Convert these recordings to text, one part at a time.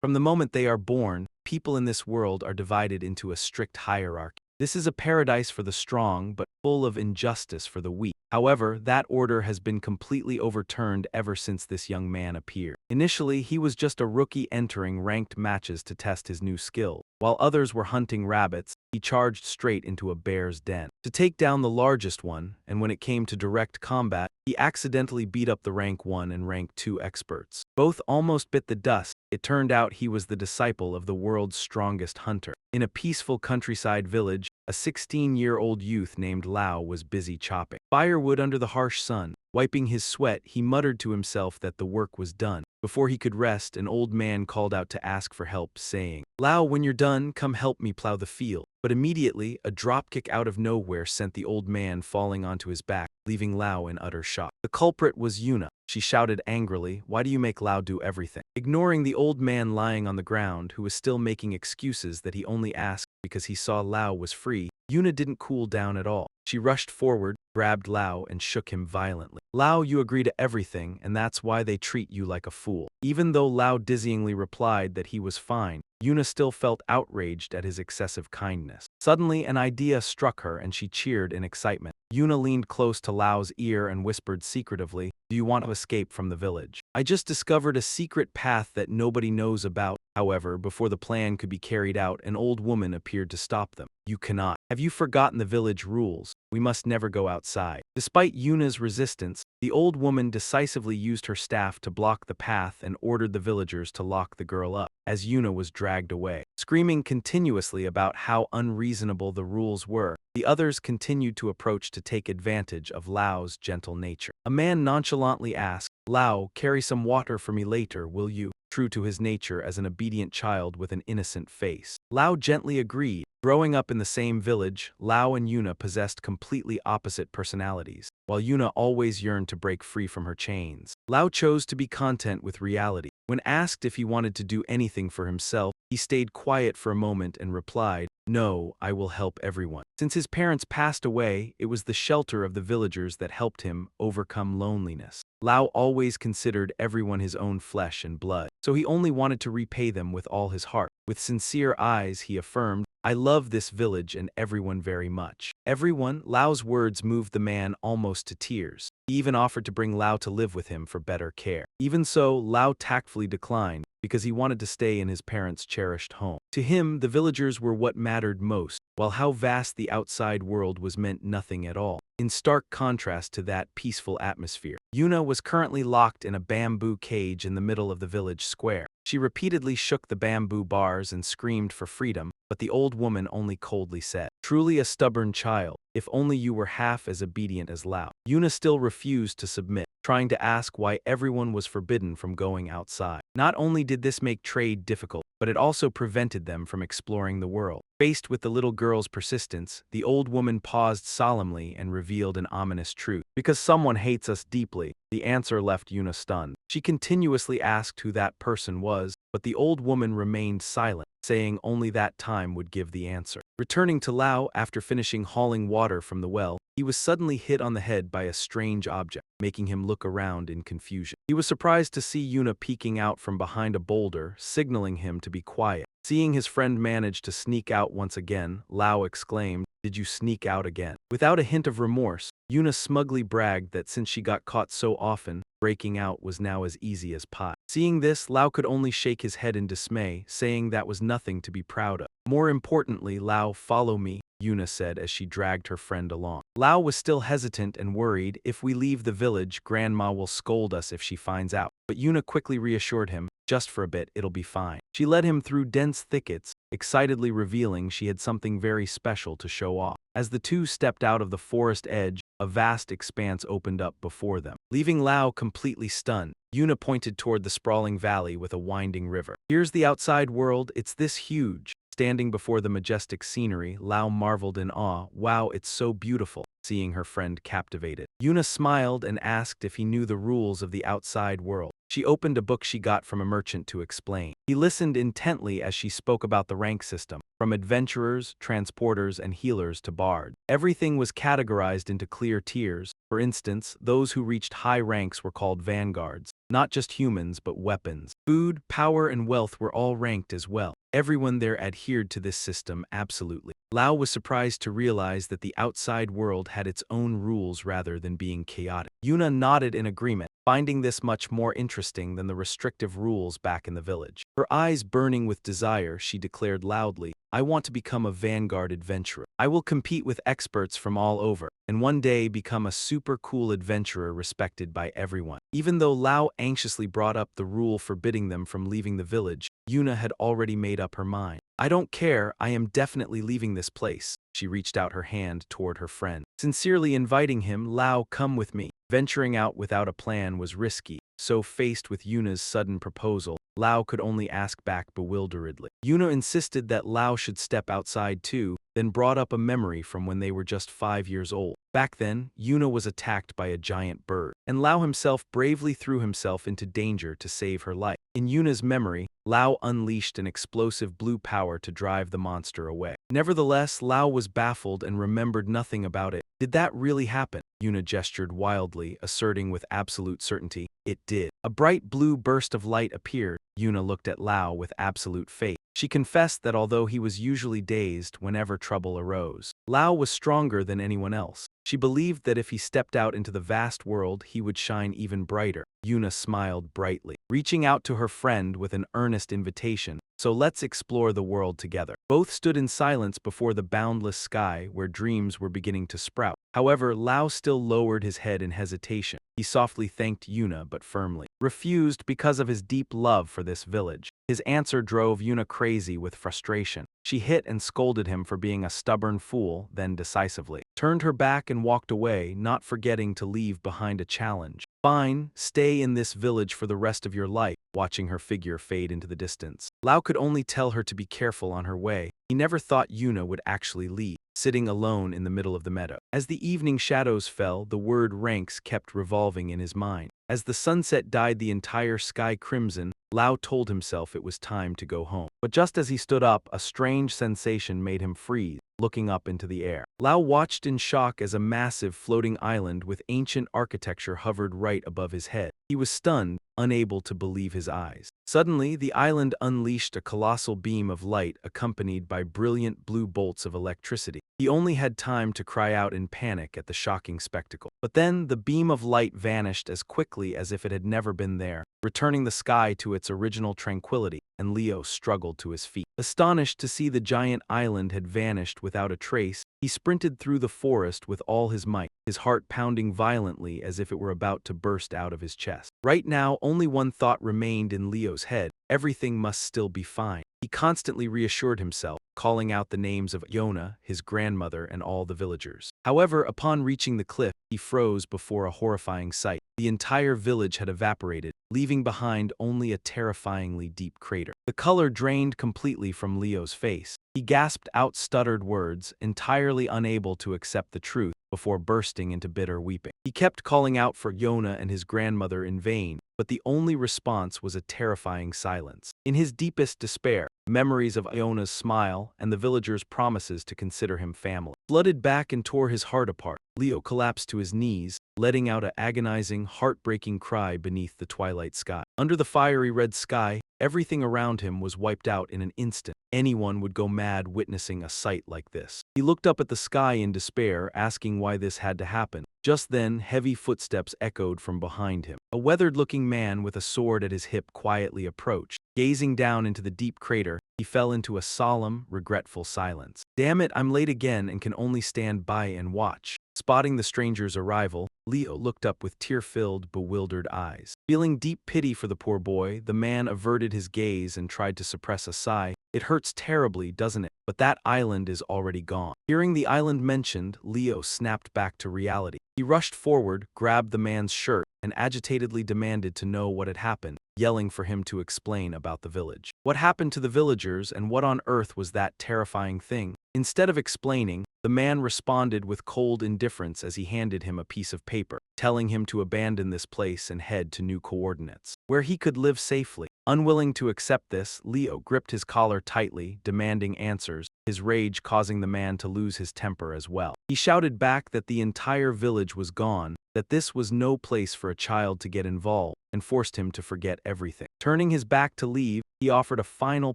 From the moment they are born, people in this world are divided into a strict hierarchy. This is a paradise for the strong, but full of injustice for the weak. However, that order has been completely overturned ever since this young man appeared. Initially, he was just a rookie entering ranked matches to test his new skill. While others were hunting rabbits, he charged straight into a bear's den to take down the largest one, and when it came to direct combat, he accidentally beat up the rank 1 and rank 2 experts. Both almost bit the dust. It turned out he was the disciple of the world's strongest hunter. In a peaceful countryside village, a 16-year-old youth named Lao was busy chopping firewood under the harsh sun. Wiping his sweat, he muttered to himself that the work was done. Before he could rest, an old man called out to ask for help, saying, "Lao, when you're done, come help me plow the field." But immediately, a dropkick out of nowhere sent the old man falling onto his back, leaving Lao in utter shock. The culprit was Yuna. She shouted angrily, "Why do you make Lao do everything?" Ignoring the old man lying on the ground, who was still making excuses that he only asked because he saw Lao was free, Yuna didn't cool down at all. She rushed forward, grabbed Lao, and shook him violently. "Lao, you agree to everything, and that's why they treat you like a fool." Even though Lao dizzyingly replied that he was fine, Yuna still felt outraged at his excessive kindness. Suddenly, an idea struck her and she cheered in excitement. Yuna leaned close to Lao's ear and whispered secretively, "Do you want to escape from the village? I just discovered a secret path that nobody knows about." However, before the plan could be carried out, an old woman appeared to stop them. "You cannot. Have you forgotten the village rules? We must never go outside." Despite Yuna's resistance, the old woman decisively used her staff to block the path and ordered the villagers to lock the girl up, as Yuna was dragged away. Screaming continuously about how unreasonable the rules were, the others continued to approach to take advantage of Lao's gentle nature. A man nonchalantly asked, "Lao, carry some water for me later, will you?" True to his nature as an obedient child with an innocent face, Lao gently agreed. Growing up in the same village, Lao and Yuna possessed completely opposite personalities. While Yuna always yearned to break free from her chains, Lao chose to be content with reality. When asked if he wanted to do anything for himself, he stayed quiet for a moment and replied, "No, I will help everyone." Since his parents passed away, it was the shelter of the villagers that helped him overcome loneliness. Lao always considered everyone his own flesh and blood, so he only wanted to repay them with all his heart. With sincere eyes, he affirmed, "I love this village and everyone very much." Everyone? Lao's words moved the man almost to tears. He even offered to bring Lao to live with him for better care. Even so, Lao tactfully declined, because he wanted to stay in his parents' cherished home. To him, the villagers were what mattered most, while how vast the outside world was meant nothing at all. In stark contrast to that peaceful atmosphere, Yuna was currently locked in a bamboo cage in the middle of the village square. She repeatedly shook the bamboo bars and screamed for freedom, but the old woman only coldly said, "Truly a stubborn child. If only you were half as obedient as Lao." Yuna still refused to submit, trying to ask why everyone was forbidden from going outside. Not only did this make trade difficult, but it also prevented them from exploring the world. Faced with the little girl's persistence, the old woman paused solemnly and revealed an ominous truth. "Because someone hates us deeply." The answer left Yuna stunned. She continuously asked who that person was, but the old woman remained silent, saying only that time would give the answer. Returning to Lao after finishing hauling water from the well, he was suddenly hit on the head by a strange object, making him look around in confusion. He was surprised to see Yuna peeking out from behind a boulder, signaling him to be quiet. Seeing his friend manage to sneak out once again, Lao exclaimed, "Did you sneak out again?" Without a hint of remorse, Yuna smugly bragged that since she got caught so often, breaking out was now as easy as pie. Seeing this, Lao could only shake his head in dismay, saying that was nothing to be proud of. More importantly, "Lao, follow me," Yuna said as she dragged her friend along. Lao was still hesitant and worried. "If we leave the village, Grandma will scold us if she finds out." But Yuna quickly reassured him, "Just for a bit, it'll be fine." She led him through dense thickets, excitedly revealing she had something very special to show off. As the two stepped out of the forest edge, a vast expanse opened up before them. Leaving Lao completely stunned, Yuna pointed toward the sprawling valley with a winding river. "Here's the outside world, it's this huge." Standing before the majestic scenery, Lao marveled in awe. "Wow, it's so beautiful." Seeing her friend captivated, Yuna smiled and asked if he knew the rules of the outside world. She opened a book she got from a merchant to explain. He listened intently as she spoke about the rank system, from adventurers, transporters, and healers to bards. Everything was categorized into clear tiers, For instance, those who reached high ranks were called vanguards, not just humans but weapons. Food, power, and wealth were all ranked as well. Everyone there adhered to this system absolutely. Lao was surprised to realize that the outside world had its own rules rather than being chaotic. Yuna nodded in agreement, finding this much more interesting than the restrictive rules back in the village. Her eyes burning with desire, she declared loudly, "I want to become a vanguard adventurer. I will compete with experts from all over, and one day become a super cool adventurer respected by everyone." Even though Lao anxiously brought up the rule forbidding them from leaving the village, Yuna had already made up her mind. "I don't care, I am definitely leaving this place." She reached out her hand toward her friend, sincerely inviting him, "Lao, come with me." Venturing out without a plan was risky, so faced with Yuna's sudden proposal, Lao could only ask back bewilderedly. Yuna insisted that Lao should step outside too, then brought up a memory from when they were just 5 years old. Back then, Yuna was attacked by a giant bird, and Lao himself bravely threw himself into danger to save her life. In Yuna's memory, Lao unleashed an explosive blue power to drive the monster away. Nevertheless, Lao was baffled and remembered nothing about it. "Did that really happen?" Yuna gestured wildly, asserting with absolute certainty, "It did." A bright blue burst of light appeared. Yuna looked at Lao with absolute faith. She confessed that although he was usually dazed whenever trouble arose, Lao was stronger than anyone else. She believed that if he stepped out into the vast world, he would shine even brighter. Yuna smiled brightly, reaching out to her friend with an earnest invitation, "So let's explore the world together." Both stood in silence before the boundless sky where dreams were beginning to sprout. However, Lao still lowered his head in hesitation. He softly thanked Yuna but firmly refused because of his deep love for this village. His answer drove Yuna crazy with frustration. She hit and scolded him for being a stubborn fool, then decisively turned her back and walked away, not forgetting to leave behind a challenge. "Fine, stay in this village for the rest of your life." Watching her figure fade into the distance, Lao could only tell her to be careful on her way. He never thought Yuna would actually leave, sitting alone in the middle of the meadow. As the evening shadows fell, the word ranks kept revolving in his mind. As the sunset dyed the entire sky crimson, Lao told himself it was time to go home. But just as he stood up, a strange sensation made him freeze, looking up into the air. Lao watched in shock as a massive floating island with ancient architecture hovered right above his head. He was stunned, unable to believe his eyes. Suddenly, the island unleashed a colossal beam of light accompanied by brilliant blue bolts of electricity. He only had time to cry out in panic at the shocking spectacle. But then, the beam of light vanished as quickly as if it had never been there, returning the sky to its original tranquility, and Leo struggled to his feet. Astonished to see the giant island had vanished without a trace, he sprinted through the forest with all his might, his heart pounding violently as if it were about to burst out of his chest. Right now, only one thought remained in Leo's head: everything must still be fine. He constantly reassured himself, calling out the names of Yona, his grandmother, and all the villagers. However, upon reaching the cliff, he froze before a horrifying sight. The entire village had evaporated, leaving behind only a terrifyingly deep crater. The color drained completely from Leo's face. He gasped out stuttered words, entirely unable to accept the truth, before bursting into bitter weeping. He kept calling out for Yona and his grandmother in vain, but the only response was a terrifying silence. In his deepest despair, memories of Iona's smile and the villagers' promises to consider him family flooded back and tore his heart apart. Leo collapsed to his knees, letting out an agonizing, heartbreaking cry beneath the twilight sky. Under the fiery red sky, everything around him was wiped out in an instant. Anyone would go mad witnessing a sight like this. He looked up at the sky in despair, asking why this had to happen. Just then, heavy footsteps echoed from behind him. A weathered-looking man with a sword at his hip quietly approached. Gazing down into the deep crater, he fell into a solemn, regretful silence. "Damn it, I'm late again and can only stand by and watch." Spotting the stranger's arrival, Leo looked up with tear-filled, bewildered eyes. Feeling deep pity for the poor boy, the man averted his gaze and tried to suppress a sigh. "It hurts terribly, doesn't it? But that island is already gone." Hearing the island mentioned, Leo snapped back to reality. He rushed forward, grabbed the man's shirt, and agitatedly demanded to know what had happened, yelling for him to explain about the village. What happened to the villagers and what on earth was that terrifying thing? Instead of explaining, the man responded with cold indifference as he handed him a piece of paper, telling him to abandon this place and head to new coordinates, where he could live safely. Unwilling to accept this, Leo gripped his collar tightly, demanding answers, his rage causing the man to lose his temper as well. He shouted back that the entire village was gone, that this was no place for a child to get involved, and forced him to forget everything. Turning his back to leave, he offered a final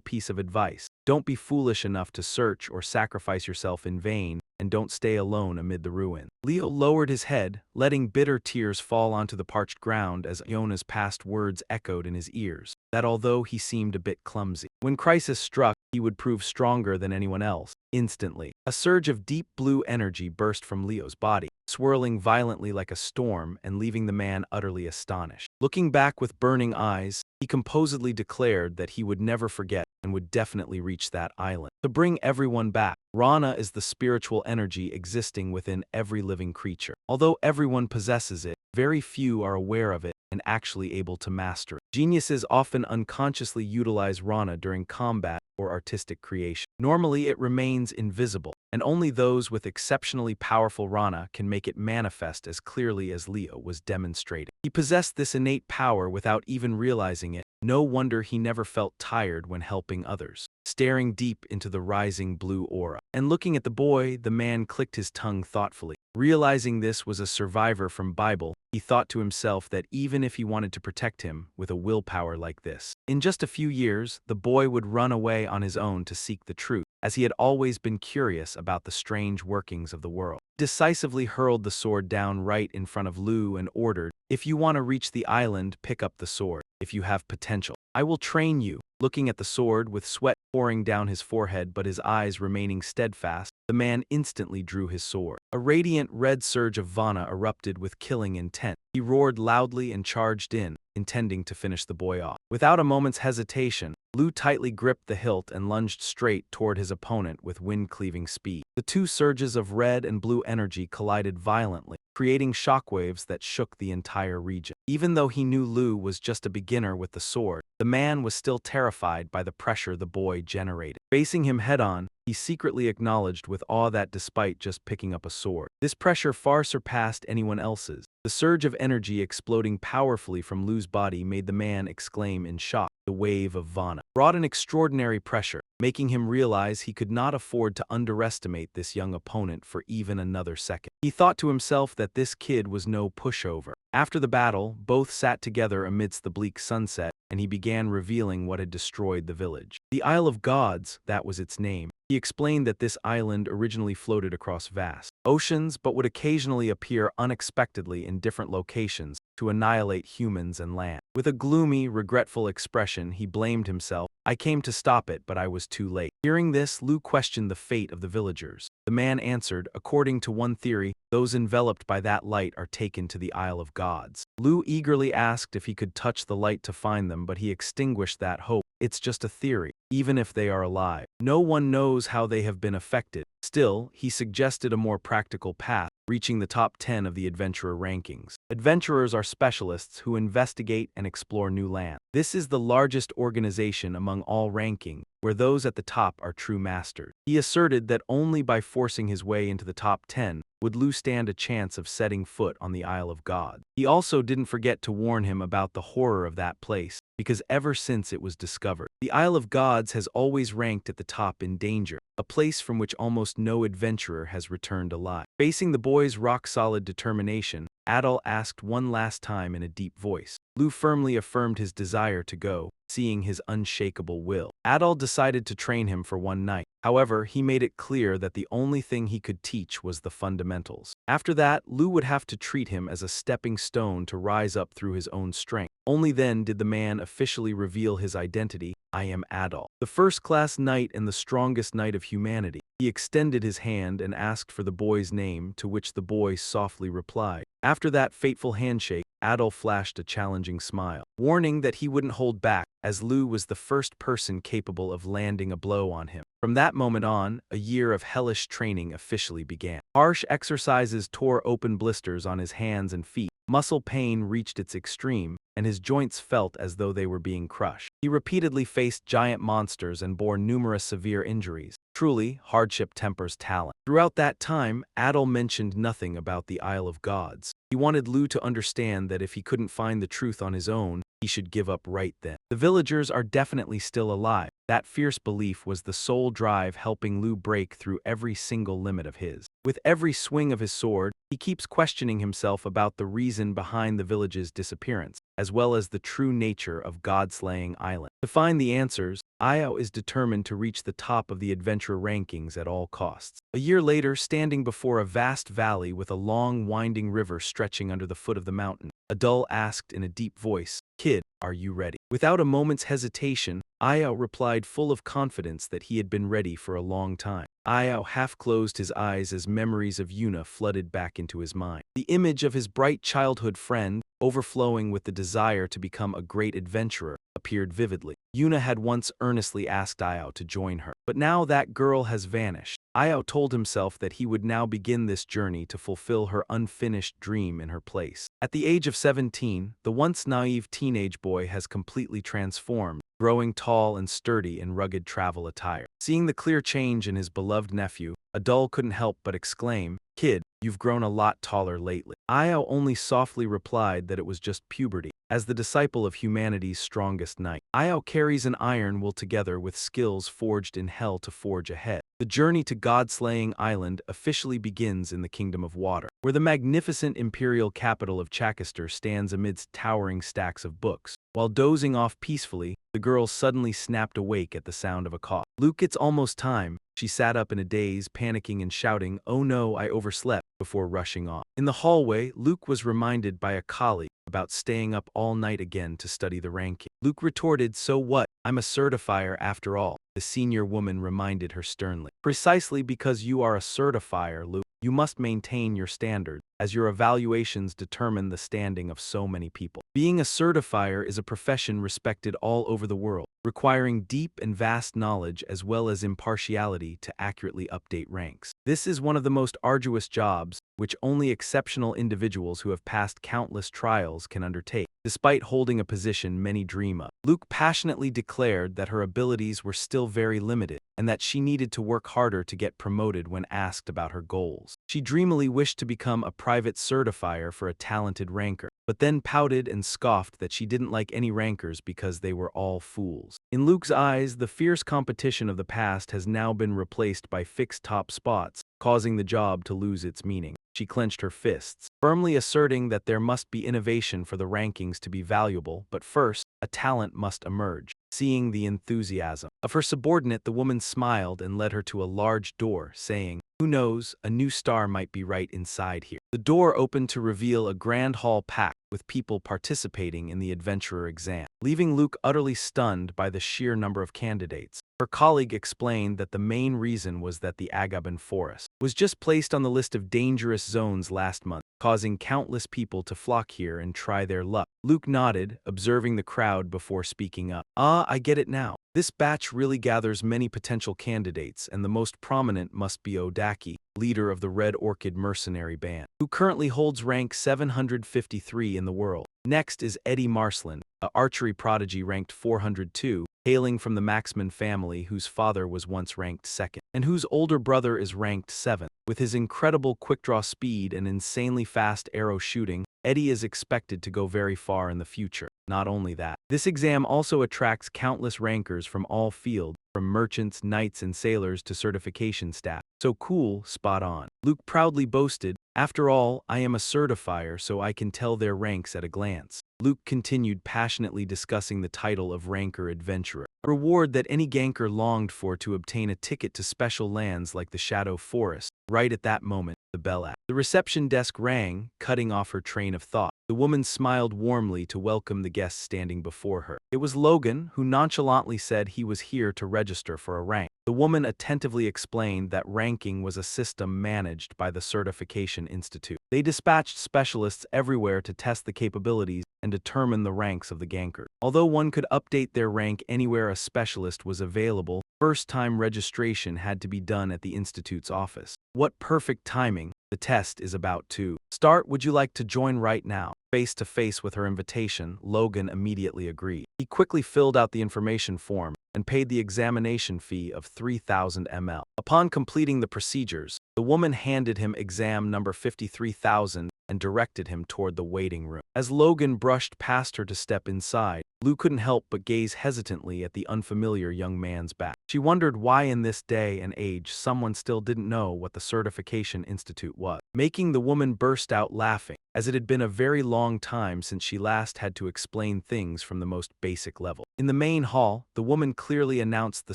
piece of advice. Don't be foolish enough to search or sacrifice yourself in vain, and don't stay alone amid the ruin. Leo lowered his head, letting bitter tears fall onto the parched ground as Iona's past words echoed in his ears, that although he seemed a bit clumsy, when crisis struck, he would prove stronger than anyone else. Instantly, a surge of deep blue energy burst from Leo's body, swirling violently like a storm and leaving the man utterly astonished. Looking back with burning eyes, he composedly declared that he would never forget and would definitely reach that island. To bring everyone back, Rana is the spiritual energy existing within every living creature. Although everyone possesses it, very few are aware of it and actually able to master it. Geniuses often unconsciously utilize Rana during combat or artistic creation. Normally, it remains invisible, and only those with exceptionally powerful Rana can make it manifest as clearly as Leo was demonstrating. He possessed this innate power without even realizing it. No wonder he never felt tired when helping others. Staring deep into the rising blue aura and looking at the boy, the man clicked his tongue thoughtfully. Realizing this was a survivor from Bible, he thought to himself that even if he wanted to protect him with a willpower like this, in just a few years, the boy would run away on his own to seek the truth, as he had always been curious about the strange workings of the world. Decisively hurled the sword down right in front of Lu and ordered, "If you want to reach the island, pick up the sword. If you have potential, I will train you." Looking at the sword with sweat pouring down his forehead but his eyes remaining steadfast, the man instantly drew his sword. A radiant red surge of Vana erupted with killing intent. He roared loudly and charged in, intending to finish the boy off. Without a moment's hesitation, Lu tightly gripped the hilt and lunged straight toward his opponent with wind-cleaving speed. The two surges of red and blue energy collided violently, creating shockwaves that shook the entire region. Even though he knew Lu was just a beginner with the sword, the man was still terrified by the pressure the boy generated. Facing him head-on, he secretly acknowledged with awe that despite just picking up a sword, this pressure far surpassed anyone else's. The surge of energy exploding powerfully from Lu's body made the man exclaim in shock. The wave of Vana brought an extraordinary pressure, making him realize he could not afford to underestimate this young opponent for even another second. He thought to himself that this kid was no pushover. After the battle, both sat together amidst the bleak sunset, and he began revealing what had destroyed the village. The Isle of Gods, that was its name. He explained that this island originally floated across vast oceans but would occasionally appear unexpectedly in different locations to annihilate humans and land. With a gloomy, regretful expression, he blamed himself. "I came to stop it, but I was too late." Hearing this, Lu questioned the fate of the villagers. The man answered, "According to one theory, those enveloped by that light are taken to the Isle of Gods." Lu eagerly asked if he could touch the light to find them, but he extinguished that hope. "It's just a theory, even if they are alive. No one knows how they have been affected." Still, he suggested a more practical path, reaching the top 10 of the adventurer rankings. Adventurers are specialists who investigate and explore new land. This is the largest organization among all ranking, where those at the top are true masters. He asserted that only by forcing his way into the top 10 would Lu stand a chance of setting foot on the Isle of God. He also didn't forget to warn him about the horror of that place, because ever since it was discovered, the Isle of Gods has always ranked at the top in danger, a place from which almost no adventurer has returned alive. Facing the boy's rock-solid determination, Adol asked one last time in a deep voice. Lu firmly affirmed his desire to go, seeing his unshakable will. Adol decided to train him for one night. However, he made it clear that the only thing he could teach was the fundamentals. After that, Lu would have to treat him as a stepping stone to rise up through his own strength. Only then did the man officially reveal his identity. "I am Adol, the first-class knight and the strongest knight of humanity." He extended his hand and asked for the boy's name, to which the boy softly replied. After that fateful handshake, Adol flashed a challenging smile, warning that he wouldn't hold back, as Lu was the first person capable of landing a blow on him. From that moment on, a year of hellish training officially began. Harsh exercises tore open blisters on his hands and feet. Muscle pain reached its extreme, and his joints felt as though they were being crushed. He repeatedly faced giant monsters and bore numerous severe injuries. Truly, hardship tempers talent. Throughout that time, Adol mentioned nothing about the Isle of Gods. He wanted Lu to understand that if he couldn't find the truth on his own, he he should give up right then. The villagers are definitely still alive. That fierce belief was the sole drive helping Lu break through every single limit of his. With every swing of his sword, he keeps questioning himself about the reason behind the village's disappearance, as well as the true nature of God-slaying Island. To find the answers, Io is determined to reach the top of the adventure rankings at all costs. A year later, standing before a vast valley with a long, winding river stretching under the foot of the mountain, Adul asked in a deep voice, "Kid, are you ready?" Without a moment's hesitation, Io replied full of confidence that he had been ready for a long time. Io half closed his eyes as memories of Yuna flooded back into his mind. The image of his bright childhood friend, overflowing with the desire to become a great adventurer, appeared vividly. Yuna had once earnestly asked Io to join her, but now that girl has vanished. Io told himself that he would now begin this journey to fulfill her unfinished dream in her place. At the age of 17, the once naive teenage boy has completely transformed, growing tall and sturdy in rugged travel attire. Seeing the clear change in his beloved nephew, Adul couldn't help but exclaim, "Kid, you've grown a lot taller lately." Io only softly replied that it was just puberty. As the disciple of humanity's strongest knight, Io carries an iron will together with skills forged in hell to forge ahead. The journey to God-slaying Island officially begins in the Kingdom of Water, where the magnificent imperial capital of Chakistor stands amidst towering stacks of books. While dozing off peacefully, the girl suddenly snapped awake at the sound of a cough. "Luke, it's almost time." She sat up in a daze, panicking and shouting, "Oh no, I overslept," before rushing off. In the hallway, Luke was reminded by a colleague about staying up all night again to study the ranking. Luke retorted, "So what? I'm a certifier after all." The senior woman reminded her sternly. "Precisely because you are a certifier, Luke, you must maintain your standards, as your evaluations determine the standing of so many people. Being a certifier is a profession respected all over the world, requiring deep and vast knowledge as well as impartiality to accurately update ranks. This is one of the most arduous jobs, which only exceptional individuals who have passed countless trials can undertake, despite holding a position many dream of." Luke passionately declared that her abilities were still very limited, and that she needed to work harder to get promoted when asked about her goals. She dreamily wished to become a private certifier for a talented ranker, but then pouted and scoffed that she didn't like any rankers because they were all fools. In Luke's eyes, the fierce competition of the past has now been replaced by fixed top spots, causing the job to lose its meaning. She clenched her fists, firmly asserting that there must be innovation for the rankings to be valuable, but first, a talent must emerge. Seeing the enthusiasm of her subordinate, the woman smiled and led her to a large door, saying, "Who knows, a new star might be right inside here." The door opened to reveal a grand hall packed with people participating in the adventurer exam, leaving Luke utterly stunned by the sheer number of candidates. Her colleague explained that the main reason was that the Agaban Forest was just placed on the list of dangerous zones last month, causing countless people to flock here and try their luck. Luke nodded, observing the crowd before speaking up. "Ah, I get it now. This batch really gathers many potential candidates, and the most prominent must be Odaki, leader of the Red Orchid Mercenary Band, who currently holds rank 753 in the world. Next is Eddie Marsland, an archery prodigy ranked 402, hailing from the Maxman family whose father was once ranked 2nd, and whose older brother is ranked 7th. With his incredible quick-draw speed and insanely fast arrow shooting, Eddie is expected to go very far in the future. Not only that, this exam also attracts countless rankers from all fields, from merchants, knights, and sailors to certification staff. So cool, spot on." Luke proudly boasted, "After all, I am a certifier, so I can tell their ranks at a glance." Luke continued passionately discussing the title of Ranker Adventurer, a reward that any ganker longed for to obtain a ticket to special lands like the Shadow Forest. Right at that moment, the bell at the reception desk rang, cutting off her train of thought. The woman smiled warmly to welcome the guest standing before her. It was Logan, who nonchalantly said he was here to register for a rank. The woman attentively explained that ranking was a system managed by the Certification Institute. They dispatched specialists everywhere to test the capabilities and determine the ranks of the gankers. Although one could update their rank anywhere a specialist was available, first-time registration had to be done at the Institute's office. What perfect timing! The test is about to start. Would you like to join right now? Face to face with her invitation, Logan immediately agreed. He quickly filled out the information form and paid the examination fee of 3,000 ml. Upon completing the procedures, The woman handed him exam number 53,000 and directed him toward the waiting room. As Logan brushed past her to step inside, Lou couldn't help but gaze hesitantly at the unfamiliar young man's back. She wondered why in this day and age someone still didn't know what the Certification Institute was, making the woman burst out laughing, as it had been a very long time since she last had to explain things from the most basic level. In the main hall, the woman clearly announced the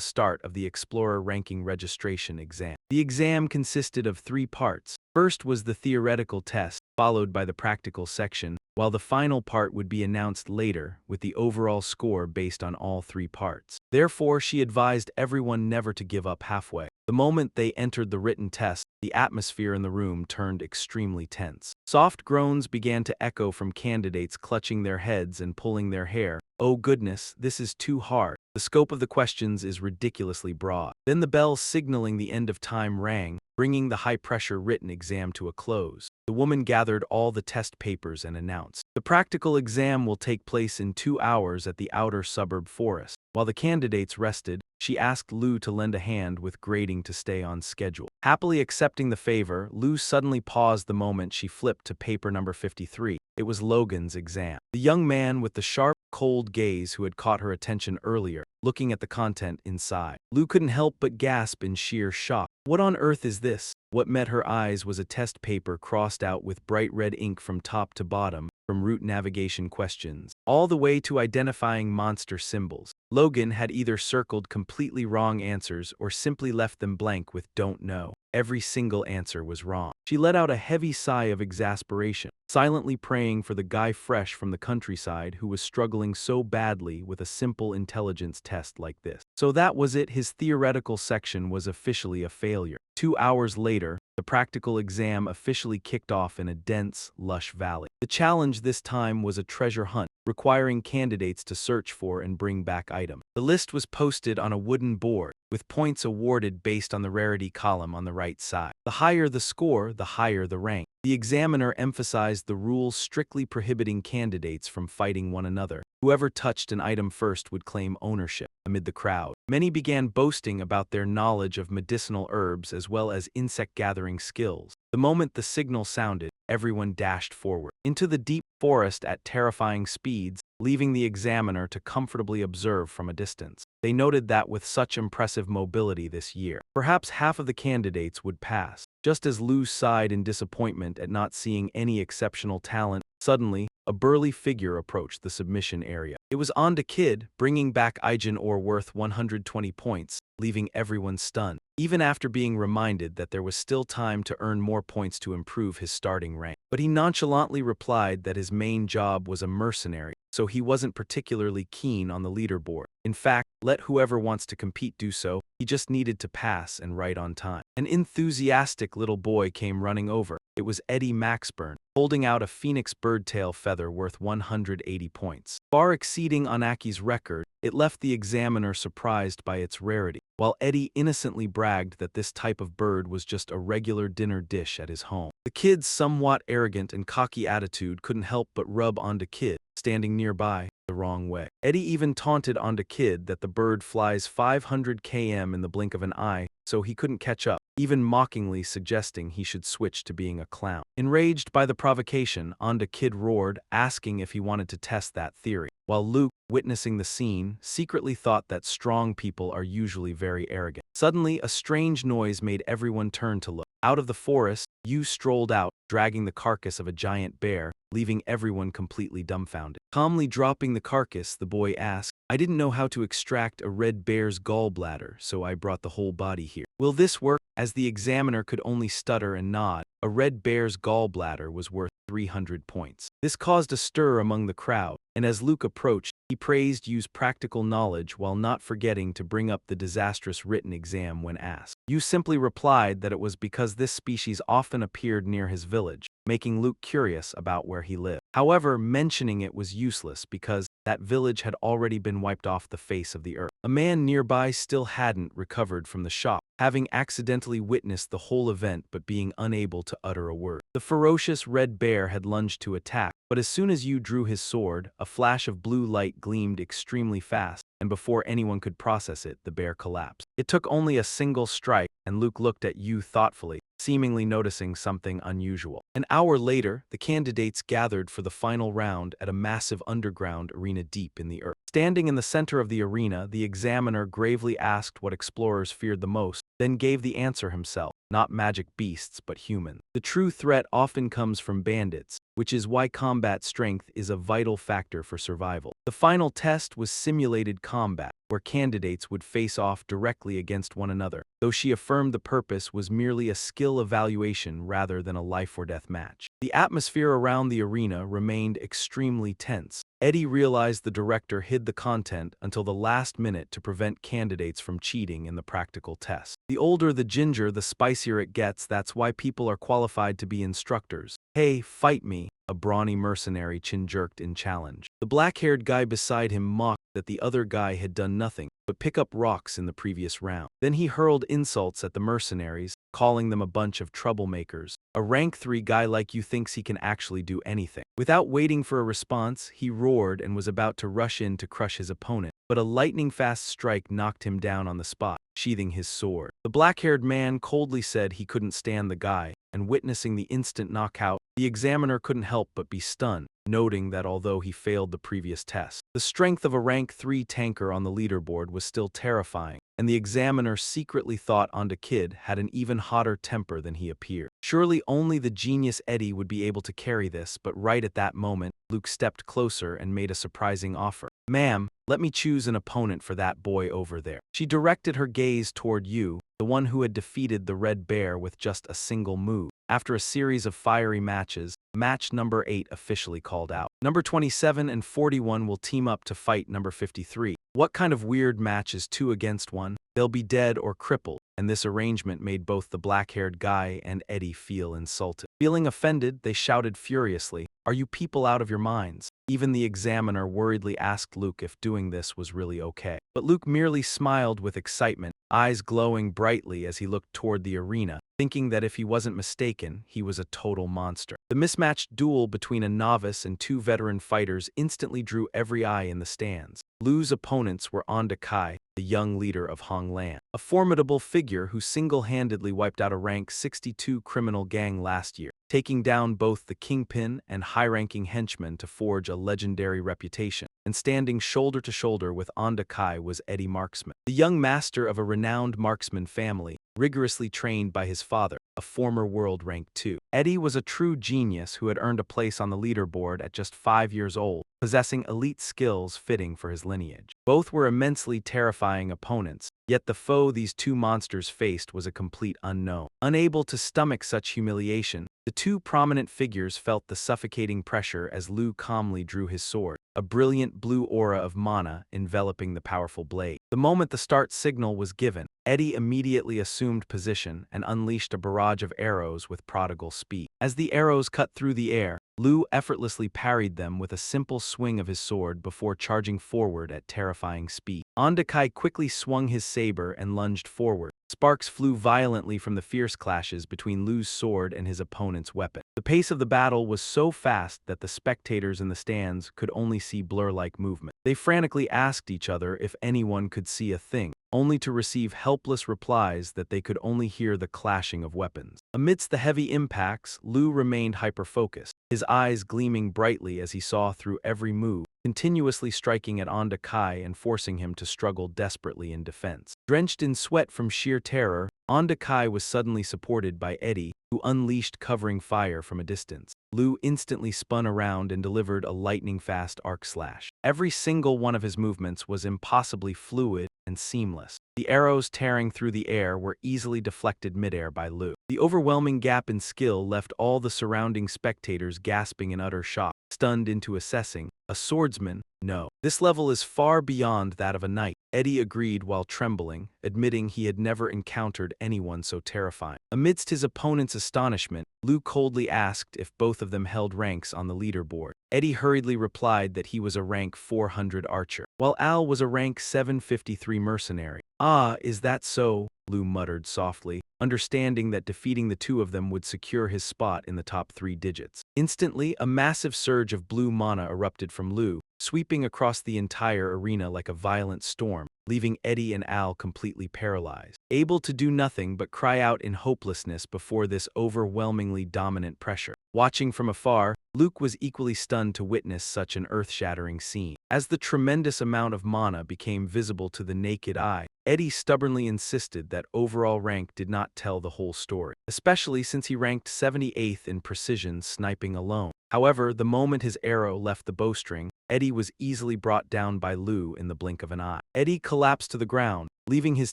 start of the Explorer Ranking Registration exam. The exam consisted of 3 parts. First was the theoretical test, followed by the practical section, while the final part would be announced later, with the overall score based on all 3 parts. Therefore, she advised everyone never to give up halfway. The moment they entered the written test, the atmosphere in the room turned extremely tense. Soft groans began to echo from candidates clutching their heads and pulling their hair. Oh goodness, this is too hard. The scope of the questions is ridiculously broad. Then the bell signaling the end of time rang, bringing the high-pressure written exam to a close. The woman gathered all the test papers and announced, "The practical exam will take place in 2 hours at the outer suburb forest." While the candidates rested, she asked Lou to lend a hand with grading to stay on schedule. Happily accepting the favor, Lou suddenly paused the moment she flipped to paper number 53. It was Logan's exam. The young man with the sharp, cold gaze who had caught her attention earlier, looking at the content inside. Lou couldn't help but gasp in sheer shock. What on earth is this? What met her eyes was a test paper crossed out with bright red ink from top to bottom, from route navigation questions, all the way to identifying monster symbols. Logan had either circled completely wrong answers or simply left them blank with "don't know." Every single answer was wrong. She let out a heavy sigh of exasperation, silently praying for the guy fresh from the countryside who was struggling so badly with a simple intelligence test like this. So that was it, his theoretical section was officially a failure. 2 hours later, the practical exam officially kicked off in a dense, lush valley. The challenge this time was a treasure hunt, requiring candidates to search for and bring back items. The list was posted on a wooden board, with points awarded based on the rarity column on the right side. The higher the score, the higher the rank. The examiner emphasized the rules strictly prohibiting candidates from fighting one another. Whoever touched an item first would claim ownership. Amid the crowd, many began boasting about their knowledge of medicinal herbs as well as insect-gathering skills. The moment the signal sounded, everyone dashed forward into the deep forest at terrifying speeds, leaving the examiner to comfortably observe from a distance. They noted that with such impressive mobility this year, perhaps half of the candidates would pass. Just as Lou sighed in disappointment at not seeing any exceptional talent, suddenly, a burly figure approached the submission area. It was Onda Kid, bringing back Ijin ore worth 120 points, leaving everyone stunned, even after being reminded that there was still time to earn more points to improve his starting rank. But he nonchalantly replied that his main job was a mercenary, so he wasn't particularly keen on the leaderboard. In fact, let whoever wants to compete do so, he just needed to pass and right on time. An enthusiastic little boy came running over. It was Eddie Maxburn, holding out a phoenix birdtail feather worth 180 points. Far exceeding Anaki's record, it left the examiner surprised by its rarity, while Eddie innocently bragged that this type of bird was just a regular dinner dish at his home. The kid's somewhat arrogant and cocky attitude couldn't help but rub Onda Kid, standing nearby, the wrong way. Eddie even taunted Onda Kid that the bird flies 500 km in the blink of an eye, so he couldn't catch up, even mockingly suggesting he should switch to being a clown. Enraged by the provocation, Onda Kid roared, asking if he wanted to test that theory, while Luke, witnessing the scene, secretly thought that strong people are usually very arrogant. Suddenly, a strange noise made everyone turn to look. Out of the forest, Yu strolled out, dragging the carcass of a giant bear, leaving everyone completely dumbfounded. Calmly dropping the carcass, the boy asked, "I didn't know how to extract a red bear's gallbladder, so I brought the whole body here. Will this work?" As the examiner could only stutter and nod, a red bear's gallbladder was worth 300 points. This caused a stir among the crowd, and as Luke approached, he praised Yu's practical knowledge while not forgetting to bring up the disastrous written exam when asked. Yu simply replied that it was because this species often appeared near his village, making Luke curious about where he lived. However, mentioning it was useless because that village had already been wiped off the face of the earth. A man nearby still hadn't recovered from the shock, having accidentally witnessed the whole event but being unable to utter a word. The ferocious red bear had lunged to attack, but as soon as Yu drew his sword, a flash of blue light gleamed extremely fast, and before anyone could process it, the bear collapsed. It took only a single strike, and Luke looked at Yu thoughtfully, seemingly noticing something unusual. An hour later, the candidates gathered for the final round at a massive underground arena deep in the earth. Standing in the center of the arena, the examiner gravely asked what explorers feared the most, then gave the answer himself. Not magic beasts, but humans. The true threat often comes from bandits, which is why combat strength is a vital factor for survival. The final test was simulated combat, where candidates would face off directly against one another, though she affirmed the purpose was merely a skill evaluation rather than a life-or-death match. The atmosphere around the arena remained extremely tense. Eddie realized the director hid the content until the last minute to prevent candidates from cheating in the practical test. The older the ginger, the spicier it gets. That's why people are qualified to be instructors. "Hey, fight me," a brawny mercenary chin-jerked in challenge. The black-haired guy beside him mocked that the other guy had done nothing but pick up rocks in the previous round. Then he hurled insults at the mercenaries, calling them a bunch of troublemakers. A rank 3 guy like you thinks he can actually do anything. Without waiting for a response, he roared and was about to rush in to crush his opponent, but a lightning-fast strike knocked him down on the spot, sheathing his sword. The black-haired man coldly said he couldn't stand the guy, and witnessing the instant knockout, the examiner couldn't help but be stunned, noting that although he failed the previous test, the strength of a rank 3 tanker on the leaderboard was still terrifying, and the examiner secretly thought Onda Kid had an even hotter temper than he appeared. Surely only the genius Eddie would be able to carry this, but right at that moment, Luke stepped closer and made a surprising offer. "Ma'am, let me choose an opponent for that boy over there." She directed her gaze toward you, the one who had defeated the Red Bear with just a single move. After a series of fiery matches, match number 8 officially called out. Number 27 and 41 will team up to fight number 53. What kind of weird match is 2 against 1? They'll be dead or crippled, and this arrangement made both the black-haired guy and Eddie feel insulted. Feeling offended, they shouted furiously, "Are you people out of your minds?" Even the examiner worriedly asked Luke if doing this was really okay. But Luke merely smiled with excitement, eyes glowing brightly as he looked toward the arena, thinking that if he wasn't mistaken, he was a total monster. The mismatched duel between a novice and 2 veteran fighters instantly drew every eye in the stands. Lu's opponents were Onda Kai, the young leader of Honglan, a formidable figure who single-handedly wiped out a rank 62 criminal gang last year, taking down both the kingpin and high-ranking henchmen to forge a legendary reputation. And standing shoulder to shoulder with Onda Kai was Eddie Marksman, the young master of a renowned marksman family, rigorously trained by his father, a former world rank 2. Eddie was a true genius who had earned a place on the leaderboard at just 5 years old, possessing elite skills fitting for his lineage. Both were immensely terrifying opponents, yet the foe these 2 monsters faced was a complete unknown. Unable to stomach such humiliation, the 2 prominent figures felt the suffocating pressure as Lu calmly drew his sword, a brilliant blue aura of mana enveloping the powerful blade. The moment the start signal was given, Eddie immediately assumed position and unleashed a barrage of arrows with prodigal speed. As the arrows cut through the air, Lu effortlessly parried them with a simple swing of his sword before charging forward at terrifying speed. Onda Kai quickly swung his saber and lunged forward. Sparks flew violently from the fierce clashes between Lu's sword and his opponent's weapon. The pace of the battle was so fast that the spectators in the stands could only see blur-like movement. They frantically asked each other if anyone could see a thing, only to receive helpless replies that they could only hear the clashing of weapons. Amidst the heavy impacts, Lu remained hyper-focused, his eyes gleaming brightly as he saw through every move, continuously striking at Onda Kai and forcing him to struggle desperately in defense. Drenched in sweat from sheer terror, Onda Kai was suddenly supported by Eddie, who unleashed covering fire from a distance. Lu instantly spun around and delivered a lightning-fast arc slash. Every single one of his movements was impossibly fluid and seamless. The arrows tearing through the air were easily deflected midair by Lu. The overwhelming gap in skill left all the surrounding spectators gasping in utter shock, stunned into assessing, a swordsman? No. This level is far beyond that of a knight. Eddie agreed while trembling, admitting he had never encountered anyone so terrifying. Amidst his opponent's astonishment, Lu coldly asked if both of them held ranks on the leaderboard. Eddie hurriedly replied that he was a rank 400 archer, while Al was a rank 753 mercenary. "Ah, is that so?" Lu muttered softly, understanding that defeating the 2 of them would secure his spot in the top 3 digits. Instantly, a massive surge of blue mana erupted from Lu, sweeping across the entire arena like a violent storm, leaving Eddie and Al completely paralyzed, able to do nothing but cry out in hopelessness before this overwhelmingly dominant pressure. Watching from afar, Luke was equally stunned to witness such an earth-shattering scene. As the tremendous amount of mana became visible to the naked eye, Eddie stubbornly insisted that overall rank did not tell the whole story, especially since he ranked 78th in precision sniping alone. However, the moment his arrow left the bowstring, Eddie was easily brought down by Lou in the blink of an eye. Eddie collapsed to the ground, leaving his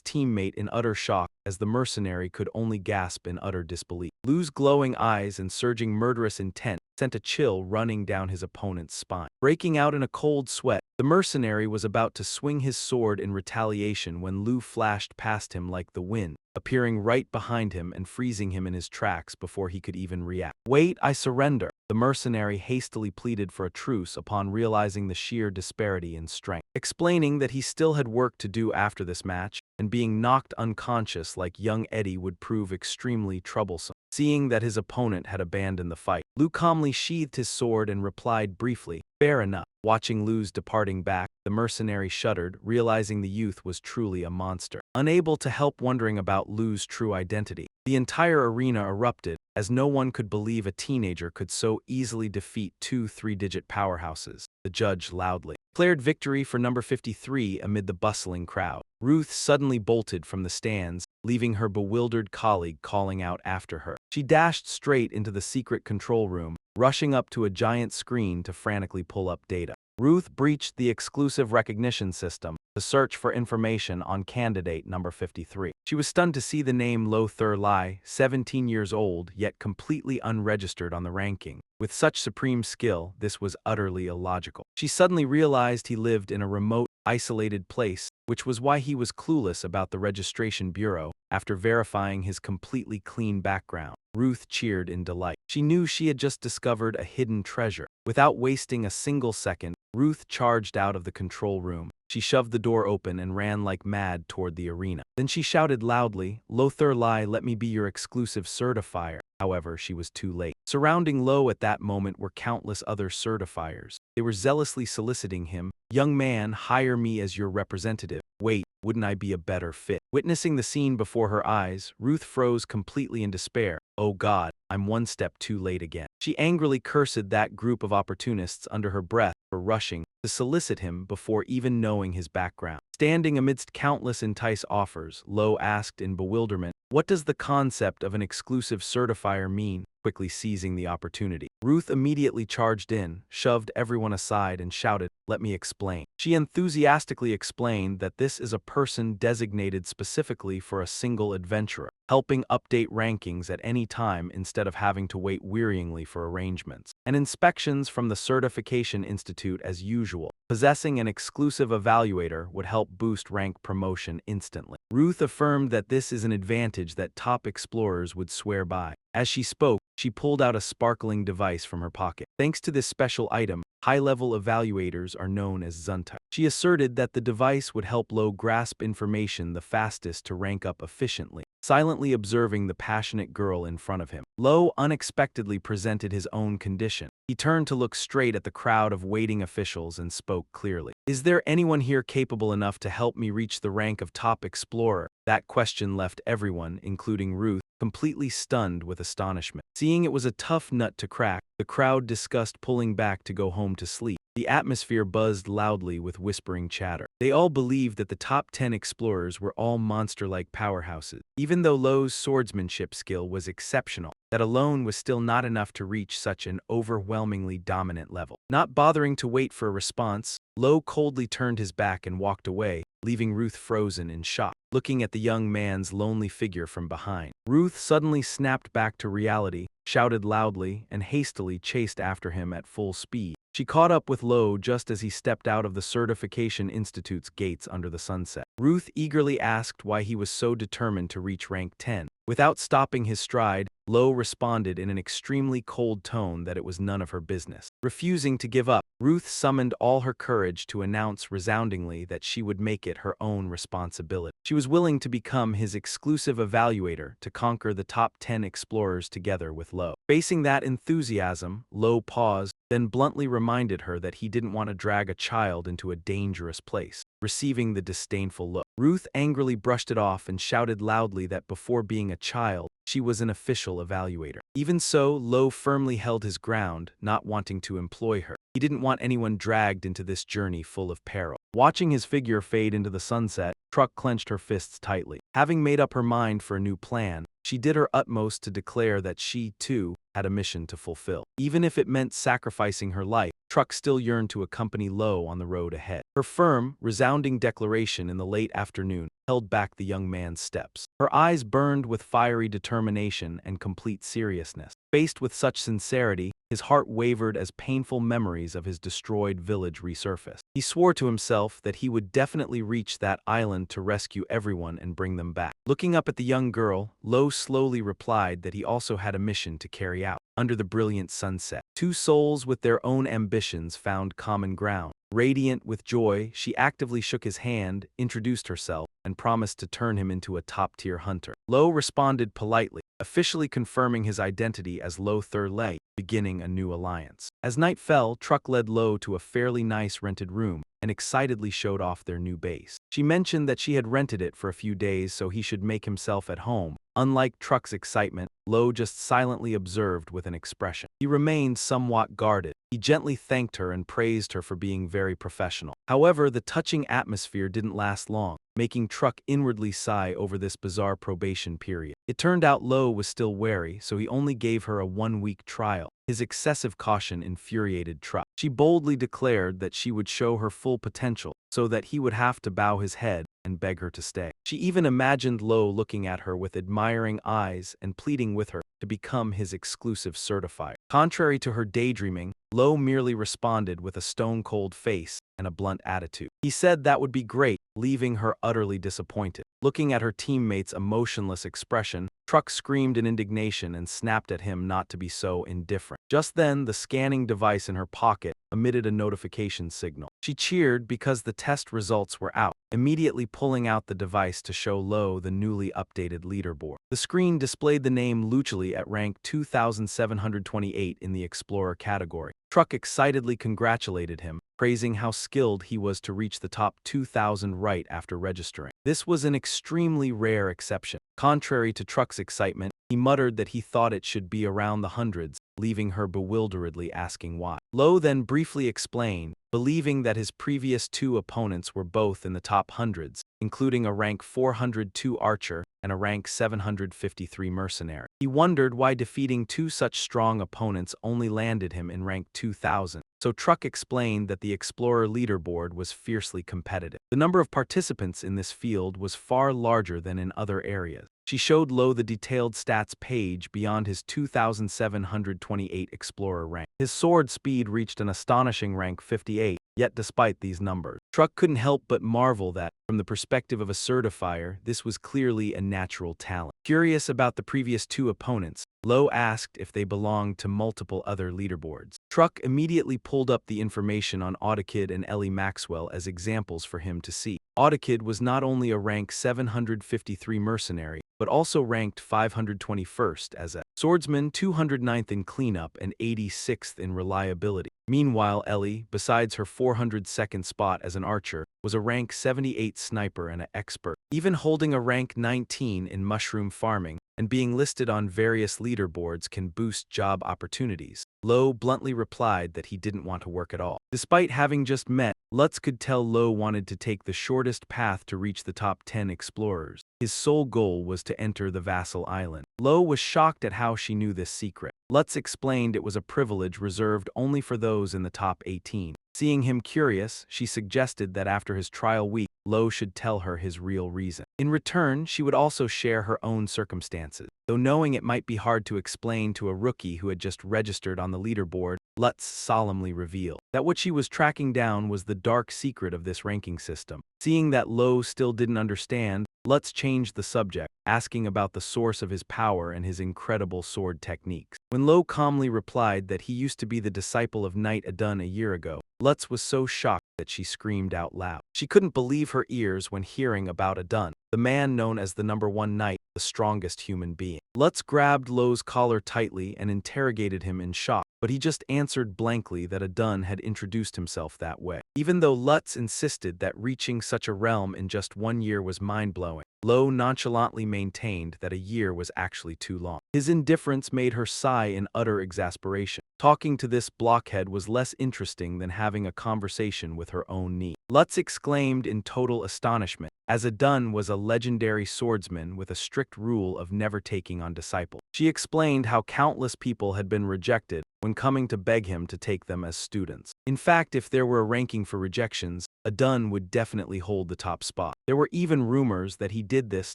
teammate in utter shock as the mercenary could only gasp in utter disbelief. Lou's glowing eyes and surging murderous intent sent a chill running down his opponent's spine. Breaking out in a cold sweat, the mercenary was about to swing his sword in retaliation when Lou flashed past him like the wind, appearing right behind him and freezing him in his tracks before he could even react. "Wait, I surrender," the mercenary hastily pleaded for a truce upon realizing the sheer disparity in strength, explaining that he still had work to do after this match, and being knocked unconscious like young Eddie would prove extremely troublesome. Seeing that his opponent had abandoned the fight, Lou calmly sheathed his sword and replied briefly, "Fair enough." Watching Lou's departing back, the mercenary shuddered, realizing the youth was truly a monster. Unable to help wondering about Lou's true identity, the entire arena erupted, as no one could believe a teenager could so easily defeat two three-digit powerhouses. The judge loudly declared victory for number 53 amid the bustling crowd. Ruth suddenly bolted from the stands, leaving her bewildered colleague calling out after her. She dashed straight into the secret control room, rushing up to a giant screen to frantically pull up data. Ruth breached the exclusive recognition system to search for information on candidate number 53. She was stunned to see the name Lo Thur Lai, 17 years old, yet completely unregistered on the ranking. With such supreme skill, this was utterly illogical. She suddenly realized he lived in a remote, isolated place, which was why he was clueless about the registration bureau after verifying his completely clean background. Ruth cheered in delight. She knew she had just discovered a hidden treasure. Without wasting a single second, Ruth charged out of the control room. She shoved the door open and ran like mad toward the arena. Then she shouted loudly, "Lo Thur Lai, let me be your exclusive certifier." However, she was too late. Surrounding Lo at that moment were countless other certifiers. They were zealously soliciting him. "Young man, hire me as your representative." "Wait, wouldn't I be a better fit?" Witnessing the scene before her eyes, Ruth froze completely in despair. "Oh God, I'm one step too late again." She angrily cursed that group of opportunists under her breath for rushing to solicit him before even knowing his background. Standing amidst countless entice offers, Lo asked in bewilderment, "What does the concept of an exclusive certifier mean?" Quickly seizing the opportunity, Ruth immediately charged in, shoved everyone aside and shouted, "Let me explain." She enthusiastically explained that this is a person designated specifically for a single adventurer, helping update rankings at any time instead of having to wait wearyingly for arrangements and inspections from the Certification Institute as usual. Possessing an exclusive evaluator would help boost rank promotion instantly. Ruth affirmed that this is an advantage that top explorers would swear by. As she spoke, she pulled out a sparkling device from her pocket. Thanks to this special item, high-level evaluators are known as Zunta. She asserted that the device would help Lo grasp information the fastest to rank up efficiently. Silently observing the passionate girl in front of him, Lo unexpectedly presented his own condition. He turned to look straight at the crowd of waiting officials and spoke clearly. "Is there anyone here capable enough to help me reach the rank of top explorer?" That question left everyone, including Ruth, completely stunned with astonishment. Seeing it was a tough nut to crack, the crowd discussed pulling back to go home to sleep. The atmosphere buzzed loudly with whispering chatter. They all believed that the top 10 explorers were all monster-like powerhouses. Even though Lo's swordsmanship skill was exceptional, that alone was still not enough to reach such an overwhelmingly dominant level. Not bothering to wait for a response, Lo coldly turned his back and walked away, leaving Ruth frozen in shock, looking at the young man's lonely figure from behind. Ruth suddenly snapped back to reality, shouted loudly, and hastily chased after him at full speed. She caught up with Lo just as he stepped out of the Certification Institute's gates under the sunset. Ruth eagerly asked why he was so determined to reach rank 10. Without stopping his stride, Lo responded in an extremely cold tone that it was none of her business. Refusing to give up, Ruth summoned all her courage to announce resoundingly that she would make it her own responsibility. She was willing to become his exclusive evaluator to conquer the top 10 explorers together with Lo. Facing that enthusiasm, Lo paused, then bluntly reminded her that he didn't want to drag a child into a dangerous place, receiving the disdainful look. Ruth angrily brushed it off and shouted loudly that before being a child, she was an official evaluator. Even so, Lo firmly held his ground, not wanting to employ her. He didn't want anyone dragged into this journey full of peril. Watching his figure fade into the sunset, Truck clenched her fists tightly. Having made up her mind for a new plan, she did her utmost to declare that she, too, had a mission to fulfill. Even if it meant sacrificing her life, Truck still yearned to accompany Lo on the road ahead. Her firm, resounding declaration in the late afternoon held back the young man's steps. Her eyes burned with fiery determination and complete seriousness. Faced with such sincerity, his heart wavered as painful memories of his destroyed village resurfaced. He swore to himself that he would definitely reach that island to rescue everyone and bring them back. Looking up at the young girl, Lo slowly replied that he also had a mission to carry out. Under the brilliant sunset, two souls with their own ambitions found common ground. Radiant with joy, she actively shook his hand, introduced herself, and promised to turn him into a top-tier hunter. Lo responded politely, officially confirming his identity as Lo Thurley, beginning a new alliance. As night fell, Truck led Lo to a fairly nice rented room and excitedly showed off their new base. She mentioned that she had rented it for a few days so he should make himself at home. Unlike Truck's excitement, Lo just silently observed with an expression. He remained somewhat guarded. He gently thanked her and praised her for being very professional. However, the touching atmosphere didn't last long, making Truck inwardly sigh over this bizarre probation period. It turned out Lo was still wary, so he only gave her a 1-week trial. His excessive caution infuriated Truck. She boldly declared that she would show her full potential, so that he would have to bow his head and beg her to stay. She even imagined Lo looking at her with admiring eyes and pleading with her to become his exclusive certifier. Contrary to her daydreaming, Lo merely responded with a stone-cold face and a blunt attitude. He said that would be great, leaving her utterly disappointed. Looking at her teammate's emotionless expression, Truck screamed in indignation and snapped at him not to be so indifferent. Just then, the scanning device in her pocket emitted a notification signal. She cheered because the test results were out, immediately pulling out the device to show Lo the newly updated leaderboard. The screen displayed the name Luchili at rank 2,728 in the Explorer category. Truck excitedly congratulated him, praising how skilled he was to reach the top 2,000 right after registering. This was an extremely rare exception. Contrary to Truck's excitement, he muttered that he thought it should be around the hundreds, leaving her bewilderedly asking why. Lo then briefly explained, believing that his previous two opponents were both in the top hundreds, including a rank 402 archer and a rank 753 mercenary. He wondered why defeating two such strong opponents only landed him in rank 2000. So Truck explained that the Explorer leaderboard was fiercely competitive. The number of participants in this field was far larger than in other areas. She showed Lo the detailed stats page beyond his 2,728 Explorer rank. His sword speed reached an astonishing rank 58, yet despite these numbers, Truck couldn't help but marvel that, from the perspective of a certifier, this was clearly a natural talent. Curious about the previous two opponents, Lo asked if they belonged to multiple other leaderboards. Truck immediately pulled up the information on Audakid and Ellie Maxwell as examples for him to see. Audakid was not only a rank 753 mercenary, but also ranked 521st as a swordsman, 209th in cleanup, and 86th in reliability. Meanwhile, Ellie, besides her 402nd spot as an archer, was a rank 78 sniper and an expert, even holding a rank 19 in mushroom farming, and being listed on various leaderboards can boost job opportunities. Lo bluntly replied that he didn't want to work at all. Despite having just met, Lutz could tell Lo wanted to take the shortest path to reach the top 10 explorers. His sole goal was to enter the Vassal Island. Lo was shocked at how she knew this secret. Lutz explained it was a privilege reserved only for those in the top 18. Seeing him curious, she suggested that after his trial week, Lo should tell her his real reason. In return, she would also share her own circumstances. Though knowing it might be hard to explain to a rookie who had just registered on the leaderboard, Lutz solemnly revealed that what she was tracking down was the dark secret of this ranking system. Seeing that Lo still didn't understand, Lutz changed the subject, asking about the source of his power and his incredible sword techniques. When Lo calmly replied that he used to be the disciple of Knight Adun a year ago, Lutz was so shocked that she screamed out loud. She couldn't believe her ears when hearing about Adun, the man known as the #1 knight, the strongest human being. Lutz grabbed Lo's collar tightly and interrogated him in shock, but he just answered blankly that a dun had introduced himself that way. Even though Lutz insisted that reaching such a realm in just 1 year was mind-blowing, Lo nonchalantly maintained that a year was actually too long. His indifference made her sigh in utter exasperation. Talking to this blockhead was less interesting than having a conversation with her own knee. Lutz exclaimed in total astonishment, as a dun was a legendary swordsman with a strict rule of never taking on disciples. She explained how countless people had been rejected when coming to beg him to take them as students. In fact, if there were a ranking for rejections, a dun would definitely hold the top spot. There were even rumors that he did this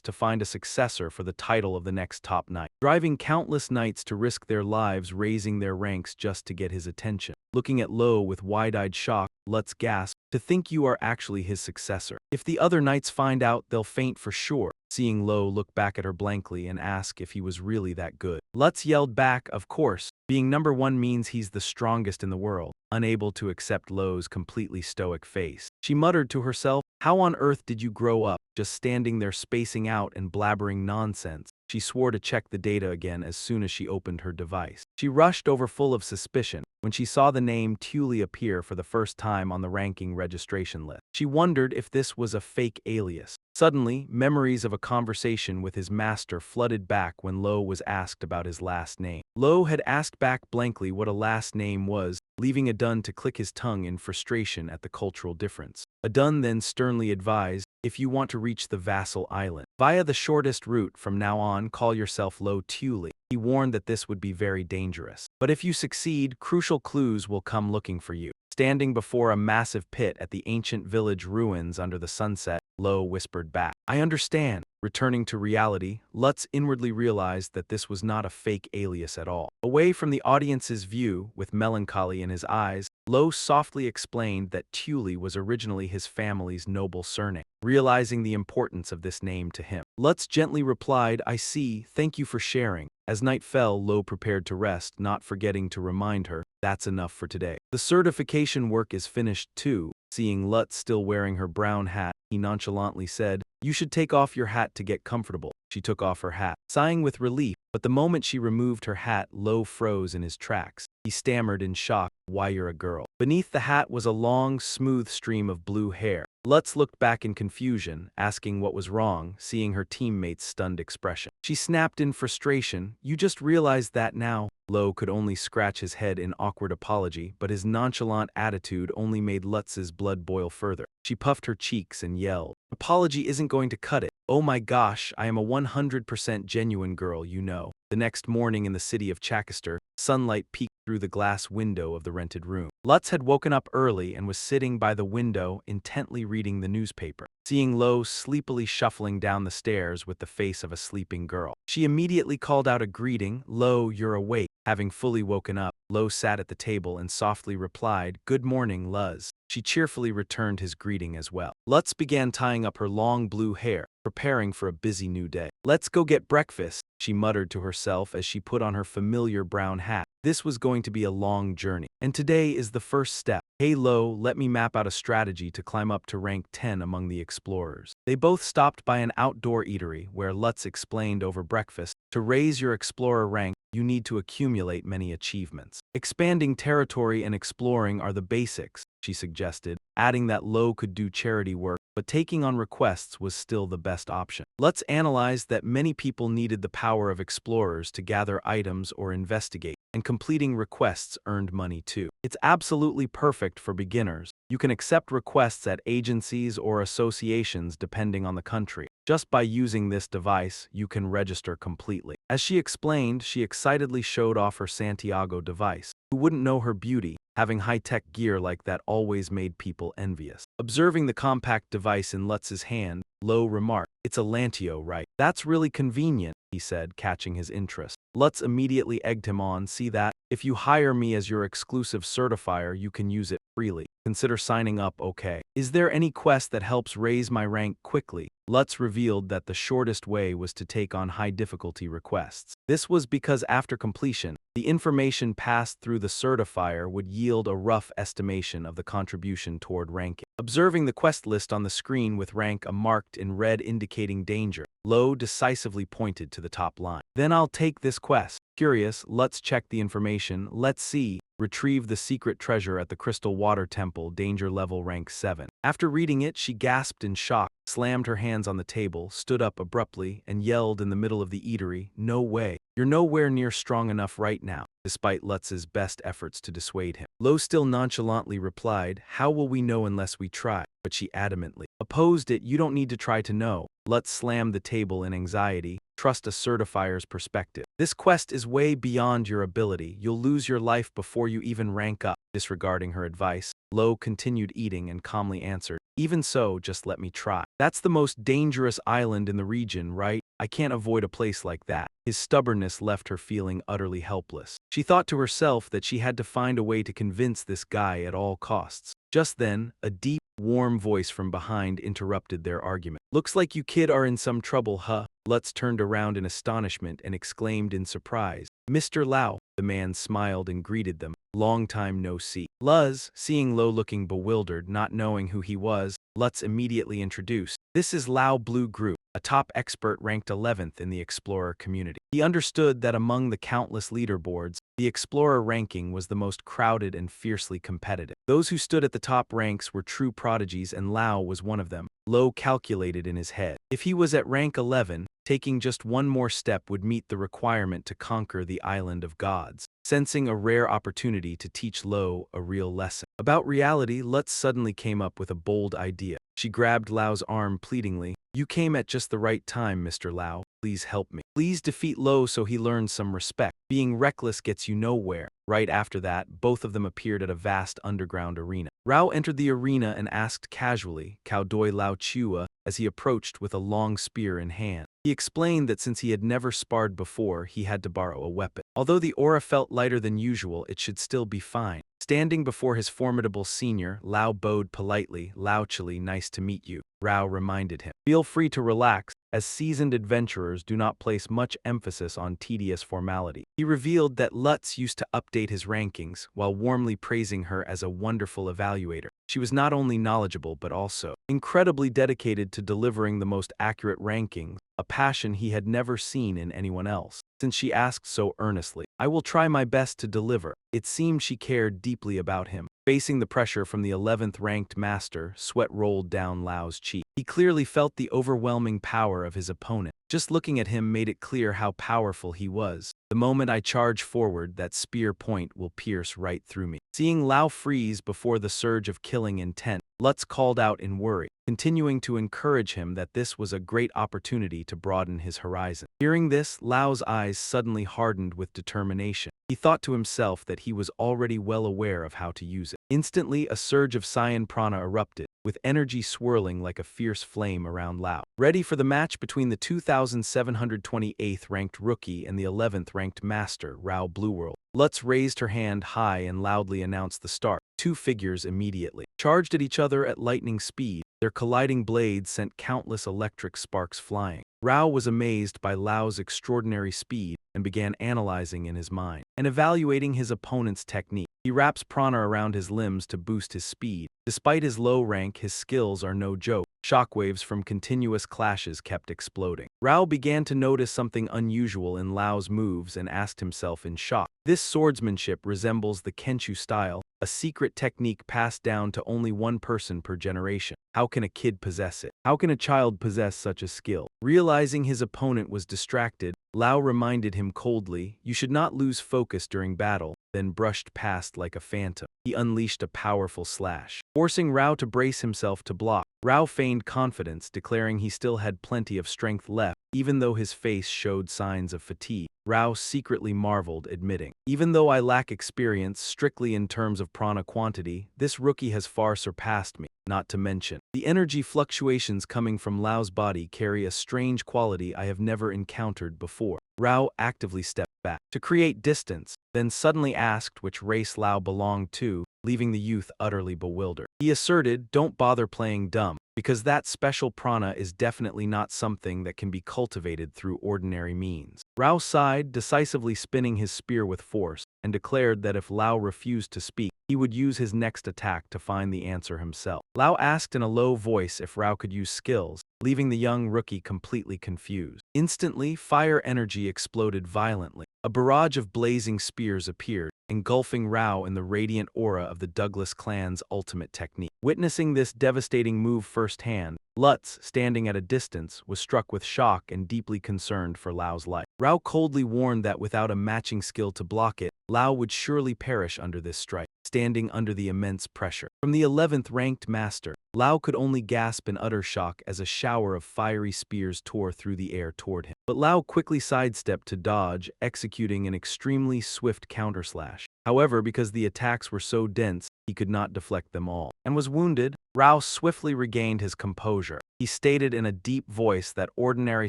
to find a successor for the title of the next top knight, driving countless knights to risk their lives raising their ranks just to get his attention. Looking at Lo with wide-eyed shock, Lutz gasped, "To think you are actually his successor. If the other knights find out, they'll faint for sure." Seeing Lo look back at her blankly and ask if he was really that good, Lutz yelled back, "Of course. Being number one means he's the strongest in the world." Unable to accept Lo's completely stoic face, she muttered to herself, "How on earth did you grow up, just standing there spacing out and blabbering nonsense?" She swore to check the data again as soon as she opened her device. She rushed over full of suspicion when she saw the name Tully appear for the first time on the ranking registration list. She wondered if this was a fake alias. Suddenly, memories of a conversation with his master flooded back when Lo was asked about his last name. Lo had asked back blankly what a last name was, leaving Adun to click his tongue in frustration at the cultural difference. Adun then sternly advised, "If you want to reach the vassal island via the shortest route from now on, call yourself Lo Tully." He warned that this would be very dangerous. "But if you succeed, crucial clues will come looking for you." Standing before a massive pit at the ancient village ruins under the sunset, Lo whispered back, "I understand." Returning to reality, Lutz inwardly realized that this was not a fake alias at all. Away from the audience's view, with melancholy in his eyes, Lo softly explained that Tully was originally his family's noble surname. Realizing the importance of this name to him, Lutz gently replied, "I see, thank you for sharing." As night fell, Lo prepared to rest, not forgetting to remind her, "That's enough for today. The certification work is finished too." Seeing Lutz still wearing her brown hat, he nonchalantly said, "You should take off your hat to get comfortable." She took off her hat, sighing with relief, but the moment she removed her hat, Lo froze in his tracks. He stammered in shock, "Why, you're a girl." Beneath the hat was a long, smooth stream of blue hair. Lutz looked back in confusion, asking what was wrong, seeing her teammate's stunned expression. She snapped in frustration, "You just realized that now?" Lo could only scratch his head in awkward apology, but his nonchalant attitude only made Lutz's blood boil further. She puffed her cheeks and yelled, "Apology isn't going to cut it. Oh my gosh, I am a 100% genuine girl, you know." The next morning in the city of Chakester, sunlight peeked through the glass window of the rented room. Lutz had woken up early and was sitting by the window, intently reading the newspaper. Seeing Lo sleepily shuffling down the stairs with the face of a sleeping girl, she immediately called out a greeting, "Lo, you're awake." Having fully woken up, Lo sat at the table and softly replied, "Good morning, Luz." She cheerfully returned his greeting as well. Lutz began tying up her long blue hair, preparing for a busy new day. "Let's go get breakfast," she muttered to herself as she put on her familiar brown hat. This was going to be a long journey, and today is the first step. "Hey Lo, let me map out a strategy to climb up to rank 10 among the explorers." They both stopped by an outdoor eatery where Lutz explained over breakfast, "To raise your explorer rank, you need to accumulate many achievements. Expanding territory and exploring are the basics," she suggested, adding that Lo could do charity work, but taking on requests was still the best option. Lutz analyzed that many people needed the power of explorers to gather items or investigate, and completing requests earned money too. It's absolutely perfect for beginners. You can accept requests at agencies or associations depending on the country. Just by using this device, you can register completely. As she explained, she excitedly showed off her Santiago device. Who wouldn't know her beauty? Having high-tech gear like that always made people envious. Observing the compact device in Lutz's hand, Lo remarked, "It's a Lantio, right? That's really convenient," he said, catching his interest. Lutz immediately egged him on, "See that? If you hire me as your exclusive certifier, you can use it freely. Consider signing up, okay? Is there any quest that helps raise my rank quickly?" Lutz revealed that the shortest way was to take on high-difficulty requests. This was because after completion, the information passed through the certifier would yield a rough estimation of the contribution toward ranking. Observing the quest list on the screen with rank marked in red indicating danger, Lo decisively pointed to the top line. "Then I'll take this quest." Curious, Lutz checked the information. Let's see. Retrieve the secret treasure at the Crystal Water Temple, danger level rank 7. After reading it, she gasped in shock, slammed her hands on the table, stood up abruptly, and yelled in the middle of the eatery, "No way. You're nowhere near strong enough right now," despite Lutz's best efforts to dissuade him. Lo still nonchalantly replied, "How will we know unless we try?" But she adamantly opposed it. "You don't need to try to know." Lutz slammed the table in anxiety. "Trust a certifier's perspective. This quest is way beyond your ability. You'll lose your life before you even rank up." Disregarding her advice, Lo continued eating and calmly answered, "Even so, just let me try. That's the most dangerous island in the region, right? I can't avoid a place like that." His stubbornness left her feeling utterly helpless. She thought to herself that she had to find a way to convince this guy at all costs. Just then, a deep, warm voice from behind interrupted their argument. "Looks like you kid are in some trouble, huh?" Lutz turned around in astonishment and exclaimed in surprise, "Mr. Lau." The man smiled and greeted them. "Long time no see." Luz, seeing Lo looking bewildered, not knowing who he was, Lutz immediately introduced, "This is Lau Blue Group, a top expert ranked 11th in the Explorer community." He understood that among the countless leaderboards, the Explorer ranking was the most crowded and fiercely competitive. Those who stood at the top ranks were true prodigies, and Lau was one of them. Lo calculated in his head. If he was at rank 11, taking just one more step would meet the requirement to conquer the Island of Gods. Sensing a rare opportunity to teach Lo a real lesson about reality, Lutz suddenly came up with a bold idea. She grabbed Lau's arm pleadingly. "You came at just the right time, Mr. Lau. Please help me. Please defeat Lo so he learns some respect. Being reckless gets you nowhere." Right after that, both of them appeared at a vast underground arena. Rao entered the arena and asked casually, "Cao doi Lao Chua," as he approached with a long spear in hand. He explained that since he had never sparred before, he had to borrow a weapon. Although the aura felt lighter than usual, it should still be fine. Standing before his formidable senior, Lao bowed politely. "Lauchily, nice to meet you." Rao reminded him, "Feel free to relax, as seasoned adventurers do not place much emphasis on tedious formality." He revealed that Lutz used to update his rankings, while warmly praising her as a wonderful evaluator. She was not only knowledgeable but also incredibly dedicated to delivering the most accurate rankings, a passion he had never seen in anyone else. Since she asked so earnestly, "I will try my best to deliver." It seemed she cared deeply about him. Facing the pressure from the 11th ranked master, sweat rolled down Lau's cheek. He clearly felt the overwhelming power of his opponent. Just looking at him made it clear how powerful he was. "The moment I charge forward, that spear point will pierce right through me." Seeing Lao freeze before the surge of killing intent, Lutz called out in worry, continuing to encourage him that this was a great opportunity to broaden his horizon. Hearing this, Lao's eyes suddenly hardened with determination. He thought to himself that he was already well aware of how to use it. Instantly, a surge of cyan prana erupted, with energy swirling like a fierce flame around Lao. Ready for the match between the 2,728th ranked rookie and the 11th ranked master, Rao Blueworld. Lutz raised her hand high and loudly announced the start. Two figures immediately charged at each other at lightning speed. Their colliding blades sent countless electric sparks flying. Rao was amazed by Lao's extraordinary speed and began analyzing in his mind and evaluating his opponent's technique. He wraps prana around his limbs to boost his speed. Despite his low rank, his skills are no joke. Shockwaves from continuous clashes kept exploding. Rao began to notice something unusual in Lao's moves and asked himself in shock. This swordsmanship resembles the Kenshu style, a secret technique passed down to only one person per generation. How can a kid possess it? How can a child possess such a skill? Realizing his opponent was distracted, Lao reminded him coldly, "You should not lose focus during battle," then brushed past like a phantom. He unleashed a powerful slash, forcing Rao to brace himself to block. Rao feigned confidence, declaring he still had plenty of strength left, even though his face showed signs of fatigue. Rao secretly marveled, admitting, "Even though I lack experience strictly in terms of prana quantity, this rookie has far surpassed me. Not to mention, the energy fluctuations coming from Lao's body carry a strange quality I have never encountered before." Rao actively stepped back to create distance, then suddenly asked which race Lao belonged to, leaving the youth utterly bewildered. He asserted, "Don't bother playing dumb, because that special prana is definitely not something that can be cultivated through ordinary means." Rao sighed, decisively spinning his spear with force, and declared that if Lao refused to speak, he would use his next attack to find the answer himself. Lao asked in a low voice if Rao could use skills, leaving the young rookie completely confused. Instantly, fire energy exploded violently. A barrage of blazing spears appeared, engulfing Rao in the radiant aura of the Douglas clan's ultimate technique. Witnessing this devastating move firsthand, Lutz, standing at a distance, was struck with shock and deeply concerned for Lao's life. Rao coldly warned that without a matching skill to block it, Lao would surely perish under this strike, standing under the immense pressure. From the 11th ranked master, Lao could only gasp in utter shock as a shower of fiery spears tore through the air toward him. But Lao quickly sidestepped to dodge, executing an extremely swift counterslash. However, because the attacks were so dense, he could not deflect them all, and was wounded. Rao swiftly regained his composure. He stated in a deep voice that ordinary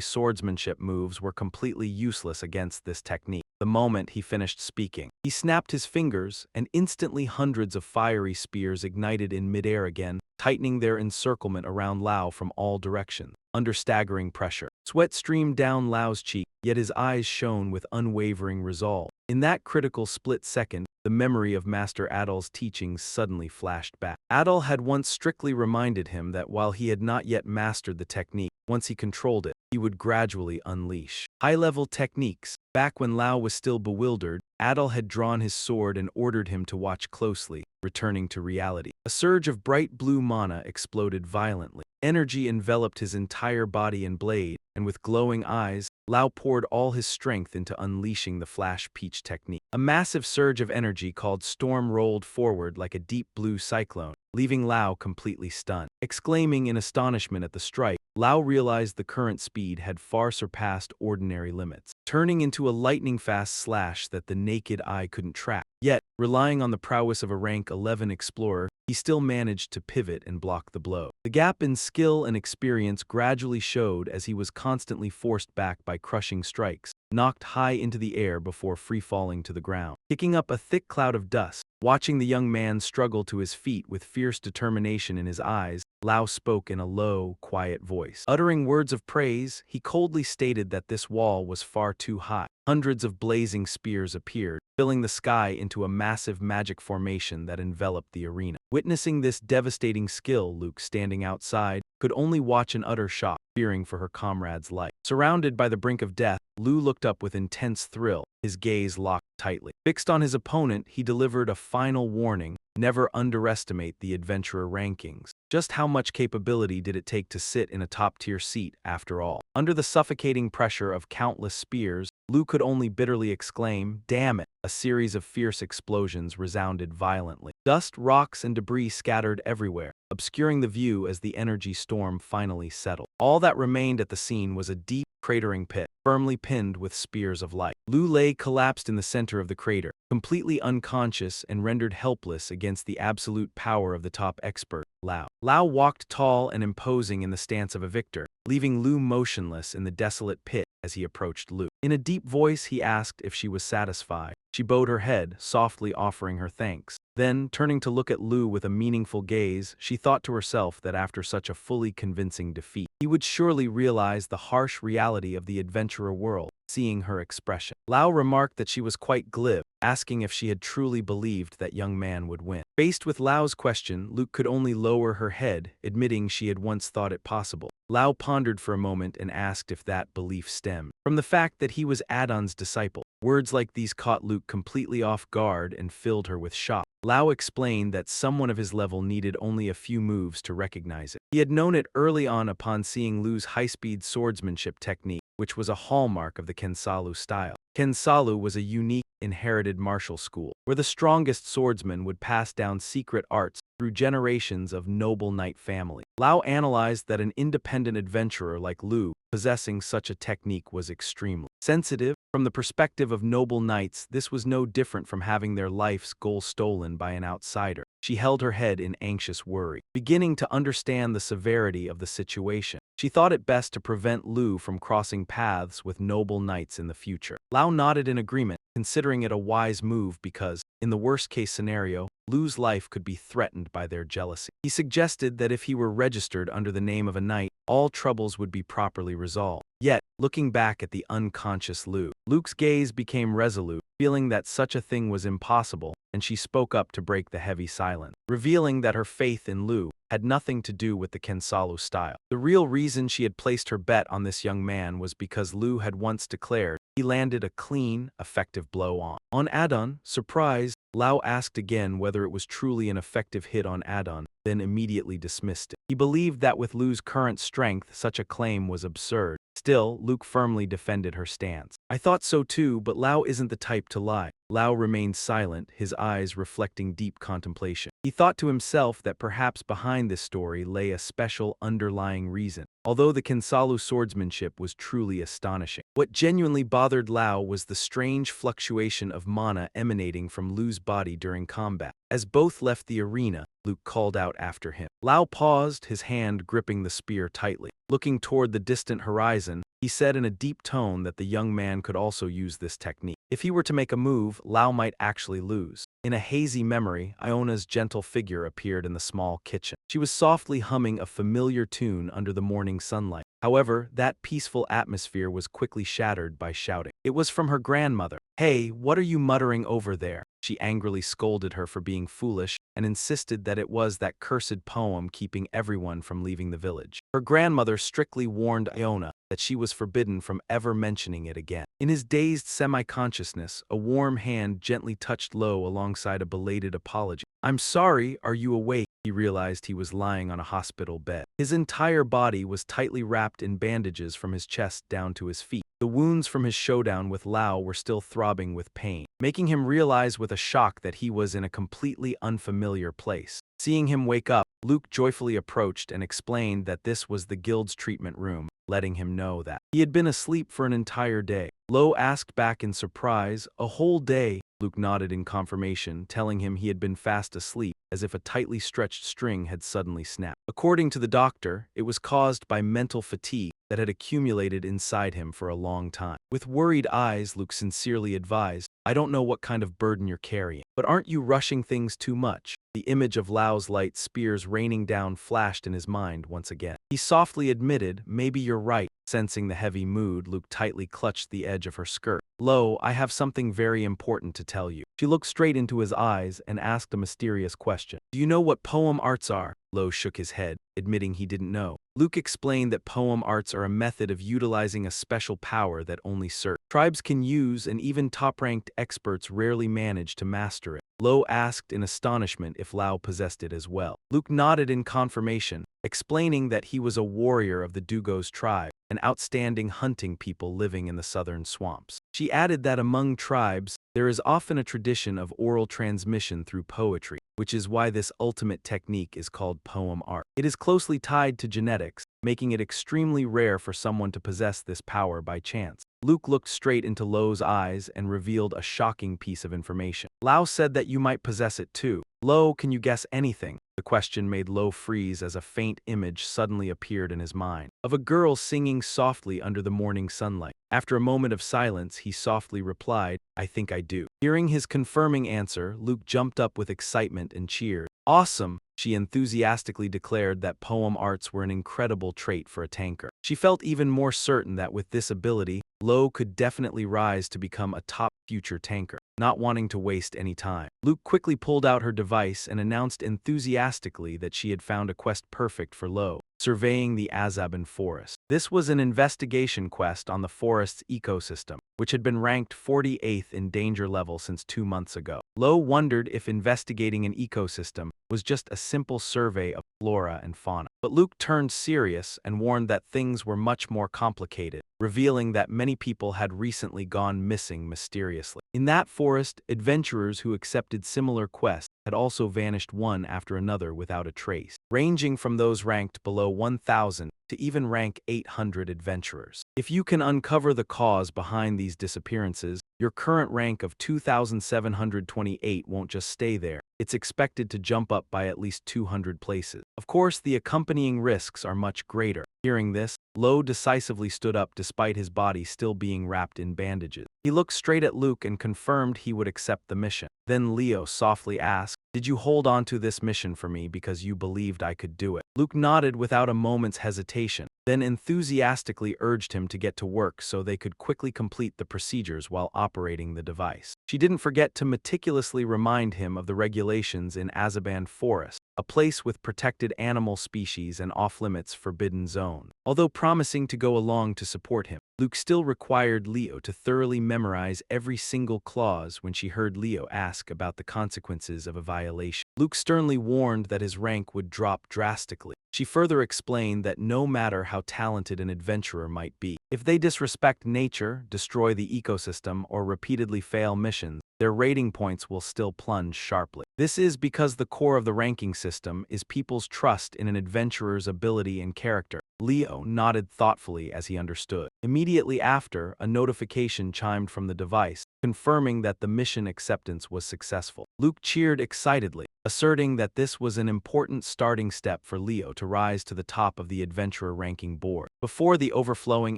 swordsmanship moves were completely useless against this technique. The moment he finished speaking, he snapped his fingers, and instantly hundreds of fiery spears ignited in midair again, tightening their encirclement around Lao from all directions. Under staggering pressure, sweat streamed down Lao's cheek, yet his eyes shone with unwavering resolve. In that critical split second, the memory of Master Adol's teachings suddenly flashed back. Adol had once strictly reminded him that while he had not yet mastered the technique, once he controlled it, he would gradually unleash high-level techniques. Back when Lao was still bewildered, Adol had drawn his sword and ordered him to watch closely, returning to reality. A surge of bright blue mana exploded violently. Energy enveloped his entire body and blade, and with glowing eyes, Lao poured all his strength into unleashing the Flash Peach technique. A massive surge of energy called Storm rolled forward like a deep blue cyclone, leaving Lao completely stunned. Exclaiming in astonishment at the strike, Lao realized the current speed had far surpassed ordinary limits, turning into a lightning-fast slash that the naked eye couldn't track. Yet, relying on the prowess of a rank 11 explorer, he still managed to pivot and block the blow. The gap in skill and experience gradually showed as he was constantly forced back by crushing strikes, knocked high into the air before free-falling to the ground. Kicking up a thick cloud of dust, watching the young man struggle to his feet with fierce determination in his eyes, Lao spoke in a low, quiet voice. Uttering words of praise, he coldly stated that this wall was far too high. Hundreds of blazing spears appeared, filling the sky into a massive magic formation that enveloped the arena. Witnessing this devastating skill, Luke, standing outside, could only watch in utter shock, fearing for her comrade's life. Surrounded by the brink of death, Lu looked up with intense thrill, his gaze locked tightly. Fixed on his opponent, he delivered a final warning: never underestimate the adventurer rankings. Just how much capability did it take to sit in a top-tier seat, after all? Under the suffocating pressure of countless spears, Lu could only bitterly exclaim, "Damn it!" A series of fierce explosions resounded violently. Dust, rocks, and debris scattered everywhere, obscuring the view as the energy storm finally settled. All that remained at the scene was a deep, cratering pit, firmly pinned with spears of light. Lu lay collapsed in the center of the crater, completely unconscious and rendered helpless against the absolute power of the top expert, Lao. Lao walked tall and imposing in the stance of a victor, leaving Lu motionless in the desolate pit as he approached Lu. In a deep voice, he asked if she was satisfied. She bowed her head, softly offering her thanks. Then, turning to look at Lu with a meaningful gaze, she thought to herself that after such a fully convincing defeat, he would surely realize the harsh reality of the adventurer world. Seeing her expression, Lao remarked that she was quite glib, asking if she had truly believed that young man would win. Faced with Lao's question, Luke could only lower her head, admitting she had once thought it possible. Lao pondered for a moment and asked if that belief stemmed from the fact that he was Adon's disciple. Words like these caught Luke completely off guard and filled her with shock. Lao explained that someone of his level needed only a few moves to recognize it. He had known it early on upon seeing Lu's high-speed swordsmanship technique, which was a hallmark of the Kensalu style. Kensalu was a unique, inherited martial school, where the strongest swordsman would pass down secret arts through generations of noble knight family. Lao analyzed that an independent adventurer like Lu, possessing such a technique, was extremely sensitive. From the perspective of noble knights, this was no different from having their life's goal stolen by an outsider. She held her head in anxious worry, beginning to understand the severity of the situation. She thought it best to prevent Lu from crossing paths with noble knights in the future. Lao nodded in agreement, considering it a wise move because, in the worst-case scenario, Lu's life could be threatened by their jealousy. He suggested that if he were registered under the name of a knight, all troubles would be properly resolved. Yet, looking back at the unconscious Lu, Luke's gaze became resolute. Feeling that such a thing was impossible, and she spoke up to break the heavy silence, revealing that her faith in Lu had nothing to do with the Kensalu style. The real reason she had placed her bet on this young man was because Lu had once declared he landed a clean, effective blow on. On Adon, surprised, Lao asked again whether it was truly an effective hit on Adon, then immediately dismissed it. He believed that with Lu's current strength, such a claim was absurd. Still, Luke firmly defended her stance. I thought so too, but Lao isn't the type to lie. Lao remained silent, his eyes reflecting deep contemplation. He thought to himself that perhaps behind this story lay a special underlying reason. Although the Kensalu swordsmanship was truly astonishing, what genuinely bothered Lao was the strange fluctuation of mana emanating from Lu's body during combat. As both left the arena, Luke called out after him. Lao paused, his hand gripping the spear tightly. Looking toward the distant horizon, he said in a deep tone that the young man could also use this technique. If he were to make a move, Lao might actually lose. In a hazy memory, Iona's gentle figure appeared in the small kitchen. She was softly humming a familiar tune under the morning sunlight. However, that peaceful atmosphere was quickly shattered by shouting. It was from her grandmother. "Hey, what are you muttering over there?" She angrily scolded her for being foolish and insisted that it was that cursed poem keeping everyone from leaving the village. Her grandmother strictly warned Iona that she was forbidden from ever mentioning it again. In his dazed semi-consciousness, a warm hand gently touched Lo alongside a belated apology. "I'm sorry, are you awake?" He realized he was lying on a hospital bed. His entire body was tightly wrapped in bandages from his chest down to his feet. The wounds from his showdown with Lao were still throbbing with pain, making him realize with a shock that he was in a completely unfamiliar place. Seeing him wake up, Luke joyfully approached and explained that this was the guild's treatment room, letting him know that he had been asleep for an entire day. Lo asked back in surprise, "A whole day?" Luke nodded in confirmation, telling him he had been fast asleep, as if a tightly stretched string had suddenly snapped. According to the doctor, it was caused by mental fatigue that had accumulated inside him for a long time. With worried eyes, Luke sincerely advised, "I don't know what kind of burden you're carrying, but aren't you rushing things too much?" The image of Lao's light spears raining down flashed in his mind once again. He softly admitted, "Maybe you're right." Sensing the heavy mood, Luke tightly clutched the edge of her skirt. "Lo, I have something very important to tell you." She looked straight into his eyes and asked a mysterious question. "Do you know what poem arts are?" Lo shook his head, admitting he didn't know. Luke explained that poem arts are a method of utilizing a special power that only certain tribes can use, and even top-ranked experts rarely manage to master it. Lo asked in astonishment if Lao possessed it as well. Luke nodded in confirmation, explaining that he was a warrior of the Dugos tribe, an outstanding hunting people living in the southern swamps. She added that among tribes, there is often a tradition of oral transmission through poetry, which is why this ultimate technique is called poem art. It is closely tied to genetics, making it extremely rare for someone to possess this power by chance. Luke looked straight into Lo's eyes and revealed a shocking piece of information. "Lao said that you might possess it too. Lo, can you guess anything?" The question made Lo freeze as a faint image suddenly appeared in his mind, of a girl singing softly under the morning sunlight. After a moment of silence, he softly replied, "I think I do." Hearing his confirming answer, Luke jumped up with excitement and cheered. "Awesome!" She enthusiastically declared that poem arts were an incredible trait for a tanker. She felt even more certain that with this ability, Lo could definitely rise to become a top future tanker. Not wanting to waste any time, Luke quickly pulled out her device and announced enthusiastically that she had found a quest perfect for Lo, surveying the Azaban forest. This was an investigation quest on the forest's ecosystem, which had been ranked 48th in danger level since 2 months ago. Lo wondered if investigating an ecosystem was just a simple survey of flora and fauna. But Luke turned serious and warned that things were much more complicated, revealing that many people had recently gone missing mysteriously. In that forest, adventurers who accepted similar quests had also vanished one after another without a trace, ranging from those ranked below 1,000 to even rank 800 adventurers. If you can uncover the cause behind these disappearances, your current rank of 2,728 won't just stay there. It's expected to jump up by at least 200 places. Of course, the accompanying risks are much greater. Hearing this, Lo decisively stood up despite his body still being wrapped in bandages. He looked straight at Luke and confirmed he would accept the mission. Then Leo softly asked, "Did you hold on to this mission for me because you believed I could do it?" Luke nodded without a moment's hesitation, then enthusiastically urged him to get to work so they could quickly complete the procedures while operating the device. She didn't forget to meticulously remind him of the regulations in Azaban Forest, a place with protected animal species and off-limits forbidden zone. Although promising to go along to support him, Luke still required Leo to thoroughly memorize every single clause when she heard Leo ask about the consequences of a violation. Luke sternly warned that his rank would drop drastically. She further explained that no matter how talented an adventurer might be, if they disrespect nature, destroy the ecosystem, or repeatedly fail missions, their rating points will still plunge sharply. This is because the core of the ranking system is people's trust in an adventurer's ability and character. Leo nodded thoughtfully as he understood. Immediately after, a notification chimed from the device, confirming that the mission acceptance was successful. Luke cheered excitedly, asserting that this was an important starting step for Leo to rise to the top of the adventurer ranking board. Before the overflowing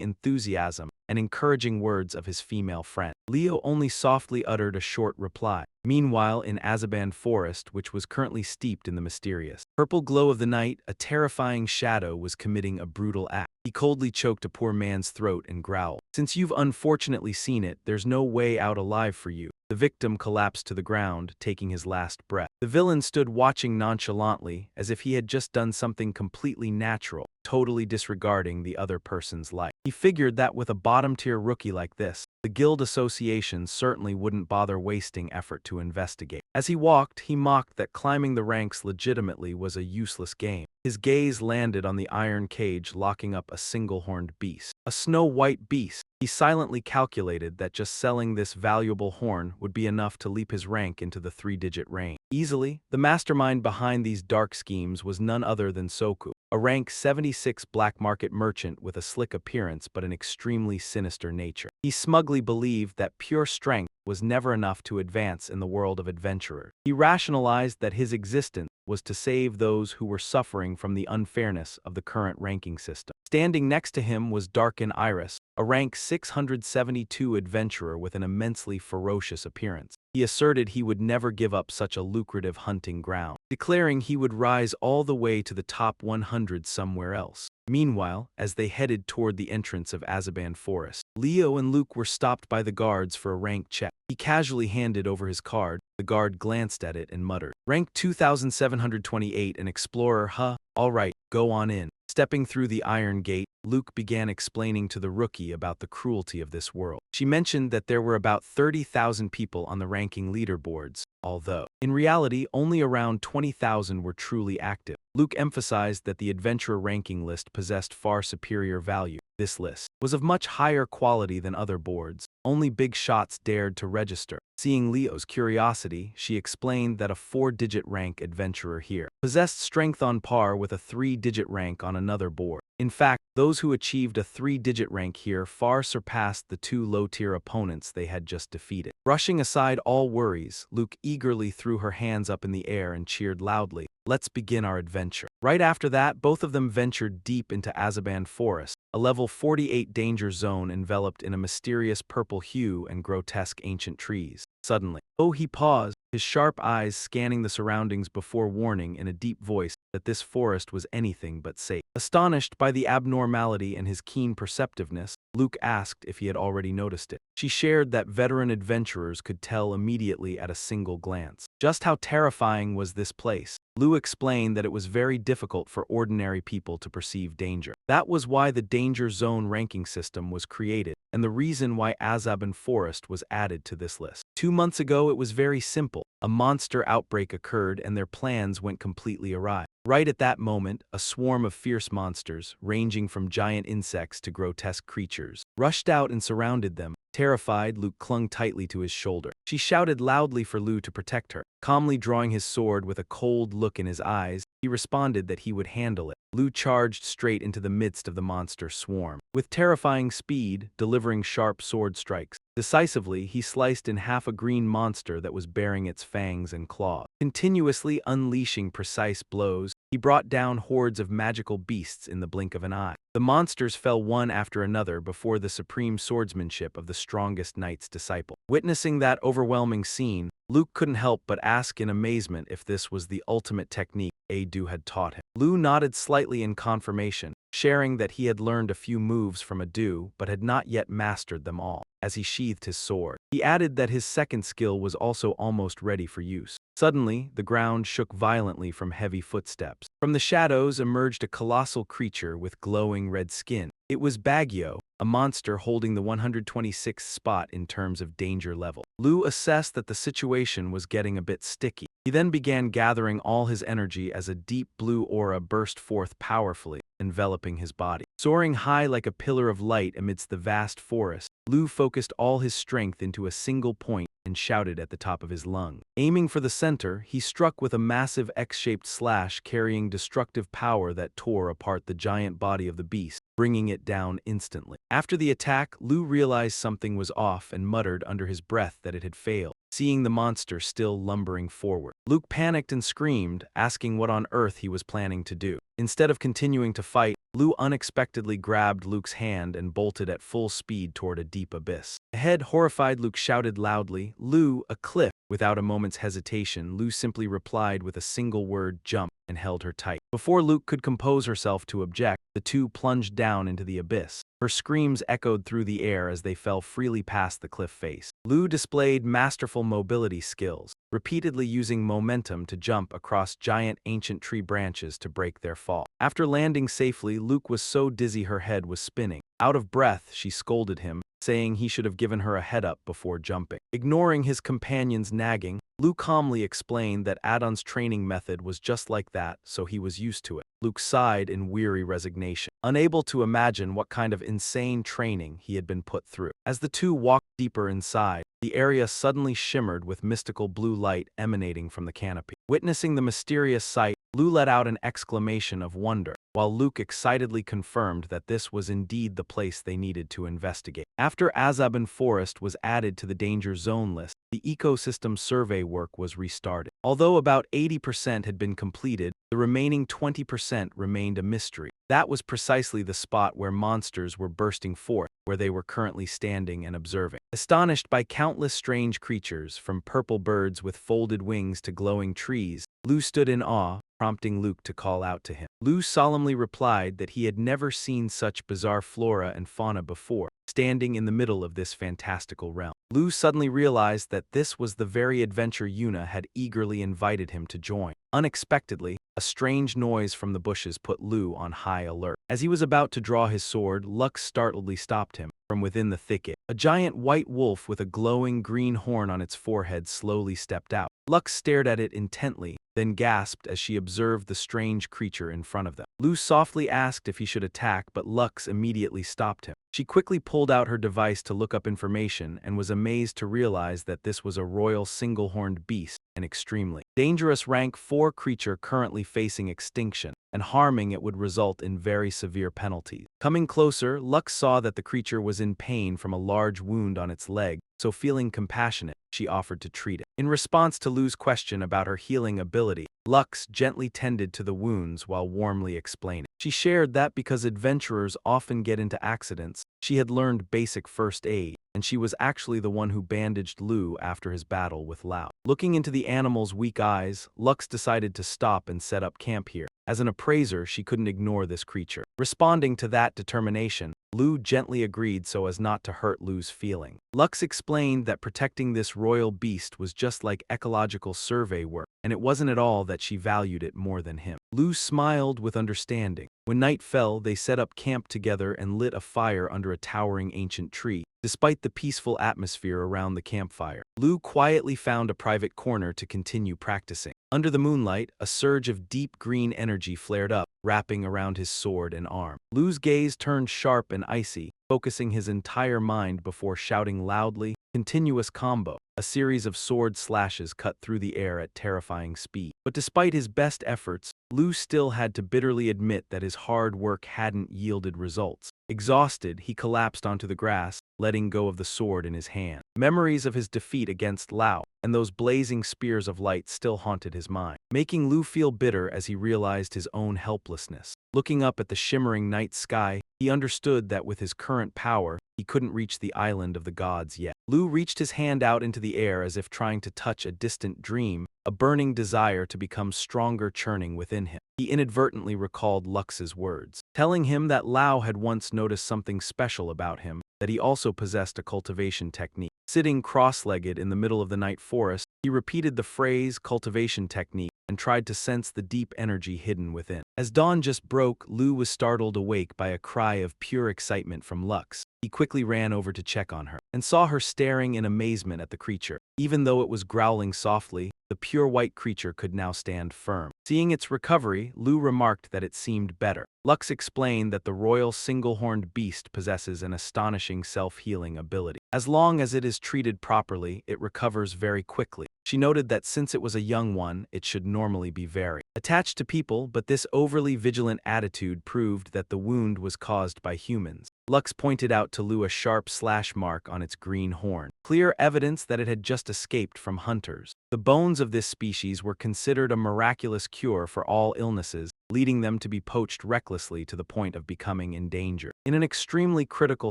enthusiasm and encouraging words of his female friend, Leo only softly uttered a short reply. Meanwhile, in Azaban Forest, which was currently steeped in the mysterious purple glow of the night, a terrifying shadow was committing a brutal act. He coldly choked a poor man's throat and growled, "Since you've unfortunately seen it, there's no way out alive for you." The victim collapsed to the ground, taking his last breath. The villain stood watching nonchalantly, as if he had just done something completely natural, totally disregarding the other person's life. He figured that with a bottom-tier rookie like this, the guild association certainly wouldn't bother wasting effort to investigate. As he walked, he mocked that climbing the ranks legitimately was a useless game. His gaze landed on the iron cage locking up a single-horned beast. A snow-white beast. He silently calculated that just selling this valuable horn would be enough to leap his rank into the 3-digit range. Easily, the mastermind behind these dark schemes was none other than Soku, a rank 76 black market merchant with a slick appearance but an extremely sinister nature. He smugly believed that pure strength was never enough to advance in the world of adventurers. He rationalized that his existence was to save those who were suffering from the unfairness of the current ranking system. Standing next to him was Darken Iris, a rank 672 adventurer with an immensely ferocious appearance. He asserted he would never give up such a lucrative hunting ground, declaring he would rise all the way to the top 100 somewhere else. Meanwhile, as they headed toward the entrance of Azaban Forest, Leo and Luke were stopped by the guards for a rank check. He casually handed over his card. The guard glanced at it and muttered, "Rank 2728, an explorer, huh? All right, go on in." Stepping through the iron gate, Luke began explaining to the rookie about the cruelty of this world. She mentioned that there were about 30,000 people on the ranking leaderboards, although, in reality, only around 20,000 were truly active. Luke emphasized that the adventurer ranking list possessed far superior value. This list was of much higher quality than other boards. Only big shots dared to register. Seeing Leo's curiosity, she explained that a 4-digit rank adventurer here possessed strength on par with a 3-digit rank on another board. In fact, those who achieved a 3-digit rank here far surpassed the 2 low-tier opponents they had just defeated. Brushing aside all worries, Luke eagerly threw her hands up in the air and cheered loudly, "Let's begin our adventure." Right after that, both of them ventured deep into Azaban Forest, a level 48 danger zone enveloped in a mysterious purple hue and grotesque ancient trees. Suddenly, he paused, his sharp eyes scanning the surroundings before warning in a deep voice that this forest was anything but safe. Astonished by the abnormality and his keen perceptiveness, Luke asked if he had already noticed it. She shared that veteran adventurers could tell immediately at a single glance. Just how terrifying was this place? Luke explained that it was very difficult for ordinary people to perceive danger. That was why the danger zone ranking system was created, and the reason why Azaban Forest was added to this list. 2 months ago, it was very simple. A monster outbreak occurred and their plans went completely awry. Right at that moment, a swarm of fierce monsters, ranging from giant insects to grotesque creatures, rushed out and surrounded them. Terrified, Luke clung tightly to his shoulder. She shouted loudly for Lu to protect her. Calmly drawing his sword with a cold look in his eyes, he responded that he would handle it. Lu charged straight into the midst of the monster swarm. With terrifying speed, delivering sharp sword strikes. Decisively, he sliced in half a green monster that was baring its fangs and claws. Continuously unleashing precise blows, he brought down hordes of magical beasts in the blink of an eye. The monsters fell one after another before the supreme swordsmanship of the strongest knight's disciple. Witnessing that overwhelming scene, Luke couldn't help but ask in amazement if this was the ultimate technique Adu had taught him. Lu nodded slightly in confirmation, sharing that he had learned a few moves from Adu but had not yet mastered them all. As he sheathed his sword, he added that his second skill was also almost ready for use. Suddenly, the ground shook violently from heavy footsteps. From the shadows emerged a colossal creature with glowing red skin. It was Baguio, a monster holding the 126th spot in terms of danger level. Lu assessed that the situation was getting a bit sticky. He then began gathering all his energy as a deep blue aura burst forth powerfully, enveloping his body. Soaring high like a pillar of light amidst the vast forest, Lu focused all his strength into a single point and shouted at the top of his lungs. Aiming for the center, he struck with a massive X-shaped slash carrying destructive power that tore apart the giant body of the beast, bringing it down instantly. After the attack, Lu realized something was off and muttered under his breath that it had failed. Seeing the monster still lumbering forward, Luke panicked and screamed, asking what on earth he was planning to do. Instead of continuing to fight, Lu unexpectedly grabbed Luke's hand and bolted at full speed toward a deep abyss. Ahead, horrified, Luke shouted loudly, "Lu, a cliff!" Without a moment's hesitation, Lu simply replied with a single word, "Jump," and held her tight. Before Luke could compose herself to object, the two plunged down into the abyss. Her screams echoed through the air as they fell freely past the cliff face. Lu displayed masterful mobility skills, repeatedly using momentum to jump across giant ancient tree branches to break their fall. After landing safely, Luke was so dizzy her head was spinning. Out of breath, she scolded him, saying he should have given her a head-up before jumping. Ignoring his companion's nagging, Luke calmly explained that Adon's training method was just like that, so he was used to it. Luke sighed in weary resignation, unable to imagine what kind of insane training he had been put through. As the two walked deeper inside, the area suddenly shimmered with mystical blue light emanating from the canopy. Witnessing the mysterious sight, Lu let out an exclamation of wonder, while Luke excitedly confirmed that this was indeed the place they needed to investigate. After Azaban Forest was added to the danger zone list, the ecosystem survey work was restarted. Although about 80% had been completed, the remaining 20% remained a mystery. That was precisely the spot where monsters were bursting forth, where they were currently standing and observing. Astonished by countless strange creatures, from purple birds with folded wings to glowing trees, Lu stood in awe, prompting Luke to call out to him. Lu solemnly replied that he had never seen such bizarre flora and fauna before, standing in the middle of this fantastical realm. Lu suddenly realized that this was the very adventure Yuna had eagerly invited him to join. Unexpectedly, a strange noise from the bushes put Lu on high alert. As he was about to draw his sword, Lux startledly stopped him. From within the thicket, a giant white wolf with a glowing green horn on its forehead slowly stepped out. Lux stared at it intently, then gasped as she observed the strange creature in front of them. Lu softly asked if he should attack, but Lux immediately stopped him. She quickly pulled out her device to look up information and was amazed to realize that this was a royal single-horned beast, an extremely dangerous rank 4 creature currently facing extinction, and harming it would result in very severe penalties. Coming closer, Lux saw that the creature was in pain from a large wound on its leg, so feeling compassionate, she offered to treat it. In response to Lu's question about her healing ability, Lux gently tended to the wounds while warmly explaining. She shared that because adventurers often get into accidents, she had learned basic first aid, and she was actually the one who bandaged Lu after his battle with Lao. Looking into the animal's weak eyes, Lux decided to stop and set up camp here. As an appraiser, she couldn't ignore this creature. Responding to that determination, Lu gently agreed so as not to hurt Lu's feeling. Lux explained that protecting this royal beast was just like ecological survey work, and it wasn't at all that she valued it more than him. Lu smiled with understanding. When night fell, they set up camp together and lit a fire under a towering ancient tree. Despite the peaceful atmosphere around the campfire, Lu quietly found a private corner to continue practicing. Under the moonlight, a surge of deep green energy flared up, wrapping around his sword and arm. Lu's gaze turned sharp and icy, focusing his entire mind before shouting loudly, "Continuous combo." A series of sword slashes cut through the air at terrifying speed. But despite his best efforts, Lu still had to bitterly admit that his hard work hadn't yielded results. Exhausted, he collapsed onto the grass, letting go of the sword in his hand. Memories of his defeat against Lao and those blazing spears of light still haunted his mind, making Lu feel bitter as he realized his own helplessness. Looking up at the shimmering night sky, he understood that with his current power, he couldn't reach the island of the gods yet. Lu reached his hand out into the air as if trying to touch a distant dream, a burning desire to become stronger churning within him. He inadvertently recalled Lux's words, telling him that Lao had once noticed something special about him, that he also possessed a cultivation technique. Sitting cross-legged in the middle of the night forest, he repeated the phrase cultivation technique and tried to sense the deep energy hidden within. As dawn just broke, Lu was startled awake by a cry of pure excitement from Lux. He quickly ran over to check on her, and saw her staring in amazement at the creature. Even though it was growling softly, the pure white creature could now stand firm. Seeing its recovery, Lu remarked that it seemed better. Lux explained that the royal single-horned beast possesses an astonishing self-healing ability. As long as it is treated properly, it recovers very quickly. She noted that since it was a young one, it should normally be very attached to people, but this overly vigilant attitude proved that the wound was caused by humans. Lux pointed out to Lu a sharp slash mark on its green horn, clear evidence that it had just escaped from hunters. The bones of this species were considered a miraculous cure for all illnesses, leading them to be poached recklessly to the point of becoming endangered. In an extremely critical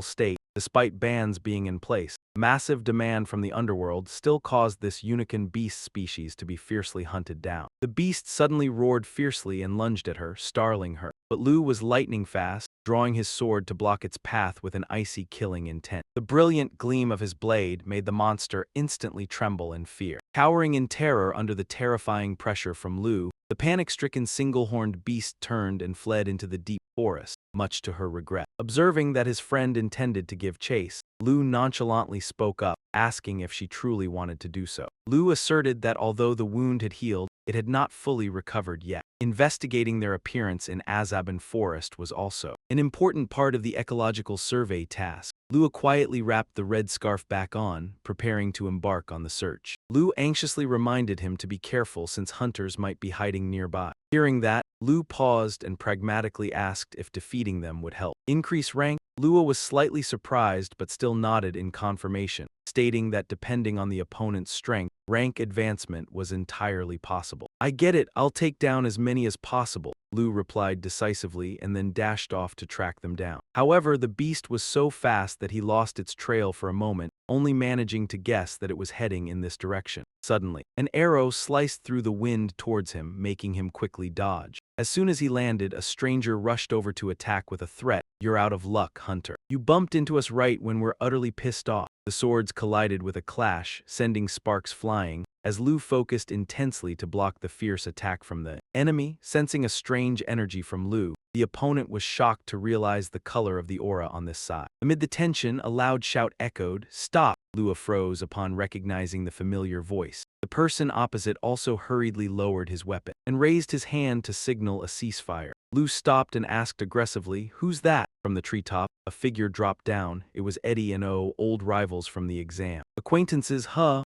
state, despite bans being in place, massive demand from the underworld still caused this unicorn beast species to be fiercely hunted down. The beast suddenly roared fiercely and lunged at her, startling her. But Lu was lightning fast, drawing his sword to block its path with an icy killing intent. The brilliant gleam of his blade made the monster instantly tremble in fear. Cowering in terror under the terrifying pressure from Lu, the panic-stricken single-horned beast turned and fled into the deep forest, much to her regret. Observing that his friend intended to give chase, Lu nonchalantly spoke up, asking if she truly wanted to do so. Lu asserted that although the wound had healed, it had not fully recovered yet. Investigating their appearance in Azaban Forest was also an important part of the ecological survey task. Lu quietly wrapped the red scarf back on, preparing to embark on the search. Lu anxiously reminded him to be careful since hunters might be hiding nearby. Hearing that, Lu paused and pragmatically asked if defeating them would help increase rank. Lua was slightly surprised but still nodded in confirmation, stating that depending on the opponent's strength, rank advancement was entirely possible. "I get it, I'll take down as many as possible," Lu replied decisively and then dashed off to track them down. However, the beast was so fast that he lost its trail for a moment, only managing to guess that it was heading in this direction. Suddenly, an arrow sliced through the wind towards him, making him quickly dodge. As soon as he landed, a stranger rushed over to attack with a threat. "You're out of luck, Hunter. You bumped into us right when we're utterly pissed off." The swords collided with a clash, sending sparks flying, as Lu focused intensely to block the fierce attack from the enemy. Sensing a strange energy from Lu, the opponent was shocked to realize the color of the aura on this side. Amid the tension, a loud shout echoed, "Stop!" Lua froze upon recognizing the familiar voice. The person opposite also hurriedly lowered his weapon and raised his hand to signal a ceasefire. Lu stopped and asked aggressively, "Who's that?" From the treetop, a figure dropped down. It was Eddie and O, old rivals from the exam. Acquaintances,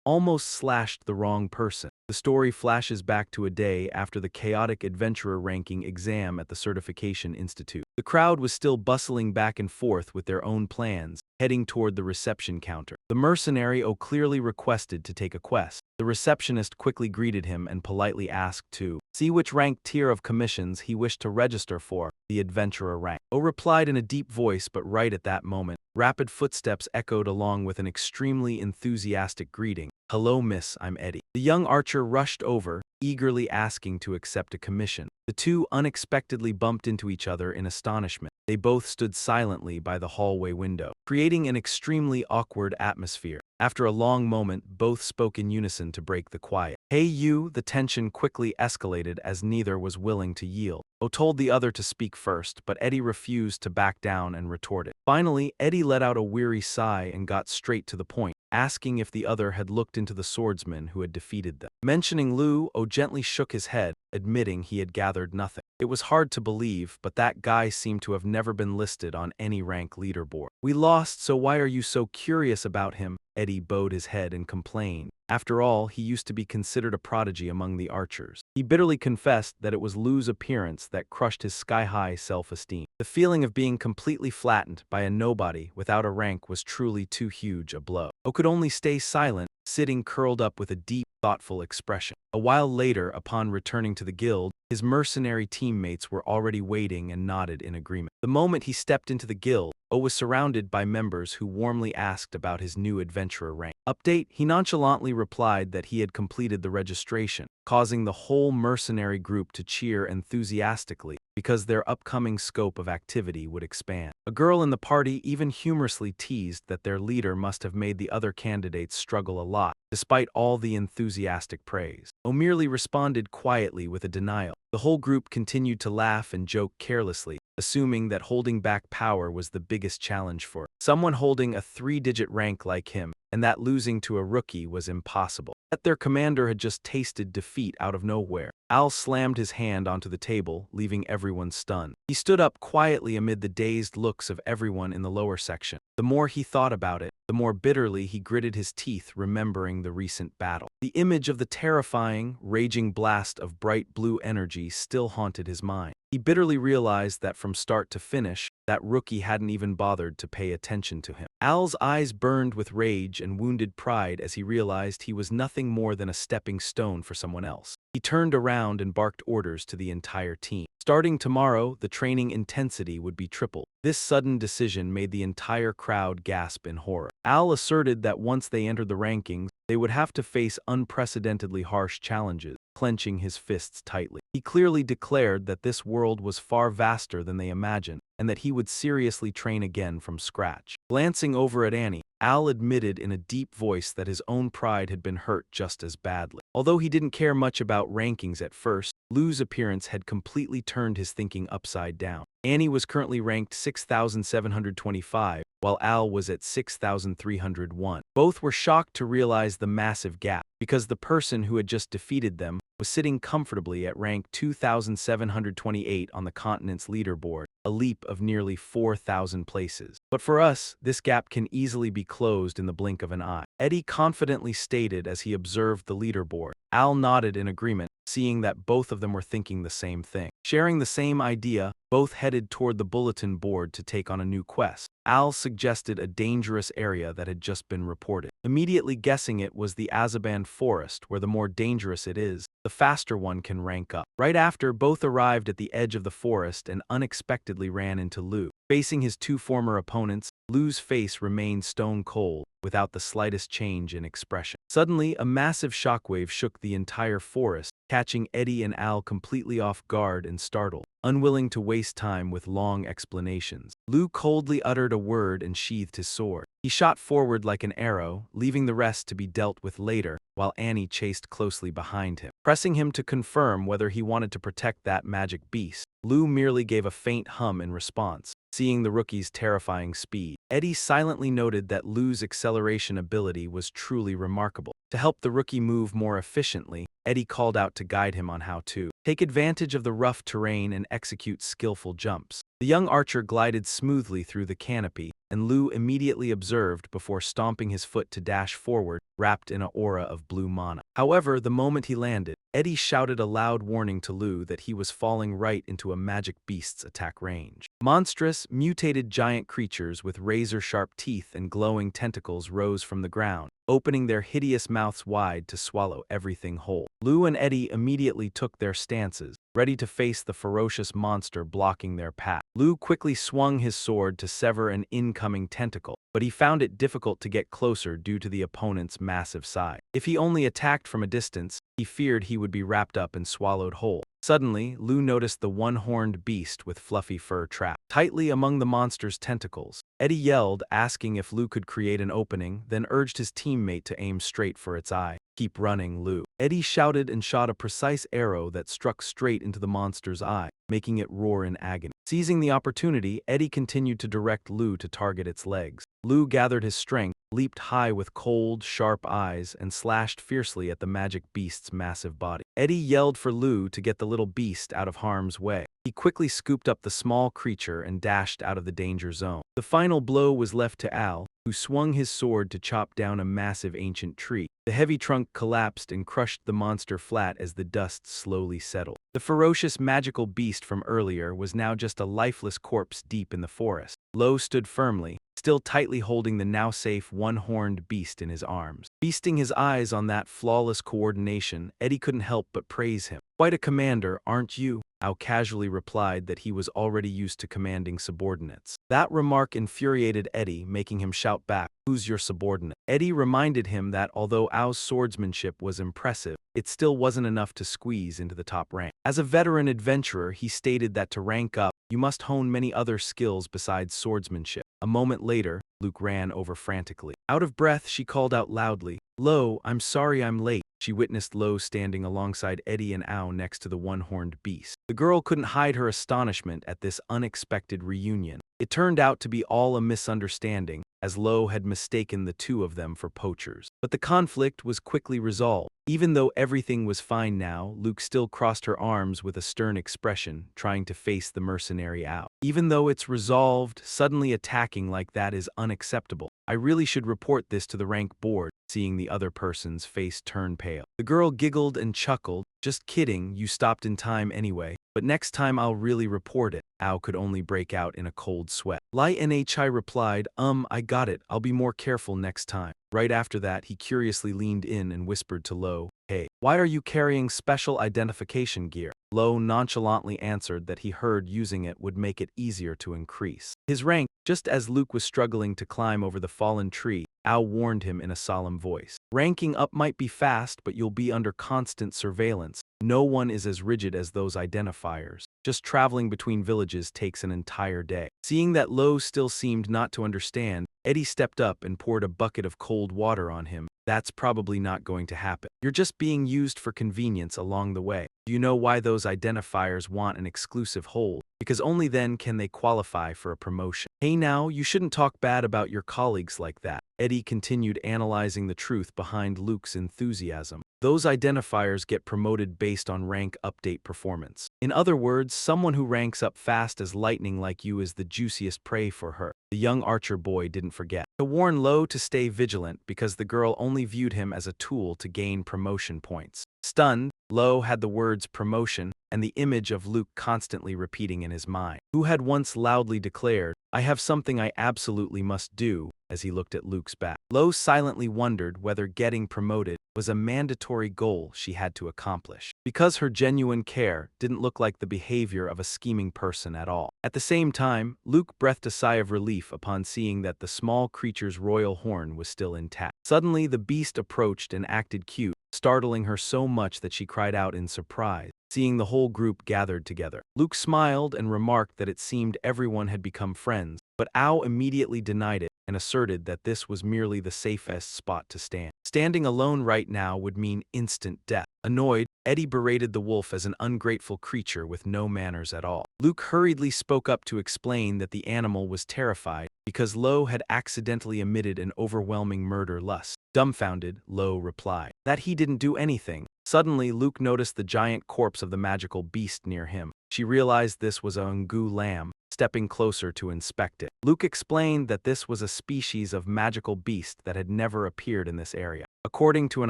almost slashed the wrong person. The story flashes back to a day after the chaotic adventurer ranking exam at the Certification Institute. The crowd was still bustling back and forth with their own plans, heading toward the reception counter. The mercenary O clearly requested to take a quest. The receptionist quickly greeted him and politely asked to see which rank tier of commissions he wished to register for. The adventurer rank. O replied in a deep voice, but right at that moment, rapid footsteps echoed along with an extremely enthusiastic greeting. "Hello, miss, I'm Eddie." The young archer rushed over, eagerly asking to accept a commission. The two unexpectedly bumped into each other in astonishment. They both stood silently by the hallway window, creating an extremely awkward atmosphere. After a long moment, both spoke in unison to break the quiet. "Hey you!" The tension quickly escalated as neither was willing to yield. O told the other to speak first, but Eddie refused to back down and retorted. Finally, Eddie let out a weary sigh and got straight to the point, asking if the other had looked into the swordsman who had defeated them. Mentioning Lu, O gently shook his head, admitting he had gathered nothing. It was hard to believe, but that guy seemed to have never been listed on any rank leaderboard. "We lost, so why are you so curious about him?" Eddie bowed his head and complained. After all, he used to be considered a prodigy among the archers. He bitterly confessed that it was Lu's appearance that crushed his sky-high self-esteem. The feeling of being completely flattened by a nobody without a rank was truly too huge a blow. O could only stay silent, sitting curled up with a deep, thoughtful expression. A while later, upon returning to the guild, his mercenary teammates were already waiting and nodded in agreement. The moment he stepped into the guild, O was surrounded by members who warmly asked about his new adventurer rank. Update, he nonchalantly replied that he had completed the registration, causing the whole mercenary group to cheer enthusiastically because their upcoming scope of activity would expand. A girl in the party even humorously teased that their leader must have made the other candidates struggle a lot, despite all the enthusiastic praise. O merely responded quietly with a denial. The whole group continued to laugh and joke carelessly, assuming that holding back power was the biggest challenge for someone holding a 3-digit rank like him, and that losing to a rookie was impossible. Yet their commander had just tasted defeat out of nowhere. Al slammed his hand onto the table, leaving everyone stunned. He stood up quietly amid the dazed looks of everyone in the lower section. The more he thought about it, the more bitterly he gritted his teeth, remembering the recent battle. The image of the terrifying, raging blast of bright blue energy still haunted his mind. He bitterly realized that from start to finish, that rookie hadn't even bothered to pay attention to him. Al's eyes burned with rage and wounded pride as he realized he was nothing more than a stepping stone for someone else. He turned around and barked orders to the entire team. Starting tomorrow, the training intensity would be tripled. This sudden decision made the entire crowd gasp in horror. Al asserted that once they entered the rankings, they would have to face unprecedentedly harsh challenges, clenching his fists tightly. He clearly declared that this world was far vaster than they imagined, and that he would seriously train again from scratch. Glancing over at Annie, Al admitted in a deep voice that his own pride had been hurt just as badly. Although he didn't care much about rankings at first, Lu's appearance had completely turned his thinking upside down. Annie was currently ranked 6,725, while Al was at 6,301. Both were shocked to realize the massive gap, because the person who had just defeated them was sitting comfortably at rank 2,728 on the continent's leaderboard, a leap of nearly 4,000 places. But for us, this gap can easily be closed in the blink of an eye, Eddie confidently stated as he observed the leaderboard. Al nodded in agreement, seeing that both of them were thinking the same thing. Sharing the same idea, both headed toward the bulletin board to take on a new quest. Al suggested a dangerous area that had just been reported. Immediately guessing it was the Azaban Forest, where the more dangerous it is, the faster one can rank up. Right after, both arrived at the edge of the forest and unexpectedly ran into Lu. Facing his two former opponents, Lu's face remained stone cold, without the slightest change in expression. Suddenly, a massive shockwave shook the entire forest, catching Eddie and Al completely off guard and startled. Unwilling to waste time with long explanations, Lu coldly uttered a word and sheathed his sword. He shot forward like an arrow, leaving the rest to be dealt with later, while Annie chased closely behind him. Pressing him to confirm whether he wanted to protect that magic beast, Lu merely gave a faint hum in response. Seeing the rookie's terrifying speed, Eddie silently noted that Lu's acceleration ability was truly remarkable. To help the rookie move more efficiently, Eddie called out to guide him on how to take advantage of the rough terrain and execute skillful jumps. The young archer glided smoothly through the canopy, and Lu immediately observed before stomping his foot to dash forward, wrapped in an aura of blue mana. However, the moment he landed, Eddie shouted a loud warning to Lu that he was falling right into a magic beast's attack range. Monstrous, mutated giant creatures with razor-sharp teeth and glowing tentacles rose from the ground, opening their hideous mouths wide to swallow everything whole. Lu and Eddie immediately took their stances, ready to face the ferocious monster blocking their path. Lu quickly swung his sword to sever an incoming tentacle, but he found it difficult to get closer due to the opponent's massive size. If he only attacked from a distance, he feared he would be wrapped up and swallowed whole. Suddenly, Lu noticed the one-horned beast with fluffy fur trapped tightly among the monster's tentacles. Eddie yelled, asking if Lu could create an opening, then urged his teammate to aim straight for its eye. "Keep running, Lu." Eddie shouted and shot a precise arrow that struck straight into the monster's eye. making it roar in agony. Seizing the opportunity, Eddie continued to direct Lu to target its legs. Lu gathered his strength, leaped high with cold, sharp eyes, and slashed fiercely at the magic beast's massive body. Eddie yelled for Lu to get the little beast out of harm's way. He quickly scooped up the small creature and dashed out of the danger zone. The final blow was left to Al, who swung his sword to chop down a massive ancient tree. The heavy trunk collapsed and crushed the monster flat as the dust slowly settled. The ferocious magical beast from earlier was now just a lifeless corpse deep in the forest. Lo stood firmly, still tightly holding the now safe one-horned beast in his arms. Feasting his eyes on that flawless coordination, Eddie couldn't help but praise him. "Quite a commander, aren't you?" Ao casually replied that he was already used to commanding subordinates. That remark infuriated Eddie, making him shout back, "Who's your subordinate?" Eddie reminded him that although Ao's swordsmanship was impressive, it still wasn't enough to squeeze into the top rank. As a veteran adventurer, he stated that to rank up, you must hone many other skills besides swordsmanship. A moment later, Luke ran over frantically. Out of breath, she called out loudly, "Lo, I'm sorry I'm late." She witnessed Lo standing alongside Eddie and Ao next to the one-horned beast. The girl couldn't hide her astonishment at this unexpected reunion. It turned out to be all a misunderstanding, as Lo had mistaken the two of them for poachers. But the conflict was quickly resolved. Even though everything was fine now, Luke still crossed her arms with a stern expression, trying to face the mercenary Ao. "Even though it's resolved, suddenly attacking like that is unacceptable. I really should report this to the rank board," seeing the other person's face turn pale. The girl giggled and chuckled. "Just kidding, you stopped in time anyway. But next time I'll really report it." Ao could only break out in a cold sweat. Lai Nhi replied, I got it, I'll be more careful next time." Right after that, he curiously leaned in and whispered to Lo, "Hey, why are you carrying special identification gear?" Lo nonchalantly answered that he heard using it would make it easier to increase his rank. Just as Luke was struggling to climb over the fallen tree, Ao warned him in a solemn voice. "Ranking up might be fast, but you'll be under constant surveillance. No one is as rigid as those identifiers. Just traveling between villages takes an entire day." Seeing that Lo still seemed not to understand, Eddie stepped up and poured a bucket of cold water on him. "That's probably not going to happen. You're just being used for convenience along the way. Do you know why those identifiers want an exclusive hold? Because only then can they qualify for a promotion. Hey now, you shouldn't talk bad about your colleagues like that." Eddie continued analyzing the truth behind Luke's enthusiasm. "Those identifiers get promoted based on rank update performance. In other words, someone who ranks up fast as lightning like you is the juiciest prey for her." The young archer boy didn't forget to warn Lo to stay vigilant because the girl only viewed him as a tool to gain promotion points. Stunned, Lo had the words promotion and the image of Luke constantly repeating in his mind, who had once loudly declared, "I have something I absolutely must do," as he looked at Luke's back. Lo silently wondered whether getting promoted was a mandatory goal she had to accomplish, because her genuine care didn't look like the behavior of a scheming person at all. At the same time, Luke breathed a sigh of relief upon seeing that the small creature's royal horn was still intact. Suddenly, the beast approached and acted cute, startling her so much that she cried out in surprise, seeing the whole group gathered together. Luke smiled and remarked that it seemed everyone had become friends, but Ao immediately denied it and asserted that this was merely the safest spot to stand. Standing alone right now would mean instant death. Annoyed, Eddie berated the wolf as an ungrateful creature with no manners at all. Luke hurriedly spoke up to explain that the animal was terrified because Lo had accidentally emitted an overwhelming murder lust. Dumbfounded, Lo replied that he didn't do anything. Suddenly, Luke noticed the giant corpse of the magical beast near him. She realized this was a Ngu lamb, stepping closer to inspect it. Luke explained that this was a species of magical beast that had never appeared in this area. According to an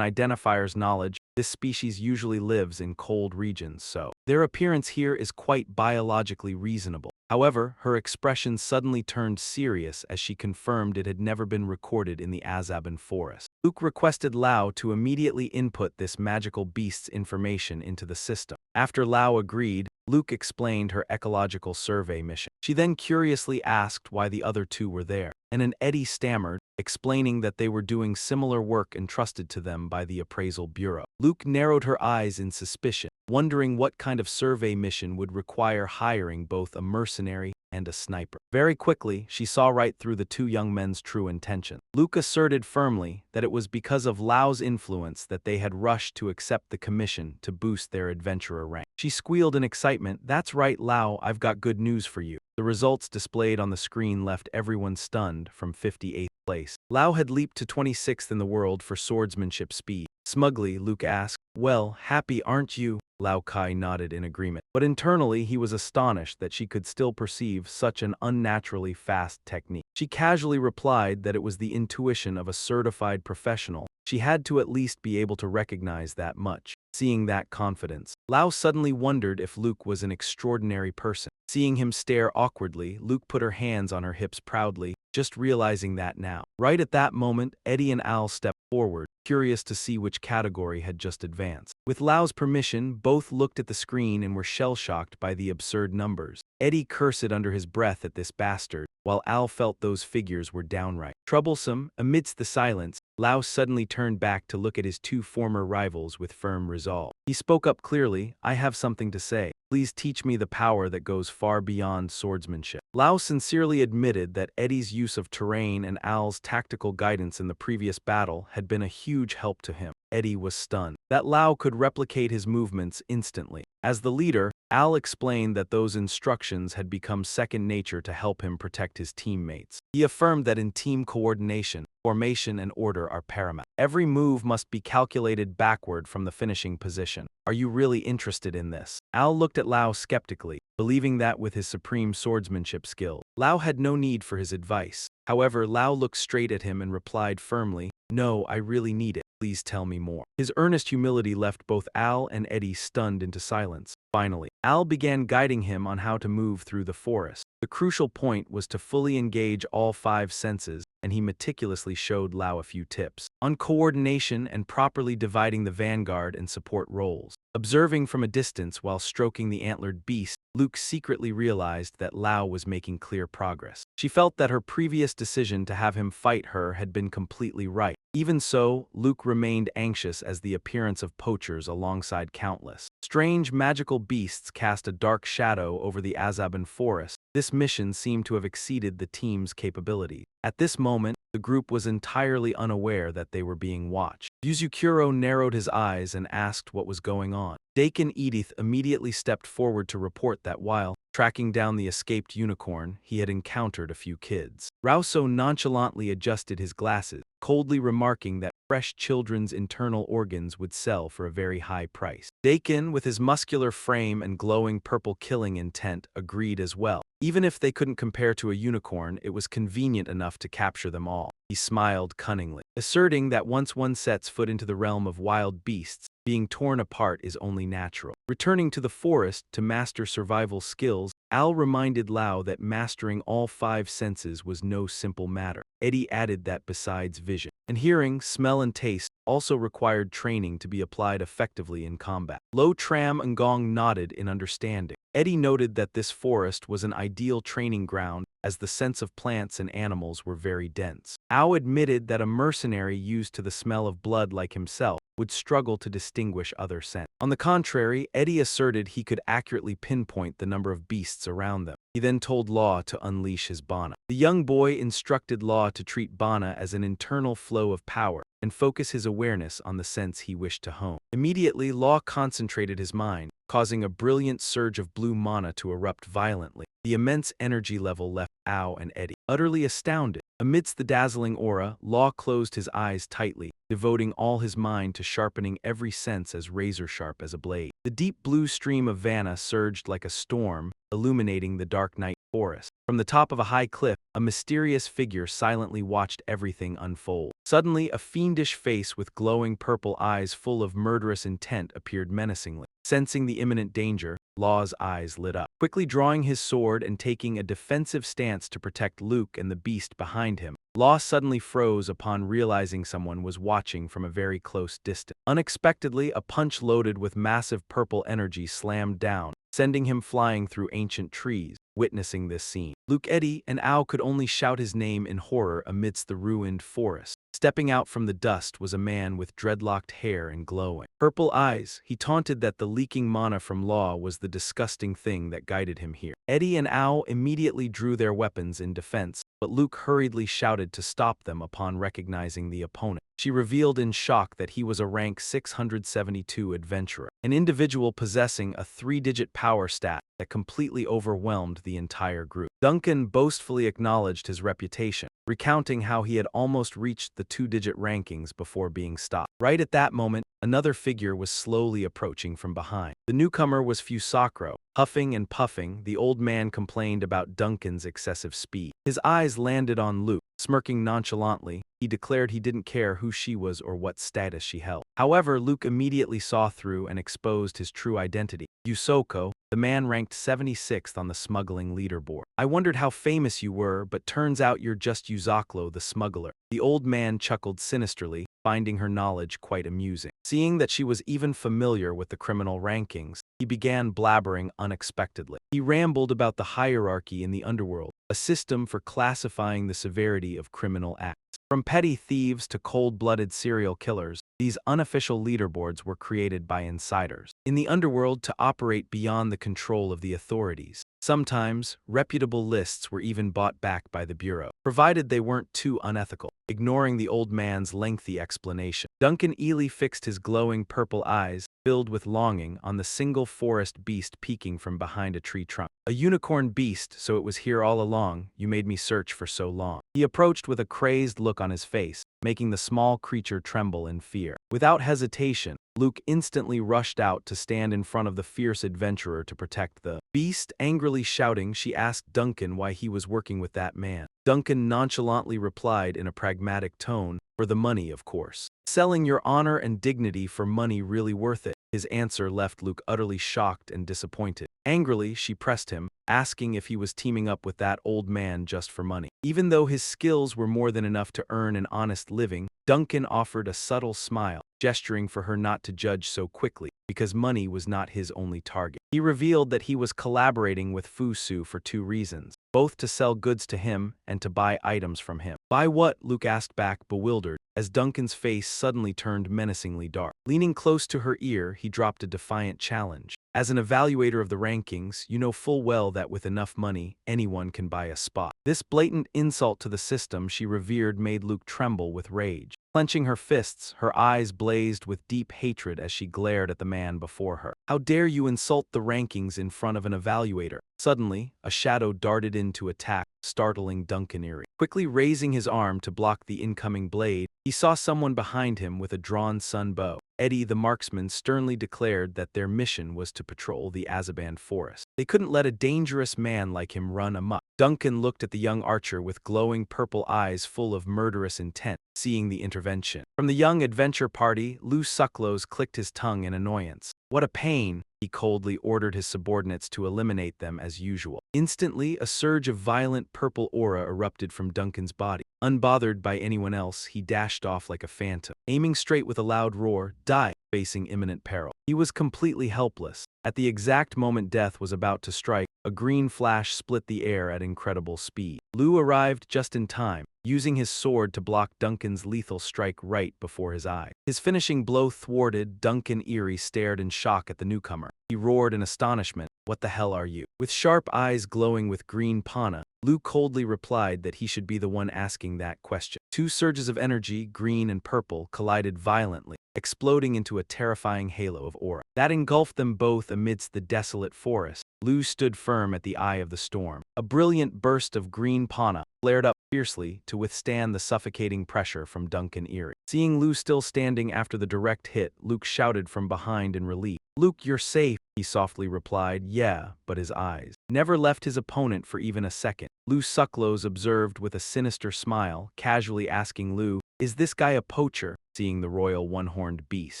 identifier's knowledge, this species usually lives in cold regions, so their appearance here is quite biologically reasonable. However, her expression suddenly turned serious as she confirmed it had never been recorded in the Azaban forest. Luke requested Lao to immediately input this magical beast's information into the system. After Lao agreed, Luke explained her ecological survey mission. She then curiously asked why the other two were there, and an Eddie stammered, explaining that they were doing similar work entrusted to them by the appraisal bureau. Luke narrowed her eyes in suspicion. wondering what kind of survey mission would require hiring both a mercenary and a sniper. Very quickly, she saw right through the two young men's true intention. Luke asserted firmly that it was because of Lau's influence that they had rushed to accept the commission to boost their adventurer rank. She squealed in excitement, "That's right, Lau, I've got good news for you." The results displayed on the screen left everyone stunned. From 58th place, Lau had leaped to 26th in the world for swordsmanship speed. Smugly, Luke asked, "Well, happy aren't you?" Lau Kai nodded in agreement, but internally he was astonished that she could still perceive such an unnaturally fast technique. She casually replied that it was the intuition of a certified professional. She had to at least be able to recognize that much. Seeing that confidence, Lau suddenly wondered if Luke was an extraordinary person. Seeing him stare awkwardly, Luke put her hands on her hips proudly, just realizing that now. Right at that moment, Eddie and Al stepped forward, curious to see which category had just advanced. With Lau's permission, both looked at the screen and were shell-shocked by the absurd numbers. Eddie cursed under his breath at this bastard, while Al felt those figures were downright troublesome. Amidst the silence, Lau suddenly turned back to look at his two former rivals with firm resolve. He spoke up clearly, "I have something to say. Please teach me the power that goes far beyond swordsmanship." Lau sincerely admitted that Eddie's use of terrain and Al's tactical guidance in the previous battle had been a huge help to him. Eddie was stunned that Lau could replicate his movements instantly. As the leader, Al explained that those instructions had become second nature to help him protect his teammates. He affirmed that in team coordination, formation and order are paramount. Every move must be calculated backward from the finishing position. "Are you really interested in this?" Al looked at Lau skeptically, believing that with his supreme swordsmanship skill, Lau had no need for his advice. However, Lau looked straight at him and replied firmly, "No, I really need it. Please tell me more." His earnest humility left both Al and Eddie stunned into silence. Finally, Al began guiding him on how to move through the forest. The crucial point was to fully engage all 5 senses, and he meticulously showed Lau a few tips on coordination and properly dividing the vanguard and support roles. Observing from a distance while stroking the antlered beast, Luke secretly realized that Lau was making clear progress. She felt that her previous decision to have him fight her had been completely right. Even so, Luke remained anxious as the appearance of poachers alongside countless strange magical beasts cast a dark shadow over the Azaban forest. This mission seemed to have exceeded the team's capabilities. At this moment, the group was entirely unaware that they were being watched. Yuzukuro narrowed his eyes and asked what was going on. Daikon Edith immediately stepped forward to report that while tracking down the escaped unicorn, he had encountered a few kids. Rauso nonchalantly adjusted his glasses, coldly remarking that fresh children's internal organs would sell for a very high price. Daikon, with his muscular frame and glowing purple killing intent, agreed as well. Even if they couldn't compare to a unicorn, it was convenient enough to capture them all. He smiled cunningly, asserting that once one sets foot into the realm of wild beasts, being torn apart is only natural. Returning to the forest to master survival skills, Al reminded Lau that mastering all 5 senses was no simple matter. Eddie added that besides vision and hearing, smell and taste also required training to be applied effectively in combat. Lo Tram and Gong nodded in understanding. Eddie noted that this forest was an ideal training ground as the scents of plants and animals were very dense. Ao admitted that a mercenary used to the smell of blood like himself would struggle to distinguish other scents. On the contrary, Eddie asserted he could accurately pinpoint the number of beasts around them. He then told Law to unleash his Bana. The young boy instructed Law to treat Bana as an internal flow of power and focus his awareness on the sense he wished to hone. Immediately, Law concentrated his mind, causing a brilliant surge of blue mana to erupt violently. The immense energy level left Ao and Eddie utterly astounded. Amidst the dazzling aura, Law closed his eyes tightly, devoting all his mind to sharpening every sense as razor-sharp as a blade. The deep blue stream of Vanna surged like a storm, illuminating the dark night forest. From the top of a high cliff, a mysterious figure silently watched everything unfold. Suddenly, a fiendish face with glowing purple eyes full of murderous intent appeared menacingly. Sensing the imminent danger, Law's eyes lit up. Quickly drawing his sword and taking a defensive stance to protect Luke and the beast behind him, Law suddenly froze upon realizing someone was watching from a very close distance. Unexpectedly, a punch loaded with massive purple energy slammed down, sending him flying through ancient trees. Witnessing this scene, Luke, Eddie, and Ao could only shout his name in horror amidst the ruined forest. Stepping out from the dust was a man with dreadlocked hair and glowing purple eyes. He taunted that the leaking mana from Law was the disgusting thing that guided him here. Eddie and Ao immediately drew their weapons in defense, but Luke hurriedly shouted to stop them upon recognizing the opponent. She revealed in shock that he was a rank 672 adventurer, an individual possessing a 3-digit power stat that completely overwhelmed the entire group. Duncan boastfully acknowledged his reputation, recounting how he had almost reached the 2-digit rankings before being stopped. Right at that moment, another figure was slowly approaching from behind. The newcomer was Fusakro. Huffing and puffing, the old man complained about Duncan's excessive speed. His eyes landed on Luke. Smirking nonchalantly, he declared he didn't care who she was or what status she held. However, Luke immediately saw through and exposed his true identity. Yusoko, the man ranked 76th on the smuggling leaderboard. I wondered how famous you were, but turns out you're just Yuzaklo the smuggler. The old man chuckled sinisterly, finding her knowledge quite amusing. Seeing that she was even familiar with the criminal rankings, he began blabbering unexpectedly. He rambled about the hierarchy in the underworld, a system for classifying the severity of criminal acts. From petty thieves to cold-blooded serial killers, these unofficial leaderboards were created by insiders in the underworld to operate beyond the control of the authorities. Sometimes, reputable lists were even bought back by the Bureau, provided they weren't too unethical. Ignoring the old man's lengthy explanation, Duncan Ely fixed his glowing purple eyes, filled with longing, on the single forest beast peeking from behind a tree trunk. A unicorn beast, so it was here all along. You made me search for so long. He approached with a crazed look on his face, making the small creature tremble in fear. Without hesitation, Luke instantly rushed out to stand in front of the fierce adventurer to protect the beast. Angrily shouting, she asked Duncan why he was working with that man. Duncan nonchalantly replied in a pragmatic tone, "For the money, of course. Selling your honor and dignity for money really worth it?" His answer left Luke utterly shocked and disappointed. Angrily, she pressed him, asking if he was teaming up with that old man just for money. Even though his skills were more than enough to earn an honest living, Duncan offered a subtle smile, gesturing for her not to judge so quickly, because money was not his only target. He revealed that he was collaborating with Fusu for 2 reasons, both to sell goods to him and to buy items from him. Buy what? Luke asked back, bewildered, as Duncan's face suddenly turned menacingly dark. Leaning close to her ear, he dropped a defiant challenge. As an evaluator of the rankings, you know full well that with enough money, anyone can buy a spot. This blatant insult to the system she revered made Luke tremble with rage. Clenching her fists, her eyes blazed with deep hatred as she glared at the man before her. How dare you insult the rankings in front of an evaluator? Suddenly, a shadow darted in to attack, startling Duncan Erie. Quickly raising his arm to block the incoming blade, he saw someone behind him with a drawn sun bow. Eddie the marksman sternly declared that their mission was to patrol the Azaban forest. They couldn't let a dangerous man like him run amok. Duncan looked at the young archer with glowing purple eyes full of murderous intent, seeing the intervention. From the young adventure party, Lou Sucklows clicked his tongue in annoyance. What a pain! He coldly ordered his subordinates to eliminate them as usual. Instantly, a surge of violent purple aura erupted from Duncan's body. Unbothered by anyone else, he dashed off like a phantom, aiming straight with a loud roar, die, facing imminent peril. He was completely helpless. At the exact moment death was about to strike, a green flash split the air at incredible speed. Lou arrived just in time, using his sword to block Duncan's lethal strike right before his eye. His finishing blow thwarted, Duncan Erie stared in shock at the newcomer. He roared in astonishment, "What the hell are you?" With sharp eyes glowing with green pana, Lou coldly replied that he should be the one asking that question. 2 surges of energy, green and purple, collided violently, exploding into a terrifying halo of aura that engulfed them both amidst the desolate forest. Lou stood firm at the eye of the storm. A brilliant burst of green pana flared up fiercely to withstand the suffocating pressure from Duncan Erie. Seeing Lou still standing after the direct hit, Luke shouted from behind in relief. "Luke, you're safe," he softly replied. "Yeah," but his eyes never left his opponent for even a second. Lou Sucklows observed with a sinister smile, casually asking Lou, "Is this guy a poacher?" Seeing the royal one-horned beast,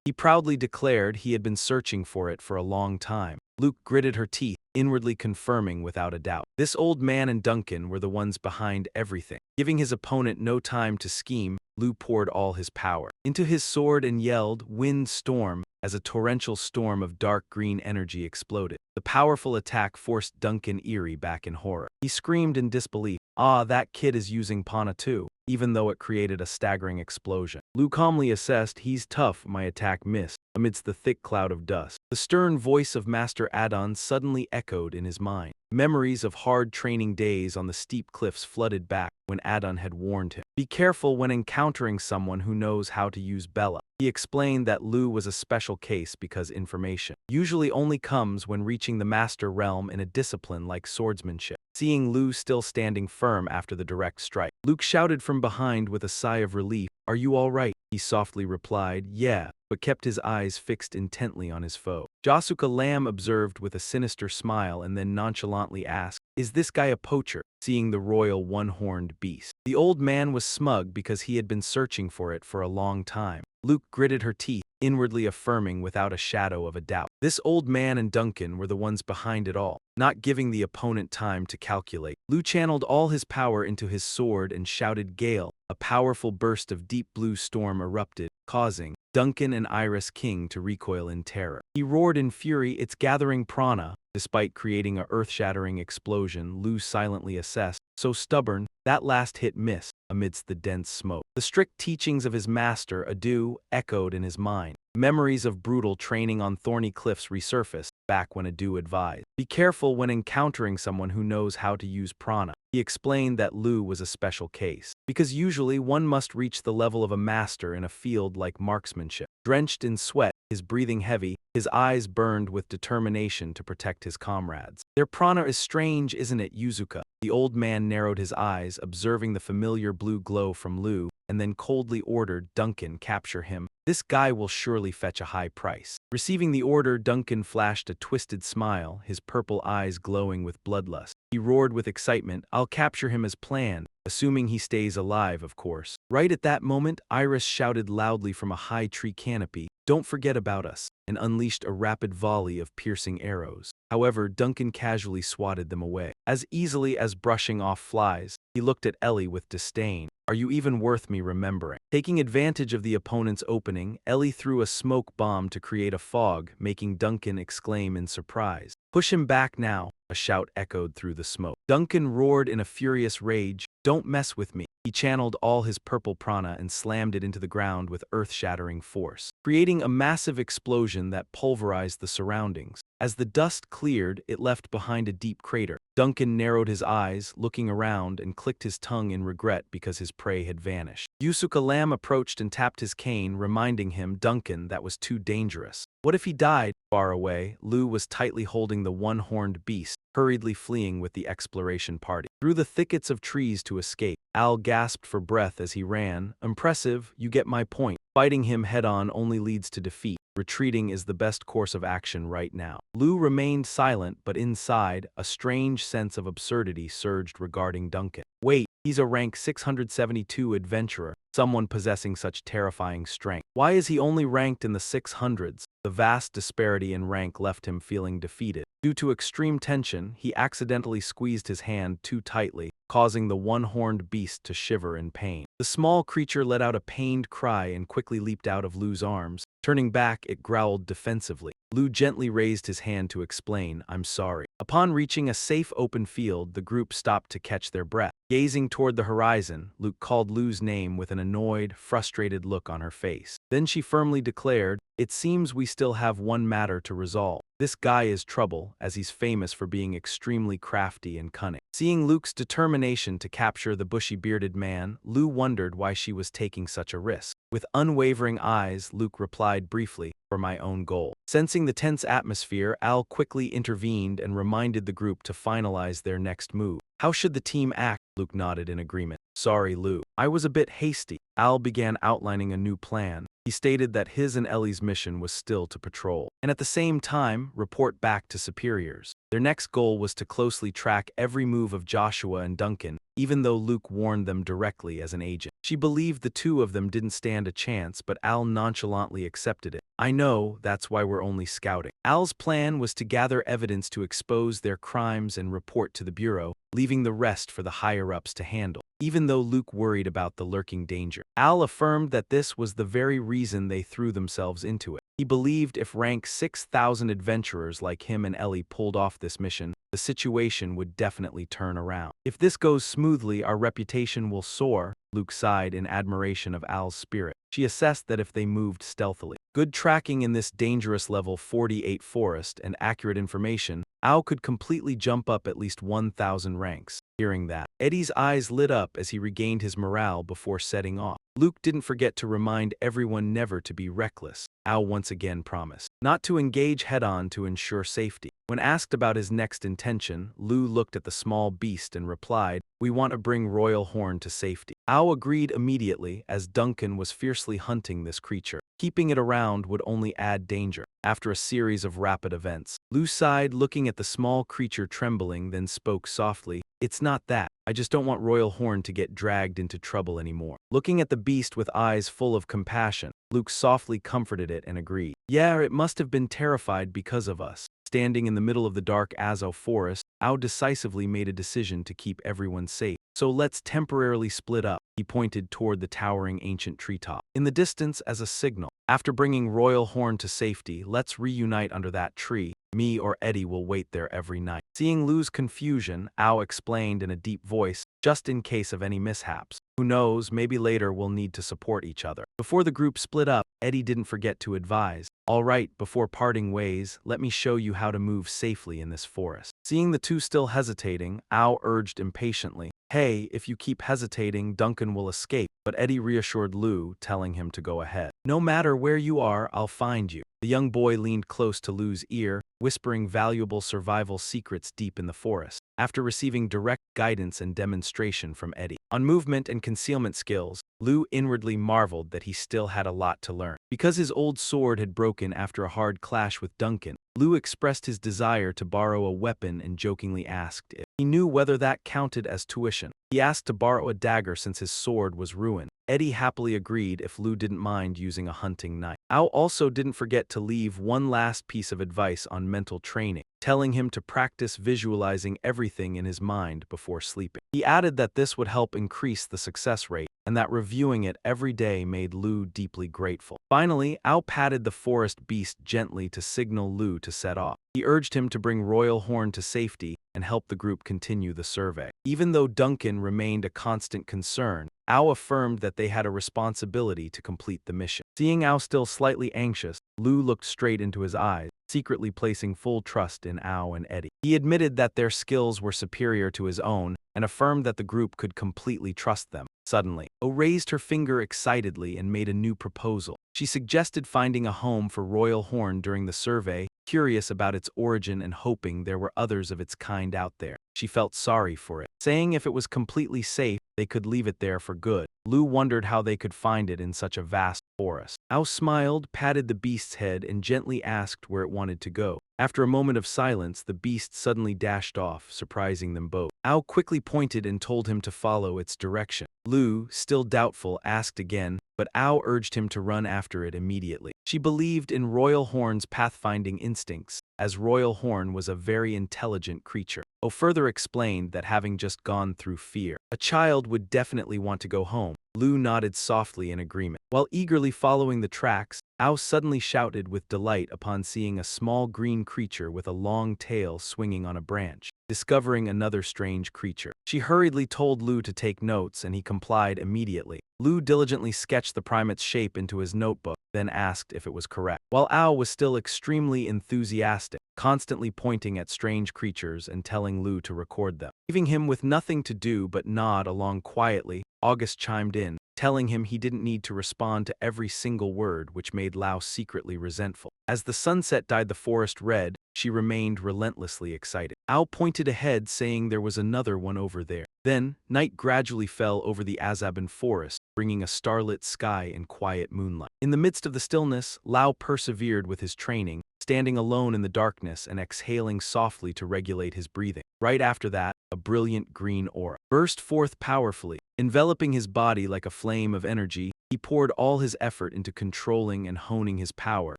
he proudly declared he had been searching for it for a long time. Luke gritted her teeth, inwardly confirming without a doubt. This old man and Duncan were the ones behind everything. Giving his opponent no time to scheme, Lou poured all his power into his sword and yelled, "Wind storm," as a torrential storm of dark green energy exploded. The powerful attack forced Duncan Erie back in horror. He screamed in disbelief, "Ah, that kid is using Pana too," even though it created a staggering explosion. Lu calmly assessed, "He's tough, my attack missed." Amidst the thick cloud of dust, the stern voice of Master Adon suddenly echoed in his mind. Memories of hard training days on the steep cliffs flooded back when Adon had warned him, "Be careful when encountering someone who knows how to use Bella." He explained that Lu was a special case because information usually only comes when reaching the Master Realm in a discipline like swordsmanship. Seeing Lu still standing firm after the direct strike, Luke shouted from behind with a sigh of relief, "Are you all right?" He softly replied, "Yeah," but kept his eyes fixed intently on his foe. Jasuka Lamb observed with a sinister smile and then nonchalantly asked, "Is this guy a poacher?" Seeing the royal one-horned beast. The old man was smug because he had been searching for it for a long time. Luke gritted her teeth, inwardly affirming without a shadow of a doubt. This old man and Duncan were the ones behind it all. Not giving the opponent time to calculate, Lu channeled all his power into his sword and shouted Gale. A powerful burst of deep blue storm erupted, causing Duncan and Iris King to recoil in terror. He roared in fury, "It's gathering prana." Despite creating a earth-shattering explosion, Lu silently assessed, "So stubborn, that last hit missed." Amidst the dense smoke, the strict teachings of his master, Adu, echoed in his mind. Memories of brutal training on thorny cliffs resurfaced, back when Adu advised, "Be careful when encountering someone who knows how to use prana." He explained that Lu was a special case, because usually one must reach the level of a master in a field like marksmanship. Drenched in sweat, his breathing heavy, his eyes burned with determination to protect his comrades. "Their prana is strange, isn't it, Yuzuka?" The old man narrowed his eyes, observing the familiar blue glow from Lu, and then coldly ordered, "Duncan, capture him. This guy will surely fetch a high price." Receiving the order, Duncan flashed a twisted smile, his purple eyes glowing with bloodlust. He roared with excitement, "I'll capture him as planned, assuming he stays alive, of course." Right at that moment, Iris shouted loudly from a high tree canopy, "Don't forget about us," and unleashed a rapid volley of piercing arrows. However, Duncan casually swatted them away. As easily as brushing off flies, he looked at Ellie with disdain. "Are you even worth me remembering?" Taking advantage of the opponent's opening, Ellie threw a smoke bomb to create a fog, making Duncan exclaim in surprise, "Push him back now!" A shout echoed through the smoke. Duncan roared in a furious rage, "Don't mess with me." He channeled all his purple prana and slammed it into the ground with earth-shattering force, creating a massive explosion that pulverized the surroundings. As the dust cleared, it left behind a deep crater. Duncan narrowed his eyes, looking around, and clicked his tongue in regret because his prey had vanished. Yusuke Lamb approached and tapped his cane, reminding him, "Duncan, that was too dangerous." What if he died? Far away, Lu was tightly holding the one-horned beast, hurriedly fleeing with the exploration party. Through the thickets of trees to escape, Al gasped for breath as he ran. "Impressive, you get my point. Fighting him head-on only leads to defeat. Retreating is the best course of action right now." Lu remained silent, but inside, a strange sense of absurdity surged regarding Duncan. Wait, he's a rank 672 adventurer, someone possessing such terrifying strength. Why is he only ranked in the 600s? The vast disparity in rank left him feeling defeated. Due to extreme tension, he accidentally squeezed his hand too tightly, causing the one-horned beast to shiver in pain. The small creature let out a pained cry and quickly leaped out of Lu's arms. Turning back, it growled defensively. Lu gently raised his hand to explain, "I'm sorry." Upon reaching a safe open field, the group stopped to catch their breath. Gazing toward the horizon, Luke called Lu's name with an annoyed, frustrated look on her face. Then she firmly declared, "It seems we still have one matter to resolve. This guy is trouble, as he's famous for being extremely crafty and cunning." Seeing Luke's determination to capture the bushy-bearded man, Lu wondered why she was taking such a risk. With unwavering eyes, Luke replied briefly, "For my own goal." Sensing the tense atmosphere, Al quickly intervened and reminded the group to finalize their next move. "How should the team act?" Luke nodded in agreement. "Sorry, Lu. I was a bit hasty." Al began outlining a new plan. He stated that his and Ellie's mission was still to patrol, and at the same time, report back to superiors. Their next goal was to closely track every move of Joshua and Duncan, even though Luke warned them directly as an agent. She believed the two of them didn't stand a chance, but Al nonchalantly accepted it. I know, that's why we're only scouting. Al's plan was to gather evidence to expose their crimes and report to the Bureau, leaving the rest for the higher-ups to handle. Even though Luke worried about the lurking danger, Al affirmed that this was the very reason they threw themselves into it. He believed if rank 6,000 adventurers like him and Ellie pulled off this mission, the situation would definitely turn around. If this goes smoothly, our reputation will soar, Luke sighed in admiration of Al's spirit. She assessed that if they moved stealthily, good tracking in this dangerous level 48 forest, and accurate information, Al could completely jump up at least 1,000 ranks. Hearing that, Eddie's eyes lit up as he regained his morale before setting off. Luke didn't forget to remind everyone never to be reckless. Al once again promised not to engage head-on to ensure safety. When asked about his next intention, Lu looked at the small beast and replied, "We want to bring Royal Horn to safety." Al agreed immediately, as Duncan was fiercely hunting this creature. Keeping it around would only add danger. After a series of rapid events, Lu sighed, looking at the small creature trembling, then spoke softly, "It's not that. I just don't want Royal Horn to get dragged into trouble anymore." Looking at the beast with eyes full of compassion, Luke softly comforted it and agreed. "Yeah, it must have been terrified because of us." Standing in the middle of the dark Azo forest, Ao decisively made a decision to keep everyone safe. "So let's temporarily split up." He pointed toward the towering ancient treetop in the distance as a signal. "After bringing Royal Horn to safety, let's reunite under that tree. Me or Eddie will wait there every night." Seeing Lu's confusion, Ao explained in a deep voice, "Just in case of any mishaps. Who knows, maybe later we'll need to support each other." Before the group split up, Eddie didn't forget to advise, "All right, before parting ways, let me show you how to move safely in this forest." Seeing the two still hesitating, Ao urged impatiently, "Hey, if you keep hesitating, Duncan will escape." But Eddie reassured Lu, telling him to go ahead. "No matter where you are, I'll find you." The young boy leaned close to Lu's ear, whispering valuable survival secrets deep in the forest. After receiving direct guidance and demonstration from Eddie on movement and concealment skills, Lu inwardly marveled that he still had a lot to learn. Because his old sword had broken after a hard clash with Duncan, Lu expressed his desire to borrow a weapon and jokingly asked if he knew whether that counted as tuition. He asked to borrow a dagger since his sword was ruined. Eddie happily agreed if Lu didn't mind using a hunting knife. Ao also didn't forget to leave one last piece of advice on mental training, telling him to practice visualizing everything in his mind before sleeping. He added that this would help increase the success rate, and that reviewing it every day made Lu deeply grateful. Finally, Ao patted the forest beast gently to signal Lu to set off. He urged him to bring Royal Horn to safety and help the group continue the survey. Even though Duncan remained a constant concern, Ao affirmed that they had a responsibility to complete the mission. Seeing Ao still slightly anxious, Lu looked straight into his eyes, secretly placing full trust in Ao and Eddie. He admitted that their skills were superior to his own and affirmed that the group could completely trust them. Suddenly, O raised her finger excitedly and made a new proposal. She suggested finding a home for Royal Horn during the survey, curious about its origin and hoping there were others of its kind out there. She felt sorry for it, saying if it was completely safe, they could leave it there for good. Lu wondered how they could find it in such a vast forest. Ao smiled, patted the beast's head, and gently asked where it wanted to go. After a moment of silence, the beast suddenly dashed off, surprising them both. Ao quickly pointed and told him to follow its direction. Lu, still doubtful, asked again, but Ao urged him to run after it immediately. She believed in Royal Horn's pathfinding instincts, as Royal Horn was a very intelligent creature. O further explained that having just gone through fear, a child would definitely want to go home. Lu nodded softly in agreement. While eagerly following the tracks, Ao suddenly shouted with delight upon seeing a small green creature with a long tail swinging on a branch. Discovering another strange creature, she hurriedly told Lu to take notes, and he complied immediately. Lu diligently sketched the primate's shape into his notebook, then asked if it was correct. While Ao was still extremely enthusiastic, constantly pointing at strange creatures and telling Lu to record them. Leaving him with nothing to do but nod along quietly, August chimed in, telling him he didn't need to respond to every single word, which made Lao secretly resentful. As the sunset dyed the forest red, she remained relentlessly excited. Ao pointed ahead, saying there was another one over there. Then, night gradually fell over the Azaban forest, bringing a starlit sky and quiet moonlight. In the midst of the stillness, Lao persevered with his training, standing alone in the darkness and exhaling softly to regulate his breathing. Right after that, a brilliant green aura, burst forth powerfully. Enveloping his body like a flame of energy, he poured all his effort into controlling and honing his power,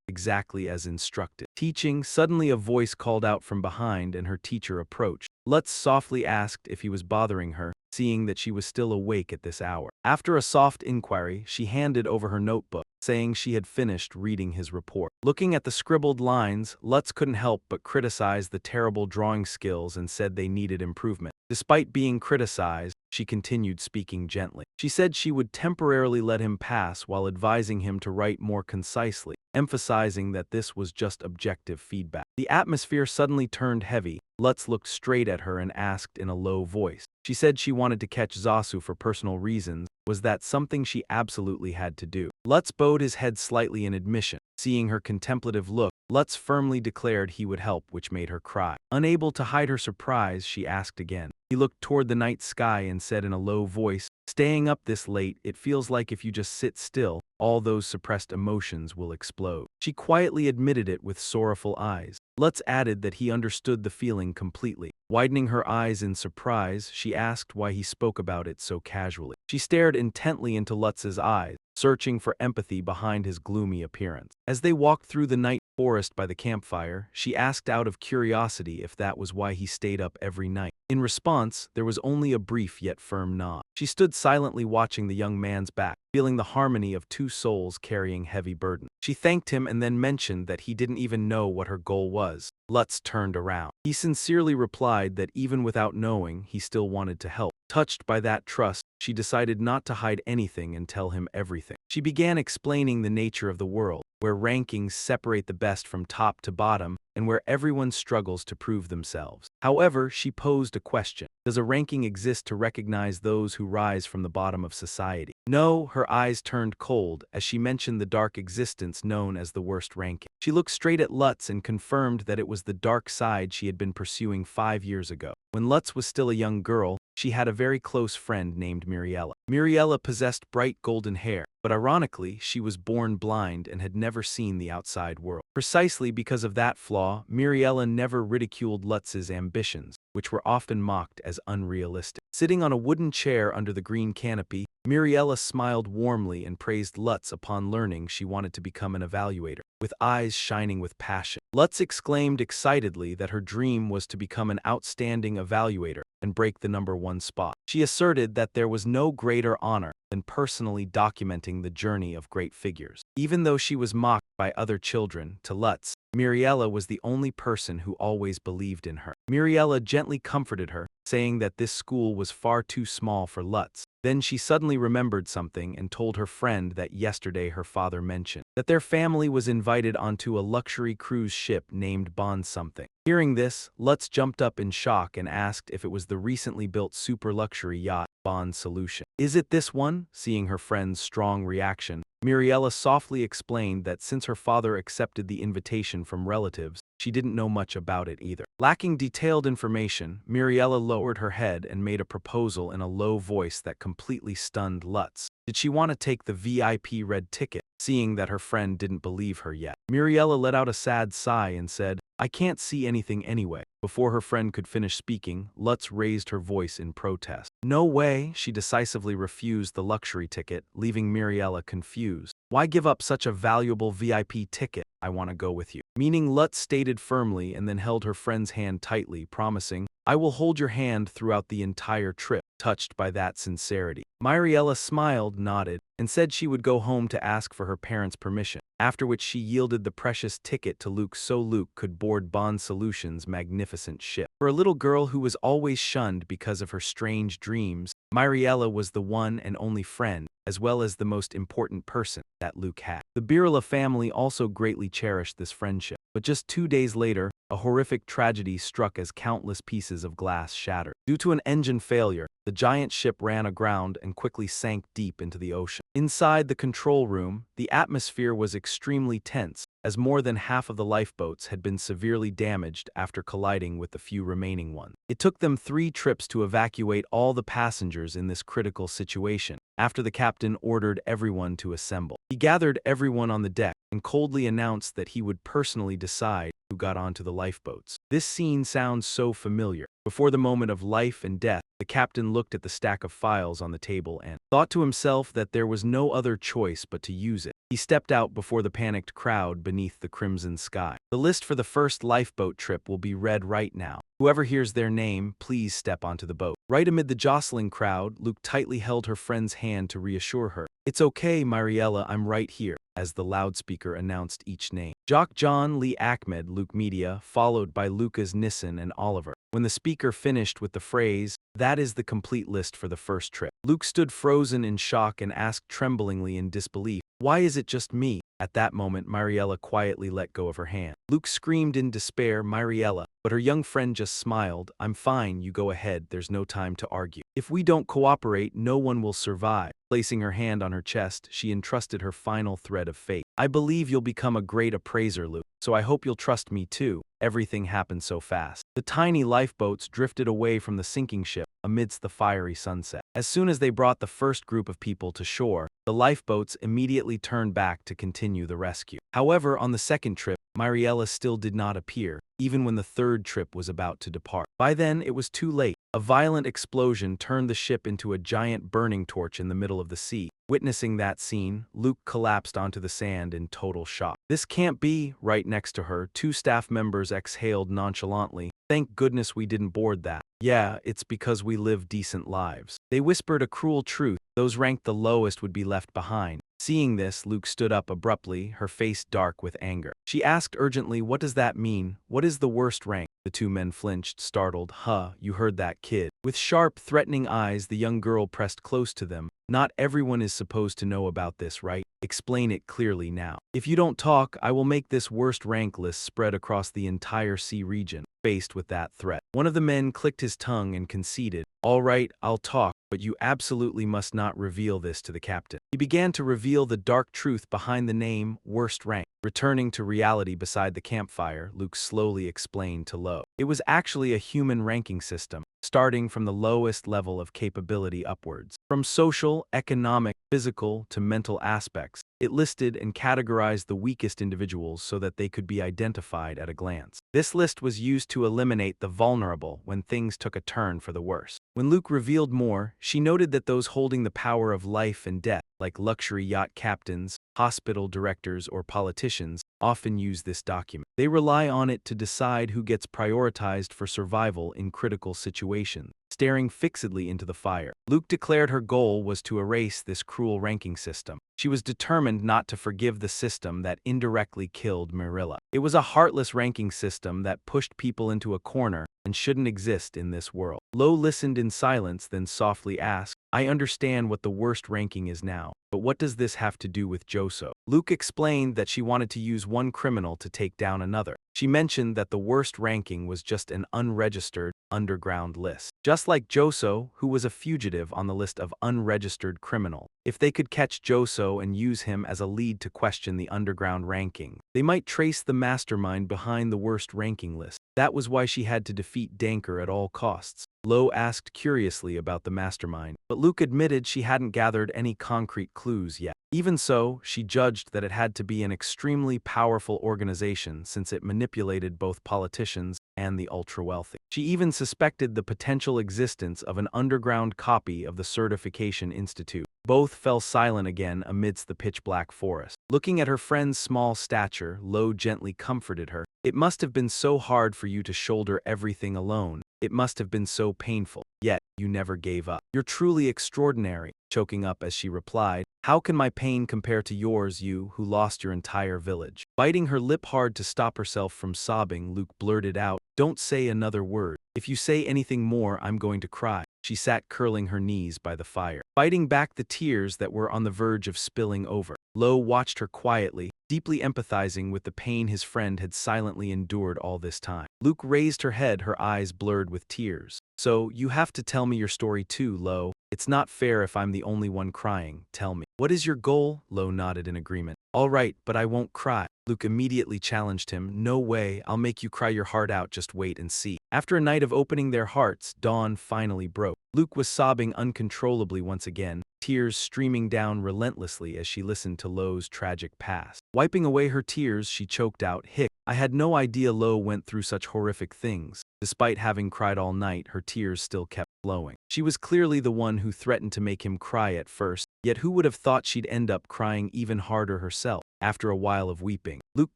exactly as instructed. Teaching, suddenly a voice called out from behind and her teacher approached. Lutz softly asked if he was bothering her, seeing that she was still awake at this hour. After a soft inquiry, she handed over her notebook, saying she had finished reading his report. Looking at the scribbled lines, Lutz couldn't help but criticize the terrible drawing skills and said they needed improvement. Despite being criticized, she continued speaking gently. She said she would temporarily let him pass while advising him to write more concisely, emphasizing that this was just objective feedback. The atmosphere suddenly turned heavy. Lutz looked straight at her and asked in a low voice. She said she wanted to catch Zasu for personal reasons. Was that something she absolutely had to do? Lutz bowed his head slightly in admission. Seeing her contemplative look, Lutz firmly declared he would help, which made her cry. Unable to hide her surprise, she asked again. He looked toward the night sky and said in a low voice, "Staying up this late, it feels like if you just sit still, all those suppressed emotions will explode." She quietly admitted it with sorrowful eyes. Lutz added that he understood the feeling completely. Widening her eyes in surprise, she asked why he spoke about it so casually. She stared intently into Lutz's eyes, searching for empathy behind his gloomy appearance. As they walked through the night forest by the campfire, she asked out of curiosity if that was why he stayed up every night. In response, there was only a brief yet firm nod. She stood silently watching the young man's back, feeling the harmony of two souls carrying heavy burdens. She thanked him and then mentioned that he didn't even know what her goal was. Lutz turned around. He sincerely replied that even without knowing, he still wanted to help. Touched by that trust, she decided not to hide anything and tell him everything. She began explaining the nature of the world, where rankings separate the best from top to bottom, and where everyone struggles to prove themselves. However, she posed a question. Does a ranking exist to recognize those who rise from the bottom of society? No, her eyes turned cold as she mentioned the dark existence known as the worst ranking. She looked straight at Lutz and confirmed that it was the dark side she had been pursuing 5 years ago. When Lutz was still a young girl, she had a very close friend named Muriella. Muriella possessed bright golden hair, but ironically, she was born blind and had never seen the outside world. Precisely because of that flaw, Muriella never ridiculed Lutz's ambitions, which were often mocked as unrealistic. Sitting on a wooden chair under the green canopy, Muriella smiled warmly and praised Lutz upon learning she wanted to become an evaluator. With eyes shining with passion, Lutz exclaimed excitedly that her dream was to become an outstanding evaluator and break the #1 spot. She asserted that there was no greater honor than personally documenting the journey of great figures. Even though she was mocked by other children, to Lutz, Muriella was the only person who always believed in her. Muriella gently comforted her, saying that this school was far too small for Lutz. Then she suddenly remembered something and told her friend that yesterday her father mentioned that their family was invited onto a luxury cruise ship named Bond something. Hearing this, Lutz jumped up in shock and asked if it was the recently built super luxury yacht, Bond Solution. Is it this one? Seeing her friend's strong reaction, Muriella softly explained that since her father accepted the invitation from relatives, she didn't know much about it either. Lacking detailed information, Muriella lowered her head and made a proposal in a low voice that completely stunned Lutz. Did she want to take the VIP red ticket? Seeing that her friend didn't believe her yet, Muriella let out a sad sigh and said, "I can't see anything anyway." Before her friend could finish speaking, Lutz raised her voice in protest. No way, she decisively refused the luxury ticket, leaving Muriella confused. Why give up such a valuable VIP ticket? I want to go with you. Meaning Lutz stated firmly and then held her friend's hand tightly, promising, I will hold your hand throughout the entire trip. Touched by that sincerity, Muriella smiled, nodded, and said she would go home to ask for her parents' permission, after which she yielded the precious ticket to Luke so Luke could board Bond Solutions' magnificent ship. For a little girl who was always shunned because of her strange dreams, Muriella was the one and only friend, as well as the most important person that Luke had. The Birla family also greatly cherished this friendship. But just 2 days later, a horrific tragedy struck as countless pieces of glass shattered. Due to an engine failure, the giant ship ran aground and quickly sank deep into the ocean. Inside the control room, the atmosphere was extremely tense, as more than half of the lifeboats had been severely damaged after colliding with the few remaining ones. It took them 3 trips to evacuate all the passengers in this critical situation, after the captain ordered everyone to assemble. He gathered everyone on the deck and coldly announced that he would personally decide who got onto the lifeboats. This scene sounds so familiar. Before the moment of life and death, the captain looked at the stack of files on the table and thought to himself that there was no other choice but to use it. He stepped out before the panicked crowd beneath the crimson sky. The list for the first lifeboat trip will be read right now. Whoever hears their name, please step onto the boat. Right amid the jostling crowd, Luke tightly held her friend's hand to reassure her. It's okay, Mariella, I'm right here, as the loudspeaker announced each name. Jock John Lee Ahmed, Luke Media, followed by Lucas Nissen and Oliver. When the speaker finished with the phrase, "That is the complete list for the first trip," Luke stood frozen in shock and asked tremblingly in disbelief, "Why is it just me?" At that moment, Mariella quietly let go of her hand. Luke screamed in despair, "Mariella," but her young friend just smiled. "I'm fine, you go ahead, there's no time to argue. If we don't cooperate, no one will survive." Placing her hand on her chest, she entrusted her final thread of fate. "I believe you'll become a great appraiser, Luke, so I hope you'll trust me too." Everything happened so fast. The tiny lifeboats drifted away from the sinking ship amidst the fiery sunset. As soon as they brought the first group of people to shore, the lifeboats immediately turned back to continue the rescue. However, on the second trip, Mariella still did not appear, even when the third trip was about to depart. By then, it was too late. A violent explosion turned the ship into a giant burning torch in the middle of the sea. Witnessing that scene, Luke collapsed onto the sand in total shock. "This can't be." Right next to her, two staff members exhaled nonchalantly. "Thank goodness we didn't board that." "Yeah, it's because we live decent lives." They whispered a cruel truth. Those ranked the lowest would be left behind. Seeing this, Luke stood up abruptly, her face dark with anger. She asked urgently, "What does that mean? What is the worst rank?" The two men flinched, startled. "Huh, you heard that, kid." With sharp, threatening eyes, the young girl pressed close to them. "Not everyone is supposed to know about this, right? Explain it clearly now. If you don't talk, I will make this worst rank list spread across the entire sea region." Faced with that threat, one of the men clicked his tongue and conceded, "All right, I'll talk, but you absolutely must not reveal this to the captain." He began to reveal the dark truth behind the name, worst rank. Returning to reality beside the campfire, Luke slowly explained to Lo. It was actually a human ranking system, starting from the lowest level of capability upwards. From social, economic, physical, to mental aspects, it listed and categorized the weakest individuals so that they could be identified at a glance. This list was used to eliminate the vulnerable when things took a turn for the worse. When Luke revealed more, she noted that those holding the power of life and death, like luxury yacht captains, hospital directors, or politicians, often use this document. They rely on it to decide who gets prioritized for survival in critical situations. Staring fixedly into the fire, Luke declared her goal was to erase this cruel ranking system. She was determined not to forgive the system that indirectly killed Marilla. It was a heartless ranking system that pushed people into a corner and shouldn't exist in this world. Lo listened in silence, then softly asked, "I understand what the worst ranking is now, but what does this have to do with Joso?" Luke explained that she wanted to use one criminal to take down another. She mentioned that the worst ranking was just an unregistered, underground list. Just like Joso, who was a fugitive on the list of unregistered criminal. If they could catch Joso and use him as a lead to question the underground ranking, they might trace the mastermind behind the worst ranking list. That was why she had to defeat Danker at all costs. Lo asked curiously about the mastermind, but Luke admitted she hadn't gathered any concrete clues yet. Even so, she judged that it had to be an extremely powerful organization since it manipulated both politicians and the ultra-wealthy. She even suspected the potential existence of an underground copy of the Certification Institute. Both fell silent again amidst the pitch-black forest. Looking at her friend's small stature, Lo gently comforted her. "It must have been so hard for you to shoulder everything alone. It must have been so painful. Yet, you never gave up. You're truly extraordinary." Choking up as she replied, "How can my pain compare to yours, you who lost your entire village?" Biting her lip hard to stop herself from sobbing, Luke blurted out, "Don't say another word. If you say anything more, I'm going to cry." She sat curling her knees by the fire, fighting back the tears that were on the verge of spilling over. Lo watched her quietly, deeply empathizing with the pain his friend had silently endured all this time. Luke raised her head, her eyes blurred with tears. "So, you have to tell me your story too, Lo. It's not fair if I'm the only one crying. Tell me. What is your goal?" Lo nodded in agreement. "All right, but I won't cry." Luke immediately challenged him. "No way, I'll make you cry your heart out, just wait and see." After a night of opening their hearts, dawn finally broke. Luke was sobbing uncontrollably once again, tears streaming down relentlessly as she listened to Lo's tragic past. Wiping away her tears, she choked out, "Hick, I had no idea Lo went through such horrific things." Despite having cried all night, her tears still kept flowing. She was clearly the one who threatened to make him cry at first, yet who would have thought she'd end up crying even harder herself? After a while of weeping, Luke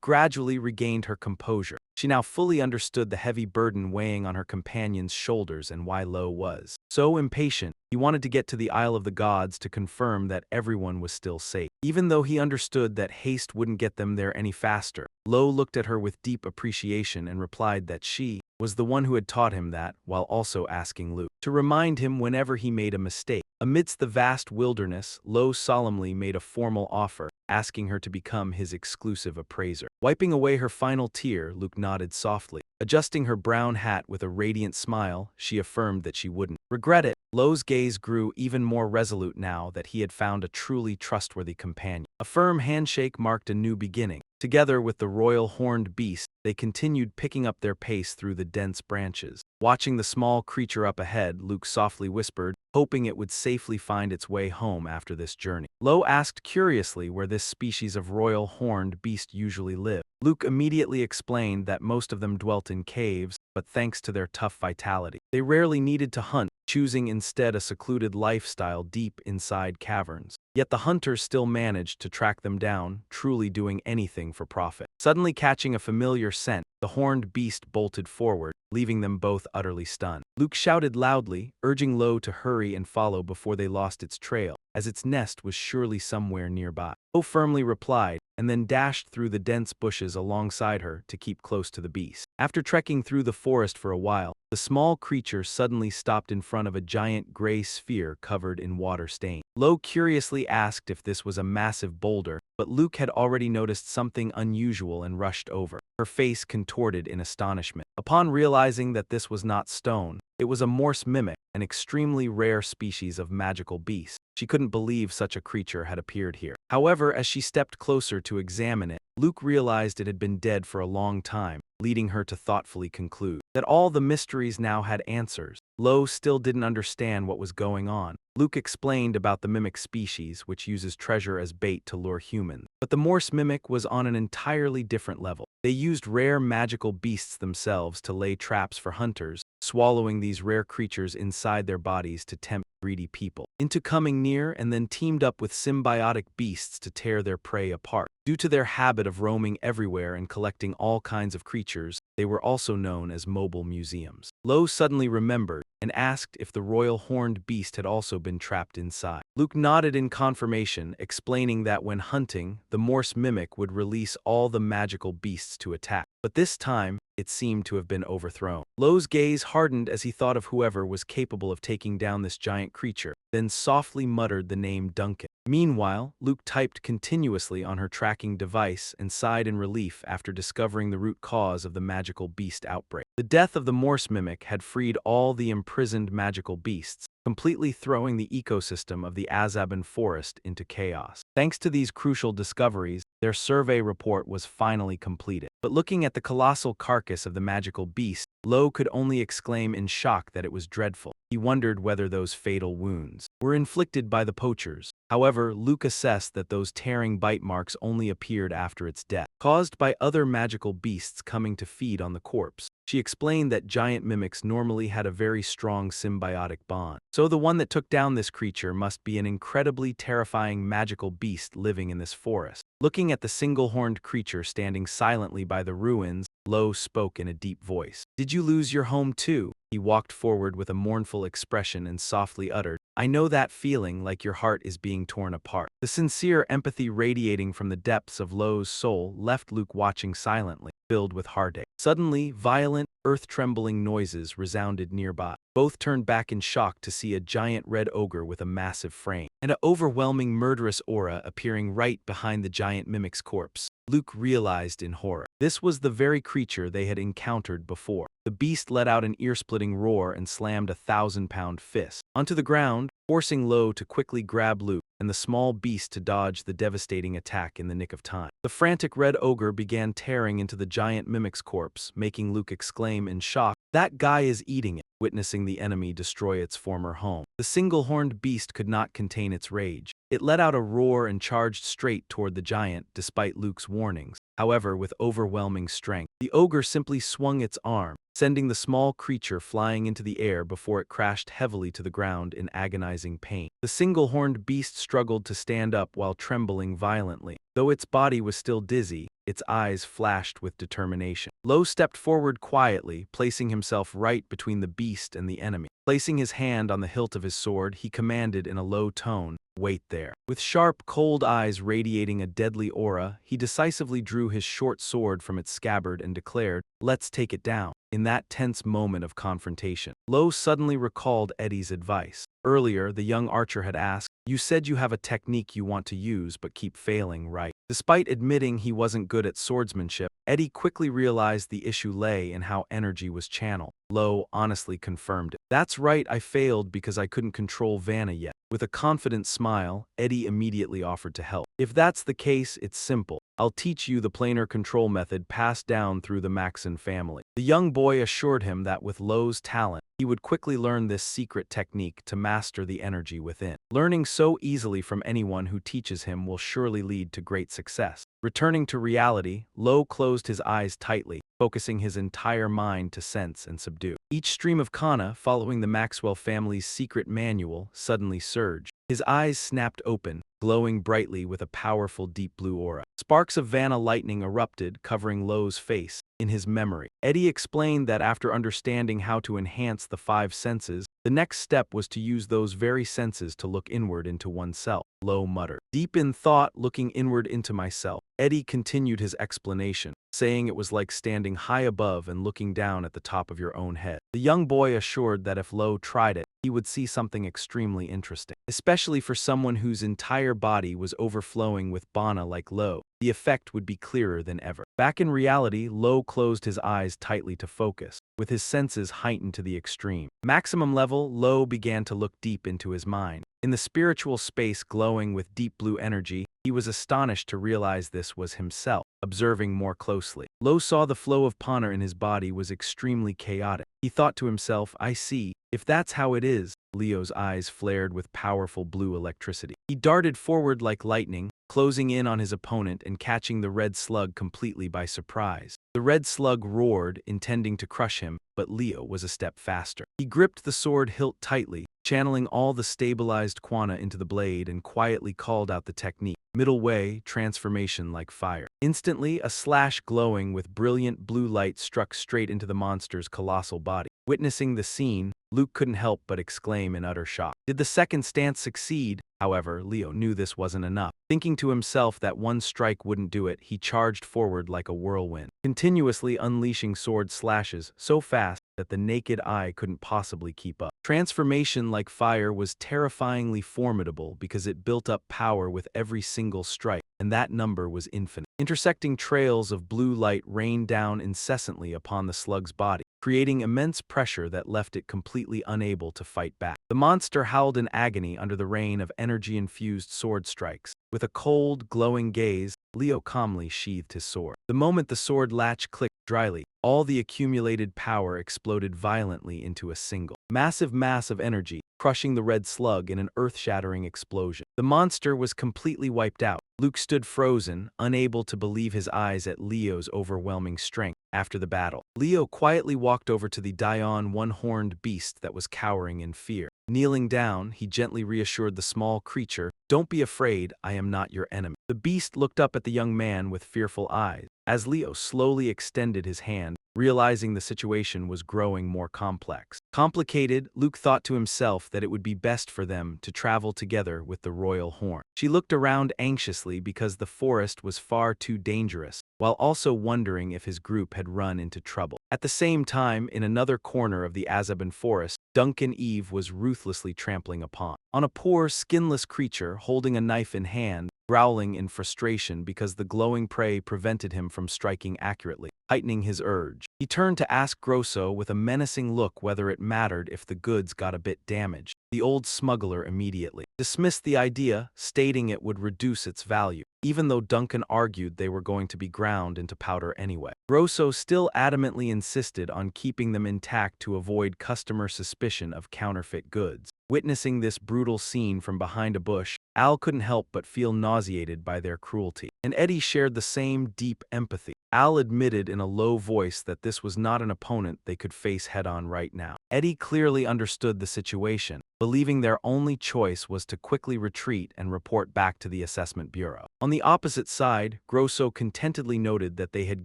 gradually regained her composure. She now fully understood the heavy burden weighing on her companion's shoulders and why Lo was so impatient. He wanted to get to the Isle of the Gods to confirm that everyone was still safe. Even though he understood that haste wouldn't get them there any faster, Lo looked at her with deep appreciation and replied that she was the one who had taught him that, while also asking Luke to remind him whenever he made a mistake. Amidst the vast wilderness, Lo solemnly made a formal offer, asking her to become his exclusive appraiser. Wiping away her final tear, Luke nodded softly. Adjusting her brown hat with a radiant smile, she affirmed that she wouldn't regret it. Lo's gaze grew even more resolute now that he had found a truly trustworthy companion. A firm handshake marked a new beginning. Together with the royal horned beast, they continued picking up their pace through the dense branches. Watching the small creature up ahead, Luke softly whispered, hoping it would safely find its way home after this journey. Lo asked curiously where this species of royal horned beast usually lived. Luke immediately explained that most of them dwelt in caves, but thanks to their tough vitality, they rarely needed to hunt, choosing instead a secluded lifestyle deep inside caverns. Yet the hunters still managed to track them down, truly doing anything for profit. Suddenly catching a familiar scent, the horned beast bolted forward, leaving them both utterly stunned. Luke shouted loudly, urging Lo to hurry and follow before they lost its trail, as its nest was surely somewhere nearby. Lo firmly replied, and then dashed through the dense bushes alongside her to keep close to the beast. After trekking through the forest for a while, the small creature suddenly stopped in front of a giant gray sphere covered in water stain. Lo curiously asked if this was a massive boulder, but Luke had already noticed something unusual and rushed over. Her face contorted in astonishment. Upon realizing that this was not stone, it was a Morse mimic, an extremely rare species of magical beast. She couldn't believe such a creature had appeared here. However, as she stepped closer to examine it, Luke realized it had been dead for a long time, leading her to thoughtfully conclude that all the mysteries now had answers. Lo still didn't understand what was going on. Luke explained about the mimic species, which uses treasure as bait to lure humans. But the Morse mimic was on an entirely different level. They used rare magical beasts themselves to lay traps for hunters, swallowing these rare creatures inside their bodies to tempt greedy people into coming near, and then teamed up with symbiotic beasts to tear their prey apart. Due to their habit of roaming everywhere and collecting all kinds of creatures, they were also known as mobile museums. Lo suddenly remembered and asked if the royal horned beast had also been trapped inside. Luke nodded in confirmation, explaining that when hunting, the Morse mimic would release all the magical beasts to attack. But this time, it seemed to have been overthrown. Lo's gaze hardened as he thought of whoever was capable of taking down this giant creature, then softly muttered the name Duncan. Meanwhile, Luke typed continuously on her tracking device and sighed in relief after discovering the root cause of the magical beast outbreak. The death of the Morse mimic had freed all the imprisoned magical beasts, completely throwing the ecosystem of the Azaban forest into chaos. Thanks to these crucial discoveries, their survey report was finally completed. But looking at the colossal carcass of the magical beast, Lo could only exclaim in shock that it was dreadful. He wondered whether those fatal wounds were inflicted by the poachers. However, Luke assessed that those tearing bite marks only appeared after its death, caused by other magical beasts coming to feed on the corpse. She explained that giant mimics normally had a very strong symbiotic bond, so the one that took down this creature must be an incredibly terrifying magical beast living in this forest. Looking at the single-horned creature standing silently by the ruins, Lo spoke in a deep voice. "Did you lose your home too?" He walked forward with a mournful expression and softly uttered, "I know that feeling, like your heart is being torn apart." The sincere empathy radiating from the depths of Lo's soul left Luke watching silently, filled with heartache. Suddenly, violent, earth-trembling noises resounded nearby. Both turned back in shock to see a giant red ogre with a massive frame and an overwhelming murderous aura appearing right behind the giant mimic's corpse. Luke realized in horror. This was the very creature they had encountered before. The beast let out an ear-splitting roar and slammed a 1,000-pound fist onto the ground, forcing Lo to quickly grab Luke and the small beast to dodge the devastating attack in the nick of time. The frantic red ogre began tearing into the giant mimic's corpse, making Luke exclaim in shock, That guy is eating it, witnessing the enemy destroy its former home. The single-horned beast could not contain its rage. It let out a roar and charged straight toward the giant, despite Luke's warnings. However, with overwhelming strength, the ogre simply swung its arm, sending the small creature flying into the air before it crashed heavily to the ground in agonizing pain. The single-horned beast struggled to stand up while trembling violently. Though its body was still dizzy, its eyes flashed with determination. Lo stepped forward quietly, placing himself right between the beast and the enemy. Placing his hand on the hilt of his sword, he commanded in a low tone, "Wait there." With sharp, cold eyes radiating a deadly aura, he decisively drew his short sword from its scabbard and declared, "Let's take it down." In that tense moment of confrontation, Lo suddenly recalled Eddie's advice. Earlier, the young archer had asked, "You said you have a technique you want to use but keep failing, right?" Despite admitting he wasn't good at swordsmanship, Eddie quickly realized the issue lay in how energy was channeled. Lo honestly confirmed it. "That's right, I failed because I couldn't control Vanna yet." With a confident smile, Eddie immediately offered to help. "If that's the case, it's simple. I'll teach you the planar control method passed down through the Maxon family." The young boy assured him that with Lo's talent, he would quickly learn this secret technique to master the energy within. Learning so easily from anyone who teaches him will surely lead to great success. Returning to reality, Lo closed his eyes tightly, focusing his entire mind to sense and subdue. Each stream of kana, following the Maxwell family's secret manual, suddenly surged. His eyes snapped open, glowing brightly with a powerful deep blue aura. Sparks of Vanna lightning erupted, covering Lo's face. In his memory, Eddie explained that after understanding how to enhance the five senses, the next step was to use those very senses to look inward into oneself. Lo muttered, "Deep in thought, looking inward into myself." Eddie continued his explanation, saying it was like standing high above and looking down at the top of your own head. The young boy assured that if Lo tried it, he would see something extremely interesting. Especially for someone whose entire body was overflowing with bana like Lo, the effect would be clearer than ever. Back in reality, Lo closed his eyes tightly to focus, with his senses heightened to the extreme. Maximum level, Lo began to look deep into his mind. In the spiritual space glowing with deep blue energy, he was astonished to realize this was himself. Observing more closely, Lo saw the flow of prana in his body was extremely chaotic. He thought to himself, "I see. If that's how it is." Leo's eyes flared with powerful blue electricity. He darted forward like lightning, closing in on his opponent and catching the red slug completely by surprise. The red slug roared, intending to crush him, but Leo was a step faster. He gripped the sword hilt tightly, channeling all the stabilized quana into the blade and quietly called out the technique. Middle way, transformation like fire. Instantly, a slash glowing with brilliant blue light struck straight into the monster's colossal body. Witnessing the scene, Luke couldn't help but exclaim in utter shock. Did the second stance succeed? However, Leo knew this wasn't enough. Thinking to himself that one strike wouldn't do it, he charged forward like a whirlwind, continuously unleashing sword slashes so fast that the naked eye couldn't possibly keep up. Transformation like fire was terrifyingly formidable because it built up power with every single strike, and that number was infinite. Intersecting trails of blue light rained down incessantly upon the slug's body, creating immense pressure that left it completely unable to fight back. The monster howled in agony under the rain of energy-infused sword strikes. With a cold, glowing gaze, Leo calmly sheathed his sword. The moment the sword latch clicked dryly, all the accumulated power exploded violently into a single, massive mass of energy, crushing the red slug in an earth-shattering explosion. The monster was completely wiped out. Luke stood frozen, unable to believe his eyes at Leo's overwhelming strength. After the battle, Leo quietly walked over to the Dion one-horned beast that was cowering in fear. Kneeling down, he gently reassured the small creature, "Don't be afraid, I am not your enemy." The beast looked up at the young man with fearful eyes. As Leo slowly extended his hand, realizing the situation was growing more complex. Complicated, Luke thought to himself that it would be best for them to travel together with the royal horn. She looked around anxiously because the forest was far too dangerous, while also wondering if his group had run into trouble. At the same time, in another corner of the Azaban forest, Duncan Eve was ruthlessly trampling upon a poor, skinless creature holding a knife in hand, growling in frustration because the glowing prey prevented him from striking accurately, heightening his urge. He turned to ask Grosso with a menacing look whether it mattered if the goods got a bit damaged. The old smuggler immediately dismissed the idea, stating it would reduce its value. even though Duncan argued they were going to be ground into powder anyway. Grosso still adamantly insisted on keeping them intact to avoid customer suspicion of counterfeit goods. Witnessing this brutal scene from behind a bush, Al couldn't help but feel nauseated by their cruelty, and Eddie shared the same deep empathy. Al admitted in a low voice that this was not an opponent they could face head-on right now. Eddie clearly understood the situation, believing their only choice was to quickly retreat and report back to the assessment bureau. On the opposite side, Grosso contentedly noted that they had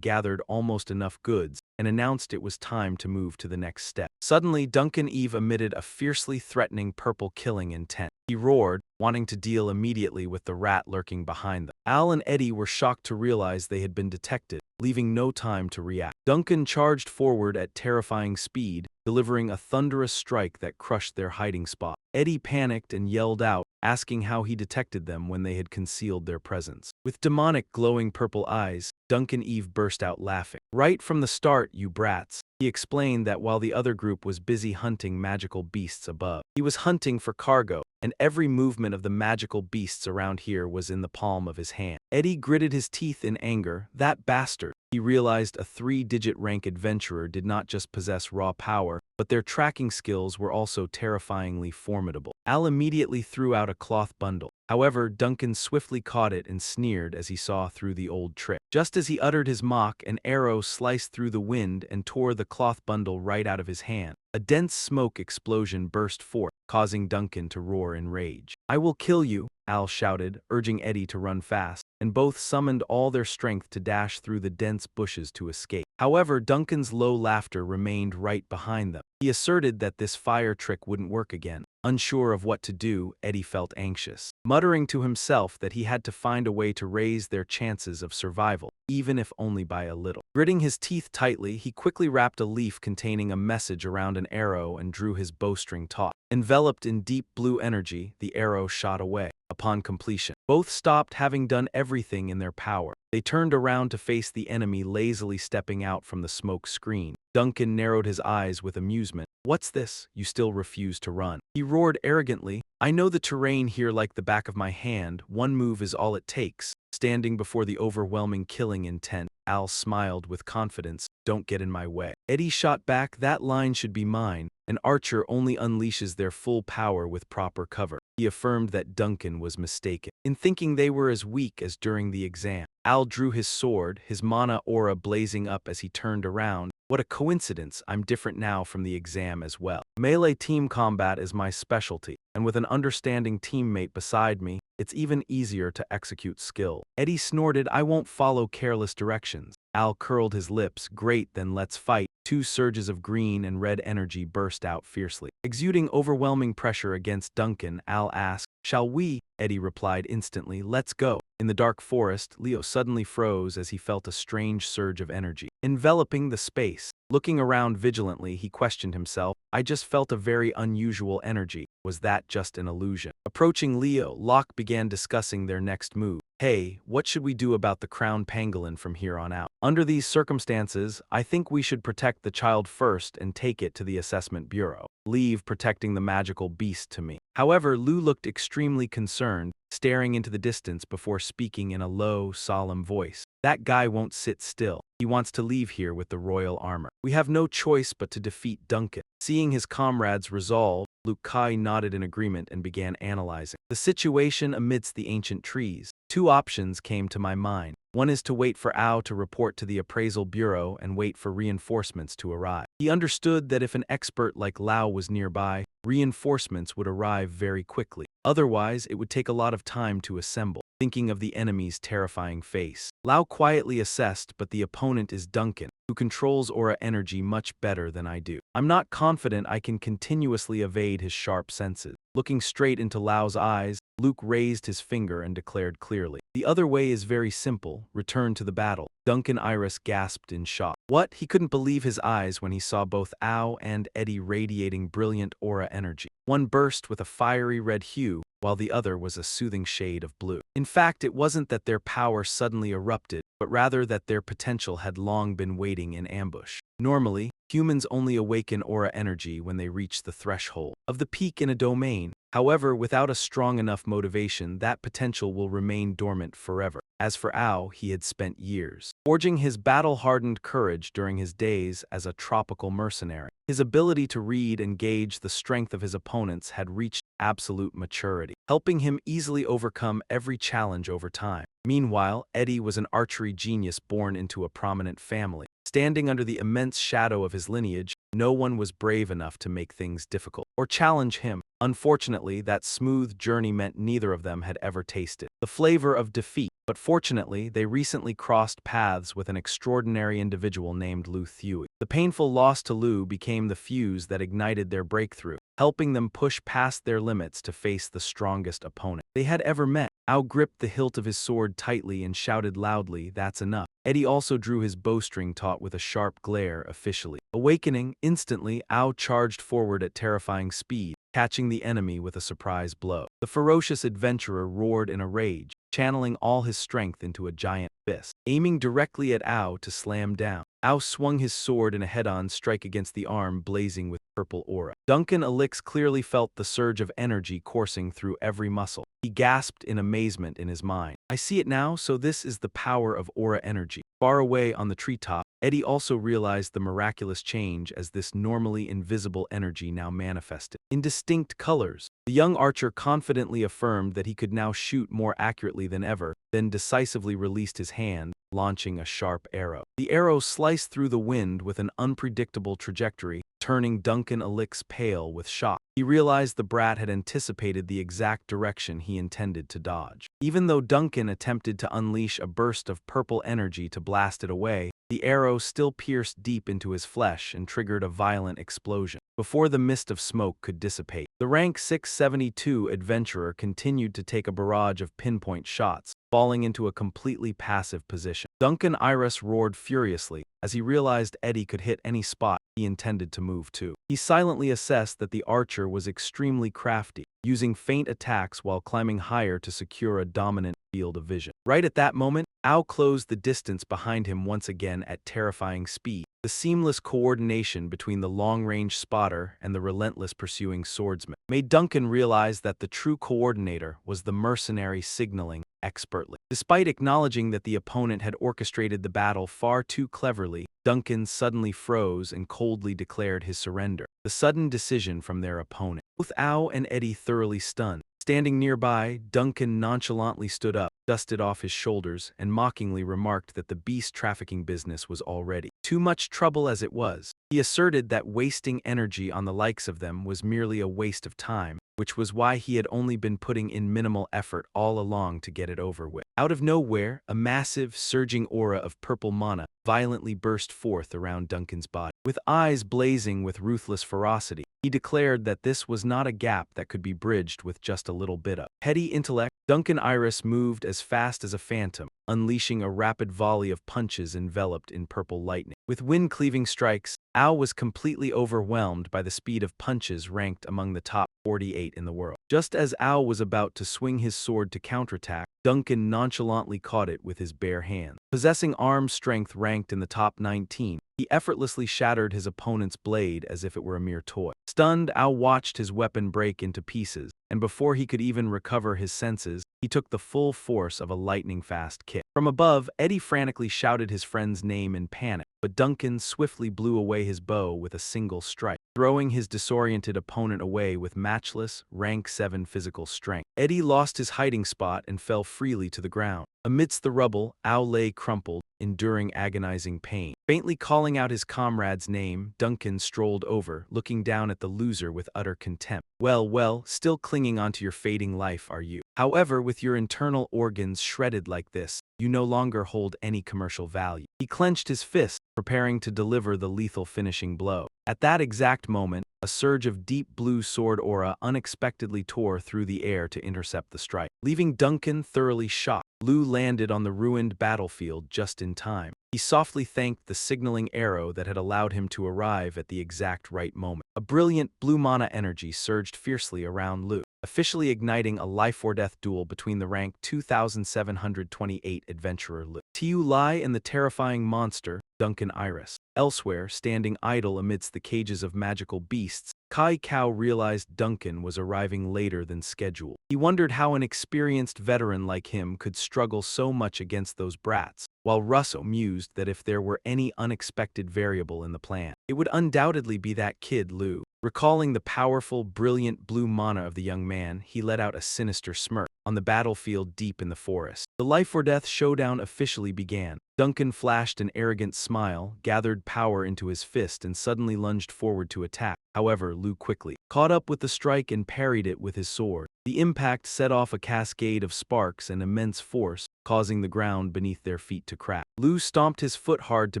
gathered almost enough goods and announced it was time to move to the next step. Suddenly, Duncan Eve emitted a fiercely threatening purple killing intent. He roared, wanting to deal immediately with the rat lurking behind them. Al and Eddie were shocked to realize they had been detected, leaving no time to react. Duncan charged forward at terrifying speed, delivering a thunderous strike that crushed their hiding spot. Eddie panicked and yelled out, asking how he detected them when they had concealed their presence. With demonic glowing purple eyes, Duncan Eve burst out laughing. "Right from the start, you brats." He explained that while the other group was busy hunting magical beasts above, he was hunting for cargo, and every movement of the magical beasts around here was in the palm of his hand. Eddie gritted his teeth in anger. That bastard. He realized a 3-digit rank adventurer did not just possess raw power, but their tracking skills were also terrifyingly formidable. Al immediately threw out a cloth bundle. However, Duncan swiftly caught it and sneered as he saw through the old trick. Just as he uttered his mock, an arrow sliced through the wind and tore the cloth bundle right out of his hand. A dense smoke explosion burst forth, causing Duncan to roar in rage. "I will kill you," Al shouted, urging Eddie to run fast, and both summoned all their strength to dash through the dense bushes to escape. However, Duncan's low laughter remained right behind them. He asserted that this fire trick wouldn't work again. Unsure of what to do, Eddie felt anxious, muttering to himself that he had to find a way to raise their chances of survival, even if only by a little. Gritting his teeth tightly, he quickly wrapped a leaf containing a message around an arrow and drew his bowstring taut. Enveloped in deep blue energy, the arrow shot away. Upon completion, both stopped, having done everything in their power. They turned around to face the enemy lazily stepping out from the smoke screen. Duncan narrowed his eyes with amusement. "What's this? You still refuse to run?" He roared arrogantly. "I know the terrain here like the back of my hand. One move is all it takes." Standing before the overwhelming killing intent, Al smiled with confidence. "Don't get in my way." Eddie shot back, "That line should be mine. An archer only unleashes their full power with proper cover." He affirmed that Duncan was mistaken in thinking they were as weak as during the exam. Al drew his sword, his mana aura blazing up as he turned around. "What a coincidence, I'm different now from the exam as well. Melee team combat is my specialty, and with an understanding teammate beside me, it's even easier to execute skill." Eddie snorted, "I won't follow careless directions." Al curled his lips. "Great, then let's fight." Two surges of green and red energy burst out fiercely. Exuding overwhelming pressure against Duncan, Al asked, "Shall we?" Eddie replied instantly, "Let's go." In the dark forest, Leo suddenly froze as he felt a strange surge of energy enveloping the space. Looking around vigilantly, he questioned himself. "I just felt a very unusual energy. Was that just an illusion?" Approaching Leo, Locke began discussing their next move. "Hey, what should we do about the crown pangolin from here on out? Under these circumstances, I think we should protect the child first and take it to the assessment bureau. Leave protecting the magical beast to me." However, Lou looked extremely concerned, staring into the distance before speaking in a low, solemn voice. "That guy won't sit still. He wants to leave here with the royal armor. We have no choice but to defeat Duncan." Seeing his comrades resolve, Luke Kai nodded in agreement and began analyzing the situation amidst the ancient trees. Two options came to my mind. One is to wait for Ao to report to the appraisal bureau and wait for reinforcements to arrive. He understood that if an expert like Lao was nearby, reinforcements would arrive very quickly. Otherwise, it would take a lot of time to assemble. Thinking of the enemy's terrifying face, Lao quietly assessed, but the opponent is Duncan, who controls aura energy much better than I do. I'm not confident I can continuously evade his sharp senses. Looking straight into Lao's eyes, Luke raised his finger and declared clearly, "The other way is very simple. Return to the battle." Duncan Iris gasped in shock. What? He couldn't believe his eyes when he saw both Ao and Eddie radiating brilliant aura energy. One burst with a fiery red hue, while the other was a soothing shade of blue. In fact, it wasn't that their power suddenly erupted, but rather that their potential had long been waiting in ambush. Normally, humans only awaken aura energy when they reach the threshold of the peak in a domain. However, without a strong enough motivation, that potential will remain dormant forever. As for Ao, he had spent years forging his battle-hardened courage during his days as a tropical mercenary. His ability to read and gauge the strength of his opponents had reached absolute maturity, helping him easily overcome every challenge over time. Meanwhile, Eddie was an archery genius born into a prominent family. Standing under the immense shadow of his lineage, no one was brave enough to make things difficult or challenge him. Unfortunately, that smooth journey meant neither of them had ever tasted the flavor of defeat. But fortunately, they recently crossed paths with an extraordinary individual named Lu Thui. The painful loss to Lu became the fuse that ignited their breakthrough, helping them push past their limits to face the strongest opponent they had ever met. Ao gripped the hilt of his sword tightly and shouted loudly, "That's enough." Eddie also drew his bowstring taut with a sharp glare officially. Awakening, instantly, Ao charged forward at terrifying speed, catching the enemy with a surprise blow. The ferocious adventurer roared in a rage, channeling all his strength into a giant fist, aiming directly at Ao to slam down. Ao swung his sword in a head-on strike against the arm blazing with purple aura. Duncan Alix clearly felt the surge of energy coursing through every muscle. He gasped in amazement in his mind. "I see it now, so this is the power of aura energy." Far away on the treetop, Eddie also realized the miraculous change as this normally invisible energy now manifested in distinct colors. The young archer confidently affirmed that he could now shoot more accurately than ever, then decisively released his hand, launching a sharp arrow. The arrow sliced through the wind with an unpredictable trajectory, turning Duncan Alix pale with shock. He realized the brat had anticipated the exact direction he intended to dodge. Even though Duncan attempted to unleash a burst of purple energy to blast it away, the arrow still pierced deep into his flesh and triggered a violent explosion. Before the mist of smoke could dissipate, the rank 672 adventurer continued to take a barrage of pinpoint shots, falling into a completely passive position. Duncan Iris roared furiously as he realized Eddie could hit any spot he intended to move to. He silently assessed that the archer was extremely crafty, using feint attacks while climbing higher to secure a dominant field of vision. Right at that moment, Ao closed the distance behind him once again at terrifying speed. The seamless coordination between the long-range spotter and the relentless pursuing swordsman made Duncan realize that the true coordinator was the mercenary signaling expertly. Despite acknowledging that the opponent had orchestrated the battle far too cleverly, Duncan suddenly froze and coldly declared his surrender. The sudden decision from their opponent. Both Ao and Eddie thoroughly stunned. Standing nearby, Duncan nonchalantly stood up, dusted off his shoulders, and mockingly remarked that the beast trafficking business was already too much trouble as it was. He asserted that wasting energy on the likes of them was merely a waste of time, which was why he had only been putting in minimal effort all along to get it over with. Out of nowhere, a massive, surging aura of purple mana violently burst forth around Duncan's body. With eyes blazing with ruthless ferocity, he declared that this was not a gap that could be bridged with just a little bit of heady intellect. Duncan Iris moved as fast as a phantom, unleashing a rapid volley of punches enveloped in purple lightning. With wind-cleaving strikes, Ao was completely overwhelmed by the speed of punches ranked among the top 48 in the world. Just as Ao was about to swing his sword to counterattack, Duncan nonchalantly caught it with his bare hand. Possessing arm strength ranked in the top 19, he effortlessly shattered his opponent's blade as if it were a mere toy. Stunned, Ao watched his weapon break into pieces, and before he could even recover his senses, he took the full force of a lightning-fast kick. From above, Eddie frantically shouted his friend's name in panic, but Duncan swiftly blew away his bow with a single strike, throwing his disoriented opponent away with matchless, rank 7 physical strength. Eddie lost his hiding spot and fell freely to the ground. Amidst the rubble, Ao lay crumpled, enduring agonizing pain. Faintly calling out his comrade's name, Duncan strolled over, looking down at the loser with utter contempt. Well, still clinging onto your fading life, are you? However, with your internal organs shredded like this, you no longer hold any commercial value. He clenched his fist, preparing to deliver the lethal finishing blow. At that exact moment, a surge of deep blue sword aura unexpectedly tore through the air to intercept the strike. Leaving Duncan thoroughly shocked, Lu landed on the ruined battlefield just in time. He softly thanked the signaling arrow that had allowed him to arrive at the exact right moment. A brilliant blue mana energy surged fiercely around Lu, officially igniting a life-or-death duel between the rank 2728 adventurer Lu Tiu Lai and the terrifying monster, Duncan Iris. Elsewhere, standing idle amidst the cages of magical beasts, Kai Kao realized Duncan was arriving later than scheduled. He wondered how an experienced veteran like him could struggle so much against those brats, while Russell mused that if there were any unexpected variable in the plan, it would undoubtedly be that kid Lu. Recalling the powerful, brilliant blue mana of the young man, he let out a sinister smirk. On the battlefield deep in the forest, the life-or-death showdown officially began. Duncan flashed an arrogant smile, gathered power into his fist, and suddenly lunged forward to attack. However, Lu quickly caught up with the strike and parried it with his sword. The impact set off a cascade of sparks and immense force, causing the ground beneath their feet to crack. Lu stomped his foot hard to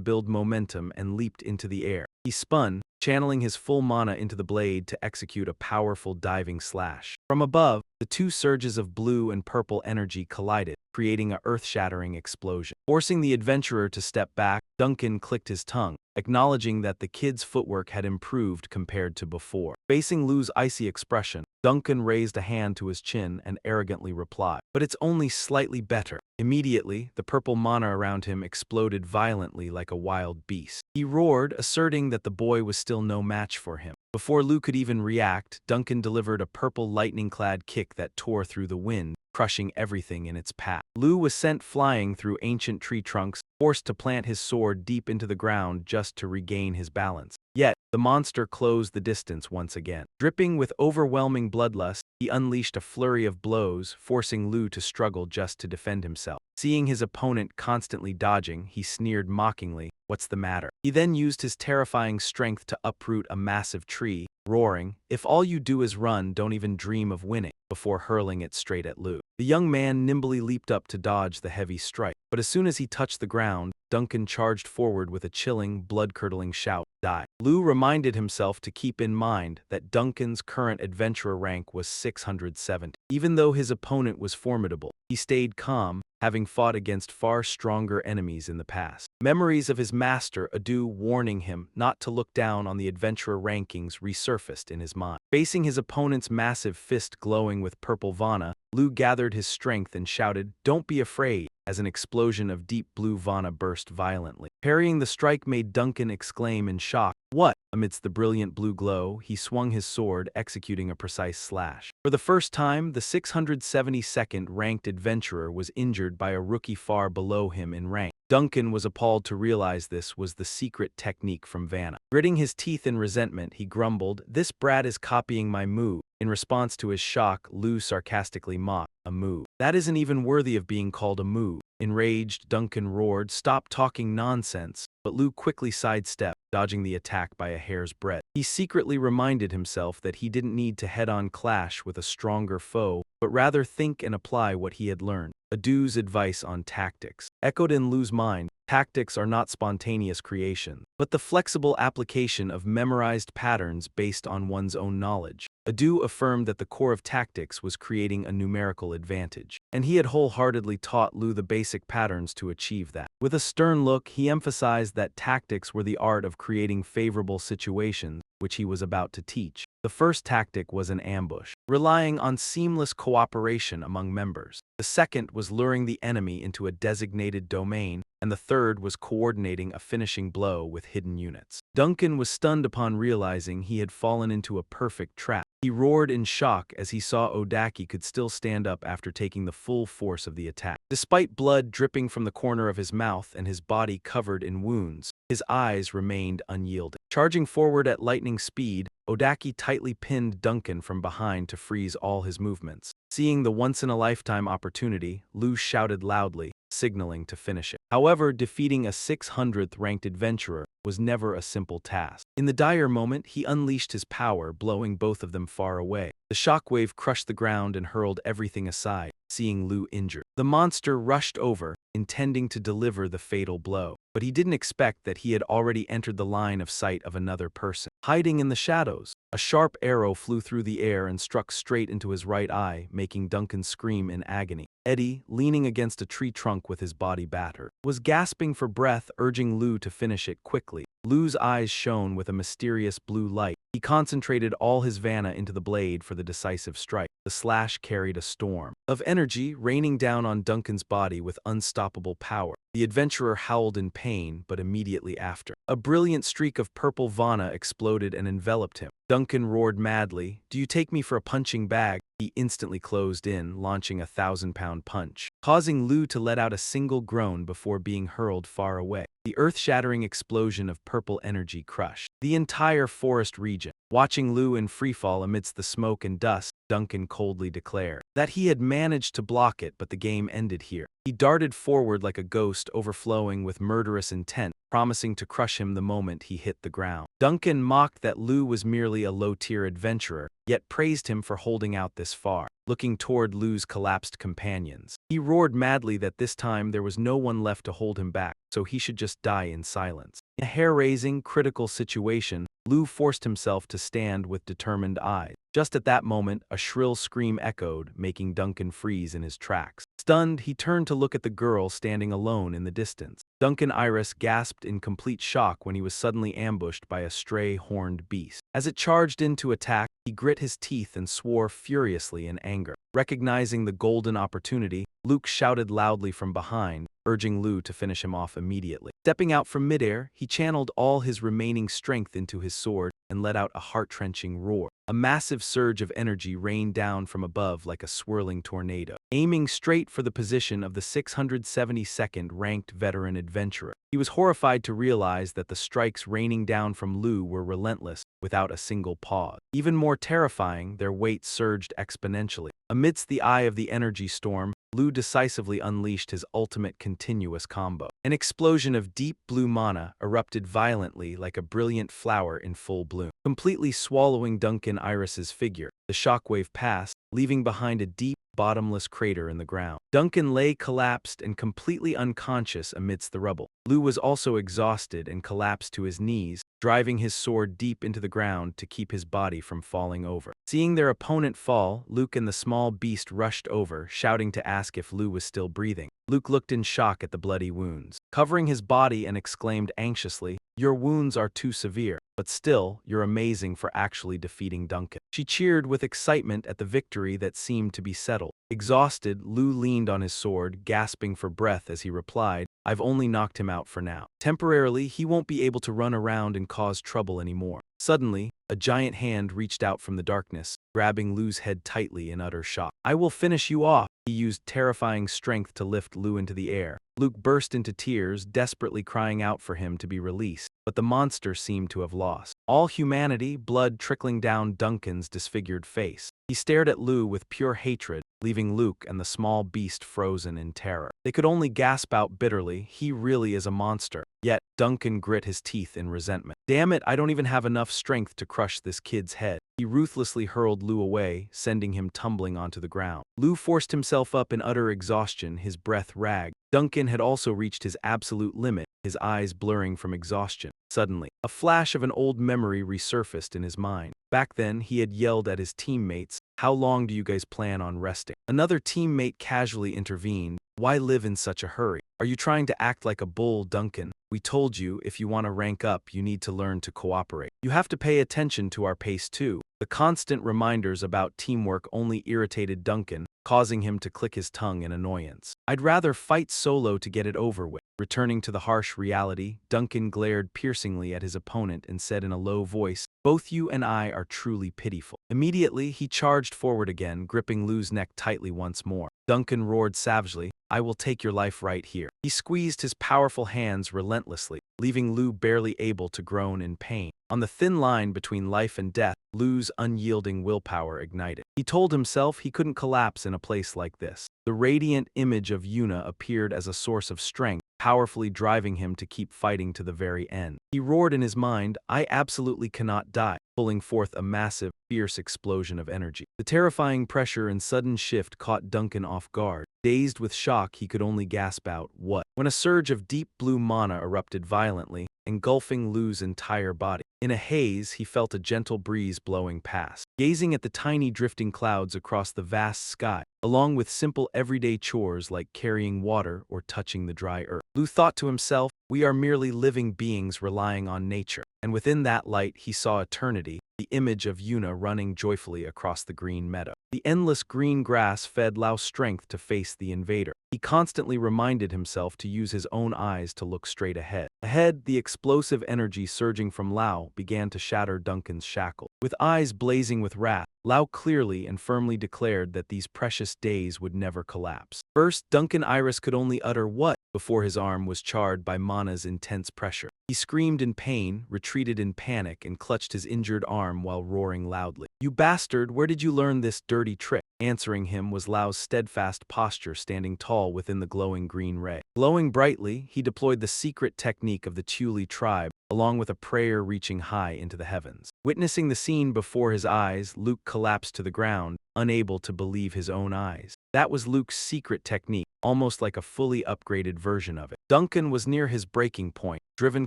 build momentum and leaped into the air. He spun, channeling his full mana into the blade to execute a powerful diving slash. From above, the two surges of blue and purple energy collided, creating a earth-shattering explosion. Forcing the adventurer to step back, Duncan clicked his tongue, acknowledging that the kid's footwork had improved compared to before. Facing Lu's icy expression, Duncan raised a hand to his chin and arrogantly replied, "But it's only slightly better." Immediately, the purple mana around him exploded violently like a wild beast. He roared, asserting that the boy was still no match for him. Before Lu could even react, Duncan delivered a purple lightning-clad kick that tore through the wind, crushing everything in its path. Lu was sent flying through ancient tree trunks, forced to plant his sword deep into the ground just to regain his balance. Yet, the monster closed the distance once again. Dripping with overwhelming bloodlust, he unleashed a flurry of blows, forcing Lu to struggle just to defend himself. Seeing his opponent constantly dodging, he sneered mockingly, "What's the matter?" He then used his terrifying strength to uproot a massive tree, roaring, "If all you do is run, don't even dream of winning," before hurling it straight at Lu. The young man nimbly leaped up to dodge the heavy strike, but as soon as he touched the ground, Duncan charged forward with a chilling, blood-curdling shout, "Die." Lu reminded himself to keep in mind that Duncan's current adventurer rank was 670. Even though his opponent was formidable, he stayed calm, having fought against far stronger enemies in the past. Memories of his master Adu warning him not to look down on the adventurer rankings resurfaced in his mind. Facing his opponent's massive fist glowing with purple vana, Lu gathered his strength and shouted, "Don't be afraid," as an explosion of deep blue vana burst violently. Parrying the strike made Duncan exclaim in shock, "What?" Amidst the brilliant blue glow, he swung his sword, executing a precise slash. For the first time, the 672nd ranked adventurer was injured by a rookie far below him in rank. Duncan was appalled to realize this was the secret technique from Vanna. Gritting his teeth in resentment, he grumbled, "This brat is copying my move." In response to his shock, Lu sarcastically mocked, "A move? That isn't even worthy of being called a move." Enraged, Duncan roared, "Stop talking nonsense," but Lu quickly sidestepped, dodging the attack by a hair's breadth. He secretly reminded himself that he didn't need to head-on clash with a stronger foe, but rather think and apply what he had learned. Adu's advice on tactics echoed in Lu's mind. Tactics are not spontaneous creation, but the flexible application of memorized patterns based on one's own knowledge. Adu affirmed that the core of tactics was creating a numerical advantage, and he had wholeheartedly taught Lu the basic patterns to achieve that. With a stern look, he emphasized that tactics were the art of creating favorable situations, which he was about to teach. The first tactic was an ambush, relying on seamless cooperation among members. The second was luring the enemy into a designated domain, and the third was coordinating a finishing blow with hidden units. Duncan was stunned upon realizing he had fallen into a perfect trap. He roared in shock as he saw Odaki could still stand up after taking the full force of the attack. Despite blood dripping from the corner of his mouth and his body covered in wounds, his eyes remained unyielding. Charging forward at lightning speed, Odaki tightly pinned Duncan from behind to freeze all his movements. Seeing the once-in-a-lifetime opportunity, Lu shouted loudly, signaling to finish it. However, defeating a 600th ranked adventurer was never a simple task. In the dire moment, he unleashed his power, blowing both of them far away. The shockwave crushed the ground and hurled everything aside, seeing Lu injured. The monster rushed over, intending to deliver the fatal blow, but he didn't expect that he had already entered the line of sight of another person. Hiding in the shadows, a sharp arrow flew through the air and struck straight into his right eye, making Duncan scream in agony. Eddie, leaning against a tree trunk with his body battered, was gasping for breath, urging Lu to finish it quickly. Lu's eyes shone with a mysterious blue light. He concentrated all his vana into the blade for the decisive strike. The slash carried a storm of energy raining down on Duncan's body with unstoppable power. The adventurer howled in pain, but immediately after, a brilliant streak of purple vana exploded and enveloped him. Duncan roared madly, "Do you take me for a punching bag?" He instantly closed in, launching a 1,000-pound punch, causing Lu to let out a single groan before being hurled far away. The earth-shattering explosion of purple energy crushed the entire forest region. Watching Lu in freefall amidst the smoke and dust, Duncan coldly declared that he had managed to block it, but the game ended here. He darted forward like a ghost, overflowing with murderous intent, promising to crush him the moment he hit the ground. Duncan mocked that Lu was merely a low-tier adventurer, yet praised him for holding out this far. Looking toward Lu's collapsed companions, he roared madly that this time there was no one left to hold him back, so he should just die in silence. In a hair-raising, critical situation, Lu forced himself to stand with determined eyes. Just at that moment, a shrill scream echoed, making Duncan freeze in his tracks. Stunned, he turned to look at the girl standing alone in the distance. Duncan Iris gasped in complete shock when he was suddenly ambushed by a stray horned beast. As it charged in to attack, he grit his teeth and swore furiously in anger. Recognizing the golden opportunity, Luke shouted loudly from behind, urging Lu to finish him off immediately. Stepping out from midair, he channeled all his remaining strength into his sword and let out a heart-wrenching roar. A massive surge of energy rained down from above like a swirling tornado, aiming straight for the position of the 672nd ranked veteran adventurer. He was horrified to realize that the strikes raining down from Lu were relentless, without a single pause. Even more terrifying, their weight surged exponentially. Amidst the eye of the energy storm, Lu decisively unleashed his ultimate continuous combo. An explosion of deep blue mana erupted violently like a brilliant flower in full bloom, completely swallowing Duncan Iris's figure. The shockwave passed, leaving behind a deep, bottomless crater in the ground. Duncan lay collapsed and completely unconscious amidst the rubble. Lu was also exhausted and collapsed to his knees, driving his sword deep into the ground to keep his body from falling over. Seeing their opponent fall, Luke and the small beast rushed over, shouting to ask if Lu was still breathing. Luke looked in shock at the bloody wounds, covering his body, and exclaimed anxiously, "Your wounds are too severe, but still, you're amazing for actually defeating Duncan." She cheered with excitement at the victory that seemed to be settled. Exhausted, Lu leaned on his sword, gasping for breath as he replied, "I've only knocked him out for now. Temporarily, he won't be able to run around and cause trouble anymore." Suddenly, a giant hand reached out from the darkness, grabbing Lu's head tightly in utter shock. "I will finish you off." He used terrifying strength to lift Lu into the air. Luke burst into tears, desperately crying out for him to be released, but the monster seemed to have lost all humanity, blood trickling down Duncan's disfigured face. He stared at Lu with pure hatred, leaving Luke and the small beast frozen in terror. They could only gasp out bitterly, "He really is a monster." Yet, Duncan grit his teeth in resentment. "Damn it, I don't even have enough strength to crush this kid's head." He ruthlessly hurled Lu away, sending him tumbling onto the ground. Lu forced himself up in utter exhaustion, his breath ragged. Duncan had also reached his absolute limit, his eyes blurring from exhaustion. Suddenly, a flash of an old memory resurfaced in his mind. Back then, he had yelled at his teammates, "How long do you guys plan on resting?" Another teammate casually intervened, "Why live in such a hurry? Are you trying to act like a bull, Duncan? We told you, if you want to rank up, you need to learn to cooperate. You have to pay attention to our pace too." The constant reminders about teamwork only irritated Duncan, causing him to click his tongue in annoyance. "I'd rather fight solo to get it over with." Returning to the harsh reality, Duncan glared piercingly at his opponent and said in a low voice, "Both you and I are truly pitiful." Immediately, he charged forward again, gripping Lu's neck tightly once more. Duncan roared savagely, "I will take your life right here." He squeezed his powerful hands relentlessly, leaving Lu barely able to groan in pain. On the thin line between life and death, Lu's unyielding willpower ignited. He told himself he couldn't collapse in a place like this. The radiant image of Yuna appeared as a source of strength, powerfully driving him to keep fighting to the very end. He roared in his mind, "I absolutely cannot die," pulling forth a massive, fierce explosion of energy. The terrifying pressure and sudden shift caught Duncan off guard. Dazed with shock, he could only gasp out, "What?" when a surge of deep blue mana erupted violently, engulfing Lu's entire body. In a haze, he felt a gentle breeze blowing past. Gazing at the tiny drifting clouds across the vast sky, along with simple everyday chores like carrying water or touching the dry earth. Lu thought to himself, we are merely living beings relying on nature. And within that light he saw eternity, the image of Yuna running joyfully across the green meadow. The endless green grass fed Lao strength to face the invader. He constantly reminded himself to use his own eyes to look straight ahead. Ahead, the explosive energy surging from Lao began to shatter Duncan's shackle. With eyes blazing with wrath, Lao clearly and firmly declared that these precious days would never collapse. First, Duncan Iris could only utter "what" before his arm was charred by Mana's intense pressure. He screamed in pain, retreated in panic, and clutched his injured arm while roaring loudly. "You bastard, where did you learn this dirty trick?" Answering him was Lao's steadfast posture standing tall within the glowing green ray. Glowing brightly, he deployed the secret technique of the Tuli tribe, along with a prayer reaching high into the heavens. Witnessing the scene before his eyes, Luke collapsed to the ground, unable to believe his own eyes. That was Luke's secret technique, almost like a fully upgraded version of it. Duncan was near his breaking point, driven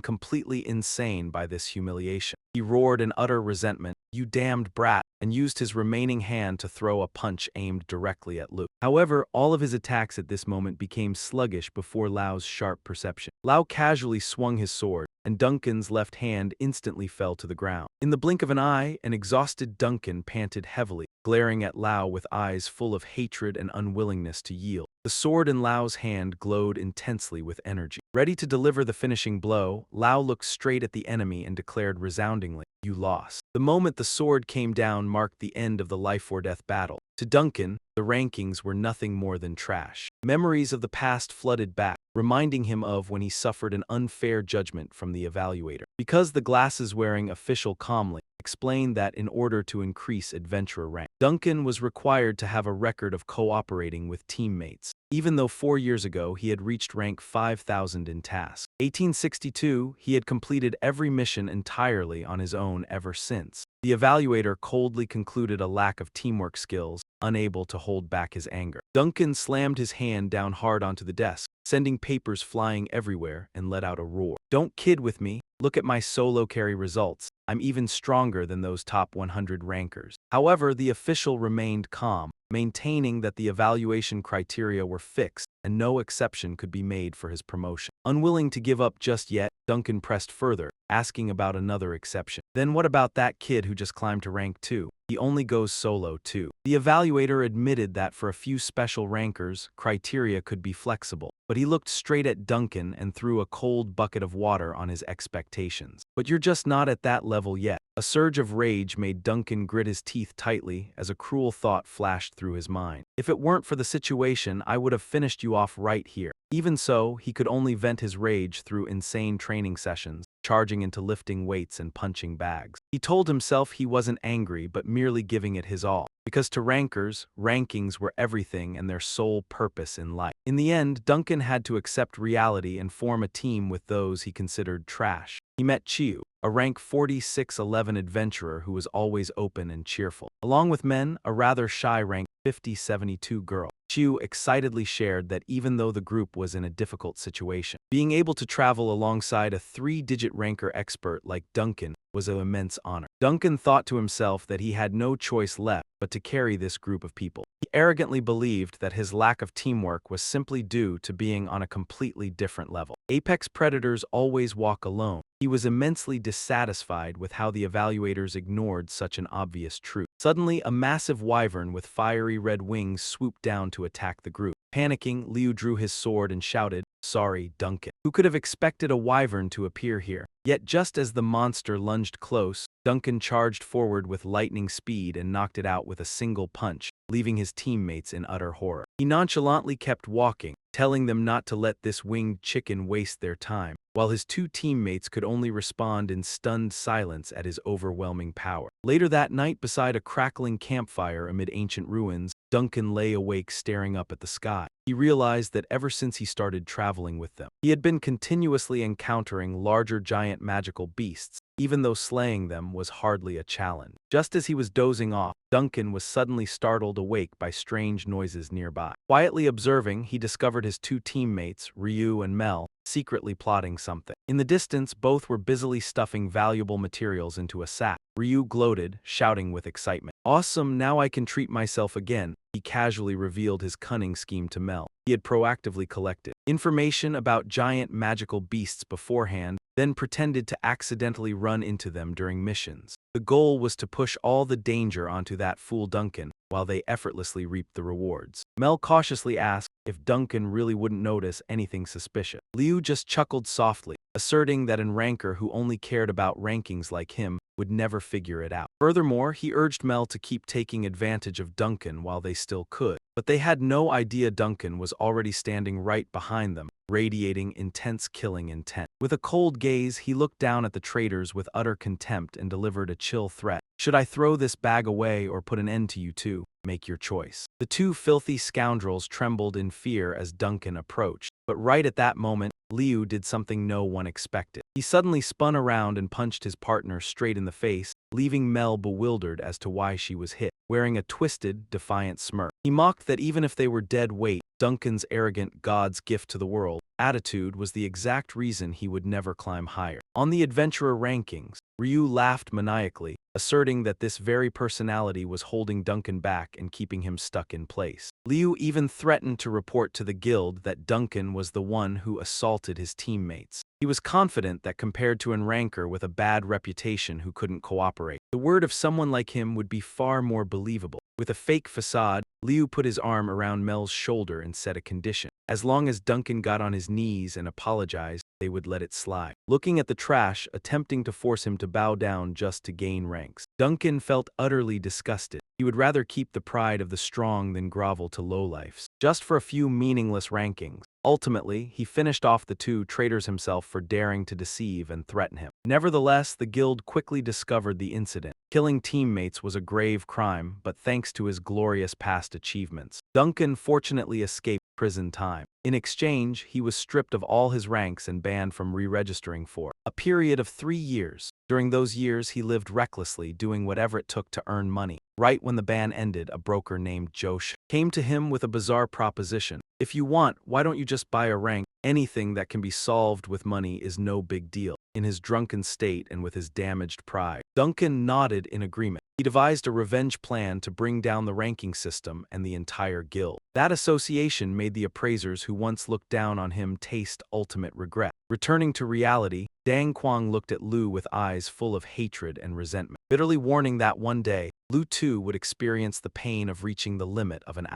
completely insane by this humiliation. He roared in utter resentment, "You damned brat," and used his remaining hand to throw a punch aimed directly at Luke. However, all of his attacks at this moment became sluggish before Lao's sharp perception. Lao casually swung his sword, and Duncan's left hand instantly fell to the ground. In the blink of an eye, an exhausted Duncan panted heavily, glaring at Lao with eyes full of hatred and unwillingness to yield. The sword in Lao's hand glowed intensely with energy. Ready to deliver the finishing blow, Lao looked straight at the enemy and declared resoundingly, "You lost." The moment the sword came down marked the end of the life-or-death battle. To Duncan, the rankings were nothing more than trash. Memories of the past flooded back, reminding him of when he suffered an unfair judgment from the evaluator. Because the glasses-wearing official calmly explained that in order to increase adventurer rank, Duncan was required to have a record of cooperating with teammates, even though 4 years ago he had reached rank 5,000 in task. 1862, he had completed every mission entirely on his own ever since. The evaluator coldly concluded a lack of teamwork skills, unable to hold back his anger. Duncan slammed his hand down hard onto the desk, sending papers flying everywhere, and let out a roar. "Don't kid with me. Look at my solo carry results. I'm even stronger than those top 100 rankers." However, the official remained calm, maintaining that the evaluation criteria were fixed and no exception could be made for his promotion. Unwilling to give up just yet, Duncan pressed further, asking about another exception. "Then what about that kid who just climbed to rank 2? He only goes solo too." The evaluator admitted that for a few special rankers, criteria could be flexible, but he looked straight at Duncan and threw a cold bucket of water on his expectations. "But you're just not at that level yet." A surge of rage made Duncan grit his teeth tightly as a cruel thought flashed through his mind. "If it weren't for the situation, I would have finished you off right here." Even so, he could only vent his rage through insane training sessions, charging into lifting weights and punching bags. He told himself he wasn't angry but merely giving it his all, because to rankers, rankings were everything and their sole purpose in life. In the end, Duncan had to accept reality and form a team with those he considered trash. He met Chiu, a rank 4611 adventurer who was always open and cheerful. Along with men, a rather shy rank 5072 girl. Chiu excitedly shared that even though the group was in a difficult situation, being able to travel alongside a 3-digit ranker expert like Duncan was an immense honor. Duncan thought to himself that he had no choice left but to carry this group of people. He arrogantly believed that his lack of teamwork was simply due to being on a completely different level. Apex predators always walk alone. He was immensely dissatisfied with how the evaluators ignored such an obvious truth. Suddenly, a massive wyvern with fiery red wings swooped down to attack the group. Panicking, Liu drew his sword and shouted, "Sorry, Duncan." Who could have expected a wyvern to appear here? Yet just as the monster lunged close, Duncan charged forward with lightning speed and knocked it out with a single punch, leaving his teammates in utter horror. He nonchalantly kept walking, telling them not to let this winged chicken waste their time, while his 2 teammates could only respond in stunned silence at his overwhelming power. Later that night, beside a crackling campfire amid ancient ruins, Duncan lay awake staring up at the sky. He realized that ever since he started traveling with them, he had been continuously encountering larger giant magical beasts, even though slaying them was hardly a challenge. Just as he was dozing off, Duncan was suddenly startled awake by strange noises nearby. Quietly observing, he discovered his 2 teammates, Ryu and Mel, secretly plotting something. In the distance, both were busily stuffing valuable materials into a sack. Ryu gloated, shouting with excitement, Awesome, now I can treat myself again. He casually revealed his cunning scheme to Mel. He had proactively collected information about giant magical beasts beforehand, then pretended to accidentally run into them during missions. The goal was to push all the danger onto that fool Duncan, while they effortlessly reaped the rewards. Mel cautiously asked if Duncan really wouldn't notice anything suspicious. Liu just chuckled softly, asserting that an ranker who only cared about rankings like him would never figure it out. Furthermore, he urged Mel to keep taking advantage of Duncan while they still could. But they had no idea Duncan was already standing right behind them, radiating intense killing intent. With a cold gaze, he looked down at the traitors with utter contempt and delivered a chill threat. Should I throw this bag away or put an end to you two? Make your choice. The two filthy scoundrels trembled in fear as Duncan approached. But right at that moment, Liu did something no one expected. He suddenly spun around and punched his partner straight in the face, leaving Mel bewildered as to why she was hit. Wearing a twisted, defiant smirk, he mocked that even if they were dead weight, Duncan's arrogant God's gift to the world attitude was the exact reason he would never climb higher. On the adventurer rankings, Ryu laughed maniacally, asserting that this very personality was holding Duncan back and keeping him stuck in place. Liu even threatened to report to the guild that Duncan was the one who assaulted his teammates. He was confident that compared to an ranker with a bad reputation who couldn't cooperate, the word of someone like him would be far more believable. With a fake facade, Liu put his arm around Mel's shoulder and set a condition. As long as Duncan got on his knees and apologized, they would let it slide. Looking at the trash, attempting to force him to bow down just to gain ranks, Duncan felt utterly disgusted. He would rather keep the pride of the strong than grovel to lowlifes, just for a few meaningless rankings. Ultimately, he finished off the two traitors himself for daring to deceive and threaten him. Nevertheless, the guild quickly discovered the incident. Killing teammates was a grave crime, but thanks to his glorious past achievements, Duncan fortunately escaped prison time. In exchange, he was stripped of all his ranks and banned from re-registering for a period of 3 years. During those years, he lived recklessly, doing whatever it took to earn money. Right when the ban ended, a broker named Josh came to him with a bizarre proposition. If you want, why don't you just buy a rank? Anything that can be solved with money is no big deal. In his drunken state and with his damaged pride, Duncan nodded in agreement. He devised a revenge plan to bring down the ranking system and the entire guild. That association made the appraisers who once looked down on him taste ultimate regret. Returning to reality, Dang Quang looked at Lu with eyes full of hatred and resentment, bitterly warning that one day, Lu too would experience the pain of reaching the limit of an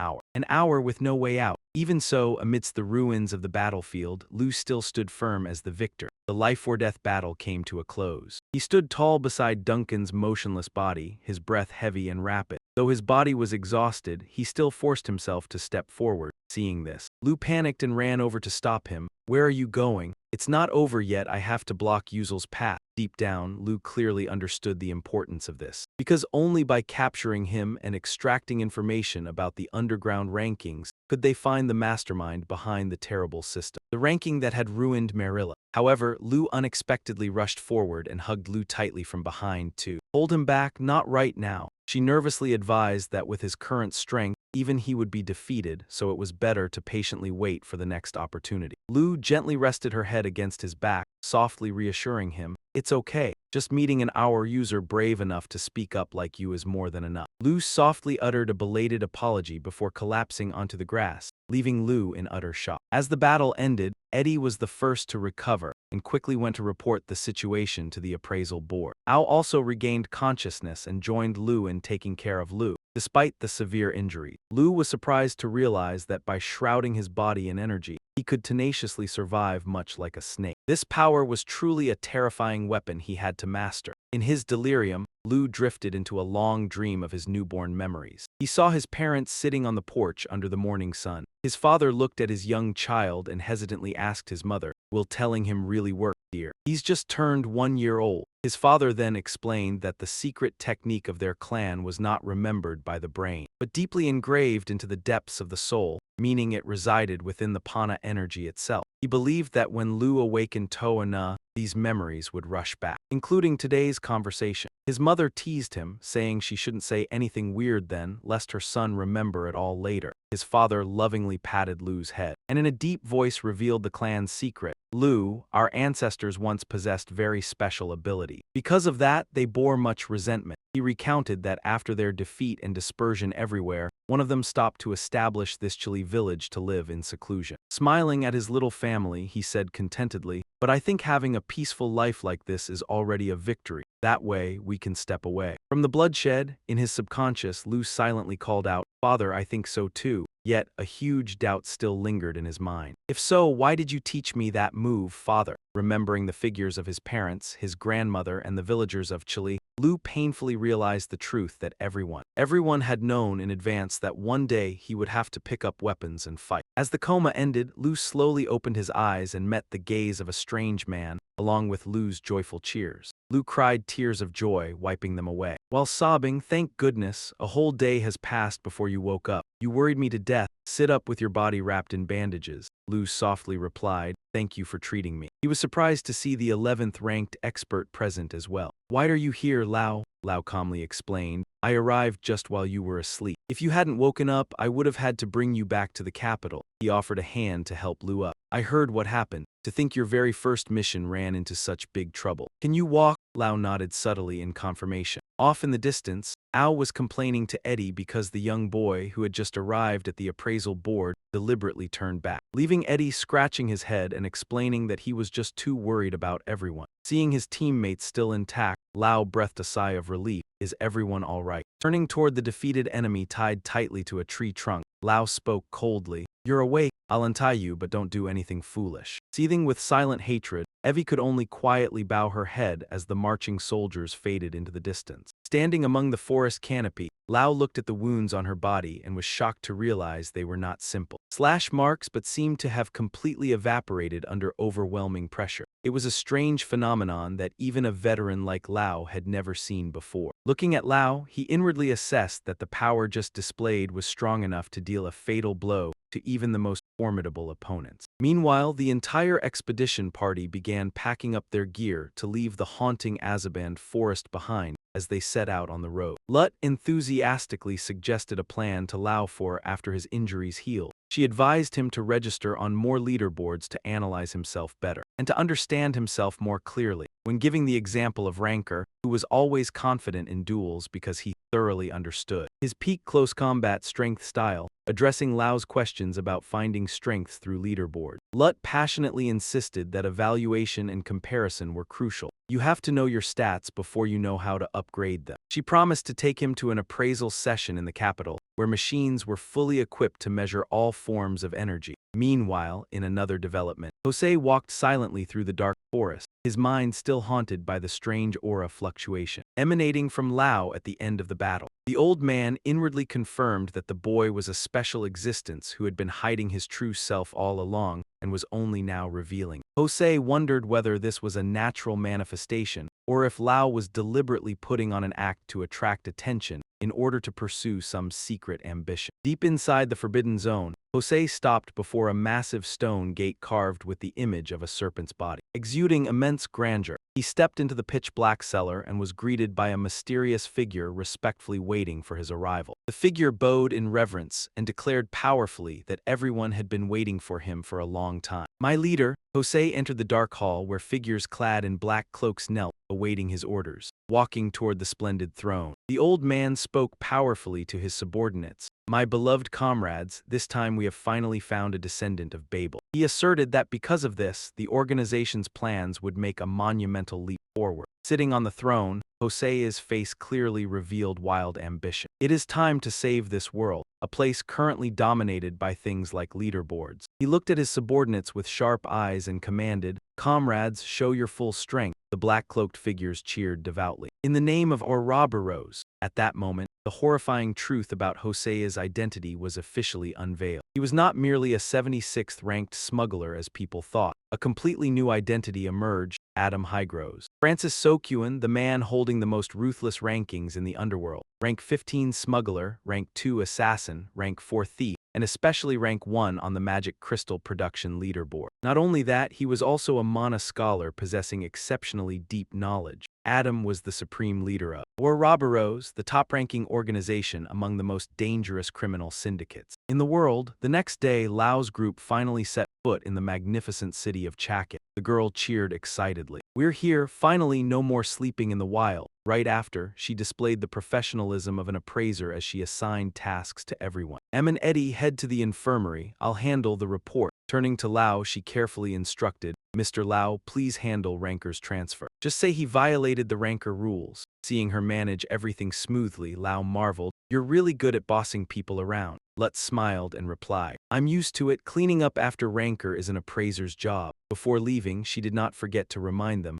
hour with no way out. Even so, amidst the ruins of the battlefield, Lu still stood firm as the victor. The life-or-death battle came to a close. He stood tall beside Duncan's motionless body, his breath heavy and rapid. Though his body was exhausted, he still forced himself to step forward. Seeing this, Lu panicked and ran over to stop him. "Where are you going? It's not over yet, I have to block Yuzel's path." Deep down, Lu clearly understood the importance of this, because only by capturing him and extracting information about the underground rankings could they find the mastermind behind the terrible system, the ranking that had ruined Marilla. However, Lu unexpectedly rushed forward and hugged Lu tightly from behind to hold him back. "Not right now." She nervously advised that with his current strength, even he would be defeated, so it was better to patiently wait for the next opportunity. Lu gently rested her head against his back, softly reassuring him, "It's okay. Just meeting an hour user brave enough to speak up like you is more than enough." Lu softly uttered a belated apology before collapsing onto the grass, leaving Lu in utter shock. As the battle ended, Eddie was the first to recover and quickly went to report the situation to the appraisal board. Ao also regained consciousness and joined Lu in taking care of Lu. Despite the severe injury, Lu was surprised to realize that by shrouding his body in energy, he could tenaciously survive much like a snake. This power was truly a terrifying weapon he had to master. In his delirium, Lu drifted into a long dream of his newborn memories. He saw his parents sitting on the porch under the morning sun. His father looked at his young child and hesitantly asked his mother, "Will telling him really work, dear? He's just turned 1 year old." His father then explained that the secret technique of their clan was not remembered by the brain, but deeply engraved into the depths of the soul, meaning it resided within the Pana energy itself. He believed that when Lu awakened Toa Na, these memories would rush back, including today's conversation. His mother teased him, saying she shouldn't say anything weird then, lest her son remember it all later. His father lovingly patted Lu's head, and in a deep voice revealed the clan's secret. "Lu, our ancestors once possessed very special ability. Because of that, they bore much resentment. He recounted that after their defeat and dispersion everywhere, one of them stopped to establish this chilly village to live in seclusion. Smiling at his little family, he said contentedly, "But I think having a peaceful life like this is already a victory. That way, we can step away." From the bloodshed, in his subconscious, Lu silently called out, "Father, I think so too." Yet, a huge doubt still lingered in his mind. "If so, why did you teach me that move, father?" Remembering the figures of his parents, his grandmother, and the villagers of Chile, Lu painfully realized the truth that everyone had known in advance that one day he would have to pick up weapons and fight. As the coma ended, Lu slowly opened his eyes and met the gaze of a strange man, along with Lu's joyful cheers. Lu cried tears of joy, wiping them away. While sobbing, "Thank goodness, a whole day has passed before you woke up. You worried me to death. Sit up with your body wrapped in bandages." Lu softly replied, "Thank you for treating me." He was surprised to see the 11th ranked expert present as well. "Why are you here, Lao?" Lao calmly explained. "I arrived just while you were asleep. If you hadn't woken up, I would have had to bring you back to the capital." He offered a hand to help Lu up. "I heard what happened. To think your very first mission ran into such big trouble. Can you walk?" Lao nodded subtly in confirmation. Off in the distance, Ao was complaining to Eddie because the young boy who had just arrived at the appraisal board deliberately turned back, leaving Eddie scratching his head and explaining that he was just too worried about everyone. Seeing his teammates still intact, Lao breathed a sigh of relief. "Is everyone all right?" Turning toward the defeated enemy tied tightly to a tree trunk, Lao spoke coldly. "You're awake. I'll untie you, but don't do anything foolish." Seething with silent hatred, Evie could only quietly bow her head as the marching soldiers faded into the distance. Standing among the forest canopy, Lao looked at the wounds on her body and was shocked to realize they were not simple slash marks but seemed to have completely evaporated under overwhelming pressure. It was a strange phenomenon that even a veteran like Lao had never seen before. Looking at Lao, he inwardly assessed that the power just displayed was strong enough to deal a fatal blow to even the most formidable opponents. Meanwhile, the entire expedition party began packing up their gear to leave the haunting Azaband forest behind as they set out on the road. Lut enthusiastically suggested a plan to Lao for after his injuries healed. She advised him to register on more leaderboards to analyze himself better, and to understand himself more clearly. When giving the example of Rancor, who was always confident in duels because he thoroughly understood his peak close combat strength style, addressing Lao's questions about finding strengths through leaderboard. Lut passionately insisted that evaluation and comparison were crucial. "You have to know your stats before you know how to upgrade them." She promised to take him to an appraisal session in the capital, where machines were fully equipped to measure all forms of energy. Meanwhile, in another development, Jose walked silently through the dark forest, his mind still haunted by the strange aura fluctuation emanating from Lao at the end of the battle. The old man inwardly confirmed that the boy was a special existence who had been hiding his true self all along and was only now revealing. Jose wondered whether this was a natural manifestation or if Lao was deliberately putting on an act to attract attention in order to pursue some secret ambition. Deep inside the Forbidden Zone, Jose stopped before a massive stone gate carved with the image of a serpent's body. Exuding immense grandeur, he stepped into the pitch-black cellar and was greeted by a mysterious figure respectfully waiting for his arrival. The figure bowed in reverence and declared powerfully that everyone had been waiting for him for a long time. "My leader." Jose entered the dark hall where figures clad in black cloaks knelt, awaiting his orders. Walking toward the splendid throne, the old man spoke powerfully to his subordinates. "My beloved comrades, this time we have finally found a descendant of Babel." He asserted that because of this, the organization's plans would make a monumental leap forward. Sitting on the throne, Jose's face clearly revealed wild ambition. "It is time to save this world, a place currently dominated by things like leaderboards." He looked at his subordinates with sharp eyes and commanded, "Comrades, show your full strength." The black-cloaked figures cheered devoutly. "In the name of Ouroboros." At that moment, the horrifying truth about Jose's identity was officially unveiled. He was not merely a 76th-ranked smuggler as people thought. A completely new identity emerged: Adam Highgrows. Francis Sokyun, the man holding the most ruthless rankings in the underworld. Rank 15 smuggler, rank 2 assassin, rank 4 thief, and especially rank 1 on the Magic Crystal production leaderboard. Not only that, he was also a Mana scholar possessing exceptionally deep knowledge. Adam was the supreme leader of Ouroboros, the top-ranking organization among the most dangerous criminal syndicates in the world. The next day, Lao's group finally set foot in the magnificent city of Chakin. The girl cheered excitedly. We're here, finally no more sleeping in the wild. Right after, she displayed the professionalism of an appraiser as she assigned tasks to everyone. Em and Eddie head to the infirmary. I'll handle the report. Turning to Lau, she carefully instructed, Mr. Lau, please handle Ranker's transfer. Just say he violated the Ranker rules. Seeing her manage everything smoothly, Lau marveled, you're really good at bossing people around. Lutz smiled and replied, I'm used to it. Cleaning up after Ranker is an appraiser's job. Before leaving, she did not forget to remind them,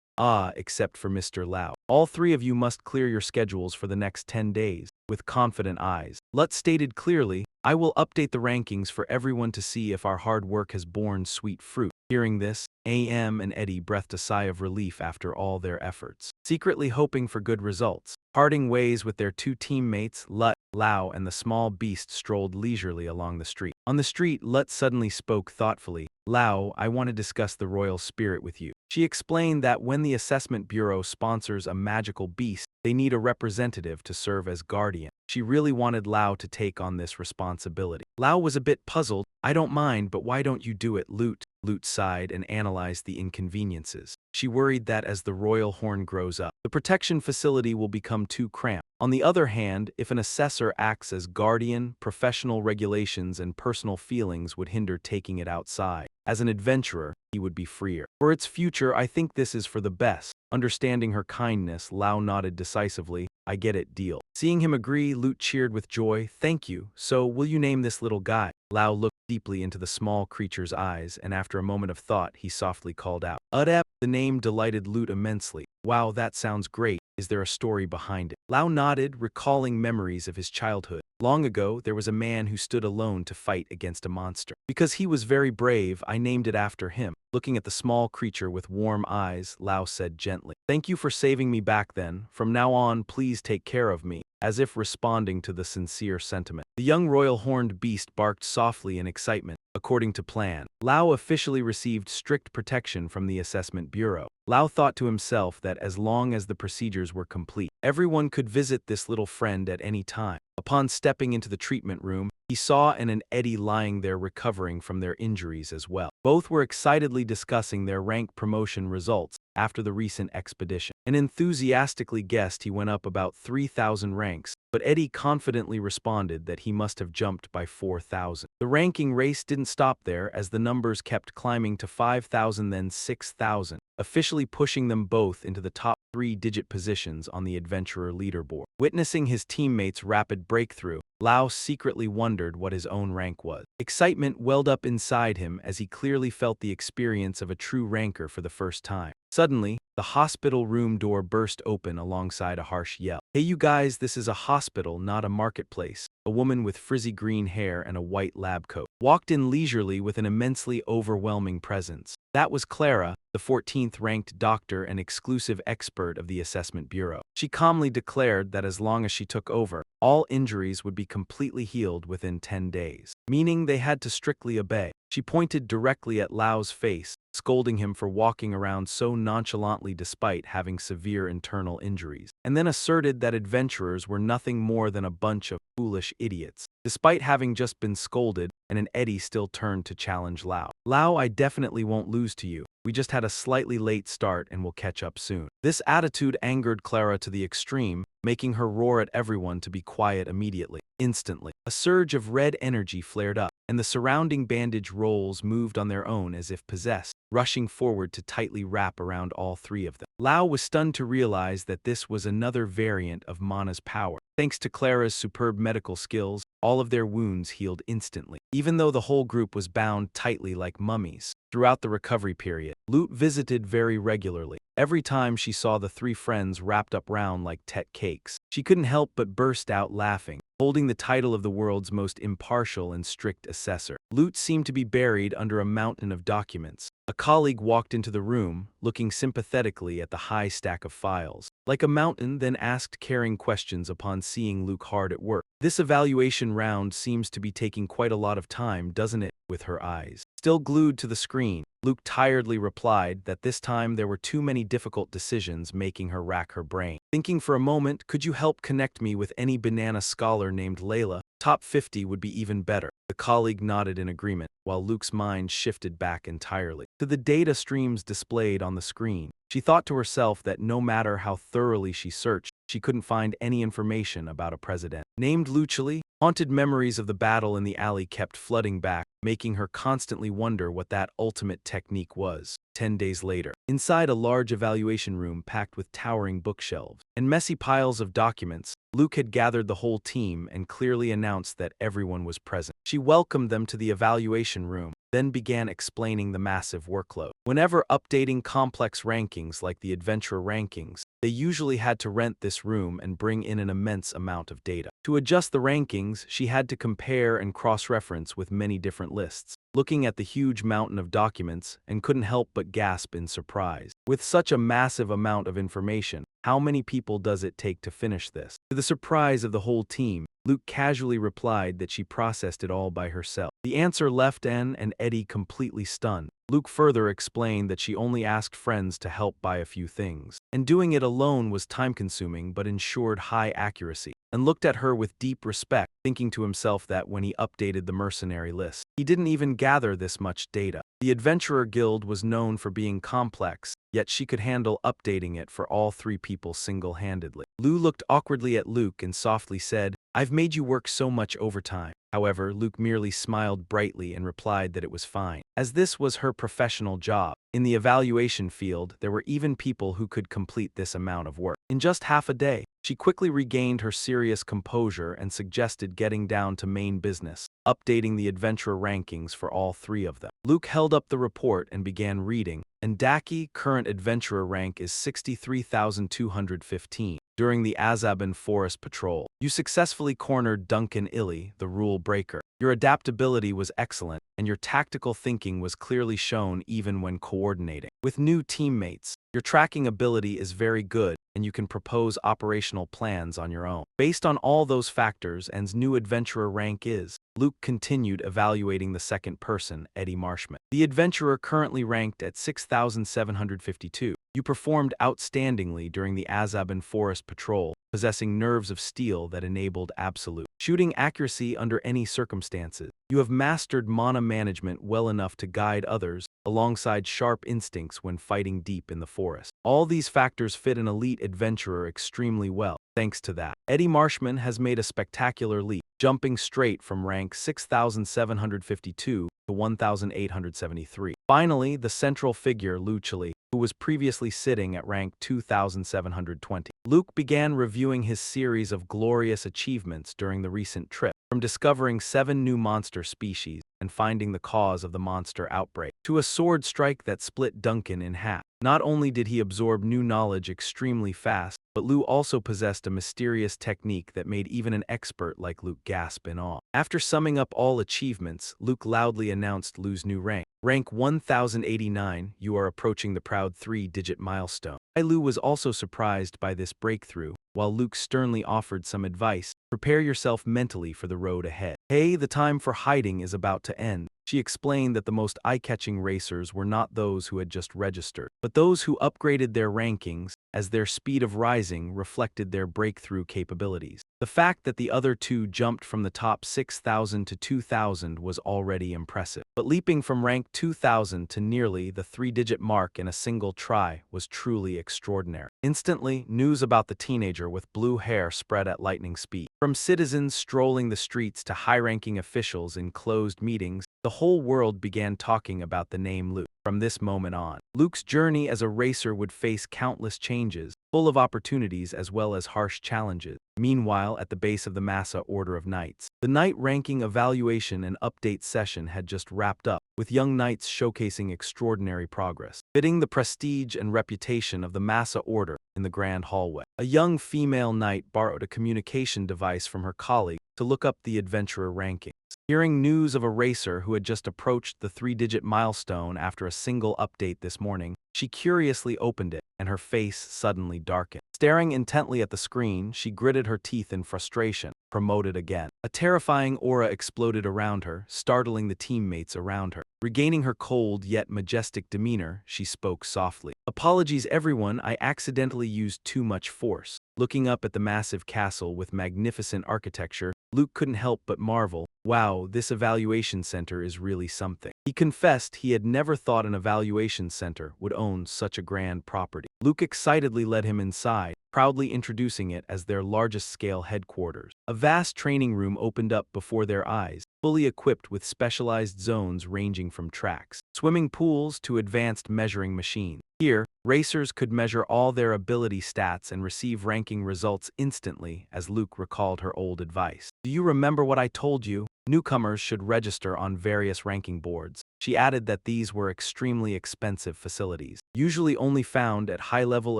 except for Mr. Lau. All three of you must clear your schedules for the next 10 days. With confident eyes, Lutz stated clearly, I will update the rankings for everyone to see if our hard work has borne sweet fruit. Hearing this, AM and Eddie breathed a sigh of relief after all their efforts, secretly hoping for good results. Parting ways with their two teammates, Lutz, Lau, and the small beast strolled leisurely along the street. On the street, Lutz suddenly spoke thoughtfully. Lau, I want to discuss the royal spirit with you. She explained that when the assessment bureau sponsors a magical beast, they need a representative to serve as guardian. She really wanted Lau to take on this responsibility. Lau was a bit puzzled. I don't mind, but why don't you do it, Lute? Lute sighed and analyzed the inconveniences. She worried that as the royal horn grows up, the protection facility will become too cramped. On the other hand, if an assessor acts as guardian, professional regulations and personal feelings would hinder taking it outside. As an adventurer, he would be freer. For its future, I think this is for the best. Understanding her kindness, Lau nodded decisively. I get it, deal. Seeing him agree, Lute cheered with joy. Thank you. So, will you name this little guy? Lau looked deeply into the small creature's eyes, and after a moment of thought, he softly called out, Udep. The name delighted Lute immensely. Wow, that sounds great. Is there a story behind it? Lau nodded, recalling memories of his childhood. Long ago, there was a man who stood alone to fight against a monster. Because he was very brave, I named it after him. Looking at the small creature with warm eyes, Lau said gently, Thank you for saving me back then. From now on, please take care of me. As if responding to the sincere sentiment. The young royal horned beast barked softly in excitement. According to plan, Lau officially received strict protection from the assessment bureau. Lau thought to himself that as long as the procedures were complete, everyone could visit this little friend at any time. Upon stepping into the treatment room, he saw Anne and Eddie lying there recovering from their injuries as well. Both were excitedly discussing their rank promotion results after the recent expedition. An enthusiastically guessed he went up about 3,000 ranks, but Eddie confidently responded that he must have jumped by 4,000. The ranking race didn't stop there as the numbers kept climbing to 5,000 then 6,000, officially pushing them both into the top 3-digit positions on the adventurer leaderboard. Witnessing his teammates' rapid breakthrough, Lau secretly wondered what his own rank was. Excitement welled up inside him as he clearly felt the experience of a true ranker for the first time. Suddenly, the hospital room door burst open alongside a harsh yell. Hey you guys, this is a hospital, not a marketplace. A woman with frizzy green hair and a white lab coat walked in leisurely with an immensely overwhelming presence. That was Clara, the 14th ranked doctor and exclusive expert of the assessment bureau. She calmly declared that as long as she took over, all injuries would be completely healed within 10 days, meaning they had to strictly obey. She pointed directly at Lau's face, scolding him for walking around so nonchalantly despite having severe internal injuries, and then asserted that adventurers were nothing more than a bunch of foolish idiots. Despite having just been scolded, and Eddie still turned to challenge Lau. Lau, I definitely won't lose to you. We just had a slightly late start and we'll catch up soon. This attitude angered Clara to the extreme, making her roar at everyone to be quiet immediately. Instantly, a surge of red energy flared up, and the surrounding bandage rolls moved on their own as if possessed, rushing forward to tightly wrap around all three of them. Lau was stunned to realize that this was another variant of Mana's power. Thanks to Clara's superb medical skills, all of their wounds healed instantly, even though the whole group was bound tightly like mummies. Throughout the recovery period, Lute visited very regularly. Every time she saw the three friends wrapped up round like Tet cakes, she couldn't help but burst out laughing. Holding the title of the world's most impartial and strict assessor, Lute seemed to be buried under a mountain of documents. A colleague walked into the room, looking sympathetically at the high stack of files. Like a mountain, then asked caring questions upon seeing Luke hard at work. This evaluation round seems to be taking quite a lot of time, doesn't it? With her eyes still glued to the screen, Luke tiredly replied that this time there were too many difficult decisions making her rack her brain. Thinking for a moment, could you help connect me with any banana scholar named Layla? Top 50 would be even better. The colleague nodded in agreement, while Luke's mind shifted back entirely to the data streams displayed on the screen. She thought to herself that no matter how thoroughly she searched, she couldn't find any information about a president named Luchili. Haunted memories of the battle in the alley kept flooding back, making her constantly wonder what that ultimate technique was. 10 days later, inside a large evaluation room packed with towering bookshelves and messy piles of documents, Luke had gathered the whole team and clearly announced that everyone was present. She welcomed them to the evaluation room, then began explaining the massive workload. Whenever updating complex rankings like the adventure rankings, they usually had to rent this room and bring in an immense amount of data. To adjust the rankings, she had to compare and cross-reference with many different lists, looking at the huge mountain of documents, and couldn't help but gasp in surprise. With such a massive amount of information, how many people does it take to finish this? To the surprise of the whole team, Luke casually replied that she processed it all by herself. The answer left Anne and Eddie completely stunned. Luke further explained that she only asked friends to help buy a few things, and doing it alone was time-consuming but ensured high accuracy, and looked at her with deep respect, thinking to himself that when he updated the mercenary list, he didn't even gather this much data. The Adventurer Guild was known for being complex, yet she could handle updating it for all three people single-handedly. Lou looked awkwardly at Luke and softly said, "I've made you work so much overtime." However, Luke merely smiled brightly and replied that it was fine, as this was her professional job. In the evaluation field, there were even people who could complete this amount of work in just half a day. She quickly regained her serious composure and suggested getting down to main business, updating the adventurer rankings for all three of them. Luke held up the report and began reading, and Daki current adventurer rank is 63,215. During the Azaban Forest Patrol, you successfully cornered Duncan Illy, the rule breaker. Your adaptability was excellent, and your tactical thinking was clearly shown even when coordinating with new teammates. Your tracking ability is very good, and you can propose operational plans on your own. Based on all those factors, Anne's new adventurer rank is. Luke continued evaluating the second person, Eddie Marshman. The adventurer currently ranked at 6,752. You performed outstandingly during the Azaban Forest Patrol, possessing nerves of steel that enabled absolute shooting accuracy under any circumstances. You have mastered mana management well enough to guide others, alongside sharp instincts when fighting deep in the forest. All these factors fit an elite adventurer extremely well. Thanks to that, Eddie Marshman has made a spectacular leap, jumping straight from rank 6,752 to 1,873. Finally, the central figure, Luchili, who was previously sitting at rank 2,720. Luke began reviewing his series of glorious achievements during the recent trip, from discovering 7 new monster species and finding the cause of the monster outbreak, to a sword strike that split Duncan in half. Not only did he absorb new knowledge extremely fast, but Lou also possessed a mysterious technique that made even an expert like Luke gasp in awe. After summing up all achievements, Luke loudly announced Lou's new rank. Rank 1089, you are approaching the proud 3-digit milestone. Lou was also surprised by this breakthrough, while Luke sternly offered some advice. Prepare yourself mentally for the road ahead. Hey, the time for hiding is about to end. She explained that the most eye-catching racers were not those who had just registered, but those who upgraded their rankings, as their speed of rising reflected their breakthrough capabilities. The fact that the other two jumped from the top 6,000 to 2,000 was already impressive, but leaping from rank 2,000 to nearly the 3-digit mark in a single try was truly extraordinary. Instantly, news about the teenager with blue hair spread at lightning speed. From citizens strolling the streets to high-ranking officials in closed meetings, the whole world began talking about the name Luke. From this moment on, Luke's journey as a racer would face countless changes, full of opportunities as well as harsh challenges. Meanwhile, at the base of the Massa Order of Knights, the Knight ranking evaluation and update session had just wrapped up, with young knights showcasing extraordinary progress, fitting the prestige and reputation of the Massa Order. In the grand hallway, a young female knight borrowed a communication device from her colleague to look up the adventurer ranking. Hearing news of a racer who had just approached the three-digit milestone after a single update this morning, she curiously opened it, and her face suddenly darkened. Staring intently at the screen, she gritted her teeth in frustration. Promoted again. A terrifying aura exploded around her, startling the teammates around her. Regaining her cold yet majestic demeanor, she spoke softly. "Apologies everyone, I accidentally used too much force." Looking up at the massive castle with magnificent architecture, Luke couldn't help but marvel. Wow, this evaluation center is really something. He confessed he had never thought an evaluation center would own such a grand property. Luke excitedly led him inside, proudly introducing it as their largest-scale headquarters. A vast training room opened up before their eyes, fully equipped with specialized zones ranging from tracks, swimming pools to advanced measuring machines. Here, racers could measure all their ability stats and receive ranking results instantly, as Luke recalled her old advice. "Do you remember what I told you? Newcomers should register on various ranking boards." She added that these were extremely expensive facilities, usually only found at high-level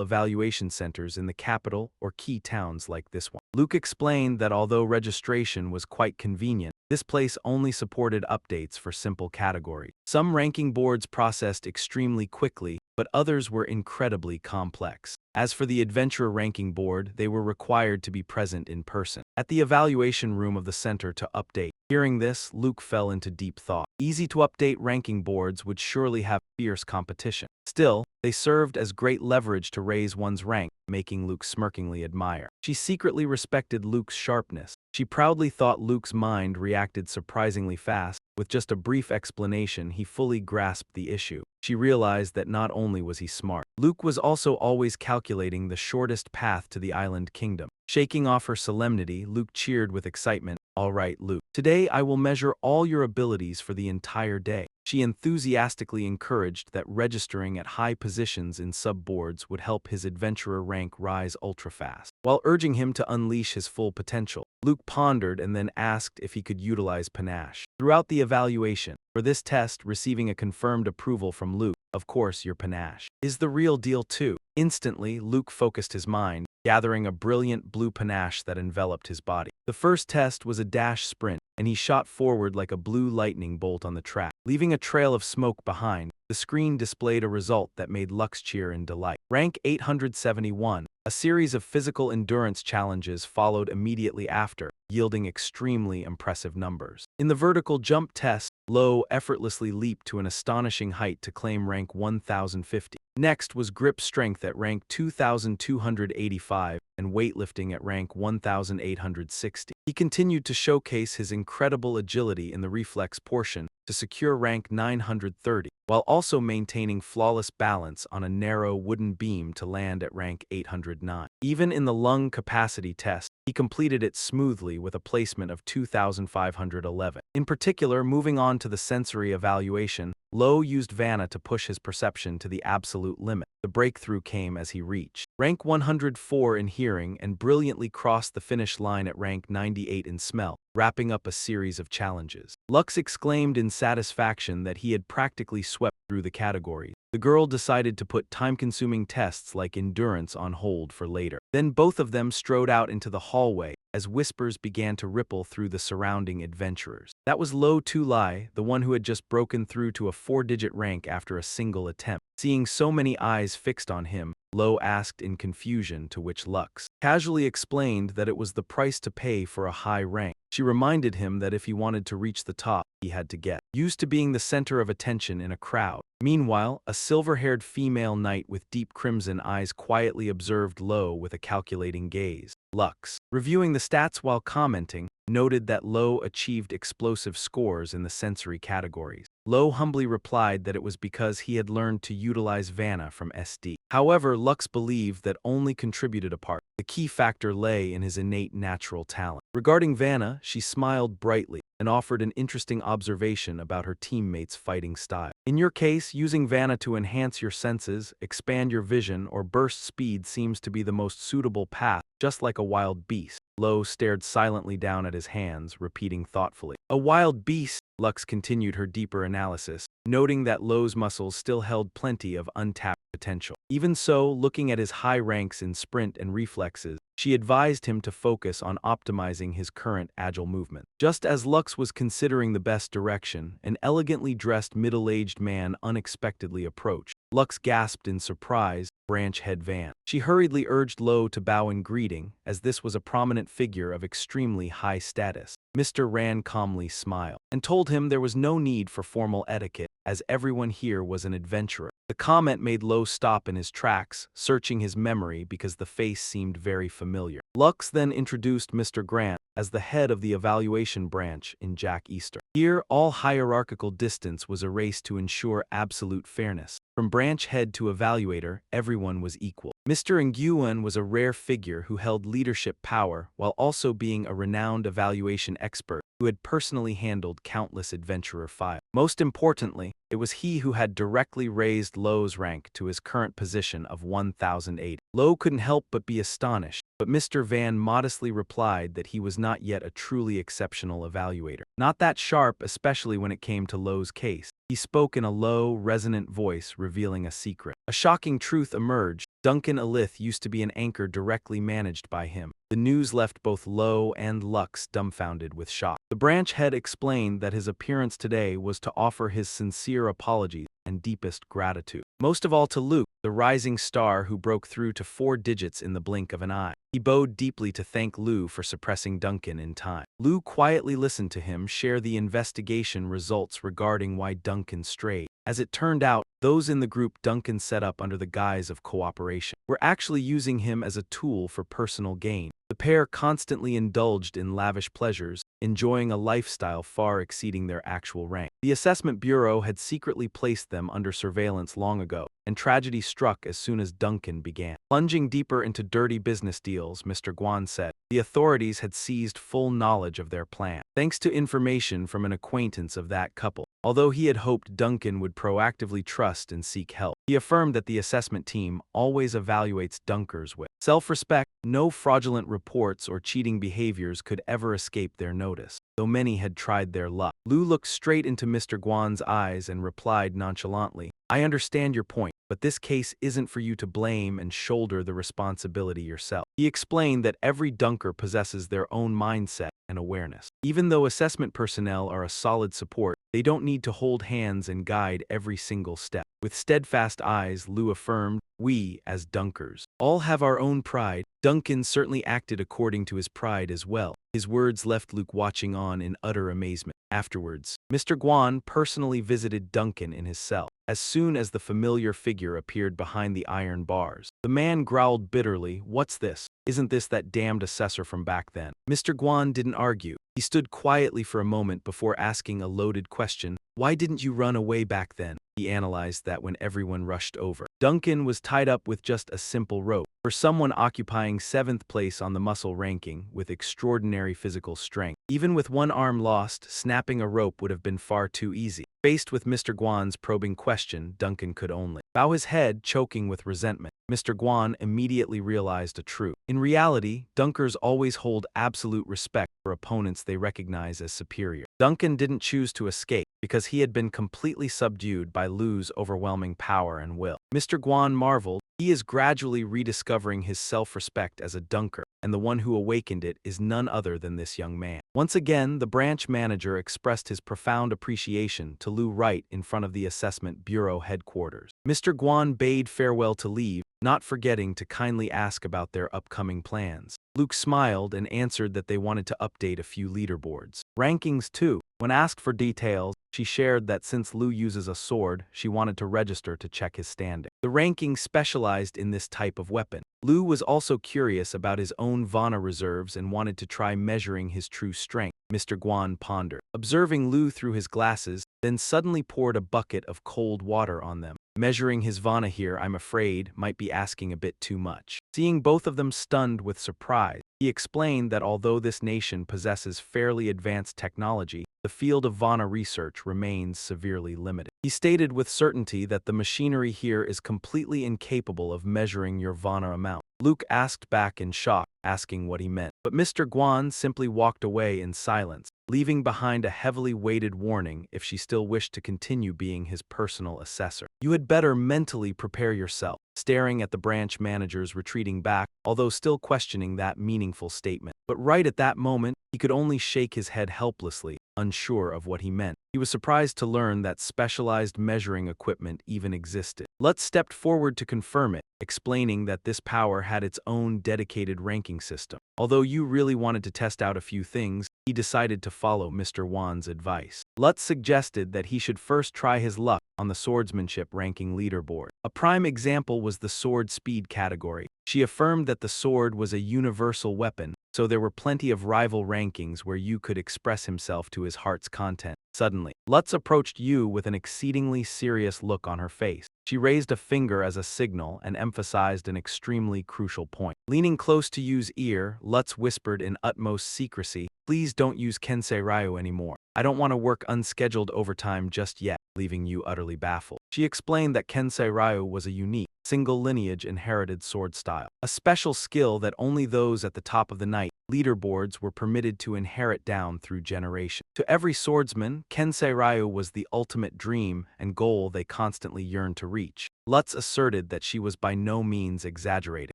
evaluation centers in the capital or key towns like this one. Luke explained that although registration was quite convenient, this place only supported updates for simple categories. Some ranking boards processed extremely quickly, but others were incredibly complex. As for the Adventurer Ranking Board, they were required to be present in person at the evaluation room of the center to update. Hearing this, Luke fell into deep thought. Easy-to-update ranking boards would surely have fierce competition. Still, they served as great leverage to raise one's rank, making Luke smirkingly admire. She secretly respected Luke's sharpness. She proudly thought Luke's mind reacted surprisingly fast. With just a brief explanation, he fully grasped the issue. She realized that not only was he smart, Luke was also always calculating the shortest path to the island kingdom. Shaking off her solemnity, Luke cheered with excitement. "All right, Luke. Today I will measure all your abilities for the entire day." She enthusiastically encouraged that registering at high positions in sub-boards would help his adventurer rank rise ultra-fast. While urging him to unleash his full potential, Luke pondered and then asked if he could utilize panache. Throughout the evaluation, for this test, receiving a confirmed approval from Luke, "Of course your panache is the real deal too." Instantly, Luke focused his mind, gathering a brilliant blue panache that enveloped his body. The first test was a dash sprint, and he shot forward like a blue lightning bolt on the track. Leaving a trail of smoke behind, the screen displayed a result that made Lux cheer in delight. Rank 871. A series of physical endurance challenges followed immediately after, yielding extremely impressive numbers. In the vertical jump test, Lo effortlessly leaped to an astonishing height to claim rank 1050. Next was grip strength at rank 2285 and weightlifting at rank 1860. He continued to showcase his incredible agility in the reflex portion to secure rank 930, while also maintaining flawless balance on a narrow wooden beam to land at rank 809. Even in the lung capacity test, he completed it smoothly with a placement of 2511. In particular, moving on to the sensory evaluation, Lo used Vanna to push his perception to the absolute limit. The breakthrough came as he reached rank 104 in hearing and brilliantly crossed the finish line at rank 98 in smell, wrapping up a series of challenges. Lux exclaimed in satisfaction that he had practically swept through the categories. The girl decided to put time-consuming tests like endurance on hold for later. Then both of them strode out into the hallway as whispers began to ripple through the surrounding adventurers. That was Lo Tulai, the one who had just broken through to a 4-digit rank after a single attempt. Seeing so many eyes fixed on him, Lo asked in confusion, to which Lux casually explained that it was the price to pay for a high rank. She reminded him that if he wanted to reach the top, he had to get used to being the center of attention in a crowd. Meanwhile, a silver-haired female knight with deep crimson eyes quietly observed Lo with a calculating gaze. Lux, reviewing the stats while commenting, noted that Lo achieved explosive scores in the sensory categories. Lo humbly replied that it was because he had learned to utilize Vanna from SD. However, Lux believed that only contributed a part. The key factor lay in his innate natural talent. Regarding Vanna, she smiled brightly and offered an interesting observation about her teammates' fighting style. "In your case, using Vanna to enhance your senses, expand your vision, or burst speed seems to be the most suitable path, just like a wild beast. Lo stared silently down at his hands, repeating thoughtfully. A wild beast, Lux continued her deeper analysis, noting that Lo's muscles still held plenty of untapped potential. Even so, looking at his high ranks in sprint and reflexes, she advised him to focus on optimizing his current agile movement. Just as Lux was considering the best direction, an elegantly dressed middle-aged man unexpectedly approached. Lux gasped in surprise, Branch Head Van. She hurriedly urged Lo to bow in greeting, as this was a prominent figure of extremely high status. Mr. Rand calmly smiled, and told him there was no need for formal etiquette, as everyone here was an adventurer. The comment made Lo stop in his tracks, searching his memory because the face seemed very familiar. Lux then introduced Mr. Grant as the head of the evaluation branch in Jack Easter. Here, all hierarchical distance was erased to ensure absolute fairness. From branch head to evaluator, everyone was equal. Mr. Nguyen was a rare figure who held leadership power while also being a renowned evaluation expert who had personally handled countless adventurer files. Most importantly, it was he who had directly raised Lo's rank to his current position of 1,080. Lo couldn't help but be astonished, but Mr. Van modestly replied that he was not yet a truly exceptional evaluator. Not that sharp, especially when it came to Lo's case. He spoke in a low, resonant voice, revealing a secret. A shocking truth emerged. Duncan Alith used to be an anchor directly managed by him. The news left both Lo and Lux dumbfounded with shock. The branch head explained that his appearance today was to offer his sincere apologies and deepest gratitude. Most of all to Luke, the rising star who broke through to 4 digits in the blink of an eye. He bowed deeply to thank Lou for suppressing Duncan in time. Lou quietly listened to him share the investigation results regarding why Duncan strayed. As it turned out, those in the group Duncan set up under the guise of cooperation were actually using him as a tool for personal gain. The pair constantly indulged in lavish pleasures, enjoying a lifestyle far exceeding their actual rank. The Assessment Bureau had secretly placed them under surveillance long ago, and tragedy struck as soon as Duncan began. Plunging deeper into dirty business deals, Mr. Guan said, the authorities had seized full knowledge of their plan, thanks to information from an acquaintance of that couple. Although he had hoped Duncan would proactively trust and seek help, he affirmed that the assessment team always evaluates dunkers with self-respect. No fraudulent reports or cheating behaviors could ever escape their notice, though many had tried their luck. Lu looked straight into Mr. Guan's eyes and replied nonchalantly, I understand your point, but this case isn't for you to blame and shoulder the responsibility yourself. He explained that every dunker possesses their own mindset and awareness. Even though assessment personnel are a solid support, they don't need to hold hands and guide every single step. With steadfast eyes, Lu affirmed, we, as dunkers, all have our own pride. Duncan certainly acted according to his pride as well. His words left Luke watching on in utter amazement. Afterwards, Mr. Guan personally visited Duncan in his cell. As soon as the familiar figure appeared behind the iron bars, the man growled bitterly, what's this? Isn't this that damned assessor from back then? Mr. Guan didn't argue. He stood quietly for a moment before asking a loaded question. Why didn't you run away back then? He analyzed that when everyone rushed over. Duncan was tied up with just a simple rope. For someone occupying 7th place on the muscle ranking with extraordinary physical strength, even with one arm lost, snapping a rope would have been far too easy. Faced with Mr. Guan's probing question, Duncan could only bow his head, choking with resentment. Mr. Guan immediately realized a truth. In reality, dunkers always hold absolute respect for opponents they recognize as superior. Duncan didn't choose to escape because he had been completely subdued by Lu's overwhelming power and will. Mr. Guan marveled. He is gradually rediscovering his self-respect as a dunker, and the one who awakened it is none other than this young man. Once again, the branch manager expressed his profound appreciation to Lu right in front of the Assessment Bureau headquarters. Mr. Guan bade farewell to leave, not forgetting to kindly ask about their upcoming plans. Luke smiled and answered that they wanted to update a few leaderboards. Rankings too. When asked for details, she shared that since Lu uses a sword, she wanted to register to check his standing. The ranking specialized in this type of weapon. Lu was also curious about his own Vana reserves and wanted to try measuring his true strength. Mr. Guan pondered, observing Lu through his glasses, then suddenly poured a bucket of cold water on them. Measuring his Vana here, I'm afraid, might be asking a bit too much. Seeing both of them stunned with surprise, he explained that although this nation possesses fairly advanced technology, the field of Vana research remains severely limited. He stated with certainty that the machinery here is completely incapable of measuring your Vana amount. Luke asked back in shock, asking what he meant. But Mr. Guan simply walked away in silence, leaving behind a heavily weighted warning if she still wished to continue being his personal assessor. You had better mentally prepare yourself, staring at the branch managers retreating back, although still questioning that meaningful statement. But right at that moment, he could only shake his head helplessly, unsure of what he meant. He was surprised to learn that specialized measuring equipment even existed. Lutz stepped forward to confirm it, explaining that this power had its own dedicated ranking system. Although Yu really wanted to test out a few things, he decided to follow Mr. Wan's advice. Lutz suggested that he should first try his luck on the swordsmanship ranking leaderboard. A prime example was the sword speed category. She affirmed that the sword was a universal weapon, so there were plenty of rival rankings where Yu could express himself to his heart's content. Suddenly, Lutz approached Yu with an exceedingly serious look on her face. She raised a finger as a signal and emphasized an extremely crucial point. Leaning close to Yu's ear, Lutz whispered in utmost secrecy, "Please don't use Kensei Ryu anymore. I don't want to work unscheduled overtime just yet," leaving Yu utterly baffled. She explained that Kensei Ryu was a unique, single-lineage inherited sword style, a special skill that only those at the top of the night leaderboards were permitted to inherit down through generation. To every swordsman, Kensei Ryu was the ultimate dream and goal they constantly yearned to reach. Lutz asserted that she was by no means exaggerating,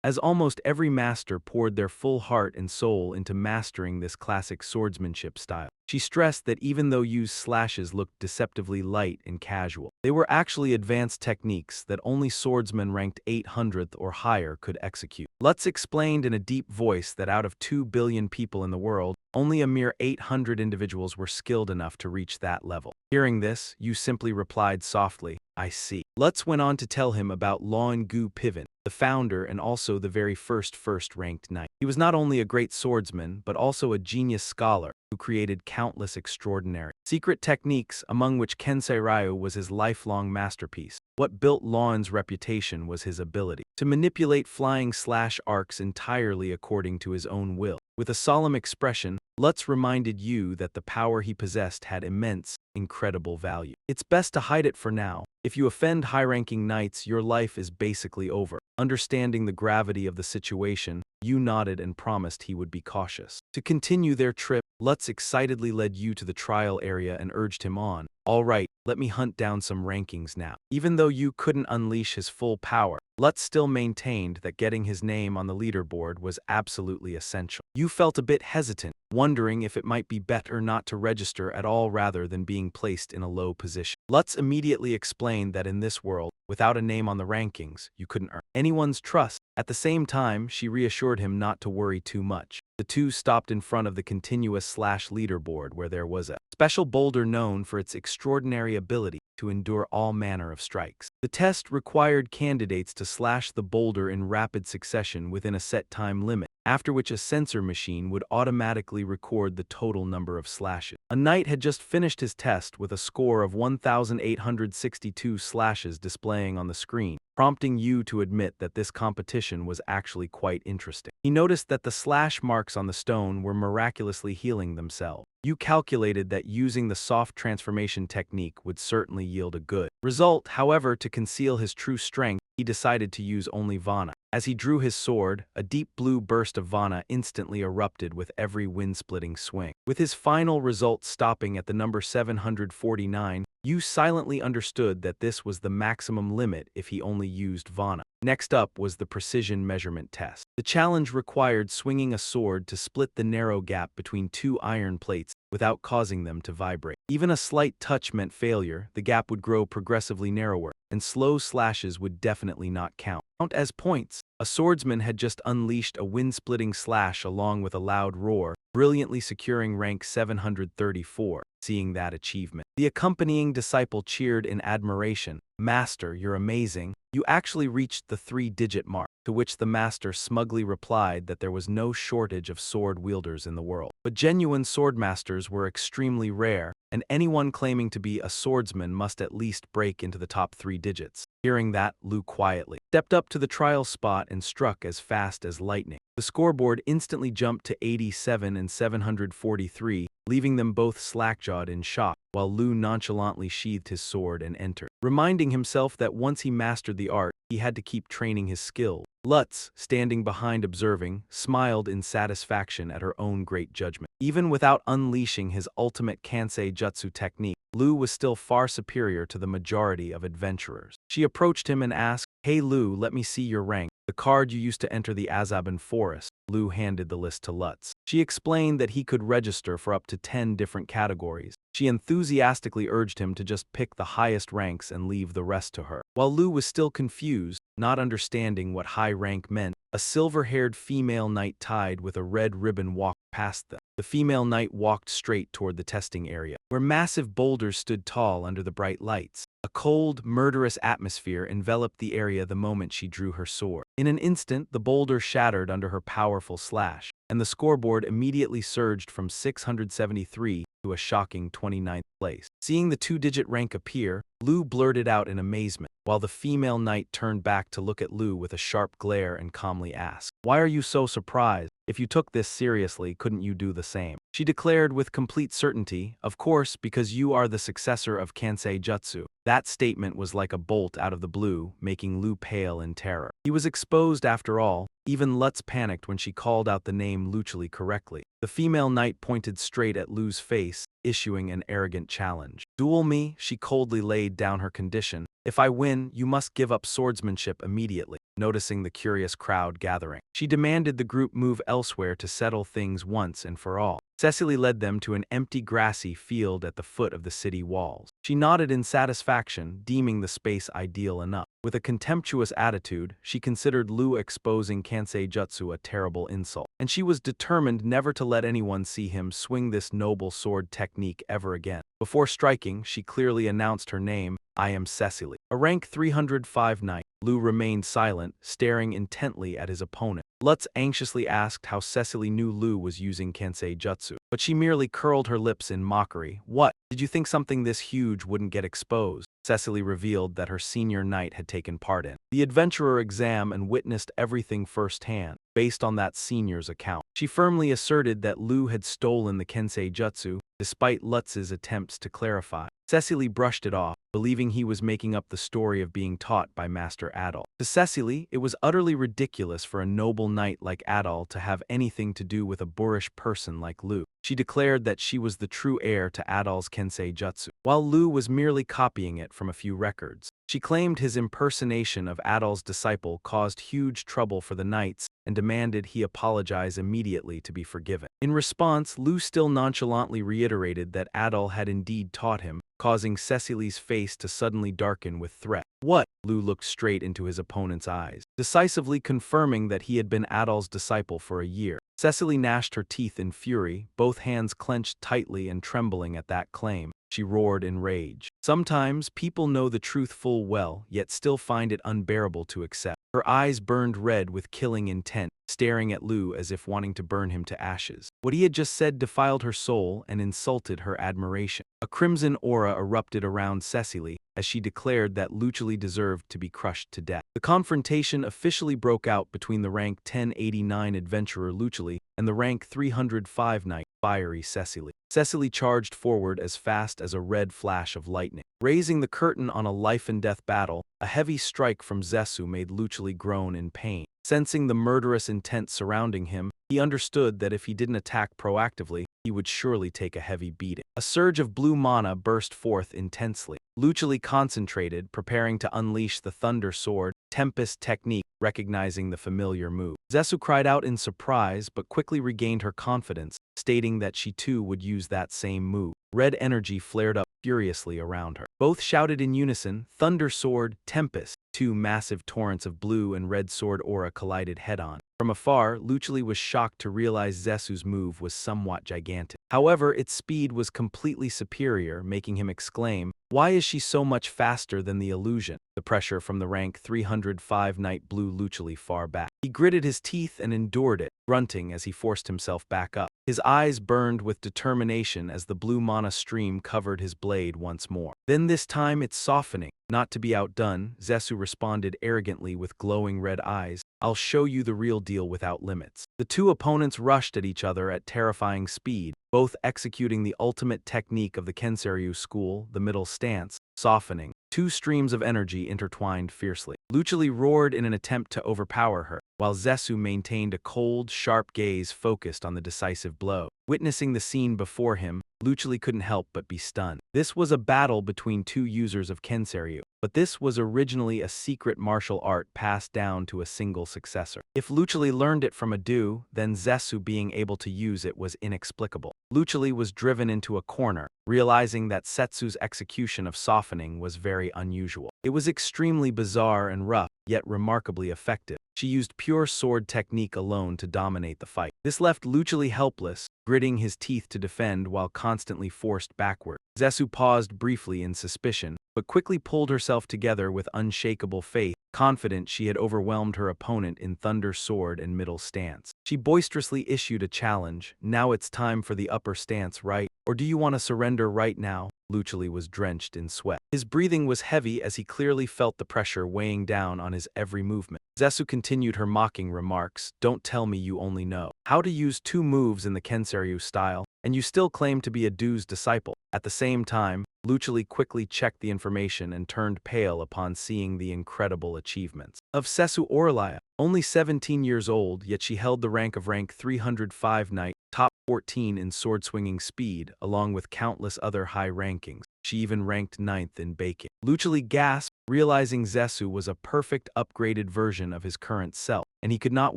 as almost every master poured their full heart and soul into mastering this classic swordsmanship style. She stressed that even though Yu's slashes looked deceptively light and casual, they were actually advanced techniques that only swordsmen ranked 800th or higher could execute. Lutz explained in a deep voice that out of 2 billion people in the world, only a mere 800 individuals were skilled enough to reach that level. Hearing this, Yu simply replied softly, "I see." Lutz went on to tell him about Laon Gu Piven, the founder and also the very first-ranked knight. He was not only a great swordsman, but also a genius scholar who created countless extraordinary secret techniques, among which Kensei Ryu was his lifelong masterpiece. What built Laon's reputation was his ability to manipulate flying slash arcs entirely according to his own will. With a solemn expression, Lutz reminded Yu that the power he possessed had immense, incredible value. "It's best to hide it for now. If you offend high-ranking knights, your life is basically over." Understanding the gravity of the situation, Yu nodded and promised he would be cautious. To continue their trip, Lutz excitedly led Yu to the trial area and urged him on. "All right, let me hunt down some rankings now." Even though Yu couldn't unleash his full power, Lutz still maintained that getting his name on the leaderboard was absolutely essential. Yu felt a bit hesitant, wondering if it might be better not to register at all rather than being placed in a low position. Lutz immediately explained that in this world, without a name on the rankings, you couldn't earn anyone's trust. At the same time, she reassured him not to worry too much. The two stopped in front of the continuous slash leaderboard where there was a special boulder known for its extraordinary ability to endure all manner of strikes. The test required candidates to slash the boulder in rapid succession within a set time limit, after which a sensor machine would automatically record the total number of slashes. A knight had just finished his test with a score of 1,862 slashes displaying on the screen, prompting Yu to admit that this competition was actually quite interesting. He noticed that the slash marks on the stone were miraculously healing themselves. Yu calculated that using the soft transformation technique would certainly yield a good result. However, to conceal his true strength, he decided to use only Vana. As he drew his sword, a deep blue burst of Vana instantly erupted with every wind-splitting swing. With his final result stopping at the number 749, Yu silently understood that this was the maximum limit if he only used Vana. Next up was the precision measurement test. The challenge required swinging a sword to split the narrow gap between two iron plates without causing them to vibrate. Even a slight touch meant failure. The gap would grow progressively narrower, and slow slashes would definitely not count as points. A swordsman had just unleashed a wind-splitting slash along with a loud roar, brilliantly securing rank 734. Seeing that achievement, the accompanying disciple cheered in admiration. "Master, you're amazing. You actually reached the 3-digit mark." To which the master smugly replied that there was no shortage of sword wielders in the world, but genuine swordmasters were extremely rare, and anyone claiming to be a swordsman must at least break into the top 3 digits. Hearing that, Lu quietly stepped up to the trial spot and struck as fast as lightning. The scoreboard instantly jumped to 87 and 743, leaving them both slack-jawed in shock, while Lu nonchalantly sheathed his sword and entered, reminding himself that once he mastered the art, he had to keep training his skill. Lutz, standing behind observing, smiled in satisfaction at her own great judgment. Even without unleashing his ultimate Kansei Jutsu technique, Lu was still far superior to the majority of adventurers. She approached him and asked, "Hey Lu, let me see your rank. The card you used to enter the Azaban Forest." Lu handed the list to Lutz. She explained that he could register for up to 10 different categories. She enthusiastically urged him to just pick the highest ranks and leave the rest to her. While Lu was still confused, not understanding what high rank meant, a silver-haired female knight tied with a red ribbon walked past them. The female knight walked straight toward the testing area, where massive boulders stood tall under the bright lights. A cold, murderous atmosphere enveloped the area the moment she drew her sword. In an instant, the boulder shattered under her powerful slash, and the scoreboard immediately surged from 673 to a shocking 29th place. Seeing the two-digit rank appear, Lu blurted out in amazement, while the female knight turned back to look at Lu with a sharp glare and calmly asked, "Why are you so surprised? If you took this seriously, couldn't you do the same?" She declared with complete certainty, "Of course, because you are the successor of Kansei Jutsu." That statement was like a bolt out of the blue, making Lu pale in terror. He was exposed after all. Even Lutz panicked when she called out the name Luchuli correctly. The female knight pointed straight at Lu's face, issuing an arrogant challenge. "Duel me?" She coldly laid down her condition. "If I win, you must give up swordsmanship immediately." Noticing the curious crowd gathering, she demanded the group move elsewhere to settle things once and for all. Cecily led them to an empty grassy field at the foot of the city walls. She nodded in satisfaction, deeming the space ideal enough. With a contemptuous attitude, she considered Lu exposing Kansei Jutsu a terrible insult, and she was determined never to let anyone see him swing this noble sword technique ever again. Before striking, she clearly announced her name, "I am Cecily." A rank 305 knight. Lu remained silent, staring intently at his opponent. Lutz anxiously asked how Cecily knew Lu was using Kansei Jutsu, but she merely curled her lips in mockery. "What? Did you think something this huge wouldn't get exposed?" Cecily revealed that her senior knight had taken part in the adventurer exam and witnessed everything firsthand, based on that senior's account. She firmly asserted that Lu had stolen the Kansei Jutsu, despite Lutz's attempts to clarify. Cecily brushed it off, believing he was making up the story of being taught by Master Adol. To Cecily, it was utterly ridiculous for a noble knight like Adol to have anything to do with a boorish person like Lu. She declared that she was the true heir to Adol's Kansei Jutsu, while Lu was merely copying it from a few records. She claimed his impersonation of Adol's disciple caused huge trouble for the knights and demanded he apologize immediately to be forgiven. In response, Lu still nonchalantly reiterated that Adol had indeed taught him, causing Cecily's face to suddenly darken with threat. "What?" Lu looked straight into his opponent's eyes, decisively confirming that he had been Adol's disciple for a year. Cecily gnashed her teeth in fury, both hands clenched tightly and trembling at that claim. She roared in rage. Sometimes people know the truth full well, yet still find it unbearable to accept. Her eyes burned red with killing intent, staring at Lu as if wanting to burn him to ashes. What he had just said defiled her soul and insulted her admiration. A crimson aura erupted around Cecily as she declared that Luchuli deserved to be crushed to death. The confrontation officially broke out between the rank 1089 adventurer Luchuli and the rank 305 knight, fiery Cecily. Cecily charged forward as fast as a red flash of lightning. Raising the curtain on a life-and-death battle, a heavy strike from Zesu made Luchuli groan in pain. Sensing the murderous intent surrounding him, he understood that if he didn't attack proactively, he would surely take a heavy beating. A surge of blue mana burst forth intensely. Luchuli concentrated, preparing to unleash the Thunder Sword Tempest technique, recognizing the familiar move. Zesu cried out in surprise but quickly regained her confidence, stating that she too would use that same move. Red energy flared up furiously around her. Both shouted in unison, "Thunder Sword, Tempest!" Two massive torrents of blue and red sword aura collided head-on. From afar, Luchuli was shocked to realize Zesu's move was somewhat gigantic. However, its speed was completely superior, making him exclaim, "Why is she so much faster than the illusion?" The pressure from the rank 305 knight blew Luchuli far back. He gritted his teeth and endured it, grunting as he forced himself back up. His eyes burned with determination as the blue mana stream covered his blade once more. Then this time it's softening. Not to be outdone, Zesu responded arrogantly with glowing red eyes. I'll show you the real deal without limits. The two opponents rushed at each other at terrifying speed, both executing the ultimate technique of the Kenseryu school, the middle stance, softening. Two streams of energy intertwined fiercely. Lucili roared in an attempt to overpower her, while Zesu maintained a cold, sharp gaze focused on the decisive blow. Witnessing the scene before him, Lucili couldn't help but be stunned. This was a battle between two users of Kenseryu, but this was originally a secret martial art passed down to a single successor. If Lucili learned it from a do, then Zesu being able to use it was inexplicable. Lucili was driven into a corner, realizing that Setsu's execution of softening was very unusual. It was extremely bizarre and rough, yet remarkably effective. She used pure sword technique alone to dominate the fight. This left Lucili helpless, gritting his teeth to defend while constantly forced backward. Zesu paused briefly in suspicion, but quickly pulled herself together with unshakable faith, confident she had overwhelmed her opponent in thunder sword and middle stance. She boisterously issued a challenge. Now it's time for the upper stance, right? Or do you want to surrender right now? Lucili was drenched in sweat. His breathing was heavy as he clearly felt the pressure weighing down on his every movement. Zesu continued her mocking remarks. Don't tell me you only know how to use two moves in the Kenseryu style, and you still claim to be a Do's disciple. At the same time, Lucili quickly checked the information and turned pale upon seeing the incredible achievements of Sesu Orlaya. Only 17 years old, yet she held the rank of rank 305 knight, top 14 in sword-swinging speed, along with countless other high rankings. She even ranked 9th in baking. Lucili gasped, realizing Zesu was a perfect upgraded version of his current self, and he could not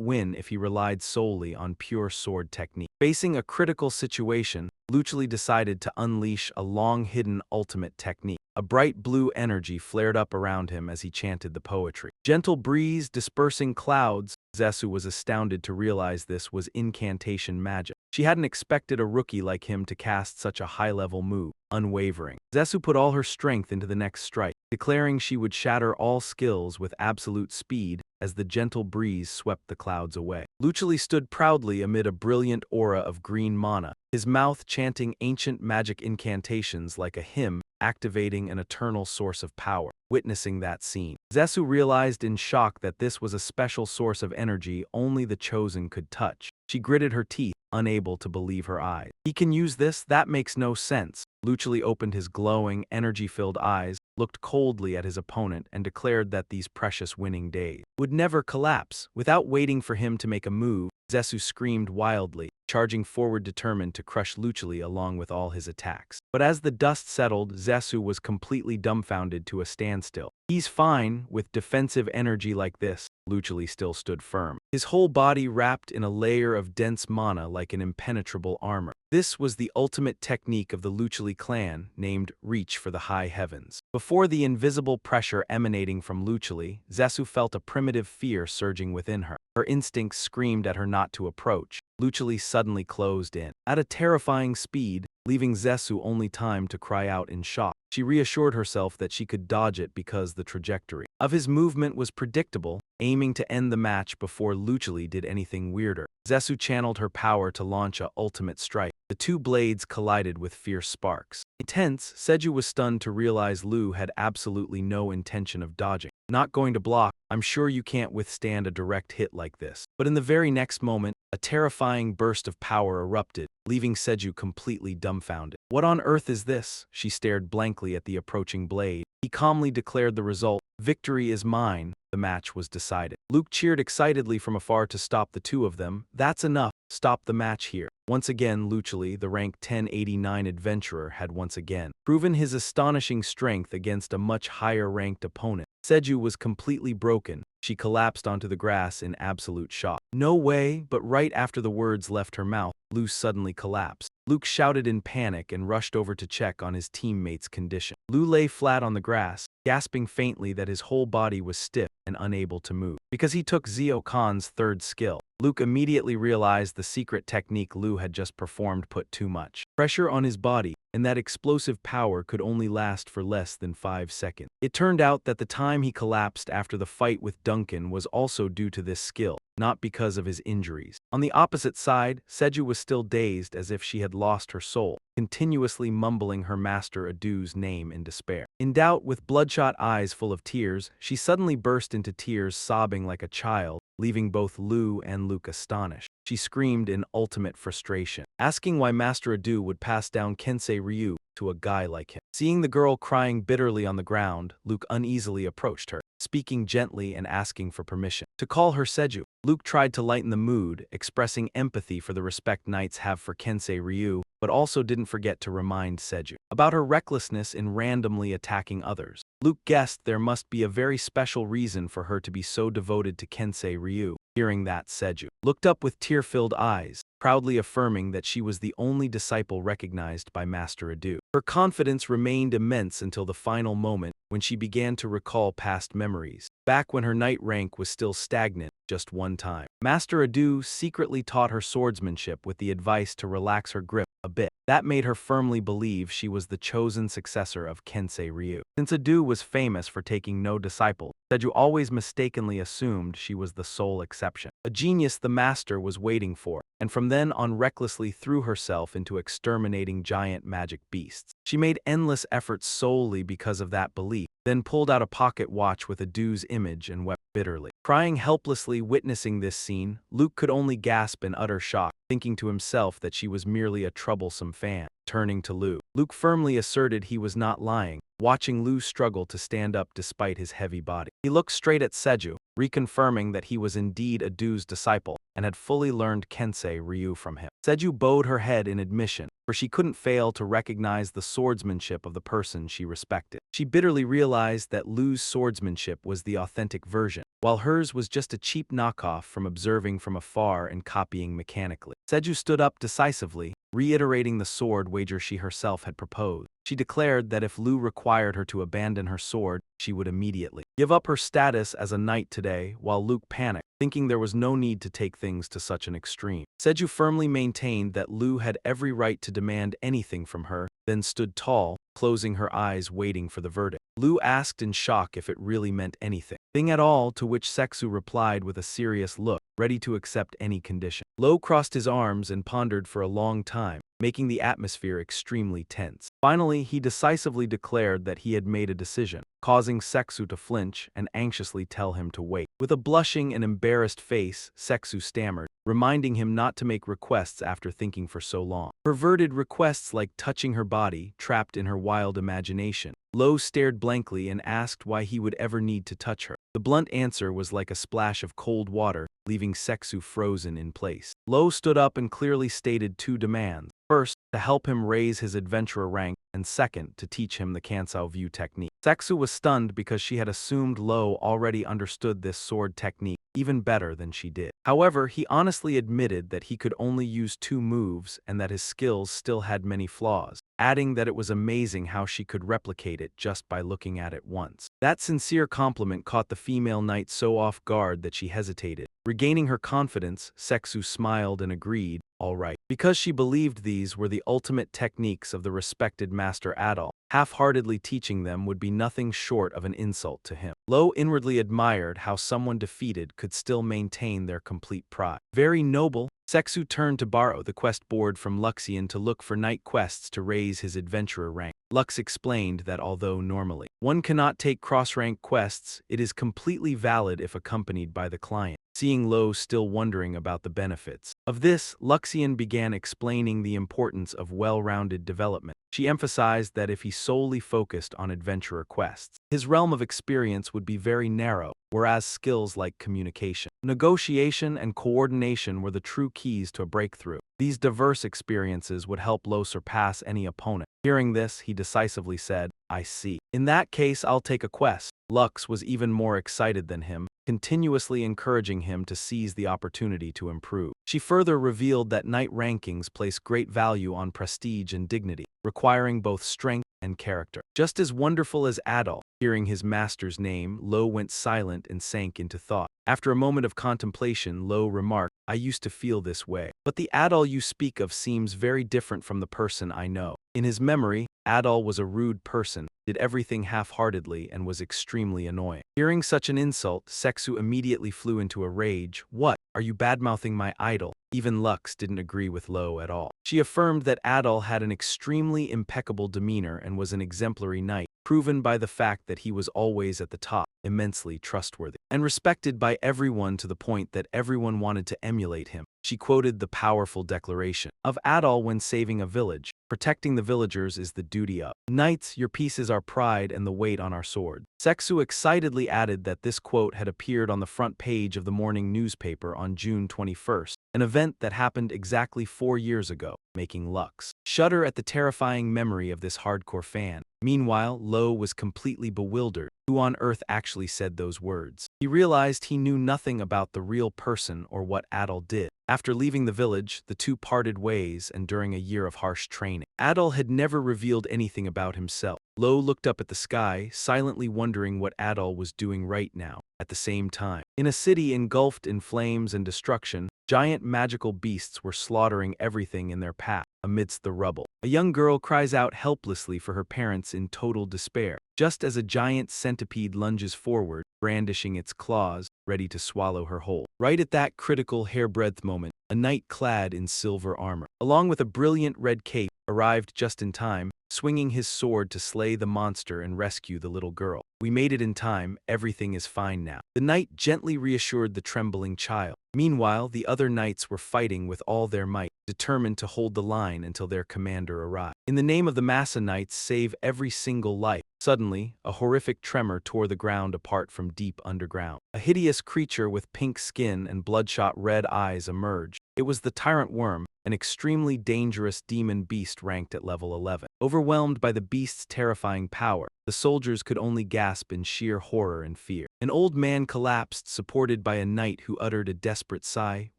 win if he relied solely on pure sword technique. Facing a critical situation, Lucili decided to unleash a long-hidden ultimate technique. A bright blue energy flared up around him as he chanted the poetry. Gentle breeze dispersing clouds. Zesu was astounded to realize this was incantation magic. She hadn't expected a rookie like him to cast such a high-level move. Unwavering, Zesu put all her strength into the next strike, declaring she would shatter all skills with absolute speed as the gentle breeze swept the clouds away. Lucili stood proudly amid a brilliant aura of green mana, his mouth chanting ancient magic incantations like a hymn, activating an eternal source of power. Witnessing that scene, Zesu realized in shock that this was a special source of energy only the chosen could touch. She gritted her teeth, unable to believe her eyes. He can use this? That makes no sense. Lucili opened his glowing, energy-filled eyes, looked coldly at his opponent, and declared that these precious winning days would never collapse. Without waiting for him to make a move, Zesu screamed wildly, charging forward determined to crush Lucili along with all his attacks. But as the dust settled, Zesu was completely dumbfounded to a standstill. He's fine. With defensive energy like this, Lucili still stood firm, his whole body wrapped in a layer of dense mana like an impenetrable armor. This was the ultimate technique of the Lucili clan, named Reach for the High Heavens. Before the invisible pressure emanating from Lucili, Zesu felt a primitive fear surging within her. Her instincts screamed at her not to approach. Lucili suddenly closed in at a terrifying speed, leaving Zesu only time to cry out in shock. She reassured herself that she could dodge it because the trajectory of his movement was predictable, aiming to end the match before Lucili did anything weirder. Zesu channeled her power to launch a ultimate strike. The two blades collided with fierce sparks. Intense, Seju was stunned to realize Lu had absolutely no intention of dodging. Not going to block. I'm sure you can't withstand a direct hit like this. But in the very next moment, a terrifying burst of power erupted, leaving Seju completely dumbfounded. What on earth is this? She stared blankly at the approaching blade. He calmly declared the result. Victory is mine. The match was decided. Luke cheered excitedly from afar to stop the two of them. That's enough. Stop the match here. Once again, Lucili, the rank 1089 adventurer, had once again proven his astonishing strength against a much higher-ranked opponent. Seju was completely broken. She collapsed onto the grass in absolute shock. No way, but right after the words left her mouth, Lu suddenly collapsed. Luke shouted in panic and rushed over to check on his teammate's condition. Lu lay flat on the grass, gasping faintly that his whole body was stiff and unable to move. Because he took Zio Khan's third skill, Luke immediately realized the secret technique Lu had just performed put too much pressure on his body, and that explosive power could only last for less than 5 seconds. It turned out that the time he collapsed after the fight with Duncan was also due to this skill. not because of his injuries. On the opposite side, Seju was still dazed as if she had lost her soul, continuously mumbling her master Adu's name in despair. In doubt, with bloodshot eyes full of tears, she suddenly burst into tears, sobbing like a child, leaving both Lu and Luke astonished. She screamed in ultimate frustration, asking why Master Adu would pass down Kensei Ryu to a guy like him. Seeing the girl crying bitterly on the ground, Luke uneasily approached her, speaking gently and asking for permission to call her Seju. Luke tried to lighten the mood, expressing empathy for the respect knights have for Kensei Ryu, but also didn't forget to remind Seju about her recklessness in randomly attacking others. Luke guessed there must be a very special reason for her to be so devoted to Kensei Ryu. Hearing that, Seju looked up with tear-filled eyes, proudly affirming that she was the only disciple recognized by Master Adu. Her confidence remained immense until the final moment, when she began to recall past memories, back when her knight rank was still stagnant just one time. Master Adu secretly taught her swordsmanship with the advice to relax her grip a bit. That made her firmly believe she was the chosen successor of Kensei Ryu. Since Adu was famous for taking no disciple, Seju always mistakenly assumed she was the sole exception. A genius the master was waiting for, and from then on recklessly threw herself into exterminating giant magic beasts. She made endless efforts solely because of that belief, then pulled out a pocket watch with Adu's image and wept bitterly. Crying helplessly witnessing this scene, Luke could only gasp in utter shock, thinking to himself that she was merely a troublesome fan. Turning to Luke firmly asserted he was not lying, watching Lu struggle to stand up despite his heavy body. He looked straight at Seju, reconfirming that he was indeed Adu's disciple and had fully learned Kensei Ryu from him. Seju bowed her head in admission, for she couldn't fail to recognize the swordsmanship of the person she respected. She bitterly realized that Lu's swordsmanship was the authentic version, while hers was just a cheap knockoff from observing from afar and copying mechanically. Seju stood up decisively, reiterating the sword wager she herself had proposed. She declared that if Lu required her to abandon her sword, she would immediately give up her status as a knight today, while Luke panicked, thinking there was no need to take things to such an extreme. Seju firmly maintained that Lu had every right to demand anything from her, then stood tall, closing her eyes waiting for the verdict. Lu asked in shock if it really meant anything at all, to which Seksu replied with a serious look, ready to accept any condition. Lo crossed his arms and pondered for a long time, making the atmosphere extremely tense. Finally, he decisively declared that he had made a decision, causing Seksu to flinch and anxiously tell him to wait. With a blushing and embarrassed face, Seksu stammered, reminding him not to make requests after thinking for so long. Perverted requests like touching her body, trapped in her wild imagination. Lo stared blankly and asked why he would ever need to touch her. The blunt answer was like a splash of cold water, leaving Seksu frozen in place. Lo stood up and clearly stated two demands. First, to help him raise his adventurer rank, and second, to teach him the Kansao view technique. Seksu was stunned because she had assumed Lo already understood this sword technique even better than she did. However, he honestly admitted that he could only use 2 moves and that his skills still had many flaws, adding that it was amazing how she could replicate it just by looking at it once. That sincere compliment caught the female knight so off guard that she hesitated. Regaining her confidence, Seksu smiled and agreed, all right, because she believed these were the ultimate techniques of the respected Master Adol. Half-heartedly teaching them would be nothing short of an insult to him. Lo inwardly admired how someone defeated could still maintain their complete pride. Very noble. Seksu turned to borrow the quest board from Luxian to look for night quests to raise his adventurer rank. Lux explained that although normally one cannot take cross-rank quests, it is completely valid if accompanied by the client. Seeing Lo still wondering about the benefits of this, Luxian began explaining the importance of well-rounded development. She emphasized that if he solely focused on adventurer quests, his realm of experience would be very narrow, whereas skills like communication, negotiation, and coordination were the true keys to a breakthrough. These diverse experiences would help Lo surpass any opponent. Hearing this, he decisively said, I see. In that case, I'll take a quest. Lux was even more excited than him, continuously encouraging him to seize the opportunity to improve. She further revealed that knight rankings place great value on prestige and dignity, requiring both strength and character. Just as wonderful as Adol, hearing his master's name, Lo went silent and sank into thought. After a moment of contemplation, Lo remarked, I used to feel this way, but But the Adol you speak of seems very different from the person I know. In his memory, Adol was a rude person, did everything half-heartedly, and was extremely annoying. Hearing such an insult, Seksu immediately flew into a rage. What? Are you badmouthing my idol? Even Lux didn't agree with Lo at all. She affirmed that Adol had an extremely impeccable demeanor and was an exemplary knight, proven by the fact that he was always at the top, immensely trustworthy, and respected by everyone to the point that everyone wanted to emulate him. She quoted the powerful declaration of Adol when saving a village. Protecting the villagers is the duty of knights. Your peace is our pride and the weight on our sword. Seksu excitedly added that this quote had appeared on the front page of the morning newspaper on June 21st, an event that happened exactly 4 years ago, making Lux shudder at the terrifying memory of this hardcore fan. Meanwhile, Lo was completely bewildered. Who on earth actually said those words? He realized he knew nothing about the real person or what Adol did. After leaving the village, the two parted ways, and during a year of harsh training, Adol had never revealed anything about himself. Lo looked up at the sky, silently wondering what Adol was doing right now. At the same time, in a city engulfed in flames and destruction, giant magical beasts were slaughtering everything in their path. Amidst the rubble, a young girl cries out helplessly for her parents in total despair. Just as a giant centipede lunges forward, brandishing its claws, ready to swallow her whole. Right at that critical hair-breadth moment, a knight clad in silver armor, along with a brilliant red cape, arrived just in time, swinging his sword to slay the monster and rescue the little girl. We made it in time, everything is fine now. The knight gently reassured the trembling child. Meanwhile, the other knights were fighting with all their might, determined to hold the line until their commander arrived. In the name of the Massa Knights, save every single life. Suddenly, a horrific tremor tore the ground apart from deep underground. A hideous creature with pink skin and bloodshot red eyes emerged. It was the Tyrant Worm, an extremely dangerous demon beast ranked at level 11. Overwhelmed by the beast's terrifying power, the soldiers could only gasp in sheer horror and fear. An old man collapsed, supported by a knight who uttered a desperate sigh.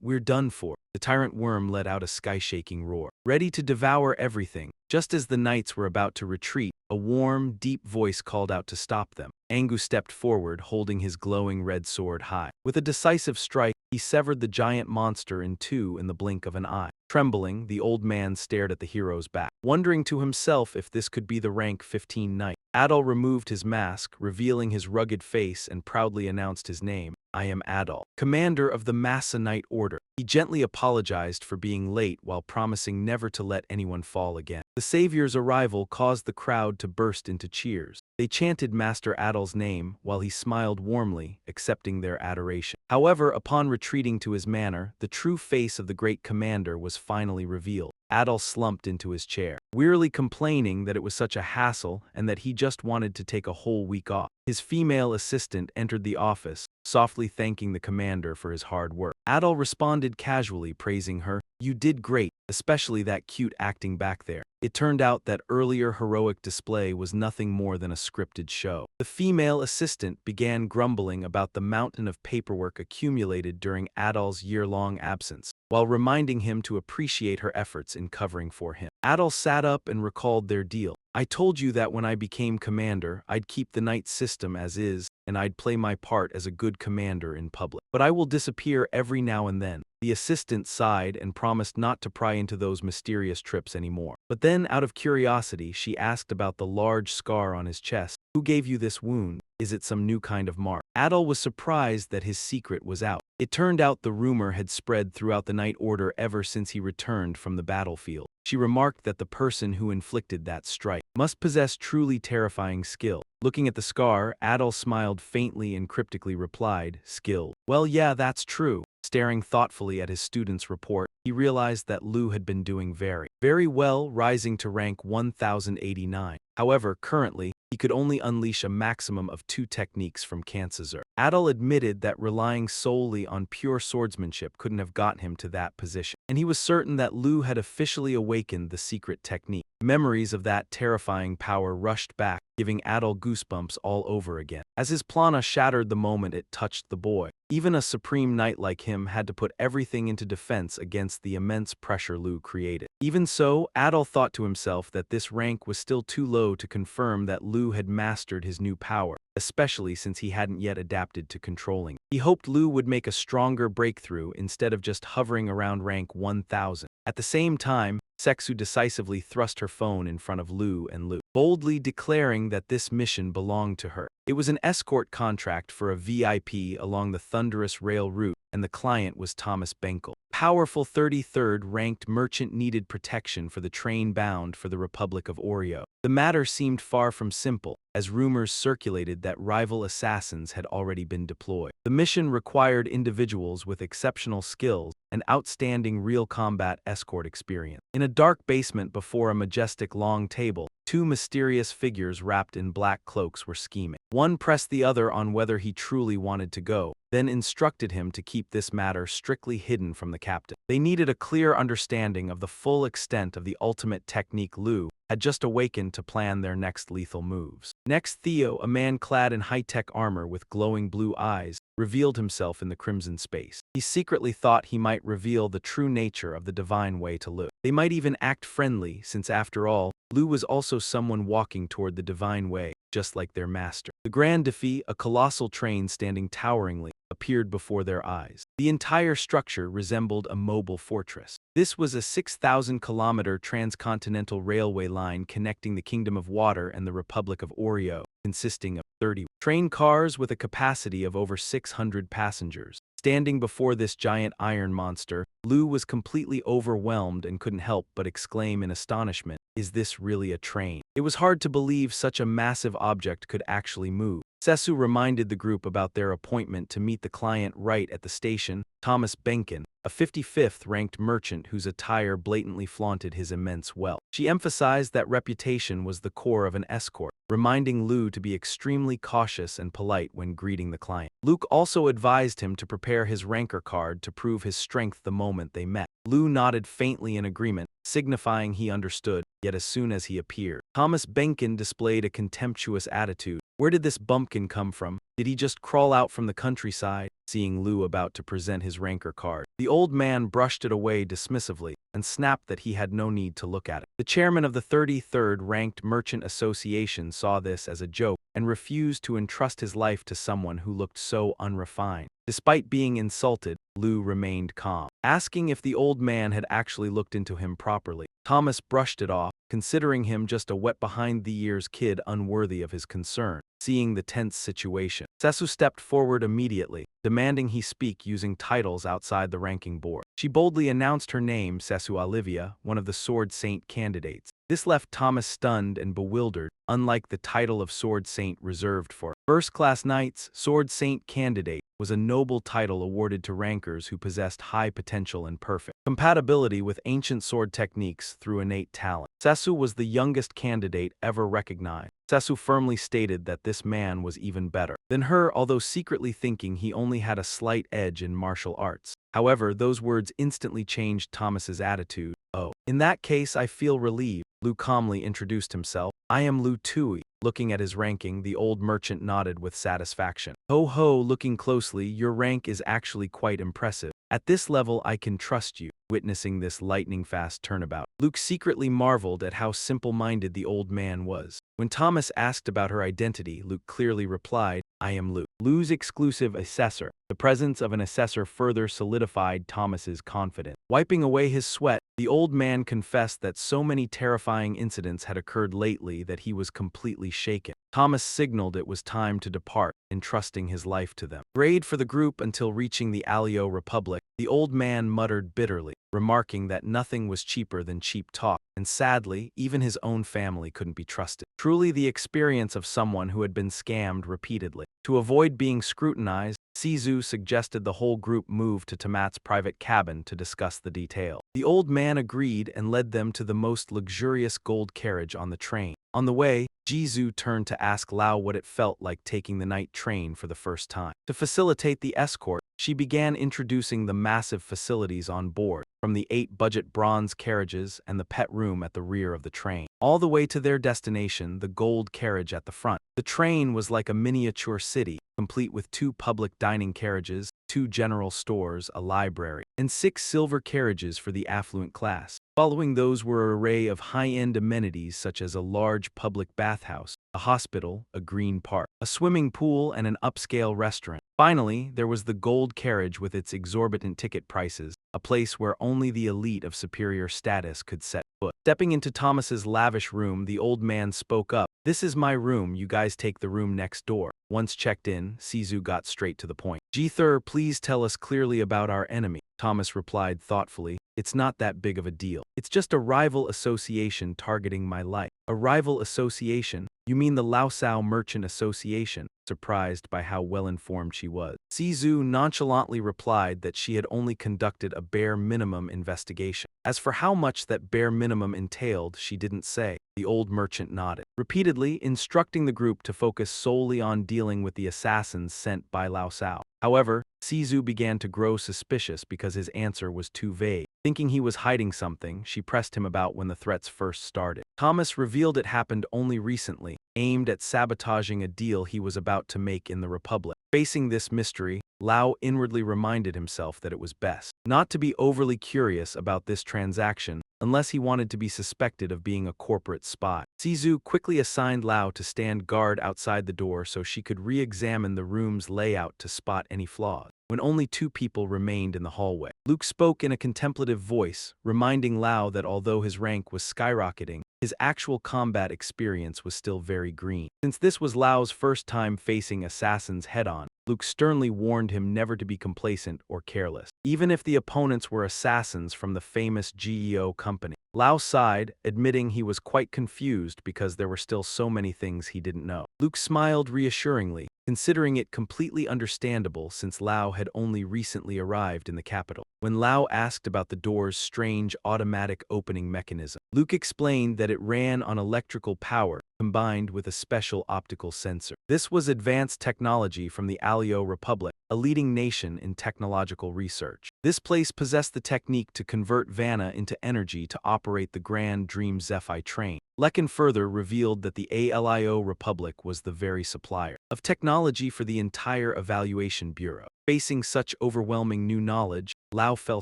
We're done for. The Tyrant Worm let out a sky-shaking roar, ready to devour everything. Just as the knights were about to retreat, a warm, deep voice called out to stop them. Angu stepped forward, holding his glowing red sword high. With a decisive strike, he severed the giant monster in two in the blink of an eye. Trembling, the old man stared at the hero's back, wondering to himself if this could be the rank 15 knight. Adol removed his mask, revealing his rugged face, and proudly announced his name. I am Adol, commander of the Massa Knight Order. He gently apologized for being late while promising never to let anyone fall again. The savior's arrival caused the crowd to burst into cheers. They chanted Master Adol's name while he smiled warmly, accepting their adoration. However, upon retreating to his manor, the true face of the great commander was finally revealed. Adol slumped into his chair, wearily complaining that it was such a hassle and that he just wanted to take a whole week off. His female assistant entered the office, softly thanking the commander for his hard work. Adol responded casually, praising her. You did great, especially that cute acting back there. It turned out that earlier heroic display was nothing more than a scripted show. The female assistant began grumbling about the mountain of paperwork accumulated during Adol's year-long absence, while reminding him to appreciate her efforts in covering for him. Adol sat up and recalled their deal. I told you that when I became commander, I'd keep the knight system as is, and I'd play my part as a good commander in public. But I will disappear every now and then. The assistant sighed and promised not to pry into those mysterious trips anymore. But then, out of curiosity, she asked about the large scar on his chest. Who gave you this wound? Is it some new kind of mark? Adol was surprised that his secret was out. It turned out the rumor had spread throughout the Knight Order ever since he returned from the battlefield. She remarked that the person who inflicted that strike must possess truly terrifying skill. Looking at the scar, Adol smiled faintly and cryptically replied, skill. Well, yeah, that's true. Staring thoughtfully at his student's report, he realized that Lu had been doing very well, rising to rank 1089. However, currently, he could only unleash a maximum of 2 techniques from Kanzazur. Adol admitted that relying solely on pure swordsmanship couldn't have gotten him to that position, and he was certain that Lu had officially awakened the secret technique. Memories of that terrifying power rushed back, giving Adol goosebumps all over again. As his plana shattered the moment it touched the boy, Even a supreme knight like him had to put everything into defense against the immense pressure Lu created. Even so, Adol thought to himself that this rank was still too low to confirm that Lu had mastered his new power, especially since he hadn't yet adapted to controlling. He hoped Lu would make a stronger breakthrough instead of just hovering around rank 1000. At the same time, Seksu decisively thrust her phone in front of Lu, boldly declaring that this mission belonged to her. It was an escort contract for a VIP along the thunderous rail route, and the client was Thomas Benkel. Powerful 33rd ranked merchant needed protection for the train bound for the Republic of Oreo. The matter seemed far from simple, as rumors circulated that rival assassins had already been deployed. The mission required individuals with exceptional skills and outstanding real combat escort experience. In a dark basement before a majestic long table, two mysterious figures wrapped in black cloaks were scheming. One pressed the other on whether he truly wanted to go, then instructed him to keep this matter strictly hidden from the captain. They needed a clear understanding of the full extent of the ultimate technique Lu had just awakened to plan their next lethal moves. Next, Theo, a man clad in high-tech armor with glowing blue eyes, revealed himself in the crimson space. He secretly thought he might reveal the true nature of the divine way to Lu. They might even act friendly, since after all, Lu was also someone walking toward the divine way, just like their master. The Grand Defy, a colossal train standing toweringly, appeared before their eyes. The entire structure resembled a mobile fortress. This was a 6,000-kilometer transcontinental railway line connecting the Kingdom of Water and the Republic of Oreo, consisting of 30 train cars with a capacity of over 600 passengers. Standing before this giant iron monster, Lu was completely overwhelmed and couldn't help but exclaim in astonishment, "Is this really a train?" It was hard to believe such a massive object could actually move. Sesu reminded the group about their appointment to meet the client right at the station, Thomas Benkin, a 55th ranked merchant whose attire blatantly flaunted his immense wealth. She emphasized that reputation was the core of an escort, reminding Lu to be extremely cautious and polite when greeting the client. Luke also advised him to prepare his rancor card to prove his strength the moment they met. Lu nodded faintly in agreement, signifying he understood, yet as soon as he appeared, Thomas Benkin displayed a contemptuous attitude. Where did this bumpkin come from? Did he just crawl out from the countryside? Seeing Lu about to present his rancor card, the old man brushed it away dismissively and snapped that he had no need to look at it. The chairman of the 33rd Ranked Merchant Association saw this as a joke and refused to entrust his life to someone who looked so unrefined. Despite being insulted, Lu remained calm, asking if the old man had actually looked into him properly. Thomas brushed it off, considering him just a wet-behind-the-ears kid unworthy of his concern. Seeing the tense situation, Sesu stepped forward immediately, demanding he speak using titles outside the ranking board. She boldly announced her name, Sesu Olivia, one of the Sword Saint candidates. This left Thomas stunned and bewildered, unlike the title of Sword Saint reserved for first-class knights. Sword Saint candidate was a noble title awarded to rankers who possessed high potential and perfect compatibility with ancient sword techniques through innate talent. Sesu was the youngest candidate ever recognized. Sesu firmly stated that this man was even better than her, although secretly thinking he only had a slight edge in martial arts. However, those words instantly changed Thomas's attitude. "Oh, in that case I feel relieved." Lu calmly introduced himself. "I am Lu Tui." Looking at his ranking, the old merchant nodded with satisfaction. "Ho ho, looking closely, your rank is actually quite impressive. At this level I can trust you." Witnessing this lightning-fast turnabout, Luke secretly marveled at how simple-minded the old man was. When Thomas asked about her identity, Luke clearly replied, "I am Lu, Lu's exclusive assessor." The presence of an assessor further solidified Thomas's confidence. Wiping away his sweat, the old man confessed that so many terrifying incidents had occurred lately that he was completely shaken. Thomas signaled it was time to depart, entrusting his life to them. Prayed for the group until reaching the Alio Republic, the old man muttered bitterly, remarking that nothing was cheaper than cheap talk, and sadly, even his own family couldn't be trusted. Truly the experience of someone who had been scammed repeatedly. To avoid being scrutinized, Sizu suggested the whole group move to Tamat's private cabin to discuss the detail. The old man agreed and led them to the most luxurious gold carriage on the train. On the way, Jizu turned to ask Lao what it felt like taking the night train for the first time. To facilitate the escort, she began introducing the massive facilities on board, from the 8 budget bronze carriages and the pet room at the rear of the train, all the way to their destination, the gold carriage at the front. The train was like a miniature city, complete with 2 public dining carriages, 2 general stores, a library, and 6 silver carriages for the affluent class. Following those were an array of high-end amenities such as a large public bathhouse, a hospital, a green park, a swimming pool, and an upscale restaurant. Finally, there was the gold carriage with its exorbitant ticket prices, a place where only the elite of superior status could set foot. Stepping into Thomas's lavish room, the old man spoke up. "This is my room, you guys take the room next door." Once checked in, Sizu got straight to the point. "Jither, please tell us clearly about our enemy." Thomas replied thoughtfully, "It's not that big of a deal. It's just a rival association targeting my life." "A rival association? You mean the Laosao Merchant Association?" Surprised by how well-informed she was. Sizu nonchalantly replied that she had only conducted a bare minimum investigation. As for how much that bare minimum entailed, she didn't say. The old merchant nodded, repeatedly instructing the group to focus solely on dealing with the assassins sent by Laosao. However, Sizu began to grow suspicious because his answer was too vague. Thinking he was hiding something, she pressed him about when the threats first started. Thomas revealed it happened only recently, aimed at sabotaging a deal he was about to make in the Republic. Facing this mystery, Lao inwardly reminded himself that it was best not to be overly curious about this transaction unless he wanted to be suspected of being a corporate spy. Sizu quickly assigned Lao to stand guard outside the door so she could re-examine the room's layout to spot any flaws. When only 2 people remained in the hallway, Luke spoke in a contemplative voice, reminding Lao that although his rank was skyrocketing, his actual combat experience was still very green. Since this was Lao's first time facing assassins head-on, Luke sternly warned him never to be complacent or careless, even if the opponents were assassins from the famous GEO company. Lao sighed, admitting he was quite confused because there were still so many things he didn't know. Luke smiled reassuringly, considering it completely understandable since Lao had only recently arrived in the capital. When Lao asked about the door's strange automatic opening mechanism, Luke explained that it ran on electrical power combined with a special optical sensor. This was advanced technology from the Alio Republic, a leading nation in technological research. This place possessed the technique to convert Vanna into energy to operate the Grand Dream Zephi train. Lekin further revealed that the Alio Republic was the very supplier of technology for the entire evaluation bureau. Facing such overwhelming new knowledge, Lao fell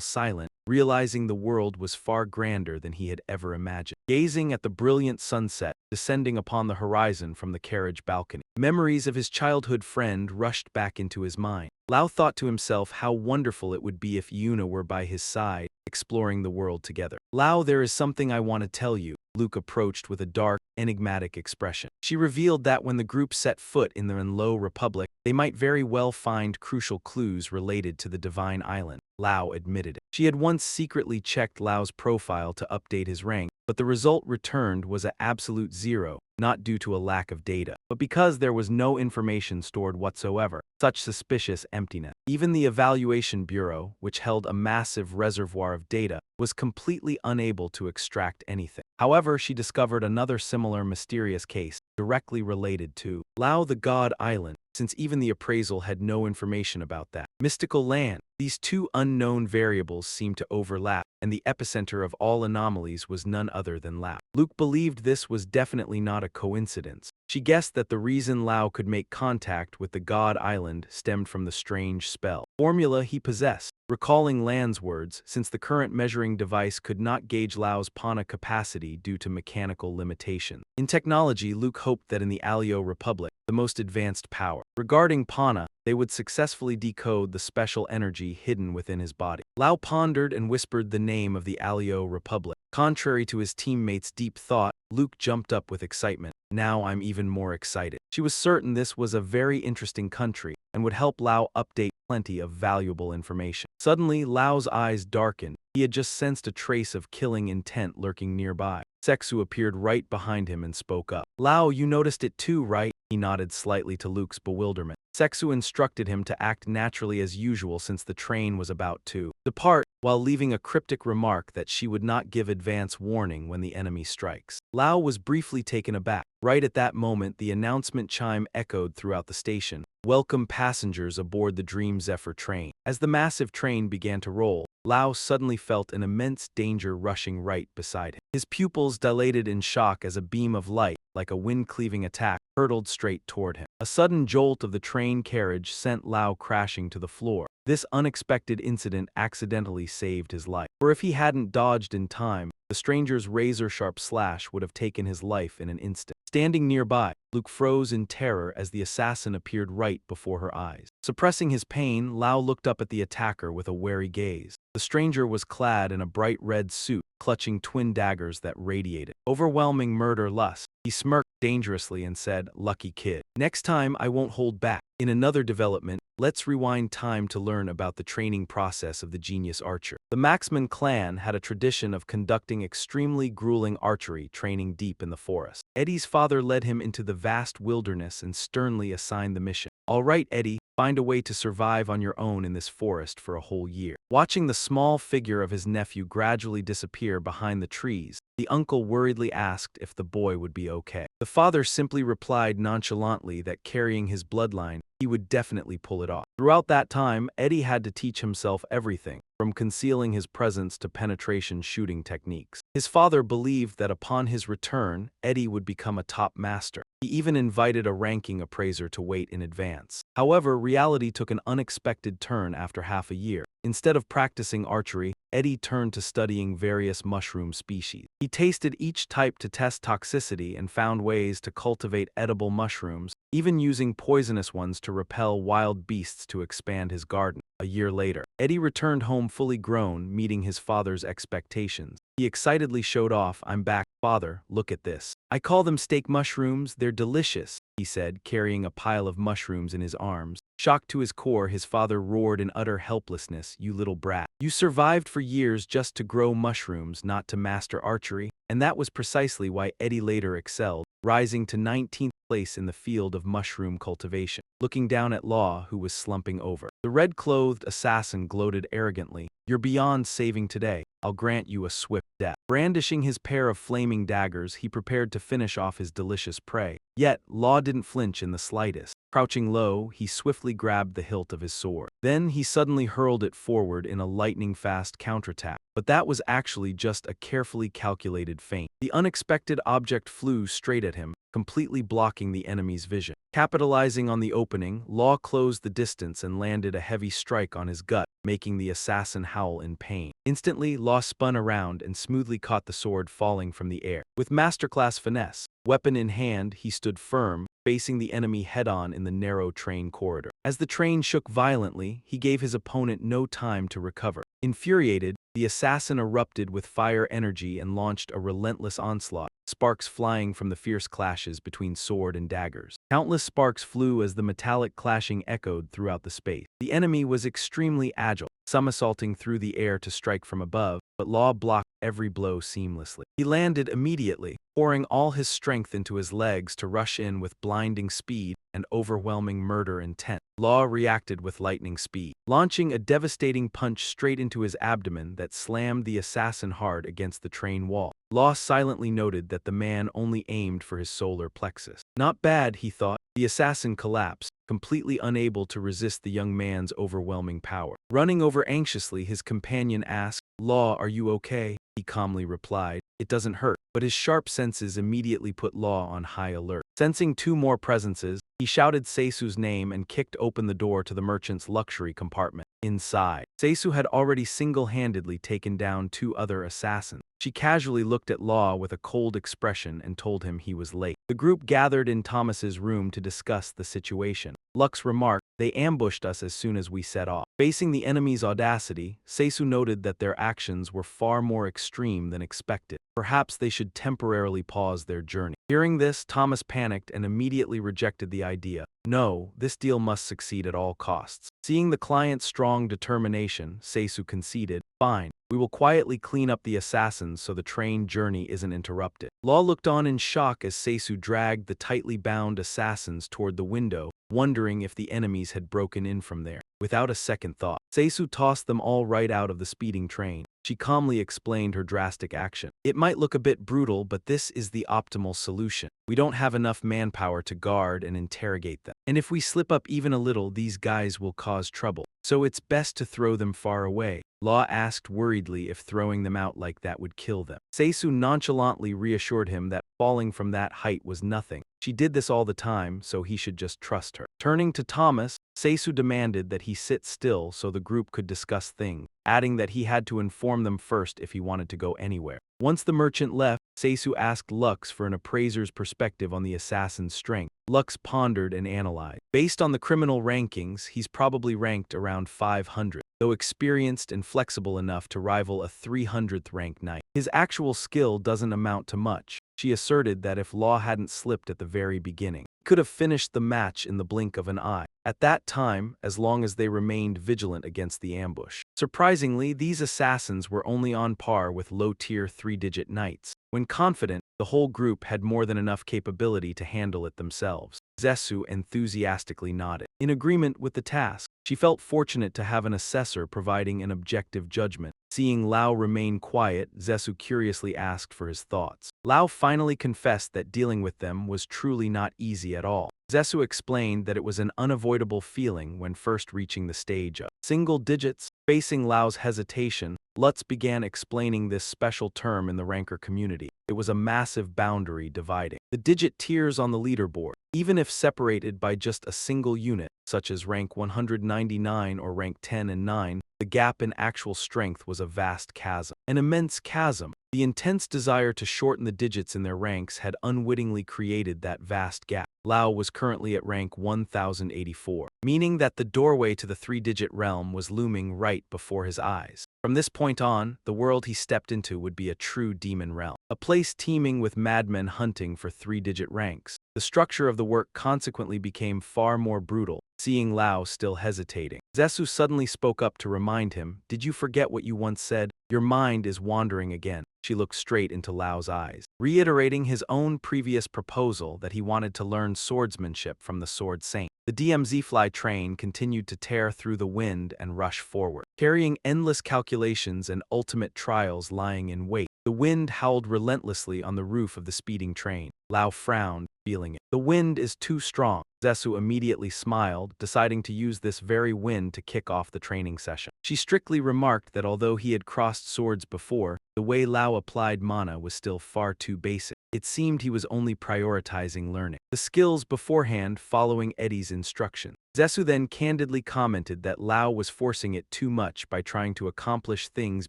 silent, realizing the world was far grander than he had ever imagined. Gazing at the brilliant sunset descending upon the horizon from the carriage balcony, memories of his childhood friend rushed back into his mind. Lao thought to himself how wonderful it would be if Yuna were by his side, exploring the world together. "Lao, there is something I want to tell you." Luke approached with a dark, enigmatic expression. She revealed that when the group set foot in the Enlo Republic, they might very well find crucial clues related to the Divine Island. Lao admitted it. She had once secretly checked Lao's profile to update his rank, but the result returned was an absolute 0, not due to a lack of data, but because there was no information stored whatsoever. Such suspicious emptiness. Even the Evaluation Bureau, which held a massive reservoir of data, was completely unable to extract anything. However, she discovered another similar mysterious case, directly related to Lao the God Island, since even the appraisal had no information about that mystical land. These 2 unknown variables seemed to overlap, and the epicenter of all anomalies was none other than Lao. Luke believed this was definitely not a coincidence. She guessed that the reason Lao could make contact with the God Island stemmed from the strange spell formula he possessed. Recalling Lan's words, since the current measuring device could not gauge Lao's Pana capacity due to mechanical limitations. In technology, Luke hoped that in the Alio Republic, the most advanced power. Regarding Pana, they would successfully decode the special energy hidden within his body. Lao pondered and whispered the name of the Alio Republic. Contrary to his teammates' deep thought, Luke jumped up with excitement. "Now I'm even more excited." She was certain this was a very interesting country and would help Lao update plenty of valuable information. Suddenly, Lao's eyes darkened. He had just sensed a trace of killing intent lurking nearby. Seksu appeared right behind him and spoke up. "Lao, you noticed it too, right?" He nodded slightly to Luke's bewilderment. Seksu instructed him to act naturally as usual since the train was about to depart, while leaving a cryptic remark that she would not give advance warning when the enemy strikes. Lao was briefly taken aback. Right at that moment, the announcement chime echoed throughout the station. "Welcome passengers aboard the Dream Zephyr train." As the massive train began to roll, Lao suddenly felt an immense danger rushing right beside him. His pupils dilated in shock as a beam of light, like a wind-cleaving attack, hurtled straight toward him. A sudden jolt of the train carriage sent Lao crashing to the floor. This unexpected incident accidentally saved his life. For if he hadn't dodged in time, the stranger's razor-sharp slash would have taken his life in an instant. Standing nearby, Luke froze in terror as the assassin appeared right before her eyes. Suppressing his pain, Lau looked up at the attacker with a wary gaze. The stranger was clad in a bright red suit, clutching twin daggers that radiated overwhelming murder lust. He smirked dangerously and said, "Lucky kid. Next time I won't hold back." In another development, let's rewind time to learn about the training process of the genius archer. The Maxman clan had a tradition of conducting extremely grueling archery training deep in the forest. Eddie's father led him into the vast wilderness and sternly assigned the mission. "All right, Eddie, find a way to survive on your own in this forest for a whole year." Watching the small figure of his nephew gradually disappear behind the trees, the uncle worriedly asked if the boy would be okay. The father simply replied nonchalantly that carrying his bloodline, he would definitely pull it off. Throughout that time, Eddie had to teach himself everything, from concealing his presence to penetration shooting techniques. His father believed that upon his return, Eddie would become a top master. He even invited a ranking appraiser to wait in advance. However, reality took an unexpected turn after half a year. Instead of practicing archery, Eddie turned to studying various mushroom species. He tasted each type to test toxicity and found ways to cultivate edible mushrooms, even using poisonous ones to repel wild beasts to expand his garden. A year later, Eddie returned home fully grown, meeting his father's expectations. He excitedly showed off, "I'm back, father, look at this. I call them steak mushrooms, they're delicious," he said, carrying a pile of mushrooms in his arms. Shocked to his core, his father roared in utter helplessness, "You little brat. You survived for years just to grow mushrooms, not to master archery." And that was precisely why Eddie later excelled, rising to 19th place in the field of mushroom cultivation. Looking down at Law, who was slumping over, the red-clothed assassin gloated arrogantly, "You're beyond saving today. I'll grant you a swift death." Brandishing his pair of flaming daggers, he prepared to finish off his delicious prey. Yet, Law didn't flinch in the slightest. Crouching low, he swiftly grabbed the hilt of his sword. Then he suddenly hurled it forward in a lightning-fast counterattack. But that was actually just a carefully calculated feint. The unexpected object flew straight at him, completely blocking the enemy's vision. Capitalizing on the opening, Law closed the distance and landed a heavy strike on his gut, making the assassin howl in pain. Instantly, Law spun around and smoothly caught the sword falling from the air. With masterclass finesse, weapon in hand, he stood firm, facing the enemy head-on in the narrow train corridor. As the train shook violently, he gave his opponent no time to recover. Infuriated, the assassin erupted with fire energy and launched a relentless onslaught, sparks flying from the fierce clashes between sword and daggers. Countless sparks flew as the metallic clashing echoed throughout the space. The enemy was extremely agile, somersaulting through the air to strike from above, but Law blocked every blow seamlessly. He landed immediately, pouring all his strength into his legs to rush in with blinding speed and overwhelming murder intent. Law reacted with lightning speed, launching a devastating punch straight into his abdomen that slammed the assassin hard against the train wall. Law silently noted that the man only aimed for his solar plexus. Not bad, he thought. The assassin collapsed, completely unable to resist the young man's overwhelming power. Running over anxiously, his companion asked, "Law, are you okay?" He calmly replied, "It doesn't hurt." But his sharp senses immediately put Law on high alert. Sensing two more presences, he shouted Seisu's name and kicked open the door to the merchant's luxury compartment. Inside, Seisu had already single-handedly taken down two other assassins. She casually looked at Law with a cold expression and told him he was late. The group gathered in Thomas's room to discuss the situation. Lux remarked, "They ambushed us as soon as we set off." Facing the enemy's audacity, Seisu noted that their actions were far more extreme than expected. Perhaps they should temporarily pause their journey. Hearing this, Thomas panicked and immediately rejected the idea. "No, this deal must succeed at all costs." Seeing the client's strong determination, Seisu conceded, "Fine. We will quietly clean up the assassins so the train journey isn't interrupted." Law looked on in shock as Seisu dragged the tightly bound assassins toward the window, wondering if the enemies had broken in from there. Without a second thought, Seisu tossed them all right out of the speeding train. She calmly explained her drastic action. "It might look a bit brutal, but this is the optimal solution. We don't have enough manpower to guard and interrogate them. And if we slip up even a little, these guys will cause trouble. So it's best to throw them far away." Law asked worriedly if throwing them out like that would kill them. Seisu nonchalantly reassured him that falling from that height was nothing. She did this all the time, so he should just trust her. Turning to Thomas, Seisu demanded that he sit still so the group could discuss things, adding that he had to inform them first if he wanted to go anywhere. Once the merchant left, Seisu asked Lux for an appraiser's perspective on the assassin's strength. Lux pondered and analyzed. Based on the criminal rankings, he's probably ranked around 500, though experienced and flexible enough to rival a 300th ranked knight. His actual skill doesn't amount to much. She asserted that if Law hadn't slipped at the very beginning, he could have finished the match in the blink of an eye. At that time, as long as they remained vigilant against the ambush. Surprisingly, these assassins were only on par with low-tier 3-digit knights. When confident, the whole group had more than enough capability to handle it themselves. Zesu enthusiastically nodded. In agreement with the task, she felt fortunate to have an assessor providing an objective judgment. Seeing Lao remain quiet, Zesu curiously asked for his thoughts. Lao finally confessed that dealing with them was truly not easy at all. Zesu explained that it was an unavoidable feeling when first reaching the stage of single digits. Facing Lao's hesitation, Lutz began explaining this special term in the ranker community. It was a massive boundary dividing the digit tiers on the leaderboard. Even if separated by just a single unit, such as rank 199 or rank 10 and 9, the gap in actual strength was a vast chasm. An immense chasm. The intense desire to shorten the digits in their ranks had unwittingly created that vast gap. Lao was currently at rank 1084, meaning that the doorway to the 3-digit realm was looming right before his eyes. From this point on, the world he stepped into would be a true demon realm, a place teeming with madmen hunting for 3-digit ranks. The structure of the work consequently became far more brutal. Seeing Lao still hesitating, Zesu suddenly spoke up to remind him, "Did you forget what you once said? Your mind is wandering again." She looked straight into Lao's eyes, reiterating his own previous proposal that he wanted to learn swordsmanship from the Sword Saint. The DMZ Fly train continued to tear through the wind and rush forward, carrying endless calculations and ultimate trials lying in wait. The wind howled relentlessly on the roof of the speeding train. Lao frowned, feeling it. The wind is too strong. Zesu immediately smiled, deciding to use this very wind to kick off the training session. She strictly remarked that although he had crossed swords before, the way Lao applied mana was still far too basic. It seemed he was only prioritizing learning the skills beforehand, following Eddie's instruction. Zesu then candidly commented that Lao was forcing it too much by trying to accomplish things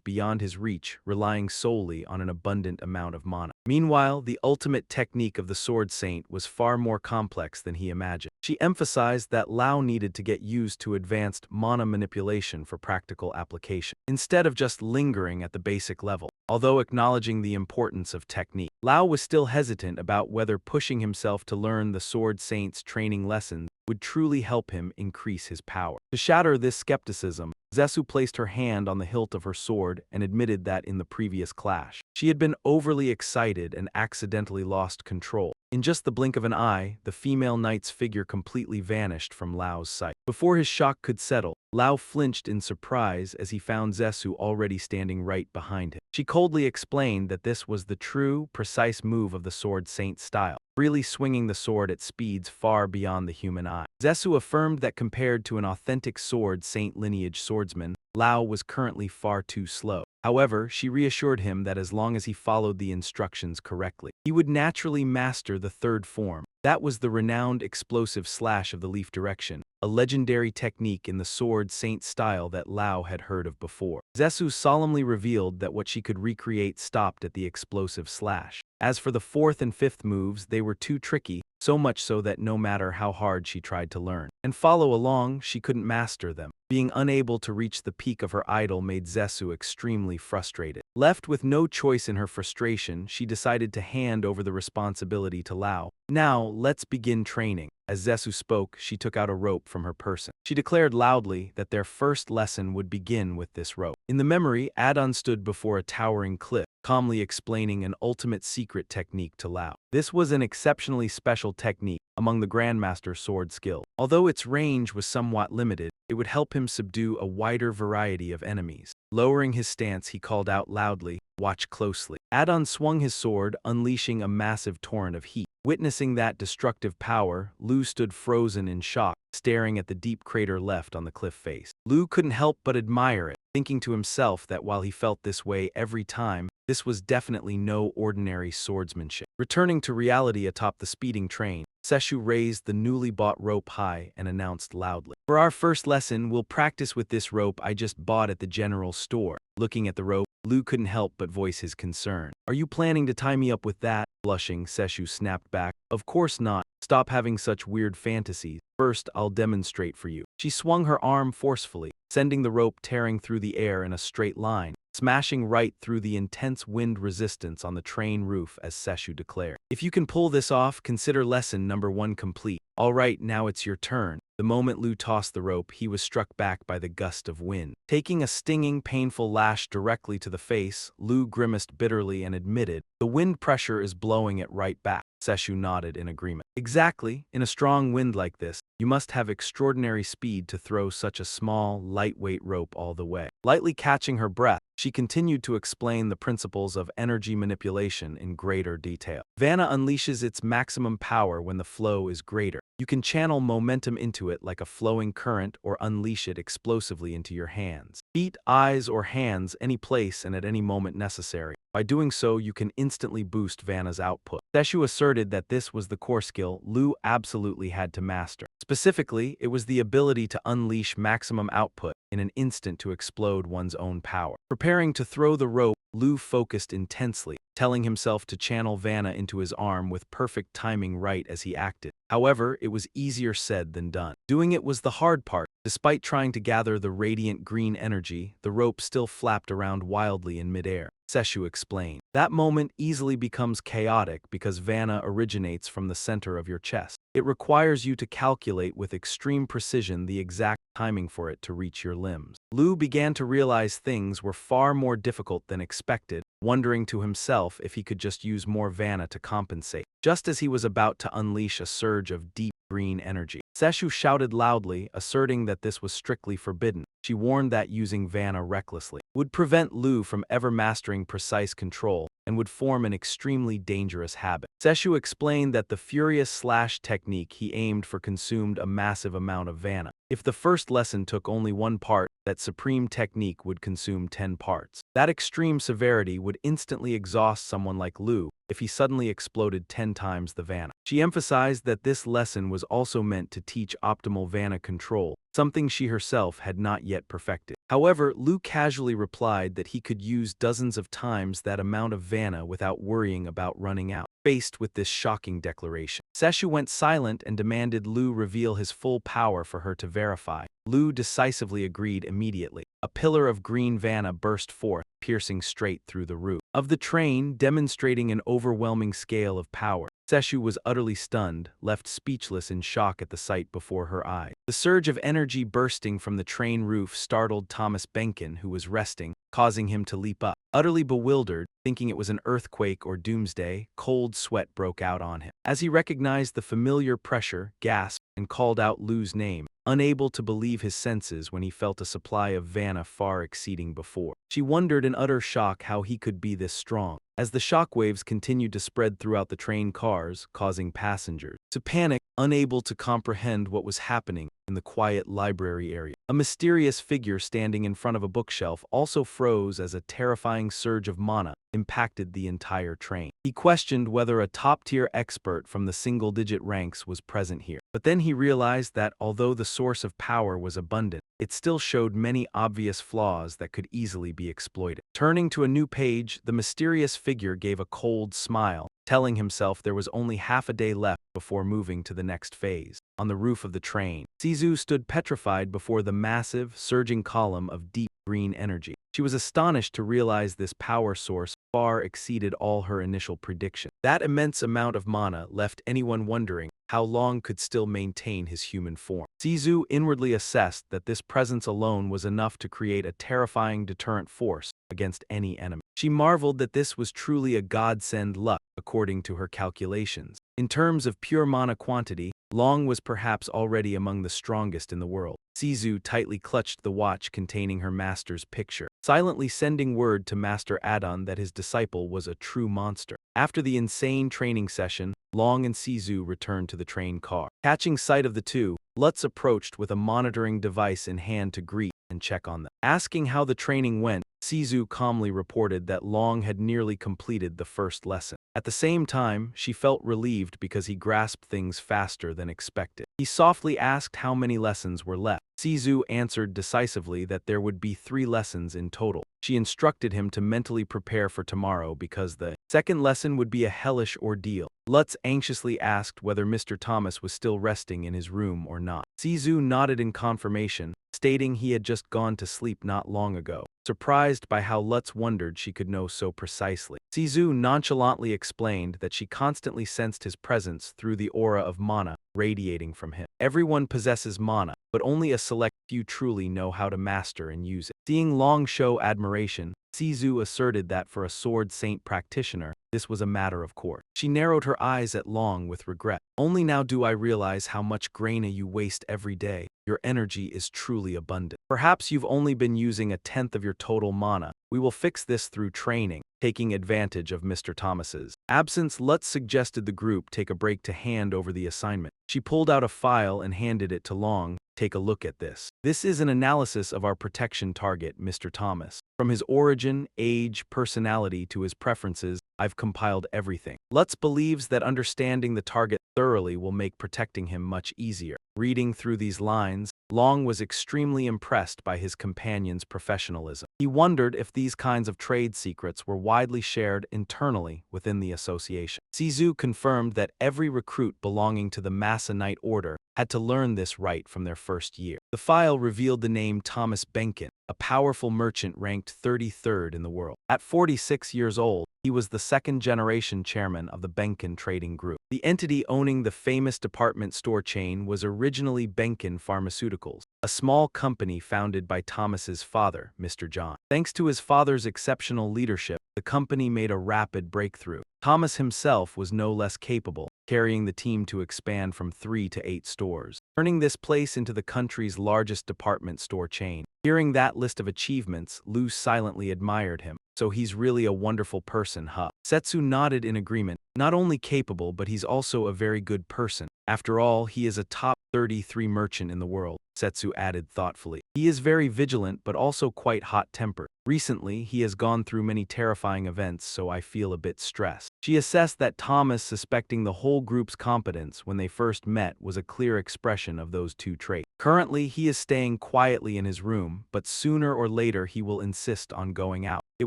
beyond his reach, relying solely on an abundant amount of mana. Meanwhile, the ultimate technique of the Sword Saint was far more complex than he imagined. She emphasized that Lao needed to get used to advanced mana manipulation for practical application, instead of just lingering at the basic level. Although acknowledging the importance of technique, Lao was still hesitant about whether pushing himself to learn the Sword Saint's training lessons would truly help him increase his power. To shatter this skepticism, Zesu placed her hand on the hilt of her sword and admitted that in the previous clash, she had been overly excited and accidentally lost control. In just the blink of an eye, the female knight's figure completely vanished from Lao's sight. Before his shock could settle, Lao flinched in surprise as he found Zesu already standing right behind him. She coldly explained that this was the true, precise move of the Sword Saint style, freely swinging the sword at speeds far beyond the human eye. Zesu affirmed that compared to an authentic Sword Saint lineage swordsman, Lao was currently far too slow. However, she reassured him that as long as he followed the instructions correctly, he would naturally master the third form. That was the renowned explosive slash of the leaf direction, a legendary technique in the Sword Saint style that Lao had heard of before. Zesu solemnly revealed that what she could recreate stopped at the explosive slash. As for the fourth and fifth moves, they were too tricky, so much so that no matter how hard she tried to learn and follow along, she couldn't master them. Being unable to reach the peak of her idol made Zesu extremely frustrated. Left with no choice in her frustration, she decided to hand over the responsibility to Lao. "Now, let's begin training." As Zesu spoke, she took out a rope from her person. She declared loudly that their first lesson would begin with this rope. In the memory, Adon stood before a towering cliff, calmly explaining an ultimate secret technique to Lao. This was an exceptionally special technique among the Grandmaster sword skill. Although its range was somewhat limited, it would help him subdue a wider variety of enemies. Lowering his stance, he called out loudly, "Watch closely." Adon swung his sword, unleashing a massive torrent of heat. Witnessing that destructive power, Lu stood frozen in shock, staring at the deep crater left on the cliff face. Lu couldn't help but admire it, thinking to himself that while he felt this way every time, this was definitely no ordinary swordsmanship. Returning to reality atop the speeding train, Seshu raised the newly bought rope high and announced loudly, "For our first lesson, we'll practice with this rope I just bought at the general store." Looking at the rope, Lu couldn't help but voice his concern. "Are you planning to tie me up with that?" Blushing, Seshu snapped back, "Of course not. Stop having such weird fantasies. First, I'll demonstrate for you." She swung her arm forcefully, sending the rope tearing through the air in a straight line, smashing right through the intense wind resistance on the train roof as Seshu declared, "If you can pull this off, consider lesson number 1 complete. All right, now it's your turn." The moment Lu tossed the rope, he was struck back by the gust of wind. Taking a stinging, painful lash directly to the face, Lu grimaced bitterly and admitted, "The wind pressure is blowing it right back." Seshu nodded in agreement. "Exactly. In a strong wind like this, you must have extraordinary speed to throw such a small, lightweight rope all the way." Lightly catching her breath, she continued to explain the principles of energy manipulation in greater detail. Vana unleashes its maximum power when the flow is greater. You can channel momentum into it like a flowing current or unleash it explosively into your hands, feet, eyes, or hands any place and at any moment necessary. By doing so, you can instantly boost Vanna's output. Seshu asserted that this was the core skill Lu absolutely had to master. Specifically, it was the ability to unleash maximum output in an instant to explode one's own power. Preparing to throw the rope, Lu focused intensely, telling himself to channel Vanna into his arm with perfect timing right as he acted. However, it was easier said than done. Doing it was the hard part. Despite trying to gather the radiant green energy, the rope still flapped around wildly in midair. Seshu explained, "That moment easily becomes chaotic because Vanna originates from the center of your chest. It requires you to calculate with extreme precision the exact timing for it to reach your limbs." Lu began to realize things were far more difficult than expected, wondering to himself if he could just use more Vanna to compensate. Just as he was about to unleash a surge of deep green energy, Seshu shouted loudly, asserting that this was strictly forbidden. She warned that using Vanna recklessly would prevent Lu from ever mastering precise control and would form an extremely dangerous habit. Seshu explained that the furious slash technique he aimed for consumed a massive amount of Vanna. If the first lesson took only 1 part, that supreme technique would consume 10 parts. That extreme severity would instantly exhaust someone like Lu if he suddenly exploded 10 times the Vanna. She emphasized that this lesson was also meant to teach optimal Vanna control, something she herself had not yet perfected. However, Lu casually replied that he could use dozens of times that amount of Vanna without worrying about running out. Faced with this shocking declaration, Seshu went silent and demanded Lu reveal his full power for her to verify. Lu decisively agreed immediately. A pillar of green Vanna burst forth, piercing straight through the roof of the train, demonstrating an overwhelming scale of power. Seshu was utterly stunned, left speechless in shock at the sight before her eyes. The surge of energy bursting from the train roof startled Thomas Benkin, who was resting, causing him to leap up. Utterly bewildered, thinking it was an earthquake or doomsday, cold sweat broke out on him. As he recognized the familiar pressure, gasped, and called out Lu's name, unable to believe his senses when he felt a supply of Vanna far exceeding before. She wondered in utter shock how he could be this strong. As the shockwaves continued to spread throughout the train cars, causing passengers to panic, unable to comprehend what was happening in the quiet library area. A mysterious figure standing in front of a bookshelf also froze as a terrifying surge of mana impacted the entire train. He questioned whether a top-tier expert from the single-digit ranks was present here. But then he realized that although the source of power was abundant, it still showed many obvious flaws that could easily be exploited. Turning to a new page, the mysterious figure gave a cold smile, telling himself there was only half a day left before moving to the next phase. On the roof of the train, Sizu stood petrified before the massive, surging column of deep green energy. She was astonished to realize this power source far exceeded all her initial predictions. That immense amount of mana left anyone wondering how long could still maintain his human form. Sizu inwardly assessed that this presence alone was enough to create a terrifying deterrent force against any enemy. She marveled that this was truly a godsend luck, according to her calculations. In terms of pure mana quantity, Long was perhaps already among the strongest in the world. Sizu tightly clutched the watch containing her master's picture, silently sending word to Master Adon that his disciple was a true monster. After the insane training session, Long and Sizu returned to the train car. Catching sight of the two, Lutz approached with a monitoring device in hand to greet and check on them. Asking how the training went, Sizu calmly reported that Long had nearly completed the first lesson. At the same time, she felt relieved because he grasped things faster than expected. He softly asked how many lessons were left. Sizu answered decisively that there would be 3 lessons in total. She instructed him to mentally prepare for tomorrow because the second lesson would be a hellish ordeal. Lutz anxiously asked whether Mr. Thomas was still resting in his room or not. Sizu nodded in confirmation, stating he had just gone to sleep not long ago. Surprised by how Lutz wondered she could know so precisely, Sizu nonchalantly explained that she constantly sensed his presence through the aura of mana radiating from him. Everyone possesses mana, but only a select few truly know how to master and use it. Seeing Long show admiration, Sizu asserted that for a sword saint practitioner, this was a matter of course. She narrowed her eyes at Long with regret. Only now do I realize how much graina you waste every day. Your energy is truly abundant. Perhaps you've only been using 1/10 of your total mana. We will fix this through training. Taking advantage of Mr. Thomas's absence, Lutz suggested the group take a break to hand over the assignment. She pulled out a file and handed it to Long. Take a look at this. This is an analysis of our protection target, Mr. Thomas. From his origin, age, personality to his preferences, I've compiled everything. Lutz believes that understanding the target thoroughly will make protecting him much easier. Reading through these lines, Long was extremely impressed by his companion's professionalism. He wondered if these kinds of trade secrets were widely shared internally within the association. Sizu confirmed that every recruit belonging to the Masonite Order had to learn this right from their first year. The file revealed the name Thomas Benkin, a powerful merchant ranked 33rd in the world. At 46 years old, he was the second-generation chairman of the Benkin Trading Group. The entity owning the famous department store chain was originally Benkin Pharmaceuticals, a small company founded by Thomas's father, Mr. John. Thanks to his father's exceptional leadership, the company made a rapid breakthrough. Thomas himself was no less capable, carrying the team to expand from 3 to 8 stores, turning this place into the country's largest department store chain. Hearing that list of achievements, Lu silently admired him. So he's really a wonderful person, huh? Setsu nodded in agreement. Not only capable, but he's also a very good person. After all, he is a top 33 merchant in the world, Setsu added thoughtfully. He is very vigilant, but also quite hot-tempered. Recently, he has gone through many terrifying events, so I feel a bit stressed. She assessed that Thomas suspecting the whole group's competence when they first met was a clear expression of those 2 traits. Currently, he is staying quietly in his room, but sooner or later he will insist on going out. It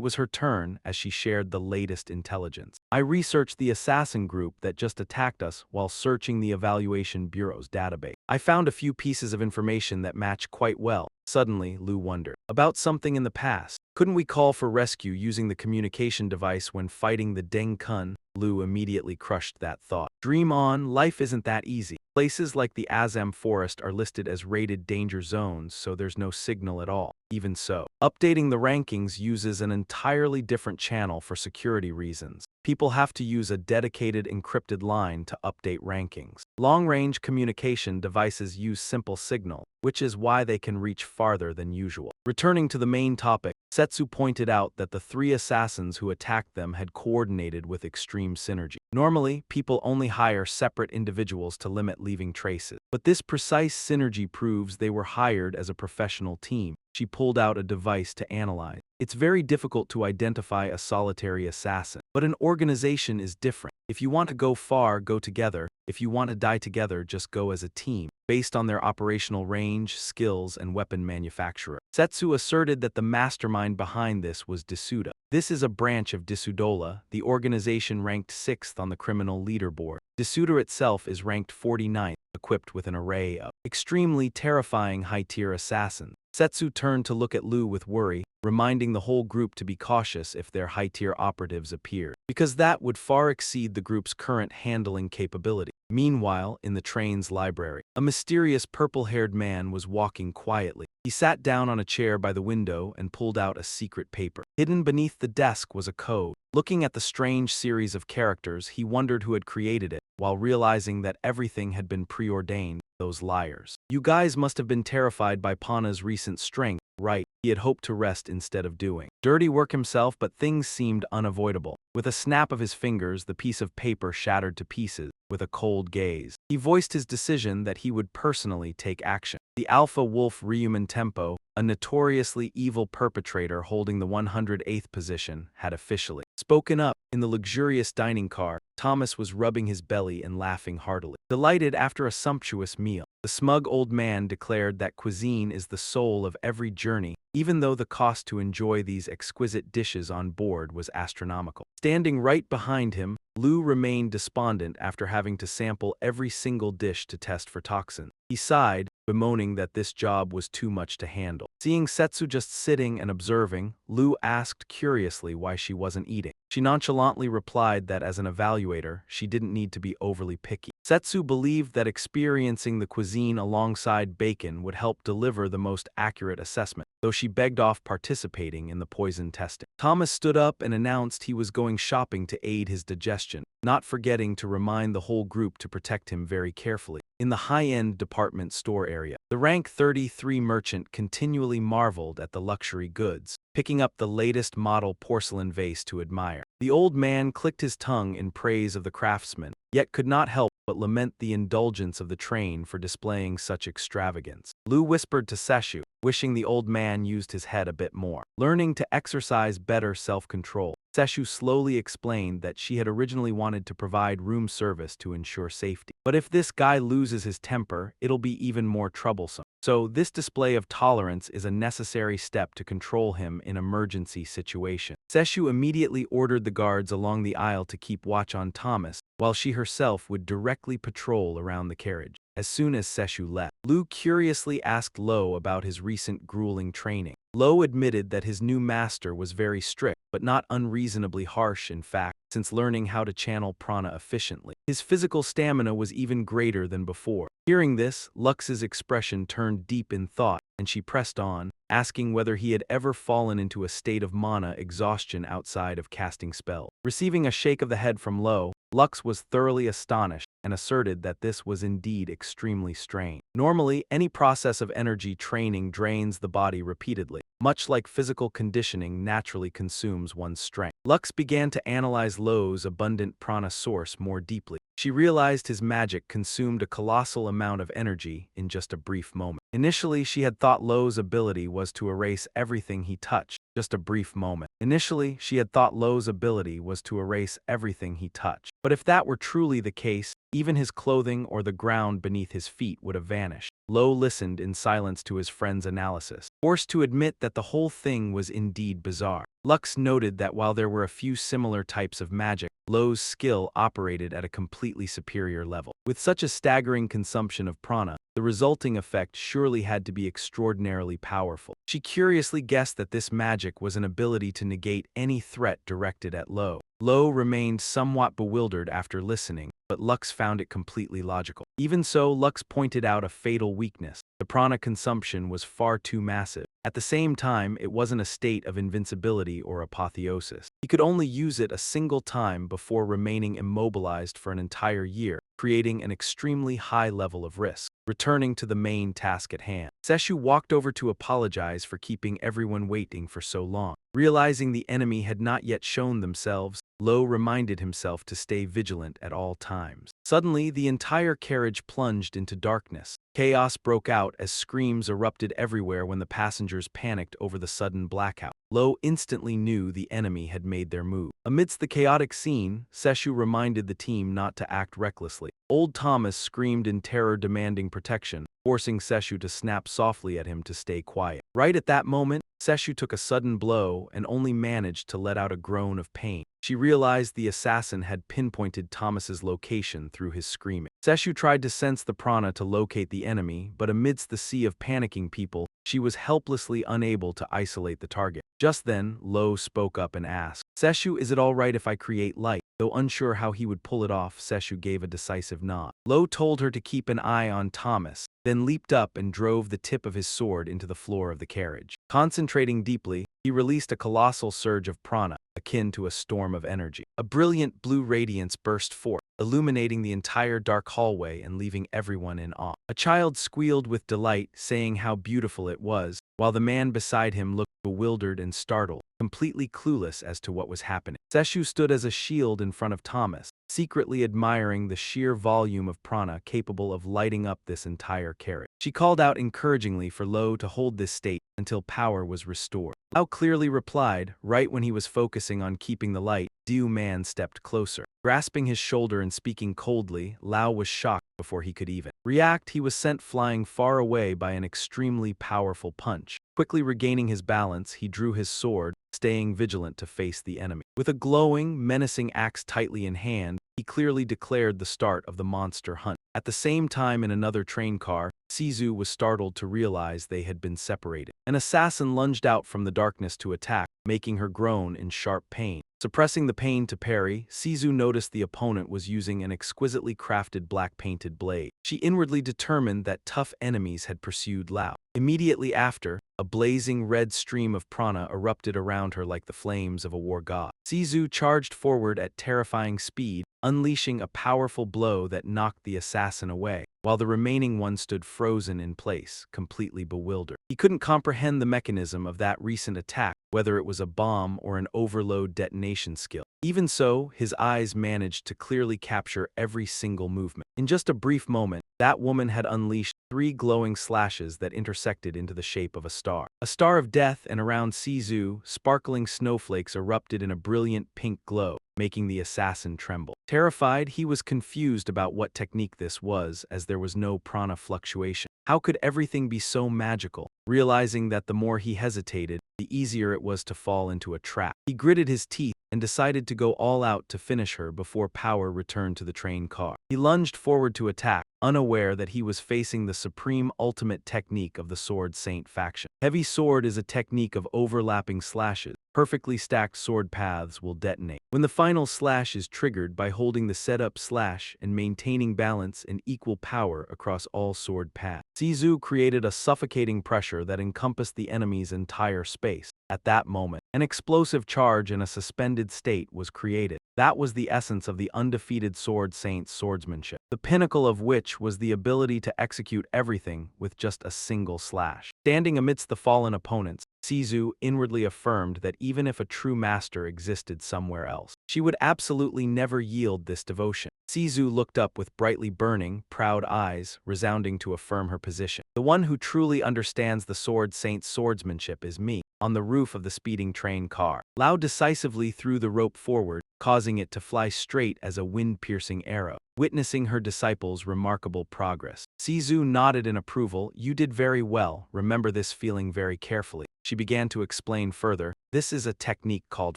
was her turn as she shared the latest intelligence. I researched the assassin group that just attacked us while searching the Evaluation Bureau's database. I found a few pieces of information that match quite well. Suddenly, Lu wondered about something in the past. Couldn't we call for rescue using the communication device when fighting the Deng Kun? Lu immediately crushed that thought. Dream on, life isn't that easy. Places like the Azam Forest are listed as rated danger zones, so there's no signal at all. Even so, updating the rankings uses an entirely different channel for security reasons. People have to use a dedicated encrypted line to update rankings. Long-range communication devices use simple signal, which is why they can reach farther than usual. Returning to the main topic, Setsu pointed out that the 3 assassins who attacked them had coordinated with extreme synergy. Normally, people only hire separate individuals to limit leaving traces, but this precise synergy proves they were hired as a professional team. She pulled out a device to analyze. It's very difficult to identify a solitary assassin, but an organization is different. If you want to go far, go together. If you want to die together, just go as a team, based on their operational range, skills, and weapon manufacturer. Setsu asserted that the mastermind behind this was Disuda. This is a branch of Disudola, the organization ranked 6th on the criminal leaderboard. Disuda itself is ranked 49th, equipped with an array of extremely terrifying high-tier assassins. Setsu turned to look at Lu with worry, reminding the whole group to be cautious if their high-tier operatives appeared, because that would far exceed the group's current handling capability. Meanwhile, in the train's library, a mysterious purple-haired man was walking quietly. He sat down on a chair by the window and pulled out a secret paper. Hidden beneath the desk was a code. Looking at the strange series of characters, he wondered who had created it, while realizing that everything had been preordained. Those liars. You guys must have been terrified by Pana's recent strength, right he had hoped to rest instead of doing. Dirty work himself, but things seemed unavoidable. With a snap of his fingers, the piece of paper shattered to pieces. With a cold gaze, he voiced his decision that he would personally take action. The alpha wolf Ryuman Tempo, a notoriously evil perpetrator holding the 108th position, had officially spoken up. In the luxurious dining car, Thomas was rubbing his belly and laughing heartily. Delighted after a sumptuous meal, the smug old man declared that cuisine is the soul of every journey, even though the cost to enjoy these exquisite dishes on board was astronomical. Standing right behind him, Lou remained despondent after having to sample every single dish to test for toxins. He sighed, bemoaning that this job was too much to handle. Seeing Setsu just sitting and observing, Lou asked curiously why she wasn't eating. She nonchalantly replied that as an evaluator, she didn't need to be overly picky. Setsu believed that experiencing the cuisine alongside bacon would help deliver the most accurate assessment, though she begged off participating in the poison testing. Thomas stood up and announced he was going shopping to aid his digestion, not forgetting to remind the whole group to protect him very carefully. In the high-end department store area, the rank 33 merchant continually marveled at the luxury goods, picking up the latest model porcelain vase to admire. The old man clicked his tongue in praise of the craftsman, yet could not help but lament the indulgence of the train for displaying such extravagance. Lou whispered to Seshu, wishing the old man used his head a bit more. Learning to exercise better self-control, Seshu slowly explained that she had originally wanted to provide room service to ensure safety. But if this guy loses his temper, it'll be even more troublesome. So this display of tolerance is a necessary step to control him in emergency situations. Seshu immediately ordered the guards along the aisle to keep watch on Thomas, while she herself would directly patrol around the carriage. As soon as Seshu left, Lu curiously asked Lo about his recent grueling training. Lo admitted that his new master was very strict, but not unreasonably harsh in fact, since learning how to channel prana efficiently. His physical stamina was even greater than before. Hearing this, Lux's expression turned deep in thought, and she pressed on, asking whether he had ever fallen into a state of mana exhaustion outside of casting spells. Receiving a shake of the head from Lo, Lux was thoroughly astonished and asserted that this was indeed extremely strange. Normally, any process of energy training drains the body repeatedly, much like physical conditioning naturally consumes one's strength. Lux began to analyze Lo's abundant prana source more deeply. She realized his magic consumed a colossal amount of energy in just a brief moment. Initially, she had thought Lo's ability was to erase everything he touched. Just a brief moment. Initially, she had thought Lo's ability was to erase everything he touched. But if that were truly the case, even his clothing or the ground beneath his feet would have vanished. Lo listened in silence to his friend's analysis, forced to admit that the whole thing was indeed bizarre. Lux noted that while there were a few similar types of magic, Lo's skill operated at a completely superior level. With such a staggering consumption of prana, the resulting effect surely had to be extraordinarily powerful. She curiously guessed that this magic was an ability to negate any threat directed at Lo. Lo remained somewhat bewildered after listening, but Lux found it completely logical. Even so, Lux pointed out a fatal weakness. The prana consumption was far too massive. At the same time, it wasn't a state of invincibility or apotheosis. He could only use it a single time before remaining immobilized for an entire year, creating an extremely high level of risk. Returning to the main task at hand, Seshu walked over to apologize for keeping everyone waiting for so long. Realizing the enemy had not yet shown themselves, Lo reminded himself to stay vigilant at all times. Suddenly, the entire carriage plunged into darkness. Chaos broke out as screams erupted everywhere when the passengers panicked over the sudden blackout. Lo instantly knew the enemy had made their move. Amidst the chaotic scene, Seshu reminded the team not to act recklessly. Old Thomas screamed in terror demanding protection, forcing Seshu to snap softly at him to stay quiet. Right at that moment, Seshu took a sudden blow and only managed to let out a groan of pain. She realized the assassin had pinpointed Thomas's location through his screaming. Seshu tried to sense the prana to locate the enemy, but amidst the sea of panicking people, she was helplessly unable to isolate the target. Just then, Lo spoke up and asked, "Seshu, is it all right if I create light?" Though unsure how he would pull it off, Seshu gave a decisive nod. Lo told her to keep an eye on Thomas, then leaped up and drove the tip of his sword into the floor of the carriage. Concentrating deeply, he released a colossal surge of prana, akin to a storm of energy. A brilliant blue radiance burst forth, illuminating the entire dark hallway and leaving everyone in awe. A child squealed with delight, saying how beautiful it was, while the man beside him looked bewildered and startled, completely clueless as to what was happening. Seshu stood as a shield in front of Thomas, secretly admiring the sheer volume of prana capable of lighting up this entire carriage. She called out encouragingly for Lo to hold this state until power was restored. Lao clearly replied, right when he was focusing on keeping the light. Diu Man stepped closer. Grasping his shoulder and speaking coldly, Lao was shocked before he could even react. He was sent flying far away by an extremely powerful punch. Quickly regaining his balance, he drew his sword, staying vigilant to face the enemy. With a glowing, menacing axe tightly in hand, he clearly declared the start of the monster hunt. At the same time, in another train car, Sizu was startled to realize they had been separated. An assassin lunged out from the darkness to attack, making her groan in sharp pain. Suppressing the pain to parry, Sizu noticed the opponent was using an exquisitely crafted black-painted blade. She inwardly determined that tough enemies had pursued Lao. Immediately after, a blazing red stream of prana erupted around her like the flames of a war god. Sizu charged forward at terrifying speed, unleashing a powerful blow that knocked the assassin away, while the remaining one stood frozen in place, completely bewildered. He couldn't comprehend the mechanism of that recent attack, whether it was a bomb or an overload detonation skill. Even so, his eyes managed to clearly capture every single movement. In just a brief moment, that woman had unleashed 3 glowing slashes that intersected into the shape of a star. A star of death, and around Sizu, sparkling snowflakes erupted in a brilliant pink glow, making the assassin tremble. Terrified, he was confused about what technique this was, as there was no prana fluctuation. How could everything be so magical? Realizing that the more he hesitated, the easier it was to fall into a trap. He gritted his teeth and decided to go all out to finish her before power returned to the train car. He lunged forward to attack, unaware that he was facing the supreme ultimate technique of the Sword Saint faction. Heavy Sword is a technique of overlapping slashes. Perfectly stacked sword paths will detonate. When the final slash is triggered by holding the setup slash and maintaining balance and equal power across all sword paths. Sizu created a suffocating pressure that encompassed the enemy's entire space. At that moment, an explosive charge in a suspended state was created. That was the essence of the undefeated Sword Saint's swordsmanship, the pinnacle of which was the ability to execute everything with just a single slash. Standing amidst the fallen opponents, Sizu inwardly affirmed that even if a true master existed somewhere else, she would absolutely never yield this devotion. Sizu looked up with brightly burning, proud eyes, resounding to affirm her position. The one who truly understands the Sword Saint's swordsmanship is me. On the roof of the speeding train car, Lao decisively threw the rope forward, causing it to fly straight as a wind-piercing arrow. Witnessing her disciple's remarkable progress, Sizu nodded in approval. You did very well, remember this feeling very carefully. She began to explain further. This is a technique called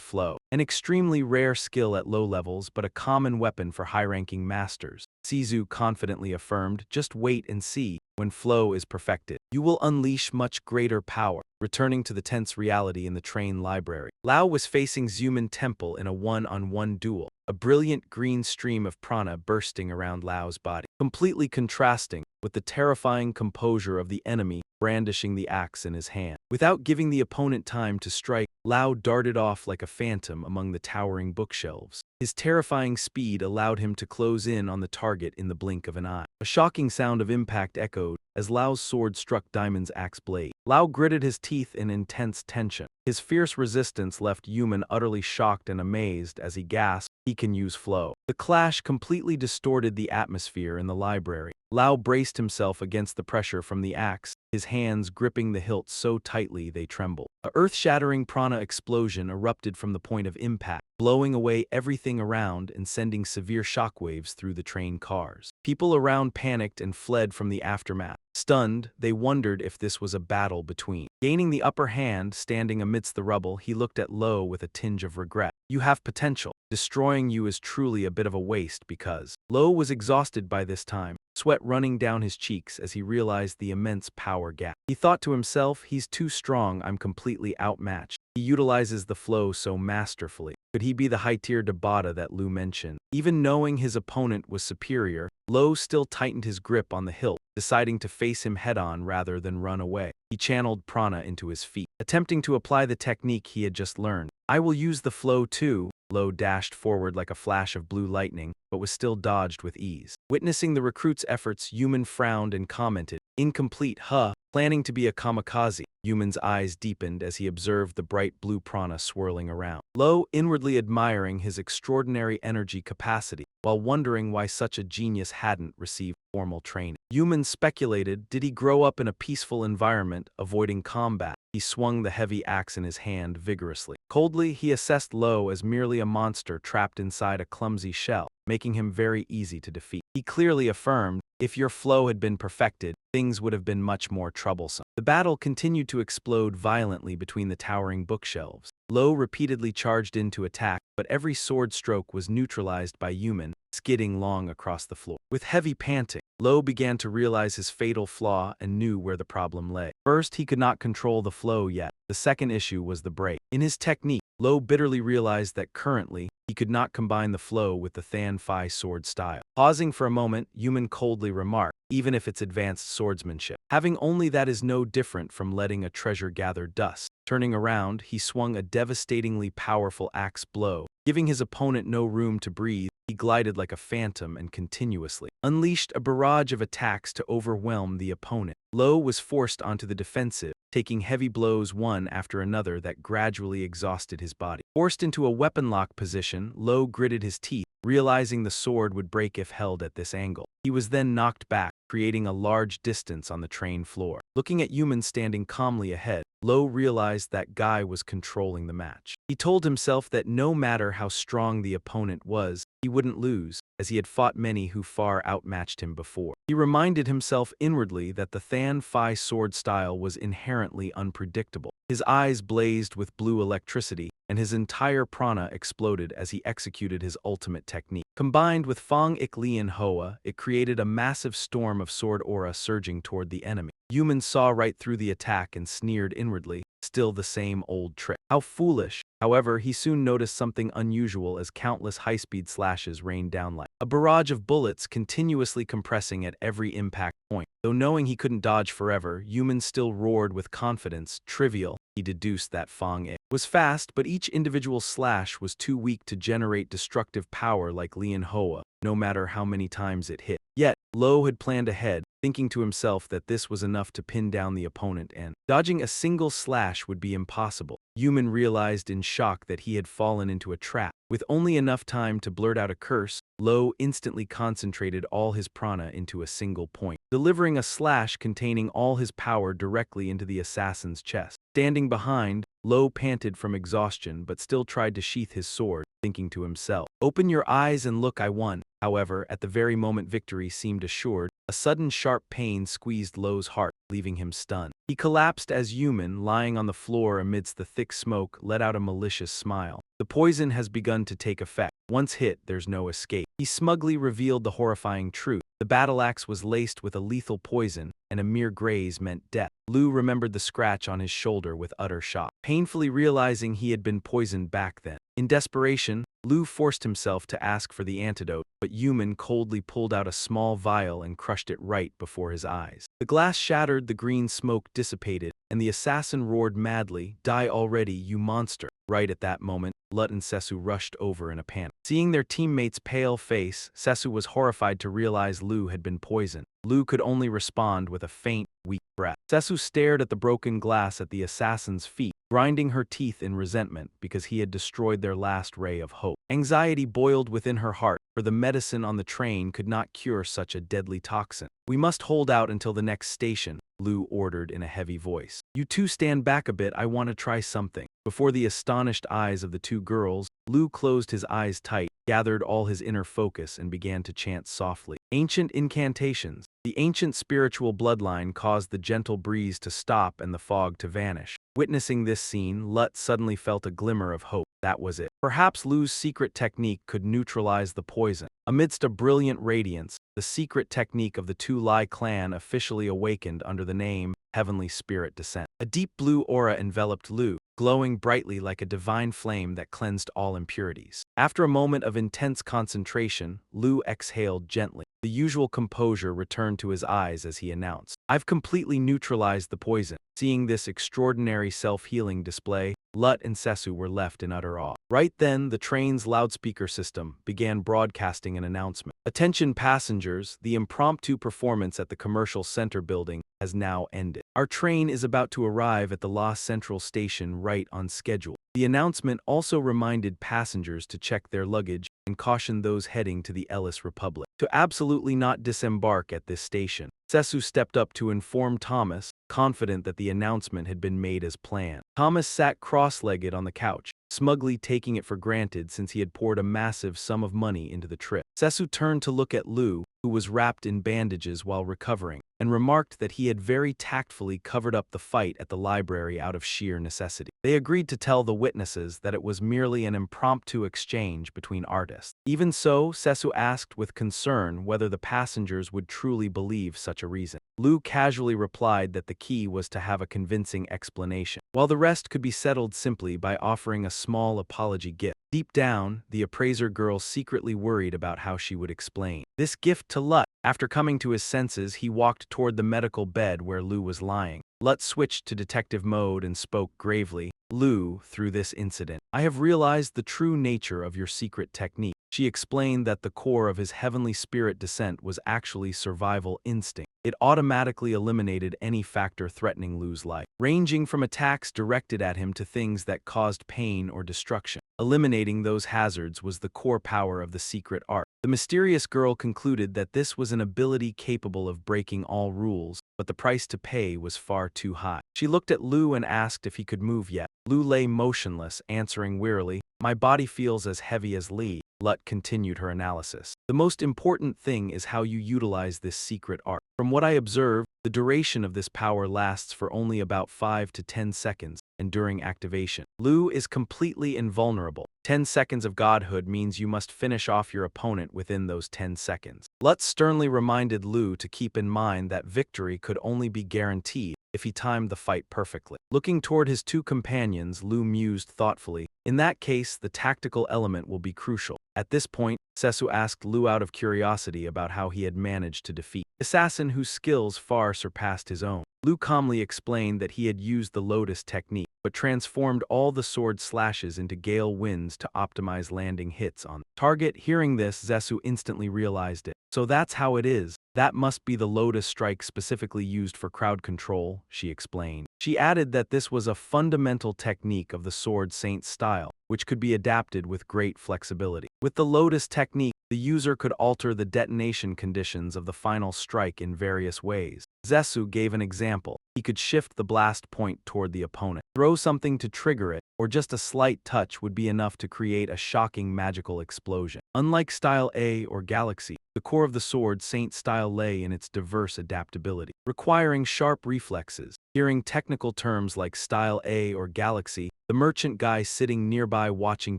flow, an extremely rare skill at low levels but a common weapon for high-ranking masters. Sizu confidently affirmed, just wait and see. When flow is perfected, you will unleash much greater power. Returning to the tense reality in the train library, Lao was facing Xuman Temple in a one-on-one duel, a brilliant green stream of prana bursting around Lao's body, completely contrasting with the terrifying composure of the enemy brandishing the axe in his hand. Without giving the opponent time to strike, Lao darted off like a phantom among the towering bookshelves. His terrifying speed allowed him to close in on the target in the blink of an eye. A shocking sound of impact echoed as Lao's sword struck Diamond's axe blade. Lao gritted his teeth in intense tension. His fierce resistance left Yuman utterly shocked and amazed as he gasped, he can use flow. The clash completely distorted the atmosphere in the library. Lao braced himself against the pressure from the axe, his hands gripping the hilt so tightly they trembled. A earth-shattering prana explosion erupted from the point of impact, blowing away everything around and sending severe shockwaves through the train cars. People around panicked and fled from the aftermath. Stunned, they wondered if this was a battle between. Gaining the upper hand, standing amidst the rubble, he looked at Lo with a tinge of regret. You have potential. Destroying you is truly a bit of a waste because Lo was exhausted by this time, sweat running down his cheeks as he realized the immense power gap. He thought to himself, he's too strong, I'm completely outmatched. He utilizes the flow so masterfully. Could he be the high-tier Dabata that Lu mentioned? Even knowing his opponent was superior, Lo still tightened his grip on the hilt, deciding to face him head-on rather than run away. He channeled prana into his feet, attempting to apply the technique he had just learned. I will use the flow too. Lo dashed forward like a flash of blue lightning, but was still dodged with ease. Witnessing the recruit's efforts, Yuman frowned and commented, "Incomplete, huh? Planning to be a kamikaze." Yuman's eyes deepened as he observed the bright blue prana swirling around. Lo, inwardly admiring his extraordinary energy capacity, while wondering why such a genius hadn't received formal training. Yuman speculated, did he grow up in a peaceful environment, avoiding combat? He swung the heavy axe in his hand vigorously. Coldly, he assessed Lo as merely a monster trapped inside a clumsy shell, making him very easy to defeat. He clearly affirmed, if your flow had been perfected, things would have been much more troublesome. The battle continued to explode violently between the towering bookshelves. Lo repeatedly charged in to attack, but every sword stroke was neutralized by Yuman, skidding long across the floor. With heavy panting, Lo began to realize his fatal flaw and knew where the problem lay. First, he could not control the flow yet. The second issue was the break. In his technique, Lo bitterly realized that currently, he could not combine the flow with the Than Phi sword style. Pausing for a moment, Yuman coldly remarked, even if it's advanced swordsmanship, having only that is no different from letting a treasure gather dust. Turning around, he swung a devastatingly powerful axe blow. Giving his opponent no room to breathe, he glided like a phantom and continuously unleashed a barrage of attacks to overwhelm the opponent. Lo was forced onto the defensive, taking heavy blows one after another that gradually exhausted his body. Forced into a weapon lock position, Lo gritted his teeth, realizing the sword would break if held at this angle. He was then knocked back, creating a large distance on the train floor. Looking at Yuman standing calmly ahead, Lo realized that Guy was controlling the match. He told himself that no matter how strong the opponent was, he wouldn't lose, as he had fought many who far outmatched him before. He reminded himself inwardly that the Than Phi sword style was inherently unpredictable. His eyes blazed with blue electricity, and his entire prana exploded as he executed his ultimate technique. Combined with Fong Ik Lian Hoa, it created a massive storm of sword aura surging toward the enemy. Yuman saw right through the attack and sneered inwardly, still the same old trick. How foolish. However, he soon noticed something unusual as countless high-speed slashes rained down like a barrage of bullets continuously compressing at every impact point. Though knowing he couldn't dodge forever, Yuman still roared with confidence. Trivial, he deduced that Fong Ik was fast, but each individual slash was too weak to generate destructive power like Lian Hoa, no matter how many times it hit. Yet, Lo had planned ahead, thinking to himself that this was enough to pin down the opponent and dodging a single slash would be impossible. Yuman realized in shock that he had fallen into a trap. With only enough time to blurt out a curse, Lo instantly concentrated all his prana into a single point, delivering a slash containing all his power directly into the assassin's chest. Standing behind, Lo panted from exhaustion but still tried to sheath his sword, thinking to himself, "Open your eyes and look, I won." However, at the very moment victory seemed assured, a sudden sharp pain squeezed Lo's heart, leaving him stunned. He collapsed as Yuman, lying on the floor amidst the thick smoke, let out a malicious smile. The poison has begun to take effect. Once hit, there's no escape. He smugly revealed the horrifying truth. The battle axe was laced with a lethal poison, and a mere graze meant death. Lu remembered the scratch on his shoulder with utter shock, painfully realizing he had been poisoned back then. In desperation, Lu forced himself to ask for the antidote, but Yuman coldly pulled out a small vial and crushed it right before his eyes. The glass shattered, the green smoke dissipated, and the assassin roared madly, "Die already, you monster!" Right at that moment, Lut and Sesu rushed over in a panic. Seeing their teammate's pale face, Sesu was horrified to realize Lu had been poisoned. Lu could only respond with a faint, weak breath. Sesu stared at the broken glass at the assassin's feet, grinding her teeth in resentment because he had destroyed their last ray of hope. Anxiety boiled within her heart, for the medicine on the train could not cure such a deadly toxin. "We must hold out until the next station," Lu ordered in a heavy voice. "You two stand back a bit, I want to try something." Before the astonished eyes of the two girls, Lu closed his eyes tight, gathered all his inner focus and began to chant softly. Ancient incantations. The ancient spiritual bloodline caused the gentle breeze to stop and the fog to vanish. Witnessing this scene, Lut suddenly felt a glimmer of hope. That was it. Perhaps Lu's secret technique could neutralize the poison. Amidst a brilliant radiance, the secret technique of the Tu Lai clan officially awakened under the name Heavenly Spirit Descent. A deep blue aura enveloped Lu, glowing brightly like a divine flame that cleansed all impurities. After a moment of intense concentration, Lu exhaled gently. The usual composure returned to his eyes as he announced, "I've completely neutralized the poison." Seeing this extraordinary self-healing display, Lut and Sesu were left in utter awe. Right then, the train's loudspeaker system began broadcasting an announcement. Attention passengers, the impromptu performance at the Commercial Center building has now ended. Our train is about to arrive at the La Central station right on schedule. The announcement also reminded passengers to check their luggage and cautioned those heading to the Ellis Republic to absolutely not disembark at this station. Sesu stepped up to inform Thomas, confident that the announcement had been made as planned. Thomas sat cross-legged on the couch, smugly taking it for granted since he had poured a massive sum of money into the trip. Sesu turned to look at Lu, who was wrapped in bandages while recovering, and remarked that he had very tactfully covered up the fight at the library out of sheer necessity. They agreed to tell the witnesses that it was merely an impromptu exchange between artists. Even so, Sesu asked with concern whether the passengers would truly believe such a reason. Lu casually replied that the key was to have a convincing explanation, while the rest could be settled simply by offering a small apology gift. Deep down, the appraiser girl secretly worried about how she would explain this gift to Lut. After coming to his senses, he walked toward the medical bed where Lu was lying. Lut switched to detective mode and spoke gravely. Lu, through this incident, I have realized the true nature of your secret technique. She explained that the core of his heavenly spirit descent was actually survival instinct. It automatically eliminated any factor threatening Lu's life, ranging from attacks directed at him to things that caused pain or destruction. Eliminating those hazards was the core power of the secret art. The mysterious girl concluded that this was an ability capable of breaking all rules, but the price to pay was far too high. She looked at Lu and asked if he could move yet. Lu lay motionless, answering wearily, "My body feels as heavy as lead." Lut continued her analysis. The most important thing is how you utilize this secret art. From what I observed, the duration of this power lasts for only about 5 to 10 seconds, and during activation, Lu is completely invulnerable. 10 seconds of godhood means you must finish off your opponent within those 10 seconds. Lut sternly reminded Lu to keep in mind that victory could only be guaranteed if he timed the fight perfectly. Looking toward his two companions, Lu mused thoughtfully, in that case, the tactical element will be crucial. At this point, Sesu asked Lu out of curiosity about how he had managed to defeat an assassin whose skills far surpassed his own. Lu calmly explained that he had used the Lotus technique, but transformed all the sword slashes into gale winds to optimize landing hits on the target. Hearing this, Sesu instantly realized it. So that's how it is. That must be the Lotus strike specifically used for crowd control, she explained. She added that this was a fundamental technique of the Sword Saint style, which could be adapted with great flexibility. With the Lotus technique, the user could alter the detonation conditions of the final strike in various ways. Sesu gave an example. He could shift the blast point toward the opponent, throw something to trigger it, or just a slight touch would be enough to create a shocking magical explosion. Unlike Style A or Galaxy, the core of the Sword Saint style lay in its diverse adaptability, requiring sharp reflexes. Hearing technical terms like Style A or Galaxy, the merchant guy sitting nearby watching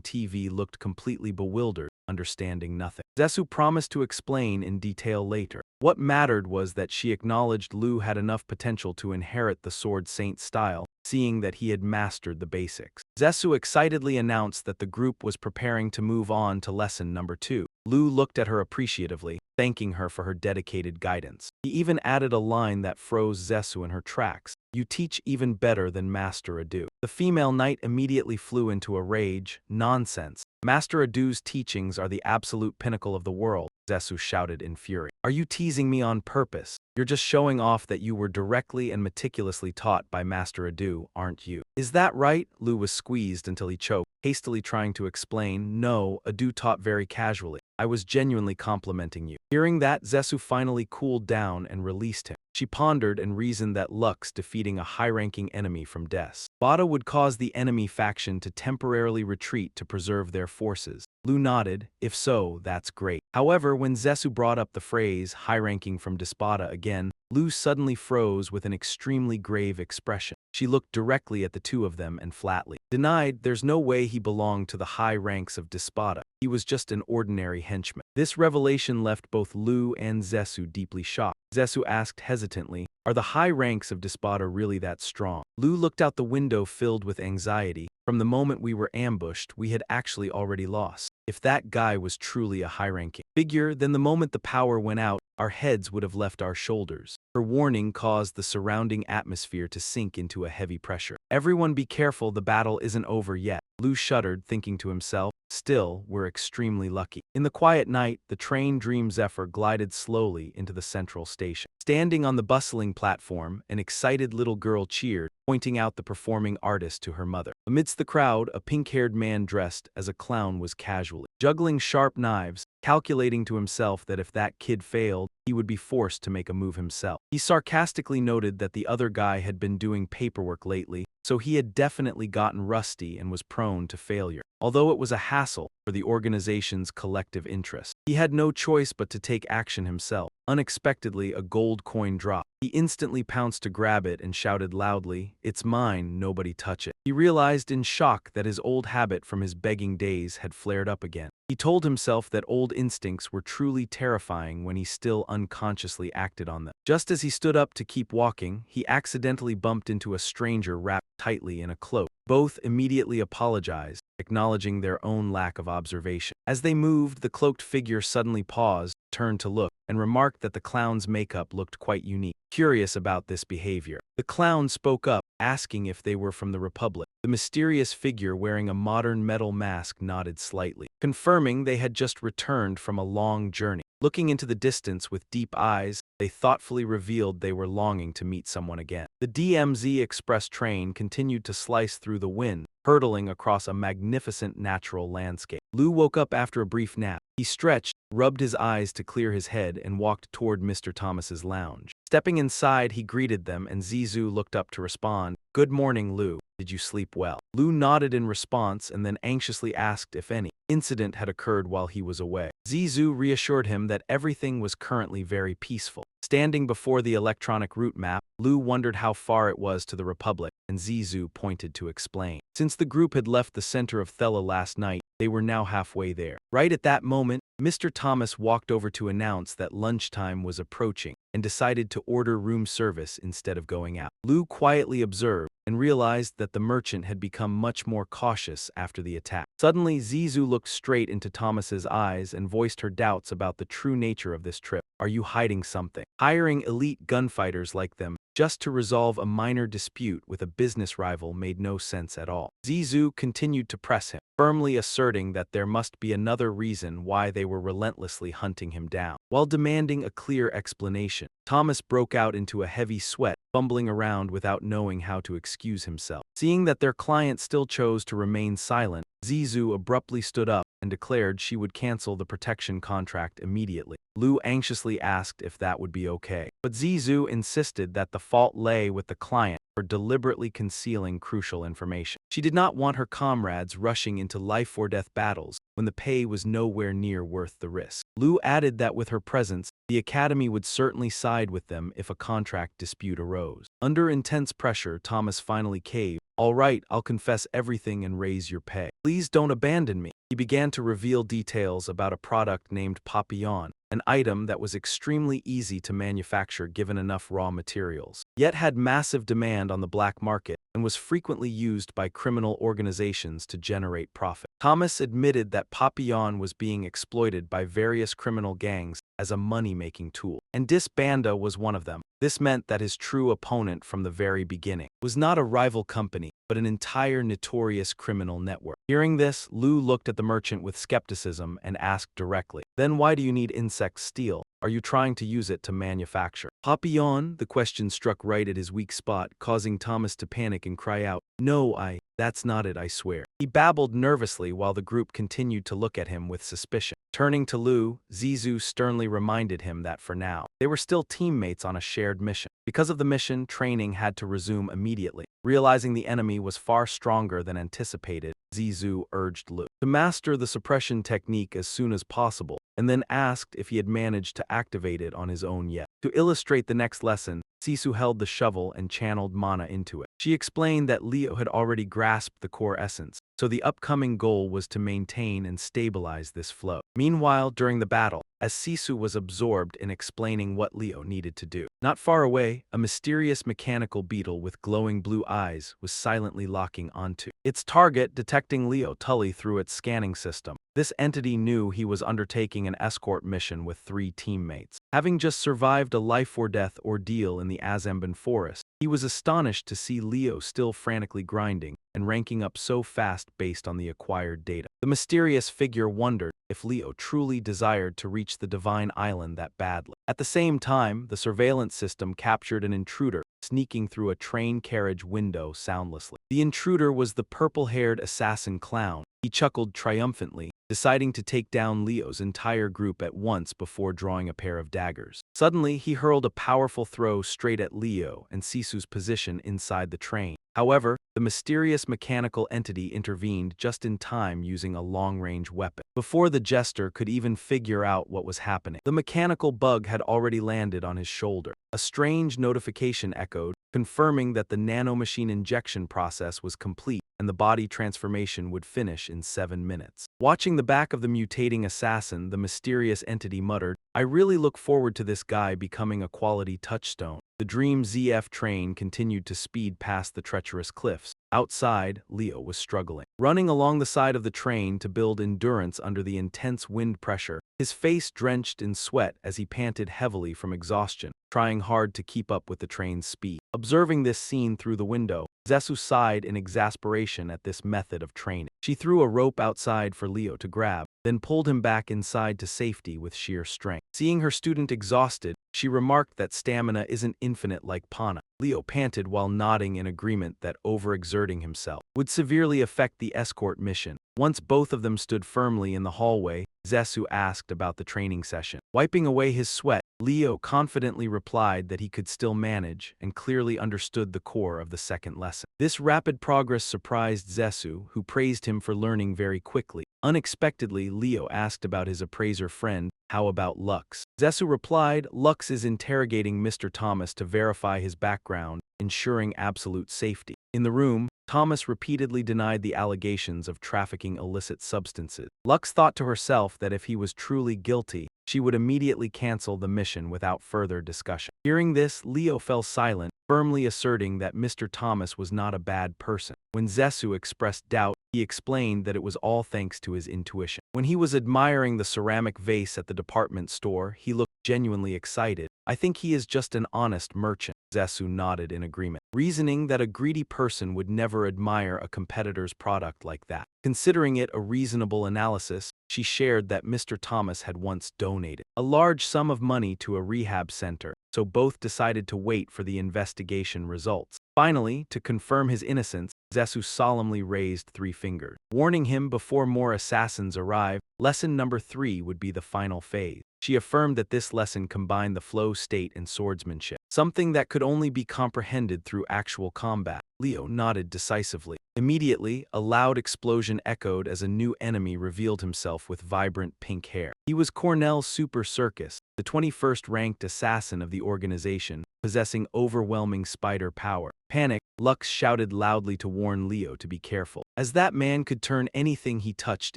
TV looked completely bewildered, understanding nothing. Sesu promised to explain in detail later. What mattered was that she acknowledged Lu had enough potential to inherit the Sword Saint style, seeing that he had mastered the basics. Sesu excitedly announced that the group was preparing to move on to lesson number 2. Lu looked at her appreciatively, thanking her for her dedicated guidance. He even added a line that froze Sesu in her tracks. You teach even better than Master Adu. The female knight immediately flew into a rage. Nonsense. Master Adu's teachings are the absolute pinnacle of the world, Sesu shouted in fury. Are you teasing me on purpose? You're just showing off that you were directly and meticulously taught by Master Adu, aren't you? Is that right? Lu was squeezed until he choked, hastily trying to explain. No, Adu taught very casually. I was genuinely complimenting you. Hearing that, Sesu finally cooled down and released him. She pondered and reasoned that Lux defeating a high-ranking enemy from Des Bada would cause the enemy faction to temporarily retreat to preserve their forces. Lu nodded. If so, that's great. However, when Sesu brought up the phrase high-ranking from Despada again, Lu suddenly froze with an extremely grave expression. She looked directly at the two of them and flatly denied there's no way he belonged to the high ranks of Despada. He was just an ordinary henchman. This revelation left both Lu and Sesu deeply shocked. Sesu asked hesitantly, are the high ranks of Despada really that strong? Lu looked out the window filled with anxiety. From the moment we were ambushed, we had actually already lost. If that guy was truly a high-ranking figure, then the moment the power went out, our heads would have left our shoulders. Her warning caused the surrounding atmosphere to sink into a heavy pressure. Everyone be careful, the battle isn't over yet. Lou shuddered, thinking to himself, still, we're extremely lucky. In the quiet night, the train Dream Zephyr glided slowly into the central station. Standing on the bustling platform, an excited little girl cheered, pointing out the performing artist to her mother. Amidst the crowd, a pink-haired man dressed as a clown was casually juggling sharp knives, calculating to himself that if that kid failed, he would be forced to make a move himself. He sarcastically noted that the other guy had been doing paperwork lately, so he had definitely gotten rusty and was prone to failure. Although it was a hassle for the organization's collective interest, he had no choice but to take action himself. Unexpectedly, a gold coin dropped. He instantly pounced to grab it and shouted loudly, "It's mine, nobody touch it." He realized in shock that his old habit from his begging days had flared up again. He told himself that old instincts were truly terrifying when he still unconsciously acted on them. Just as he stood up to keep walking, he accidentally bumped into a stranger wrapped tightly in a cloak. Both immediately apologized, acknowledging their own lack of observation. As they moved, the cloaked figure suddenly paused, turned to look, and remarked that the clown's makeup looked quite unique. Curious about this behavior, the clown spoke up, asking if they were from the Republic. The mysterious figure wearing a modern metal mask nodded slightly, confirming they had just returned from a long journey. Looking into the distance with deep eyes, they thoughtfully revealed they were longing to meet someone again. The DMZ Express train continued to slice through the wind, hurtling across a magnificent natural landscape. Lou woke up after a brief nap. He stretched, rubbed his eyes to clear his head, and walked toward Mr. Thomas's lounge. Stepping inside, he greeted them, and Zizou looked up to respond, "Good morning, Lou. Did you sleep well?" Lou nodded in response and then anxiously asked if any incident had occurred while he was away. Zizou reassured him that everything was currently very peaceful. Standing before the electronic route map, Lou wondered how far it was to the Republic, and Zizou pointed to explain. Since the group had left the center of Thela last night, they were now halfway there. Right at that moment, Mr. Thomas walked over to announce that lunchtime was approaching and decided to order room service instead of going out. Lou quietly observed and realized that the merchant had become much more cautious after the attack. Suddenly, Zizou looked straight into Thomas's eyes and voiced her doubts about the true nature of this trip. "Are you hiding something? Hiring elite gunfighters like them just to resolve a minor dispute with a business rival made no sense at all." Zizou continued to press him, firmly asserting that there must be another reason why they were relentlessly hunting him down. While demanding a clear explanation, Thomas broke out into a heavy sweat, fumbling around without knowing how to excuse himself. Seeing that their client still chose to remain silent, Zizou abruptly stood up and declared she would cancel the protection contract immediately. Lou anxiously asked if that would be okay, but Zizou insisted that the fault lay with the client for deliberately concealing crucial information. She did not want her comrades rushing into life-or-death battles when the pay was nowhere near worth the risk. Lou added that with her presence, the Academy would certainly side with them if a contract dispute arose. Under intense pressure, Thomas finally caved. "All right, I'll confess everything and raise your pay. Please don't abandon me." He began to reveal details about a product named Papillon, an item that was extremely easy to manufacture given enough raw materials, yet had massive demand on the black market and was frequently used by criminal organizations to generate profit. Thomas admitted that Papillon was being exploited by various criminal gangs as a money-making tool, and Disbanda was one of them. This meant that his true opponent from the very beginning was not a rival company, but an entire notorious criminal network. Hearing this, Lou looked at the merchant with skepticism and asked directly, "Then why do you need insect steel? Are you trying to use it to manufacture Papillon?" The question struck right at his weak spot, causing Thomas to panic and cry out, "No, that's not it, I swear." He babbled nervously while the group continued to look at him with suspicion. Turning to Lou, Zizou sternly reminded him that for now, they were still teammates on a shared mission. Because of the mission, training had to resume immediately. Realizing the enemy was far stronger than anticipated, Zizou urged Lou to master the suppression technique as soon as possible, and then asked if he had managed to activate it on his own yet. To illustrate the next lesson, Sisu held the shovel and channeled mana into it. She explained that Leo had already grasped the core essence, so the upcoming goal was to maintain and stabilize this flow. Meanwhile, during the battle, as Sisu was absorbed in explaining what Leo needed to do, not far away, a mysterious mechanical beetle with glowing blue eyes was silently locking onto its target, detecting Leo Tully through its scanning system. This entity knew he was undertaking an escort mission with 3 teammates. Having just survived a life-or-death ordeal in the Azemban forest, he was astonished to see Leo still frantically grinding and ranking up so fast based on the acquired data. The mysterious figure wondered if Leo truly desired to reach the Divine Island that badly. At the same time, the surveillance system captured an intruder sneaking through a train carriage window soundlessly. The intruder was the purple-haired assassin clown. He chuckled triumphantly, deciding to take down Leo's entire group at once before drawing a pair of daggers. Suddenly, he hurled a powerful throw straight at Leo and Sisu's position inside the train. However, the mysterious mechanical entity intervened just in time using a long-range weapon. Before the jester could even figure out what was happening, the mechanical bug had already landed on his shoulder. A strange notification echoed, confirming that the nanomachine injection process was complete and the body transformation would finish in 7 minutes. Watching the back of the mutating assassin, the mysterious entity muttered, "I really look forward to this guy becoming a quality touchstone." The Dream ZF train continued to speed past the treacherous cliffs. Outside, Leo was struggling, running along the side of the train to build endurance under the intense wind pressure, his face drenched in sweat as he panted heavily from exhaustion, trying hard to keep up with the train's speed. Observing this scene through the window, Zesu sighed in exasperation at this method of training. She threw a rope outside for Leo to grab, then pulled him back inside to safety with sheer strength. Seeing her student exhausted, she remarked that stamina isn't infinite like Pana. Leo panted while nodding in agreement that overexerting himself would severely affect the escort mission. Once both of them stood firmly in the hallway, Zesu asked about the training session. Wiping away his sweat, Leo confidently replied that he could still manage and clearly understood the core of the second lesson. This rapid progress surprised Zesu, who praised him for learning very quickly. Unexpectedly, Leo asked about his appraiser friend, "How about Lux?" Zesu replied, "Lux is interrogating Mr. Thomas to verify his background, ensuring absolute safety." In the room, Thomas repeatedly denied the allegations of trafficking illicit substances. Lux thought to herself that if he was truly guilty, she would immediately cancel the mission without further discussion. Hearing this, Leo fell silent, firmly asserting that Mr. Thomas was not a bad person. When Zesu expressed doubt, he explained that it was all thanks to his intuition. When he was admiring the ceramic vase at the department store, he looked genuinely excited. "I think he is just an honest merchant." Zesu nodded in agreement, reasoning that a greedy person would never admire a competitor's product like that. Considering it a reasonable analysis, she shared that Mr. Thomas had once donated a large sum of money to a rehab center, so both decided to wait for the investigation results. Finally, to confirm his innocence, Zesu solemnly raised 3 fingers, warning him before more assassins arrived. Lesson number 3 would be the final phase. She affirmed that this lesson combined the flow state and swordsmanship, something that could only be comprehended through actual combat. Leo nodded decisively. Immediately, a loud explosion echoed as a new enemy revealed himself with vibrant pink hair. He was Cornell Super Circus, the 21st ranked assassin of the organization, possessing overwhelming spider power. Panicked, Lux shouted loudly to warn Leo to be careful, as that man could turn anything he touched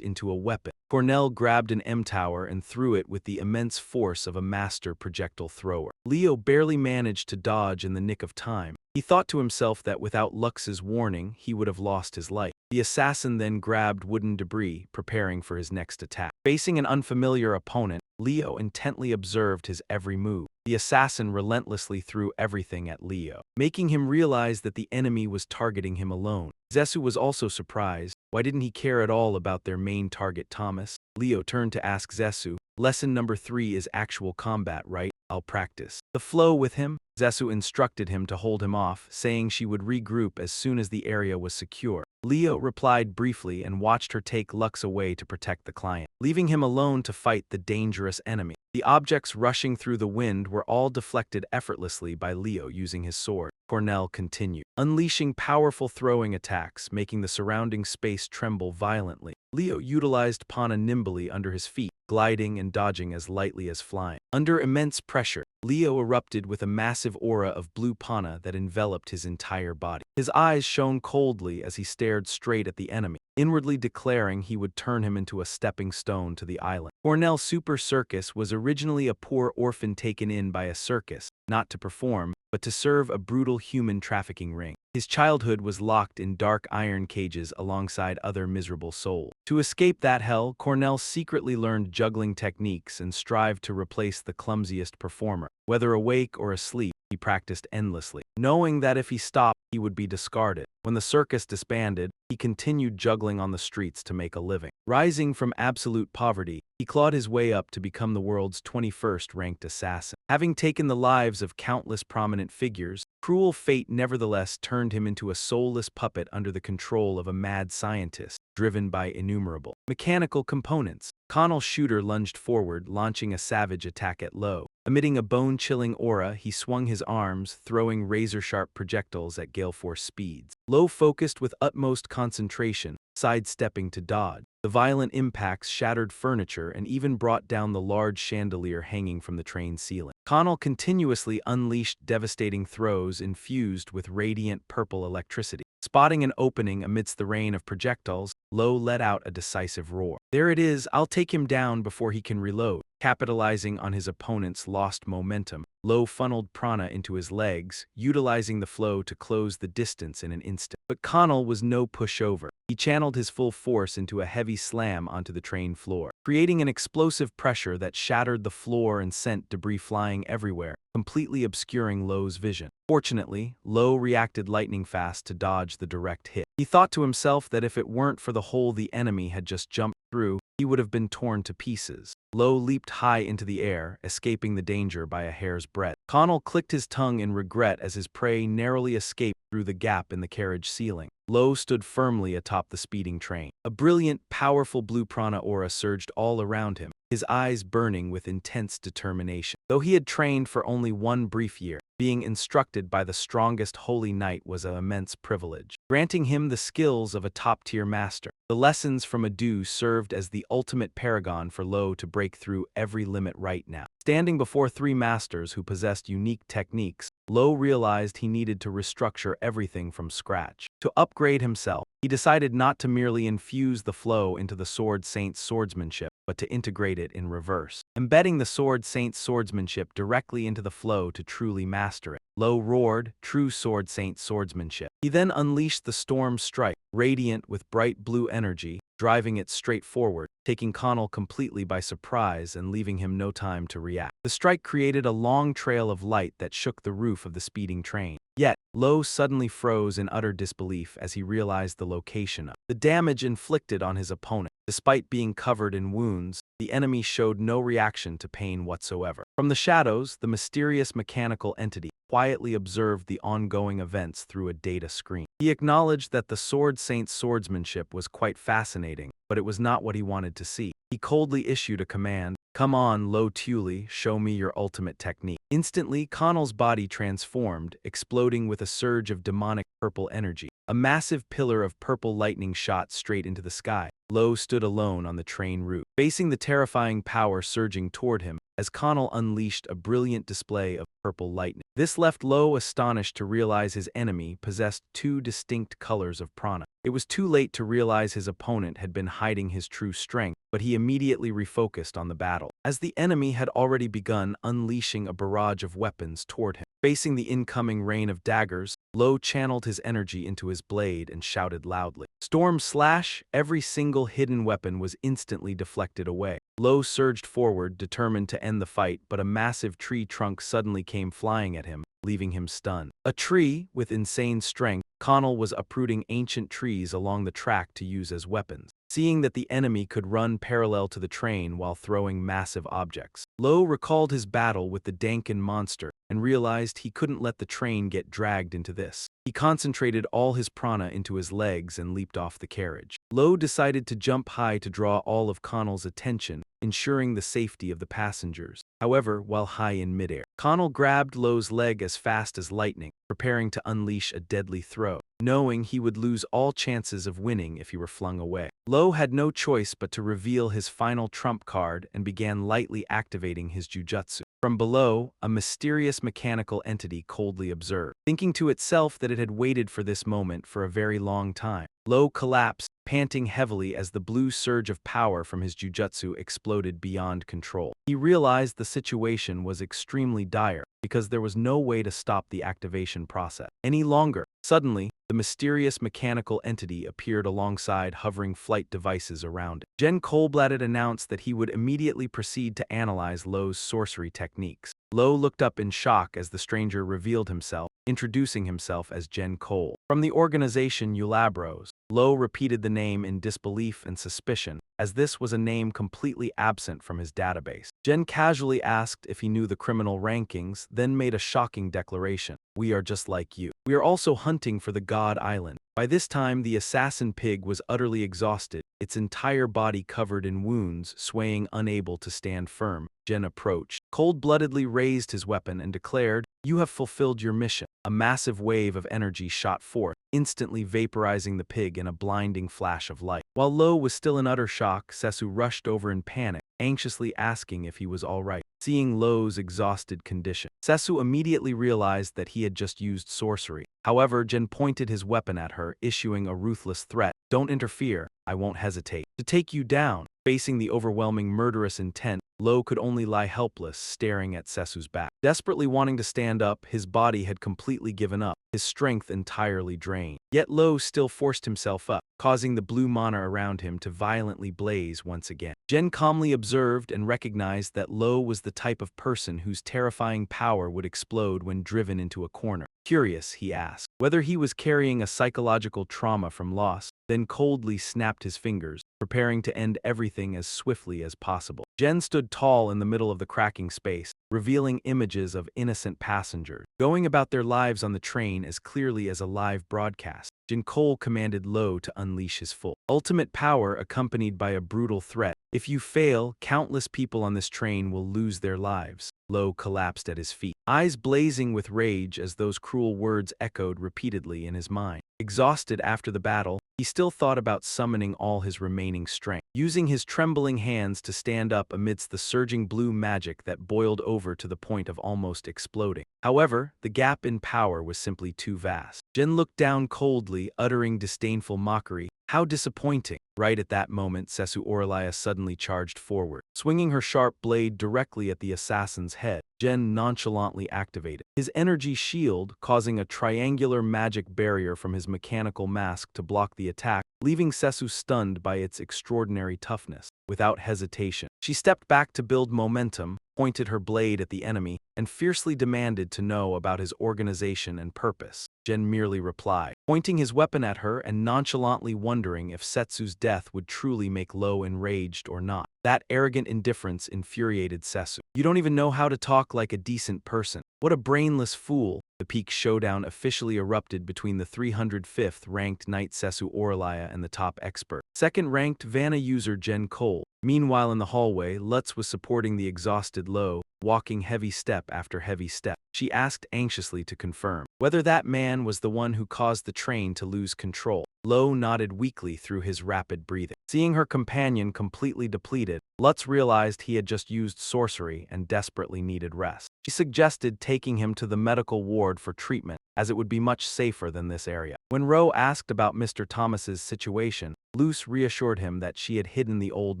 into a weapon. Cornell grabbed an M-tower and threw it with the immense force of a master projectile thrower. Leo barely managed to dodge in the nick of time. He thought to himself that without Lux's warning, he would have lost his life. The assassin then grabbed wooden debris, preparing for his next attack. Facing an unfamiliar opponent, Leo intently observed his every move. The assassin relentlessly threw everything at Leo, making him realize that the enemy was targeting him alone. Zesu was also surprised. Why didn't he care at all about their main target, Thomas? Leo turned to ask Zesu, "Lesson number 3 is actual combat, right? I'll practice the flow with him." Zesu instructed him to hold him off, saying she would regroup as soon as the area was secure. Leo replied briefly and watched her take Lux away to protect the client, leaving him alone to fight the dangerous enemy. The objects rushing through the wind were all deflected effortlessly by Leo using his sword. Cornell continued, unleashing powerful throwing attacks, making the surrounding space tremble violently. Leo utilized Pana nimbly under his feet, gliding and dodging as lightly as flying. Under immense pressure, Leo erupted with a massive aura of blue prana that enveloped his entire body. His eyes shone coldly as he stared straight at the enemy, inwardly declaring he would turn him into a stepping stone to the island. Cornell Super Circus was originally a poor orphan taken in by a circus, not to perform, but to serve a brutal human trafficking ring. His childhood was locked in dark iron cages alongside other miserable souls. To escape that hell, Cornell secretly learned juggling techniques and strived to replace the clumsiest performer. Whether awake or asleep, he practiced endlessly, knowing that if he stopped, he would be discarded. When the circus disbanded, he continued juggling on the streets to make a living. Rising from absolute poverty, he clawed his way up to become the world's 21st ranked assassin. Having taken the lives of countless prominent figures, cruel fate nevertheless turned him into a soulless puppet under the control of a mad scientist, driven by innumerable mechanical components. Connell's shooter lunged forward, launching a savage attack at Lo. Emitting a bone-chilling aura, he swung his arms, throwing razor-sharp projectiles at gale-force speeds. Lo focused with utmost concentration, sidestepping to dodge. The violent impacts shattered furniture and even brought down the large chandelier hanging from the train ceiling. Connell continuously unleashed devastating throws infused with radiant purple electricity. Spotting an opening amidst the rain of projectiles, Lo let out a decisive roar. "There it is, I'll take him down before he can reload." Capitalizing on his opponent's lost momentum, Lo funneled prana into his legs, utilizing the flow to close the distance in an instant. But Connell was no pushover. He channeled his full force into a heavy slam onto the train floor, creating an explosive pressure that shattered the floor and sent debris flying everywhere, completely obscuring Lo's vision. Fortunately, Lo reacted lightning fast to dodge the direct hit. He thought to himself that if it weren't for the hole the enemy had just jumped through, he would have been torn to pieces. Lo leaped high into the air, escaping the danger by a hair's breadth. Connell clicked his tongue in regret as his prey narrowly escaped through the gap in the carriage ceiling. Lo stood firmly atop the speeding train. A brilliant, powerful blue prana aura surged all around him, his eyes burning with intense determination. Though he had trained for only one brief year, being instructed by the strongest holy knight was an immense privilege, granting him the skills of a top-tier master. The lessons from Adu served as the ultimate paragon for Lo to break through every limit right now. Standing before three masters who possessed unique techniques, Lo realized he needed to restructure everything from scratch. To upgrade himself, he decided not to merely infuse the flow into the Sword Saint's swordsmanship, but to integrate it in reverse, embedding the Sword Saint's swordsmanship directly into the flow to truly master it. Lo roared, "True Sword Saint swordsmanship." He then unleashed the Storm Strike, radiant with bright blue energy, driving it straight forward, taking Connell completely by surprise and leaving him no time to react. The strike created a long trail of light that shook the roof of the speeding train. Yet, Lo suddenly froze in utter disbelief as he realized the location of the damage inflicted on his opponent. Despite being covered in wounds, the enemy showed no reaction to pain whatsoever. From the shadows, the mysterious mechanical entity quietly observed the ongoing events through a data screen. He acknowledged that the Sword Saint's swordsmanship was quite fascinating, but it was not what he wanted to see. He coldly issued a command, "Come on, Lo Tully, show me your ultimate technique." Instantly, Connell's body transformed, exploding with a surge of demonic purple energy. A massive pillar of purple lightning shot straight into the sky. Lo stood alone on the train route, facing the terrifying power surging toward him as Connell unleashed a brilliant display of purple lightning. This left Lo astonished to realize his enemy possessed two distinct colors of prana. It was too late to realize his opponent had been hiding his true strength, but he immediately refocused on the battle, as the enemy had already begun unleashing a barrage of weapons toward him. Facing the incoming rain of daggers, Lo channeled his energy into his blade and shouted loudly, "Storm Slash!" Every single hidden weapon was instantly deflected away. Lo surged forward, determined to end the fight, but a massive tree trunk suddenly came flying at him, leaving him stunned. A tree, with insane strength, Connell was uprooting ancient trees along the track to use as weapons. Seeing that the enemy could run parallel to the train while throwing massive objects, Lo recalled his battle with the Dankin monster and realized he couldn't let the train get dragged into this. He concentrated all his prana into his legs and leaped off the carriage. Lo decided to jump high to draw all of Connell's attention, ensuring the safety of the passengers. However, while high in midair, Connell grabbed Lo's leg as fast as lightning, preparing to unleash a deadly throw. knowing he would lose all chances of winning if he were flung away. Lo had no choice but to reveal his final trump card and began lightly activating his jujutsu. From below, a mysterious mechanical entity coldly observed, thinking to itself that it had waited for this moment for a very long time. Lo collapsed, panting heavily as the blue surge of power from his jujutsu exploded beyond control. He realized the situation was extremely dire, because there was no way to stop the activation process any longer. Suddenly, the mysterious mechanical entity appeared alongside hovering flight devices around it. Jen Coldbladded announced that he would immediately proceed to analyze Lo's sorcery techniques. Lo looked up in shock as the stranger revealed himself, introducing himself as Jen Cole. From the organization Eulabros, Lo repeated the name in disbelief and suspicion, as this was a name completely absent from his database. Jen casually asked if he knew the criminal rankings, then made a shocking declaration. "We are just like you. We are also hunting for the God Island." By this time, the assassin pig was utterly exhausted, its entire body covered in wounds, swaying unable to stand firm. Jen approached, cold-bloodedly raised his weapon and declared, "You have fulfilled your mission." A massive wave of energy shot forth, instantly vaporizing the pig in a blinding flash of light. While Lo was still in utter shock, Sesu rushed over in panic, anxiously asking if he was all right. Seeing Lo's exhausted condition, Sesu immediately realized that he had just used sorcery. However, Jen pointed his weapon at her, issuing a ruthless threat. "Don't interfere, I won't hesitate to take you down." Facing the overwhelming murderous intent, Lo could only lie helpless, staring at Sesu's back. Desperately wanting to stand up, his body had completely given up, his strength entirely drained. Yet Lo still forced himself up, causing the blue mana around him to violently blaze once again. Jen calmly observed and recognized that Lo was the type of person whose terrifying power would explode when driven into a corner. Curious, he asked whether he was carrying a psychological trauma from loss, then coldly snapped his fingers, preparing to end everything as swiftly as possible. Jen stood tall in the middle of the cracking space, revealing images of innocent passengers, going about their lives on the train as clearly as a live broadcast. Jin Cole commanded Lo to unleash his full ultimate power, accompanied by a brutal threat. "If you fail, countless people on this train will lose their lives." Lo collapsed at his feet, eyes blazing with rage as those cruel words echoed repeatedly in his mind. Exhausted after the battle, he still thought about summoning all his remaining strength, using his trembling hands to stand up amidst the surging blue magic that boiled over to the point of almost exploding. However, the gap in power was simply too vast. Jin looked down coldly, uttering disdainful mockery. "How disappointing." Right at that moment, Sesu Orlaya suddenly charged forward, swinging her sharp blade directly at the assassin's head. Jen nonchalantly activated his energy shield, causing a triangular magic barrier from his mechanical mask to block the attack, leaving Sesu stunned by its extraordinary toughness. Without hesitation, she stepped back to build momentum, pointed her blade at the enemy, and fiercely demanded to know about his organization and purpose. Jen merely replied, pointing his weapon at her and nonchalantly wondering if Setsu's death would truly make Lo enraged or not. That arrogant indifference infuriated Sesu. "You don't even know how to talk like a decent person. What a brainless fool." The peak showdown officially erupted between the 305th ranked knight Sesu Orlaya and the top expert, second-ranked Vanna user Jen Cole. Meanwhile in the hallway, Lutz was supporting the exhausted Lo, walking heavy step after heavy step. She asked anxiously to confirm whether that man was the one who caused the train to lose control. Lo nodded weakly through his rapid breathing. Seeing her companion completely depleted, Lutz realized he had just used sorcery and desperately needed rest. She suggested taking him to the medical ward for treatment, as it would be much safer than this area. When Ro asked about Mr. Thomas's situation, Luce reassured him that she had hidden the old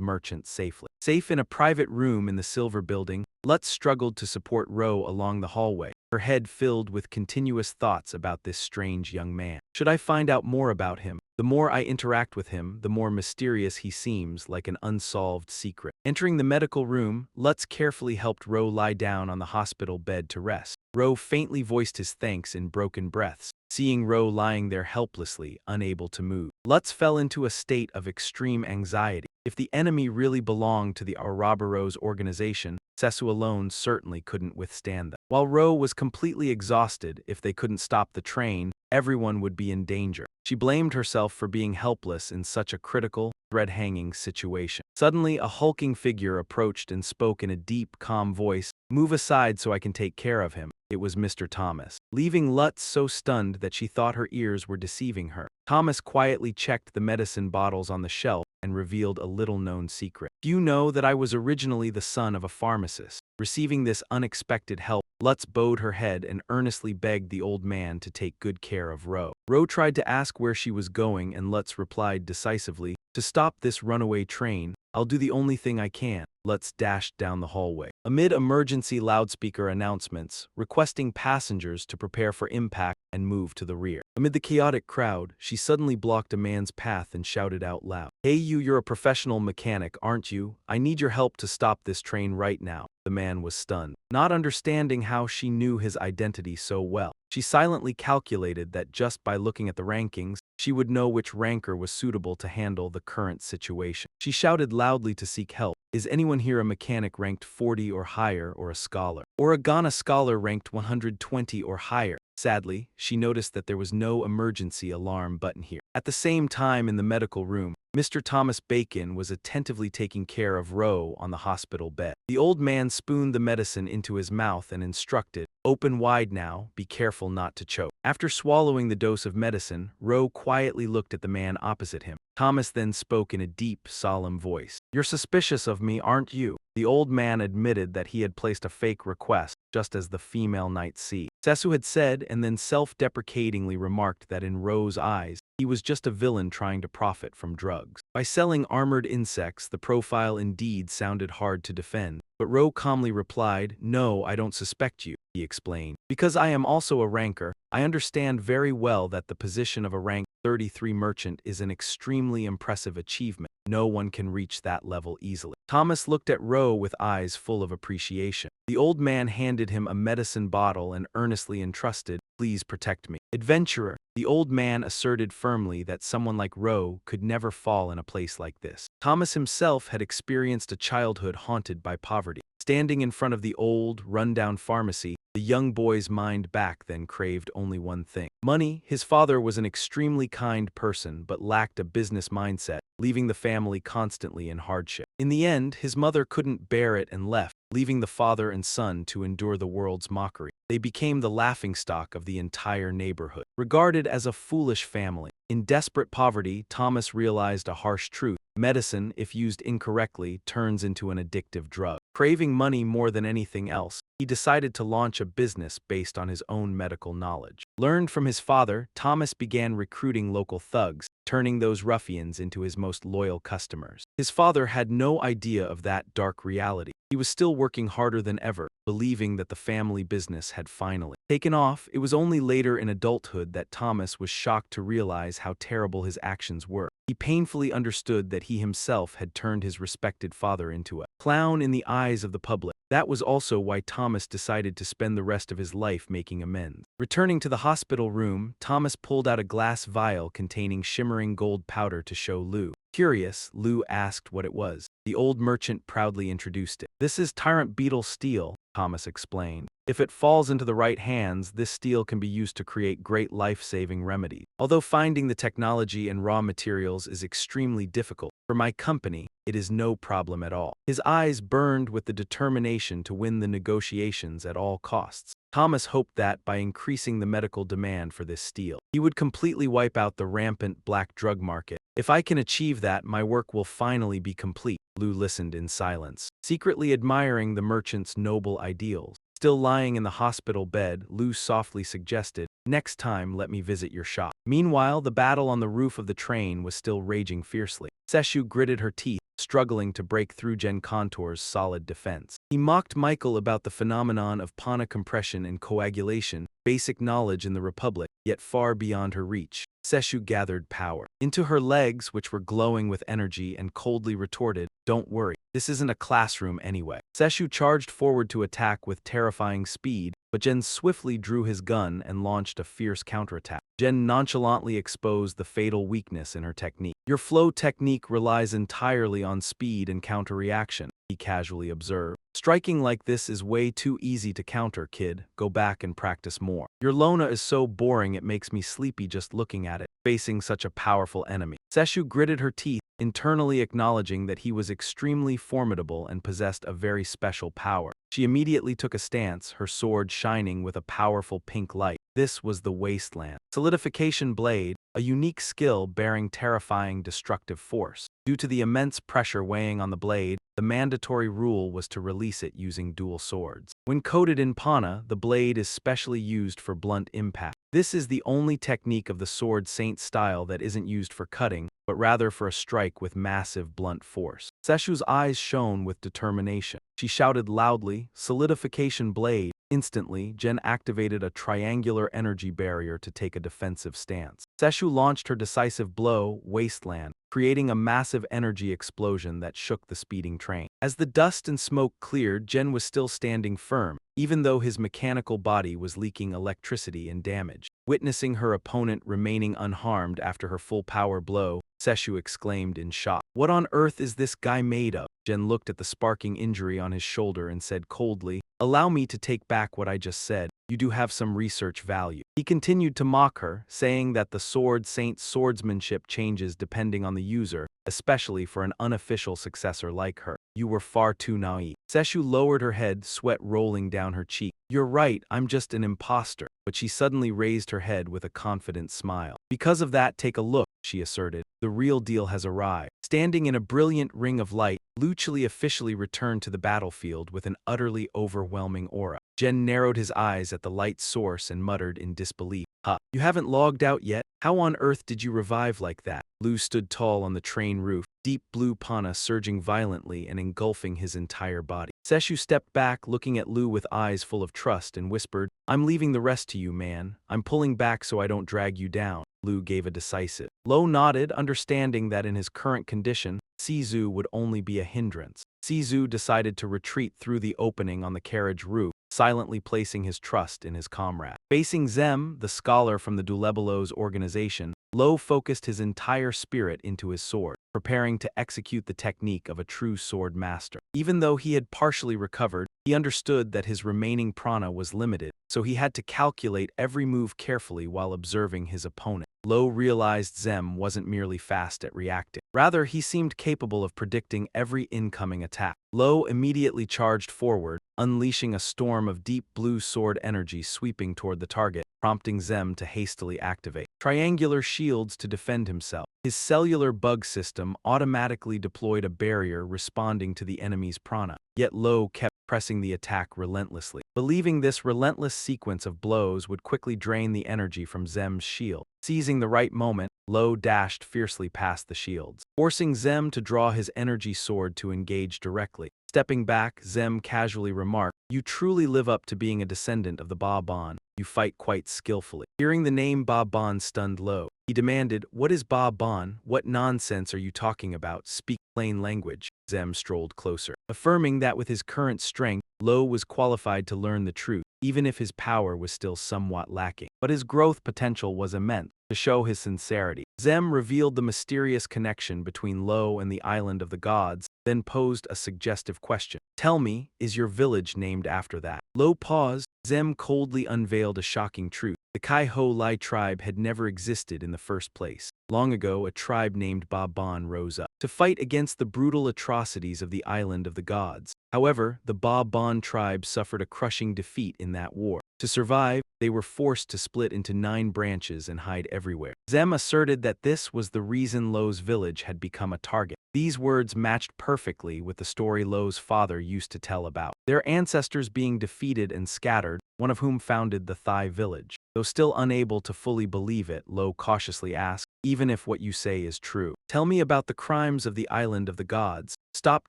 merchant safely. Safe in a private room in the Silver Building, Lutz struggled to support Ro along the hallway, her head filled with continuous thoughts about this strange young man. "Should I find out more about him? The more I interact with him, the more mysterious he seems, like an unsolved secret." Entering the medical room, Lutz carefully helped Ro lie down on the hospital bed to rest. Ro faintly voiced his thanks in broken breaths. Seeing Ro lying there helplessly, unable to move, Lutz fell into a state of extreme anxiety. If the enemy really belonged to the Ouroboros organization, Sesu alone certainly couldn't withstand them. While Ro was completely exhausted, if they couldn't stop the train, everyone would be in danger. She blamed herself for being helpless in such a critical, thread-hanging situation. Suddenly, a hulking figure approached and spoke in a deep, calm voice. Move aside so I can take care of him. It was Mr. Thomas, leaving Lutz so stunned that she thought her ears were deceiving her. Thomas quietly checked the medicine bottles on the shelf and revealed a little-known secret. "Do you know that I was originally the son of a pharmacist?" Receiving this unexpected help, Lutz bowed her head and earnestly begged the old man to take good care of Ro. Ro tried to ask where she was going, and Lutz replied decisively, "To stop this runaway train, I'll do the only thing I can." Lutz dashed down the hallway, amid emergency loudspeaker announcements, requesting passengers to prepare for impact and move to the rear. Amid the chaotic crowd, she suddenly blocked a man's path and shouted out loud, "Hey you're a professional mechanic, aren't you? I need your help to stop this train right now." The man was stunned, not understanding how she knew his identity so well. She silently calculated that just by looking at the rankings, she would know which ranker was suitable to handle the current situation. She shouted loudly to seek help. "Is anyone here a mechanic ranked 40 or higher, or a scholar? Or a Ghana scholar ranked 120 or higher?" Sadly, she noticed that there was no emergency alarm button here. At the same time in the medical room, Mr. Thomas Bacon was attentively taking care of Ro on the hospital bed. The old man spooned the medicine into his mouth and instructed, "Open wide now, be careful not to choke." After swallowing the dose of medicine, Ro quietly looked at the man opposite him. Thomas then spoke in a deep, solemn voice. "You're suspicious of me, aren't you?" The old man admitted that he had placed a fake request, just as the female Knight C. Sesu had said, and then self-deprecatingly remarked that in Ro's eyes, he was just a villain trying to profit from drugs. By selling armored insects, the profile indeed sounded hard to defend. But Ro calmly replied, "No, I don't suspect you," he explained. "Because I am also a ranker, I understand very well that the position of a rank 33 merchant is an extremely impressive achievement. No one can reach that level easily." Thomas looked at Ro with eyes full of appreciation. The old man handed him a medicine bottle and earnestly entrusted, "Please protect me." "Adventurer," the old man asserted firmly that someone like Ro could never fall in a place like this. Thomas himself had experienced a childhood haunted by poverty. Standing in front of the old, run-down pharmacy, the young boy's mind back then craved only one thing: money. His father was an extremely kind person but lacked a business mindset, leaving the family constantly in hardship. In the end, his mother couldn't bear it and left, leaving the father and son to endure the world's mockery. They became the laughingstock of the entire neighborhood, regarded as a foolish family. In desperate poverty, Thomas realized a harsh truth: medicine, if used incorrectly, turns into an addictive drug. Craving money more than anything else, he decided to launch a business based on his own medical knowledge. Learned from his father, Thomas began recruiting local thugs, turning those ruffians into his most loyal customers. His father had no idea of that dark reality. He was still working harder than ever, believing that the family business had finally taken off. It was only later in adulthood that Thomas was shocked to realize how terrible his actions were. He painfully understood that he himself had turned his respected father into a clown in the eyes of the public. That was also why Thomas decided to spend the rest of his life making amends. Returning to the hospital room, Thomas pulled out a glass vial containing shimmering gold powder to show Lou. Curious, Lou asked what it was. The old merchant proudly introduced it. "This is tyrant beetle steel," Thomas explained. "If it falls into the right hands, this steel can be used to create great life-saving remedies. Although finding the technology and raw materials is extremely difficult, for my company, it is no problem at all." His eyes burned with the determination to win the negotiations at all costs. Thomas hoped that, by increasing the medical demand for this steel, he would completely wipe out the rampant black drug market. "If I can achieve that, my work will finally be complete." Lou listened in silence, secretly admiring the merchant's noble ideals. Still lying in the hospital bed, Lou softly suggested, "Next time, let me visit your shop." Meanwhile, the battle on the roof of the train was still raging fiercely. Seshu gritted her teeth, struggling to break through Jen Contour's solid defense. He mocked Michael about the phenomenon of pana compression and coagulation, basic knowledge in the Republic, yet far beyond her reach. Seshu gathered power into her legs, which were glowing with energy, and coldly retorted, "Don't worry, this isn't a classroom anyway." Seshu charged forward to attack with terrifying speed, but Jen swiftly drew his gun and launched a fierce counterattack. Jen nonchalantly exposed the fatal weakness in her technique. Your flow technique relies entirely on speed and counter-reaction, he casually observed. Striking like this is way too easy to counter, kid. Go back and practice more. Your Lona is so boring it makes me sleepy just looking at it, facing such a powerful enemy. Seshu gritted her teeth, internally acknowledging that he was extremely formidable and possessed a very special power. She immediately took a stance, her sword shining with a powerful pink light. This was the Wasteland Solidification Blade, a unique skill bearing terrifying destructive force. Due to the immense pressure weighing on the blade, the mandatory rule was to release it using dual swords. When coated in pana, the blade is specially used for blunt impact. This is the only technique of the sword saint style that isn't used for cutting, but rather for a strike with massive blunt force. Seshu's eyes shone with determination. She shouted loudly, "Solidification blade!" Instantly, Jen activated a triangular energy barrier to take a defensive stance. Seshu launched her decisive blow, Wasteland, creating a massive energy explosion that shook the speeding train. As the dust and smoke cleared, Jen was still standing firm, even though his mechanical body was leaking electricity and damage. Witnessing her opponent remaining unharmed after her full-power blow, Seshu exclaimed in shock. "What on earth is this guy made of?" Jen looked at the sparking injury on his shoulder and said coldly, "Allow me to take back what I just said. You do have some research value." He continued to mock her, saying that the sword saint's swordsmanship changes depending on the user, especially for an unofficial successor like her. "You were far too naive." Seshu lowered her head, sweat rolling down her cheek. "You're right, I'm just an imposter." But she suddenly raised her head with a confident smile. "Because of that, take a look," she asserted. "The real deal has arrived." Standing in a brilliant ring of light, Luchili officially returned to the battlefield with an utterly overwhelming aura. Jen narrowed his eyes at the light source and muttered in disbelief, "Huh, you haven't logged out yet? How on earth did you revive like that?" Lu stood tall on the train roof, deep blue pana surging violently and engulfing his entire body. Seshu stepped back, looking at Lu with eyes full of trust, and whispered, "I'm leaving the rest to you, man. I'm pulling back so I don't drag you down." Lu gave a decisive. Lo nodded, understanding that in his current condition, Sizu would only be a hindrance. Sizu decided to retreat through the opening on the carriage roof, silently placing his trust in his comrade. Facing Zem, the scholar from the Dulebelos organization, Lo focused his entire spirit into his sword, preparing to execute the technique of a true sword master. Even though he had partially recovered, he understood that his remaining prana was limited, so he had to calculate every move carefully while observing his opponent. Lo realized Zem wasn't merely fast at reacting. Rather, he seemed capable of predicting every incoming attack. Lo immediately charged forward, unleashing a storm of deep blue sword energy sweeping toward the target, prompting Zem to hastily activate triangular shields to defend himself. His cellular bug system automatically deployed a barrier responding to the enemy's prana, yet Lo kept pressing the attack relentlessly, believing this relentless sequence of blows would quickly drain the energy from Zem's shield. Seizing the right moment, Lo dashed fiercely past the shields, forcing Zem to draw his energy sword to engage directly. Stepping back, Zem casually remarked, "You truly live up to being a descendant of the Ba Ban. You fight quite skillfully." Hearing the name Ba Ban stunned Lo. He demanded, "What is Ba Ban? What nonsense are you talking about? Speak plain language." Zem strolled closer, affirming that with his current strength, Lo was qualified to learn the truth, even if his power was still somewhat lacking. But his growth potential was immense. To show his sincerity, Zem revealed the mysterious connection between Lo and the island of the gods, then posed a suggestive question. "Tell me, is your village named after that?" Lo paused. Zem coldly unveiled a shocking truth. The Kai Ho Lai tribe had never existed in the first place. Long ago, a tribe named Ba Ban rose up to fight against the brutal atrocities of the island of the gods. However, the Ba Ban tribe suffered a crushing defeat in that war. To survive, they were forced to split into 9 branches and hide everywhere. Zem asserted that this was the reason Lo's village had become a target. These words matched perfectly with the story Lo's father used to tell about their ancestors being defeated and scattered, one of whom founded the Thai village. Though still unable to fully believe it, Lo cautiously asked, "Even if what you say is true, tell me about the crimes of the island of the gods." Stop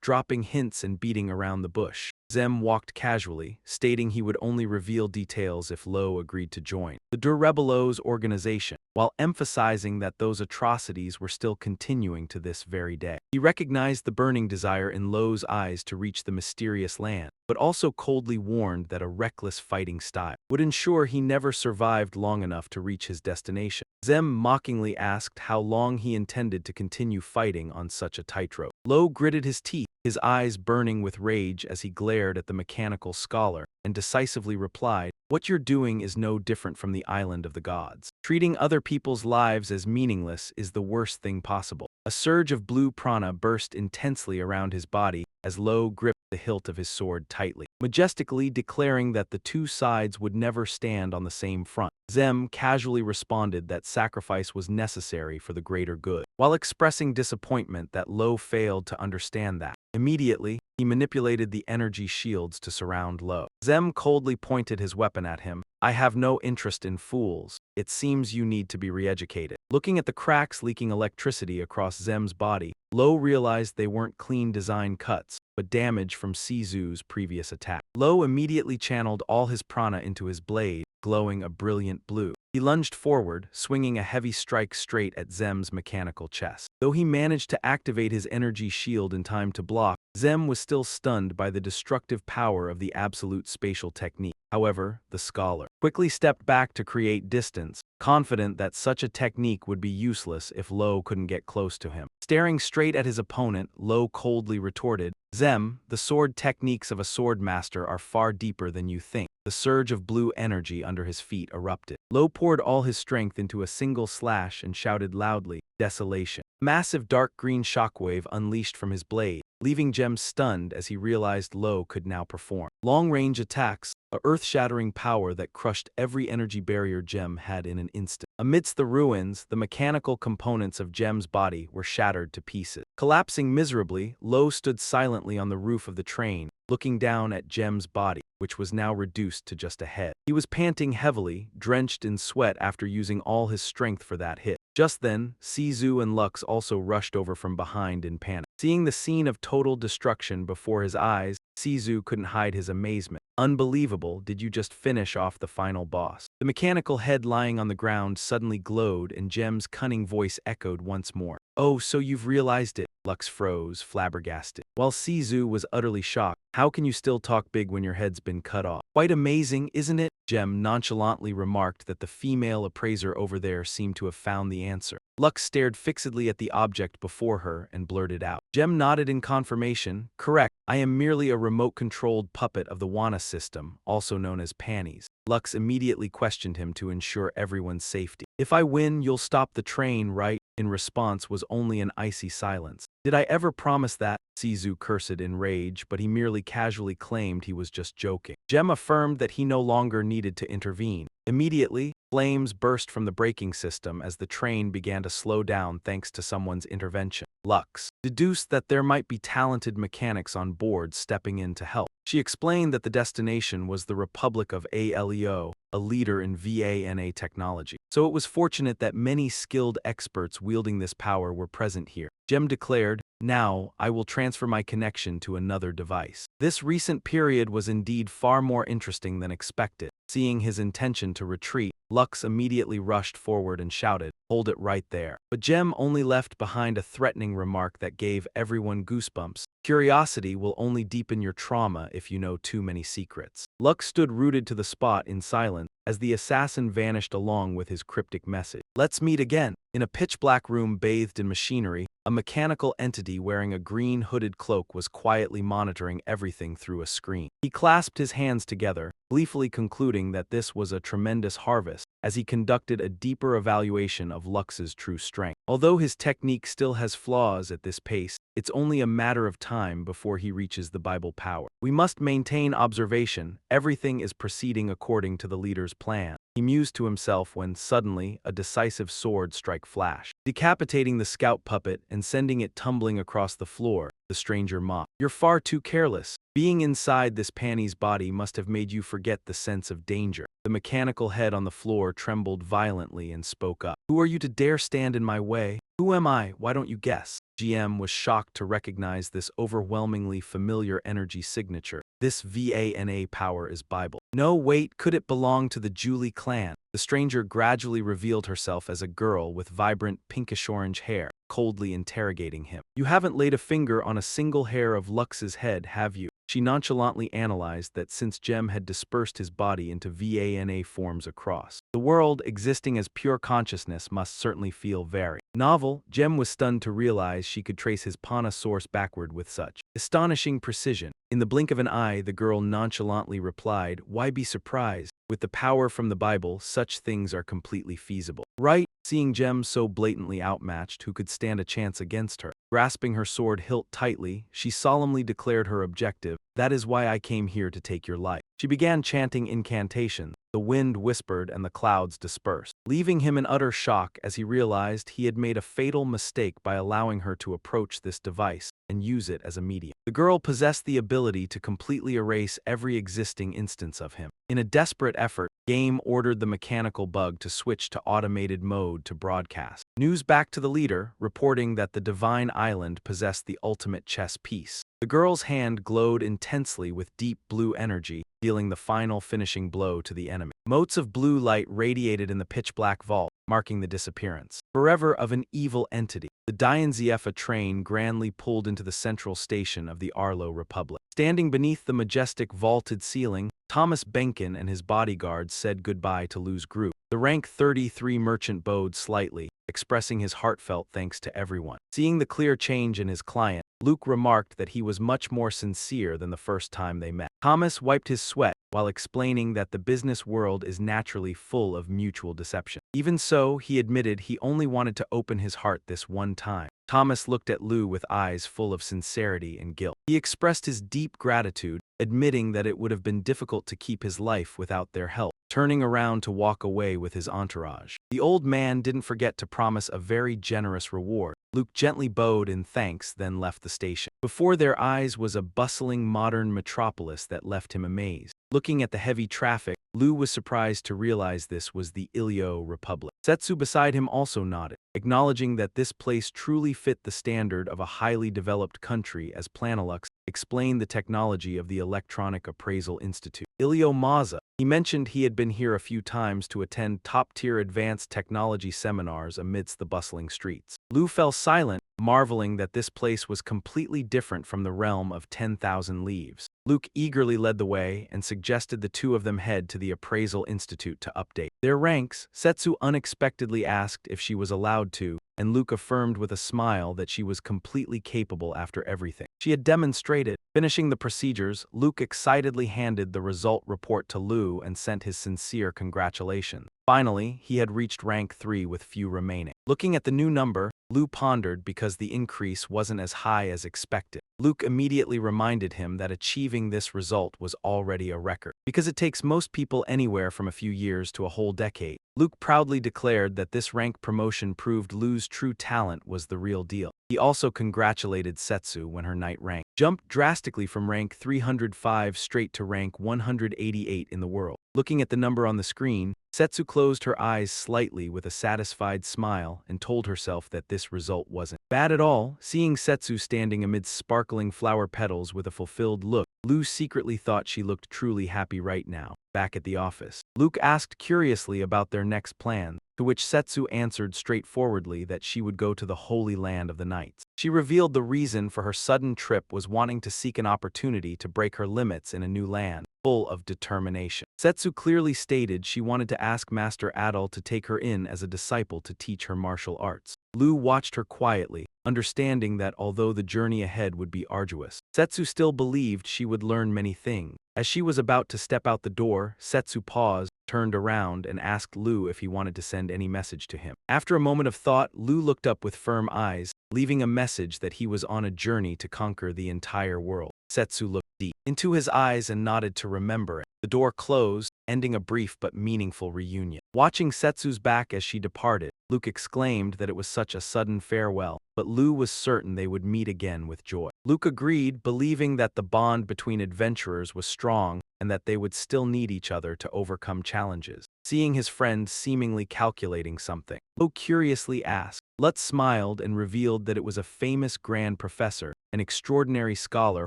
dropping hints and beating around the bush. Zem walked casually, stating he would only reveal details if Lo agreed to join the Durrebelos organization, while emphasizing that those atrocities were still continuing to this very day. He recognized the burning desire in Lo's eyes to reach the mysterious land, but also coldly warned that a reckless fighting style would ensure he never survived long enough to reach his destination. Zem mockingly asked how long he intended to continue fighting on such a tightrope. Lo gritted his teeth, his eyes burning with rage as he glared at the mechanical scholar, and decisively replied, "What you're doing is no different from the island of the gods. Treating other people's lives as meaningless is the worst thing possible." A surge of blue prana burst intensely around his body as Lo gripped the hilt of his sword tightly, majestically declaring that the two sides would never stand on the same front. Zem casually responded that sacrifice was necessary for the greater good, while expressing disappointment that Lo failed to understand that. Immediately, he manipulated the energy shields to surround Lo. Zem coldly pointed his weapon at him. "I have no interest in fools. It seems you need to be re-educated." Looking at the cracks leaking electricity across Zem's body, Lo realized they weren't clean design cuts, but damage from Sizu's previous attack. Lo immediately channeled all his prana into his blade, glowing a brilliant blue. He lunged forward, swinging a heavy strike straight at Zem's mechanical chest. Though he managed to activate his energy shield in time to block, Zem was still stunned by the destructive power of the absolute spatial technique. However, the scholar quickly stepped back to create distance, confident that such a technique would be useless if Lo couldn't get close to him. Staring straight at his opponent, Lo coldly retorted, "Zem, the sword techniques of a sword master are far deeper than you think." The surge of blue energy under his feet erupted. Lo poured all his strength into a single slash and shouted loudly, "Desolation." Massive dark green shockwave unleashed from his blade, leaving Jem stunned as he realized Lo could now perform long-range attacks, a earth-shattering power that crushed every energy barrier Jem had in an instant. Amidst the ruins, the mechanical components of Jem's body were shattered to pieces. Collapsing miserably, Lo stood silently on the roof of the train, looking down at Jem's body, which was now reduced to just a head. He was panting heavily, drenched in sweat after using all his strength for that hit. Just then, Sizu and Lux also rushed over from behind in panic. Seeing the scene of total destruction before his eyes, Sizu couldn't hide his amazement. "Unbelievable, did you just finish off the final boss?" The mechanical head lying on the ground suddenly glowed and Jem's cunning voice echoed once more. "Oh, so you've realized it." Lux froze, flabbergasted, while Sizu was utterly shocked. "How can you still talk big when your head's been cut off?" "Quite amazing, isn't it?" Jem nonchalantly remarked that the female appraiser over there seemed to have found the answer. Lux stared fixedly at the object before her and blurted out. Jem nodded in confirmation. "Correct, I am merely a remote-controlled puppet of the Wana system, also known as Panties." Lux immediately questioned him to ensure everyone's safety. "If I win, you'll stop the train, right?" In response was only an icy silence. "Did I ever promise that?" Sizu cursed in rage, but he merely casually claimed he was just joking. Jem affirmed that he no longer needed to intervene. Immediately, flames burst from the braking system as the train began to slow down thanks to someone's intervention. Lux deduced that there might be talented mechanics on board stepping in to help. She explained that the destination was the Republic of Aleo, a leader in VANA technology. So it was fortunate that many skilled experts wielding this power were present here. Jem declared, "Now, I will transfer my connection to another device." This recent period was indeed far more interesting than expected. Seeing his intention to retreat, Lux immediately rushed forward and shouted, "Hold it right there." But Jem only left behind a threatening remark that gave everyone goosebumps. "Curiosity will only deepen your trauma if you know too many secrets." Lux stood rooted to the spot in silence as the assassin vanished along with his cryptic message. "Let's meet again." In a pitch-black room bathed in machinery, a mechanical entity wearing a green hooded cloak was quietly monitoring everything through a screen. He clasped his hands together, gleefully concluding that this was a tremendous harvest, as he conducted a deeper evaluation of Lux's true strength. Although his technique still has flaws at this pace, it's only a matter of time before he reaches the Bible power. "We must maintain observation. Everything is proceeding according to the leader's plan," he mused to himself when suddenly a decisive sword strike flashed, decapitating the scout puppet and sending it tumbling across the floor. The stranger mocked, "You're far too careless. Being inside this Panny's body must have made you forget the sense of danger." The mechanical head on the floor trembled violently and spoke up. "Who are you to dare stand in my way?" Who am I? Why don't you guess? GM was shocked to recognize this overwhelmingly familiar energy signature. This VANA power is Bible. No, wait, could it belong to the Julie clan? The stranger gradually revealed herself as a girl with vibrant pinkish-orange hair, coldly interrogating him. You haven't laid a finger on a single hair of Lux's head, have you? She nonchalantly analyzed that since Jem had dispersed his body into VANA forms across the world, existing as pure consciousness must certainly feel very novel. Jem was stunned to realize she could trace his Pana source backward with such astonishing precision. In the blink of an eye, the girl nonchalantly replied, "Why be surprised? With the power from the Bible, such things are completely feasible." Right? Seeing Jem so blatantly outmatched, who could stand a chance against her? Grasping her sword hilt tightly, she solemnly declared her objective. "That is why I came here to take your life." She began chanting incantations. The wind whispered and the clouds dispersed, leaving him in utter shock as he realized he had made a fatal mistake by allowing her to approach this device and use it as a medium. The girl possessed the ability to completely erase every existing instance of him. In a desperate effort, Game ordered the mechanical bug to switch to automated mode to broadcast news back to the leader, reporting that the Divine Island possessed the ultimate chess piece. The girl's hand glowed intensely with deep blue energy, dealing the final finishing blow to the enemy. Motes of blue light radiated in the pitch-black vault, marking the disappearance forever of an evil entity. The Dianziefa train grandly pulled into the central station of the Arlo Republic. Standing beneath the majestic vaulted ceiling, Thomas Benkin and his bodyguards said goodbye to Lu's group. The rank 33 merchant bowed slightly, expressing his heartfelt thanks to everyone. Seeing the clear change in his client, Luke remarked that he was much more sincere than the first time they met. Thomas wiped his sweat while explaining that the business world is naturally full of mutual deception. Even so, he admitted he only wanted to open his heart this one time. Thomas looked at Lu with eyes full of sincerity and guilt. He expressed his deep gratitude, admitting that it would have been difficult to keep his life without their help, turning around to walk away with his entourage. The old man didn't forget to promise a very generous reward. Luke gently bowed in thanks, then left the station. Before their eyes was a bustling modern metropolis that left him amazed. Looking at the heavy traffic, Lu was surprised to realize this was the Ilyo Republic. Setsu beside him also nodded, acknowledging that this place truly fit the standard of a highly developed country as Planalux explained the technology of the Electronic Appraisal Institute. Ilyo Maza, he mentioned he had been here a few times to attend top-tier advanced technology seminars amidst the bustling streets. Lu fell silent, marveling that this place was completely different from the realm of 10,000 leaves. Luke eagerly led the way and suggested the two of them head to the Appraisal Institute to update their ranks. Setsu unexpectedly asked if she was allowed to, and Luke affirmed with a smile that she was completely capable after everything she had demonstrated. Finishing the procedures, Luke excitedly handed the result report to Lu and sent his sincere congratulations. Finally, he had reached rank 3 with few remaining. Looking at the new number, Lu pondered because the increase wasn't as high as expected. Luke immediately reminded him that achieving this result was already a record, because it takes most people anywhere from a few years to a whole decade. Luke proudly declared that this rank promotion proved Lu's true talent was the real deal. He also congratulated Setsu when her knight rank jumped drastically from rank 305 straight to rank 188 in the world. Looking at the number on the screen, Setsu closed her eyes slightly with a satisfied smile and told herself that this result wasn't bad at all. Seeing Setsu standing amidst sparkling flower petals with a fulfilled look, Lu secretly thought she looked truly happy right now. Back at the office, Luke asked curiously about their next plan, to which Setsu answered straightforwardly that she would go to the Holy Land of the Knights. She revealed the reason for her sudden trip was wanting to seek an opportunity to break her limits in a new land, full of determination. Setsu clearly stated she wanted to ask Master Adol to take her in as a disciple to teach her martial arts. Lu watched her quietly, understanding that although the journey ahead would be arduous, Setsu still believed she would learn many things. As she was about to step out the door, Setsu paused, turned around, and asked Lu if he wanted to send any message to him. After a moment of thought, Lu looked up with firm eyes, leaving a message that he was on a journey to conquer the entire world. Setsu looked deep into his eyes and nodded to remember it. The door closed, ending a brief but meaningful reunion. Watching Setsu's back as she departed, Luke exclaimed that it was such a sudden farewell, but Lu was certain they would meet again with joy. Luke agreed, believing that the bond between adventurers was strong and that they would still need each other to overcome challenges. Seeing his friend seemingly calculating something, Luke curiously asked, Lutz smiled and revealed that it was a famous grand professor, an extraordinary scholar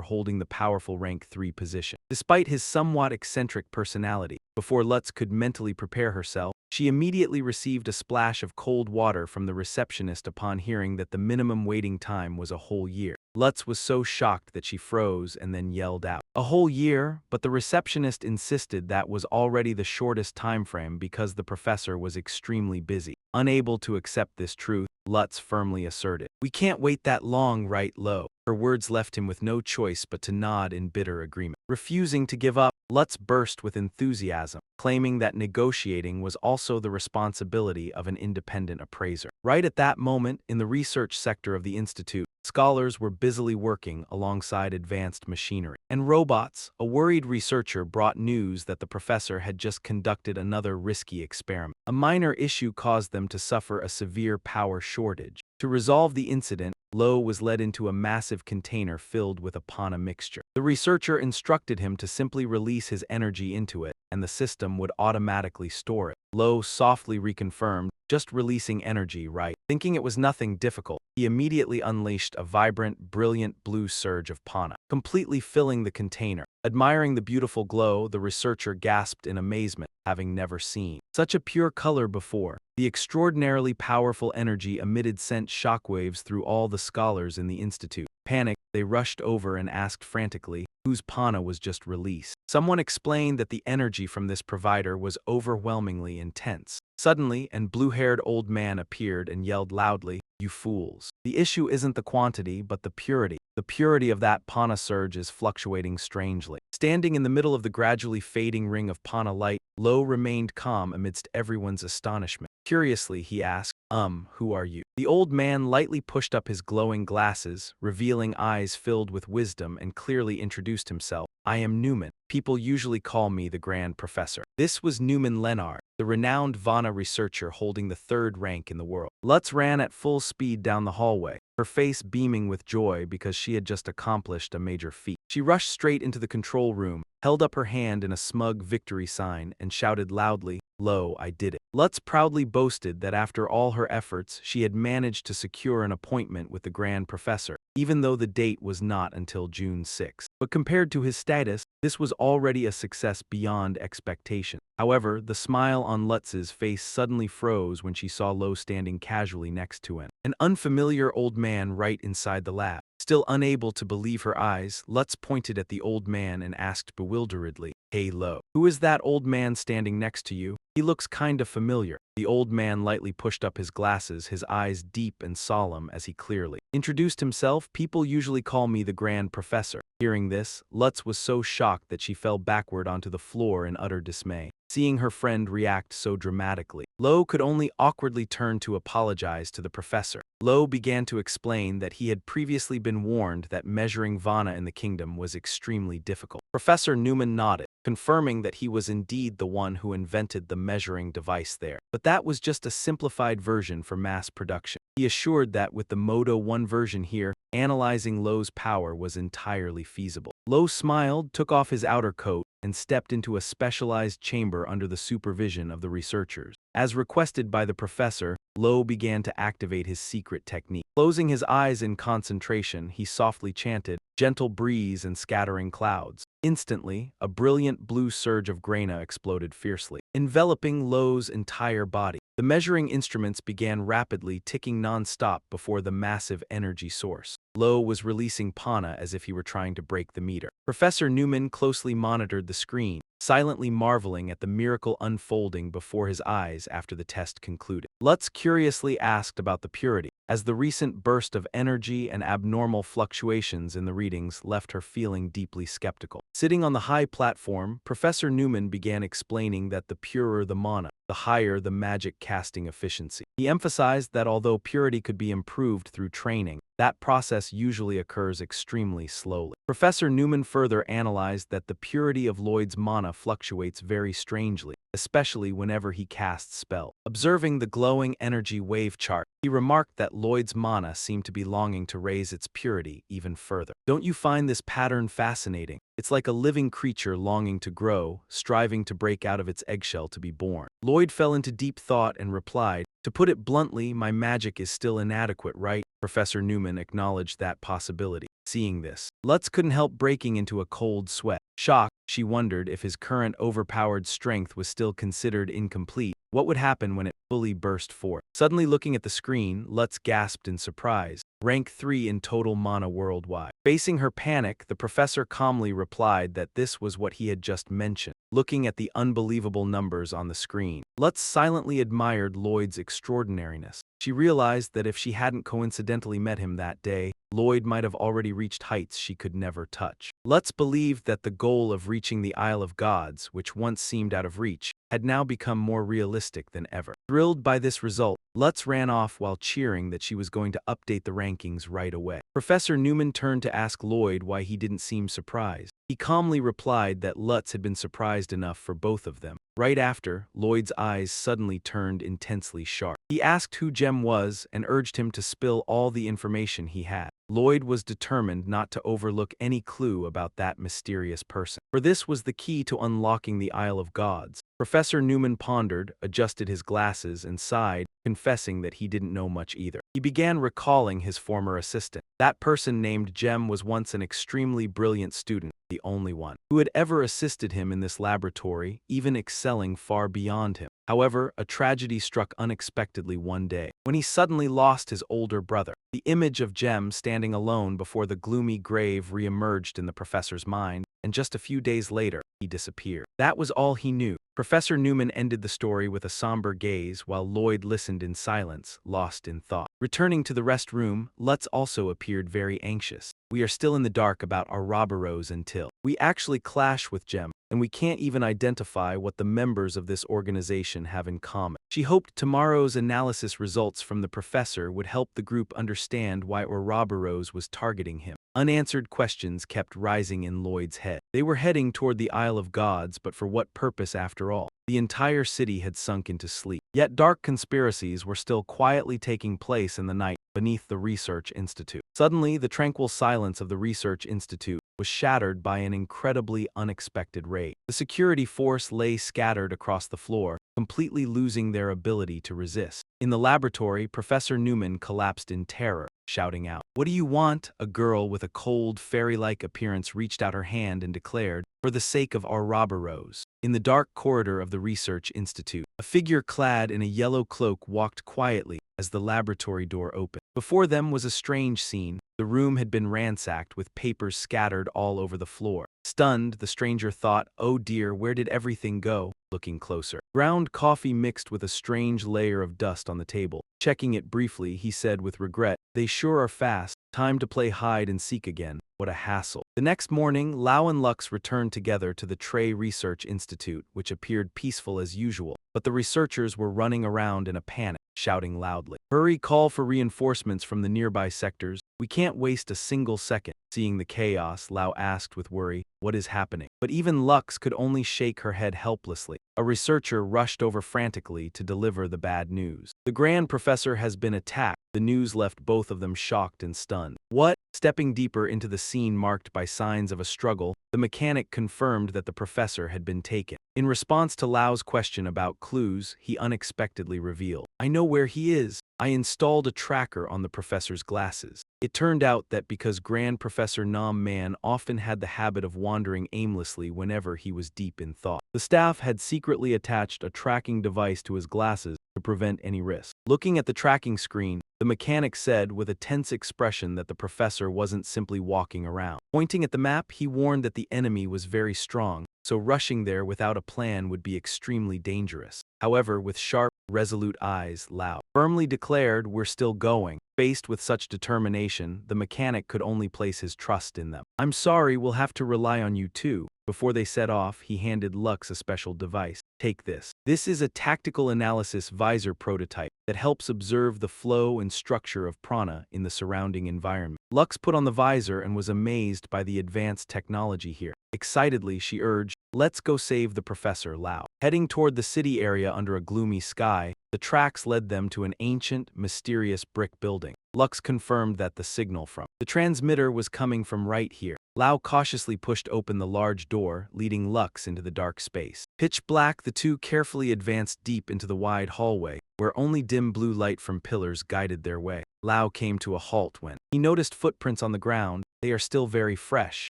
holding the powerful rank 3 position. Despite his somewhat eccentric personality, before Lutz could mentally prepare herself, she immediately received a splash of cold water from the receptionist upon hearing that the minimum waiting time was a whole year. Lutz was so shocked that she froze and then yelled out, "A whole year?" But the receptionist insisted that was already the shortest time frame because the professor was extremely busy. Unable to accept this truth, Lutz firmly asserted, "We can't wait that long, right, Lo?" Her words left him with no choice but to nod in bitter agreement. Refusing to give up, Lutz burst with enthusiasm, claiming that negotiating was also the responsibility of an independent appraiser. Right at that moment, in the research sector of the institute, scholars were busily working alongside advanced machinery and robots. A worried researcher brought news that the professor had just conducted another risky experiment. A minor issue caused them to suffer a severe power shortage. To resolve the incident, Lo was led into a massive container filled with a pana mixture. The researcher instructed him to simply release his energy into it, and the system would automatically store it. Lo softly reconfirmed, "Just releasing energy, right?" Thinking it was nothing difficult, he immediately unleashed a vibrant, brilliant blue surge of pana, completely filling the container. Admiring the beautiful glow, the researcher gasped in amazement, having never seen such a pure color before. The extraordinarily powerful energy emitted sent shockwaves through all the scholars in the institute. Panicked, they rushed over and asked frantically whose pana was just released. Someone explained that the energy from this provider was overwhelmingly intense. Suddenly, an blue-haired old man appeared and yelled loudly, "You fools. The issue isn't the quantity, but the purity. The purity of that pana surge is fluctuating strangely." Standing in the middle of the gradually fading ring of pana light, Lo remained calm amidst everyone's astonishment. Curiously, he asked, who are you?" The old man lightly pushed up his glowing glasses, revealing eyes filled with wisdom, and clearly introduced himself. "I am Newman. People usually call me the Grand Professor." This was Newman Lennard, the renowned Vana researcher holding the 3rd rank in the world. Lutz ran at full speed down the hallway, her face beaming with joy because she had just accomplished a major feat. She rushed straight into the control room, held up her hand in a smug victory sign, and shouted loudly, "Lo, I did it." Lutz proudly boasted that after all her efforts, she had managed to secure an appointment with the Grand Professor, even though the date was not until June 6. But compared to his status, this was already a success beyond expectation. However, the smile on Lutz's face suddenly froze when she saw Lo standing casually next to him, an unfamiliar old man right inside the lab. Still unable to believe her eyes, Lutz pointed at the old man and asked bewilderedly, "Hey Lo, who is that old man standing next to you? He looks kinda familiar." The old man lightly pushed up his glasses, his eyes deep and solemn as he clearly introduced himself. "People usually call me the Grand Professor." Hearing this, Lutz was so shocked that she fell backward onto the floor in utter dismay. Seeing her friend react so dramatically, Lo could only awkwardly turn to apologize to the professor. Lo began to explain that he had previously been warned that measuring Vana in the kingdom was extremely difficult. Professor Newman nodded, confirming that he was indeed the one who invented the measuring device there. But that was just a simplified version for mass production. He assured that with the Modo 1 version here, analyzing Lo's power was entirely feasible. Lo smiled, took off his outer coat, and stepped into a specialized chamber under the supervision of the researchers. As requested by the professor, Lo began to activate his secret technique. Closing his eyes in concentration, he softly chanted, "Gentle breeze and scattering clouds." Instantly, a brilliant blue surge of graina exploded fiercely, enveloping Lo's entire body. The measuring instruments began rapidly ticking non-stop before the massive energy source. Lo was releasing pana as if he were trying to break the meter. Professor Newman closely monitored the screen, silently marveling at the miracle unfolding before his eyes after the test concluded. Lutz curiously asked about the purity, as the recent burst of energy and abnormal fluctuations in the readings left her feeling deeply skeptical. Sitting on the high platform, Professor Newman began explaining that the purer the mana, the higher the magic casting efficiency. He emphasized that although purity could be improved through training, that process usually occurs extremely slowly. Professor Newman further analyzed that the purity of Lloyd's mana fluctuates very strangely. especially whenever he casts spells. Observing the glowing energy wave chart, he remarked that Lloyd's mana seemed to be longing to raise its purity even further. Don't you find this pattern fascinating? It's like a living creature longing to grow, striving to break out of its eggshell to be born. Lloyd fell into deep thought and replied, "To put it bluntly, my magic is still inadequate, right?" Professor Newman acknowledged that possibility. Seeing this, Lutz couldn't help breaking into a cold sweat. Shocked, she wondered if his current overpowered strength was still considered incomplete. What would happen when it fully burst forth? Suddenly looking at the screen, Lutz gasped in surprise. Rank 3 in total mana worldwide. Facing her panic, the professor calmly replied that this was what he had just mentioned. Looking at the unbelievable numbers on the screen, Lutz silently admired Lloyd's extraordinariness. She realized that if she hadn't coincidentally met him that day, Lloyd might have already reached heights she could never touch. Lutz believed that the goal of reaching the Isle of Gods, which once seemed out of reach, had now become more realistic than ever. Thrilled by this result, Lutz ran off while cheering that she was going to update the rankings right away. Professor Newman turned to ask Lloyd why he didn't seem surprised. He calmly replied that Lutz had been surprised enough for both of them. Right after, Lloyd's eyes suddenly turned intensely sharp. He asked who Jem was and urged him to spill all the information he had. Lloyd was determined not to overlook any clue about that mysterious person, for this was the key to unlocking the Isle of Gods. Professor Newman pondered, adjusted his glasses, and sighed, confessing that he didn't know much either. He began recalling his former assistant. That person named Jem was once an extremely brilliant student, the only one who had ever assisted him in this laboratory, even excelling far beyond him. However, a tragedy struck unexpectedly one day, when he suddenly lost his older brother. The image of Jem standing alone before the gloomy grave re-emerged in the professor's mind, and just a few days later, he disappeared. That was all he knew. Professor Newman ended the story with a somber gaze while Lloyd listened in silence, lost in thought. Returning to the rest room, Lutz also appeared very anxious. "We are still in the dark about our Ouroboros until we actually clash with Jem, and we can't even identify what the members of this organization have in common." She hoped tomorrow's analysis results from the professor would help the group understand why Ouroboros was targeting him. Unanswered questions kept rising in Lloyd's head. They were heading toward the Isle of Gods, but for what purpose after all? The entire city had sunk into sleep. Yet dark conspiracies were still quietly taking place in the night beneath the Research Institute. Suddenly, the tranquil silence of the Research Institute was shattered by an incredibly unexpected raid. The security force lay scattered across the floor, completely losing their ability to resist. In the laboratory, Professor Newman collapsed in terror, shouting out, "What do you want?" A girl with a cold, fairy-like appearance reached out her hand and declared, "For the sake of our Ouroboros." In the dark corridor of the Research Institute, a figure clad in a yellow cloak walked quietly as the laboratory door opened. Before them was a strange scene. The room had been ransacked with papers scattered all over the floor. Stunned, the stranger thought, "Oh dear, where did everything go?" Looking closer, ground coffee mixed with a strange layer of dust on the table. Checking it briefly, he said with regret, "They sure are fast. Time to play hide and seek again. What a hassle." The next morning, Lau and Lux returned together to the Trey Research Institute, which appeared peaceful as usual, but the researchers were running around in a panic, shouting loudly, "Hurry, call for reinforcements from the nearby sectors. We can't waste a single second." Seeing the chaos, Lau asked with worry, "What is happening?" But even Lux could only shake her head helplessly. A researcher rushed over frantically to deliver the bad news. "The Grand Professor has been attacked." The news left both of them shocked and stunned. "What?" Stepping deeper into the scene marked by signs of a struggle, the mechanic confirmed that the professor had been taken. In response to Lau's question about clues, he unexpectedly revealed, "I know where he is. I installed a tracker on the professor's glasses." It turned out that because Grand Professor Nam Man often had the habit of wandering aimlessly whenever he was deep in thought, the staff had secretly attached a tracking device to his glasses to prevent any risk. Looking at the tracking screen, the mechanic said with a tense expression that the professor wasn't simply walking around. Pointing at the map, he warned that the enemy was very strong, so rushing there without a plan would be extremely dangerous. However, with sharp, resolute eyes, Lau firmly declared, "We're still going." Faced with such determination, the mechanic could only place his trust in them. "I'm sorry, we'll have to rely on you too." Before they set off, he handed Lux a special device. Take this. This is a tactical analysis visor prototype that helps observe the flow and structure of prana in the surrounding environment. Lux put on the visor and was amazed by the advanced technology here. Excitedly, she urged, "Let's go save the Professor Lau." Heading toward the city area under a gloomy sky, the tracks led them to an ancient, mysterious brick building. Lux confirmed that the signal from the transmitter was coming from right here. Lau cautiously pushed open the large door, leading Lux into the dark space. Pitch black, the two carefully advanced deep into the wide hallway, where only dim blue light from pillars guided their way. Lau came to a halt when he noticed footprints on the ground. They are still very fresh.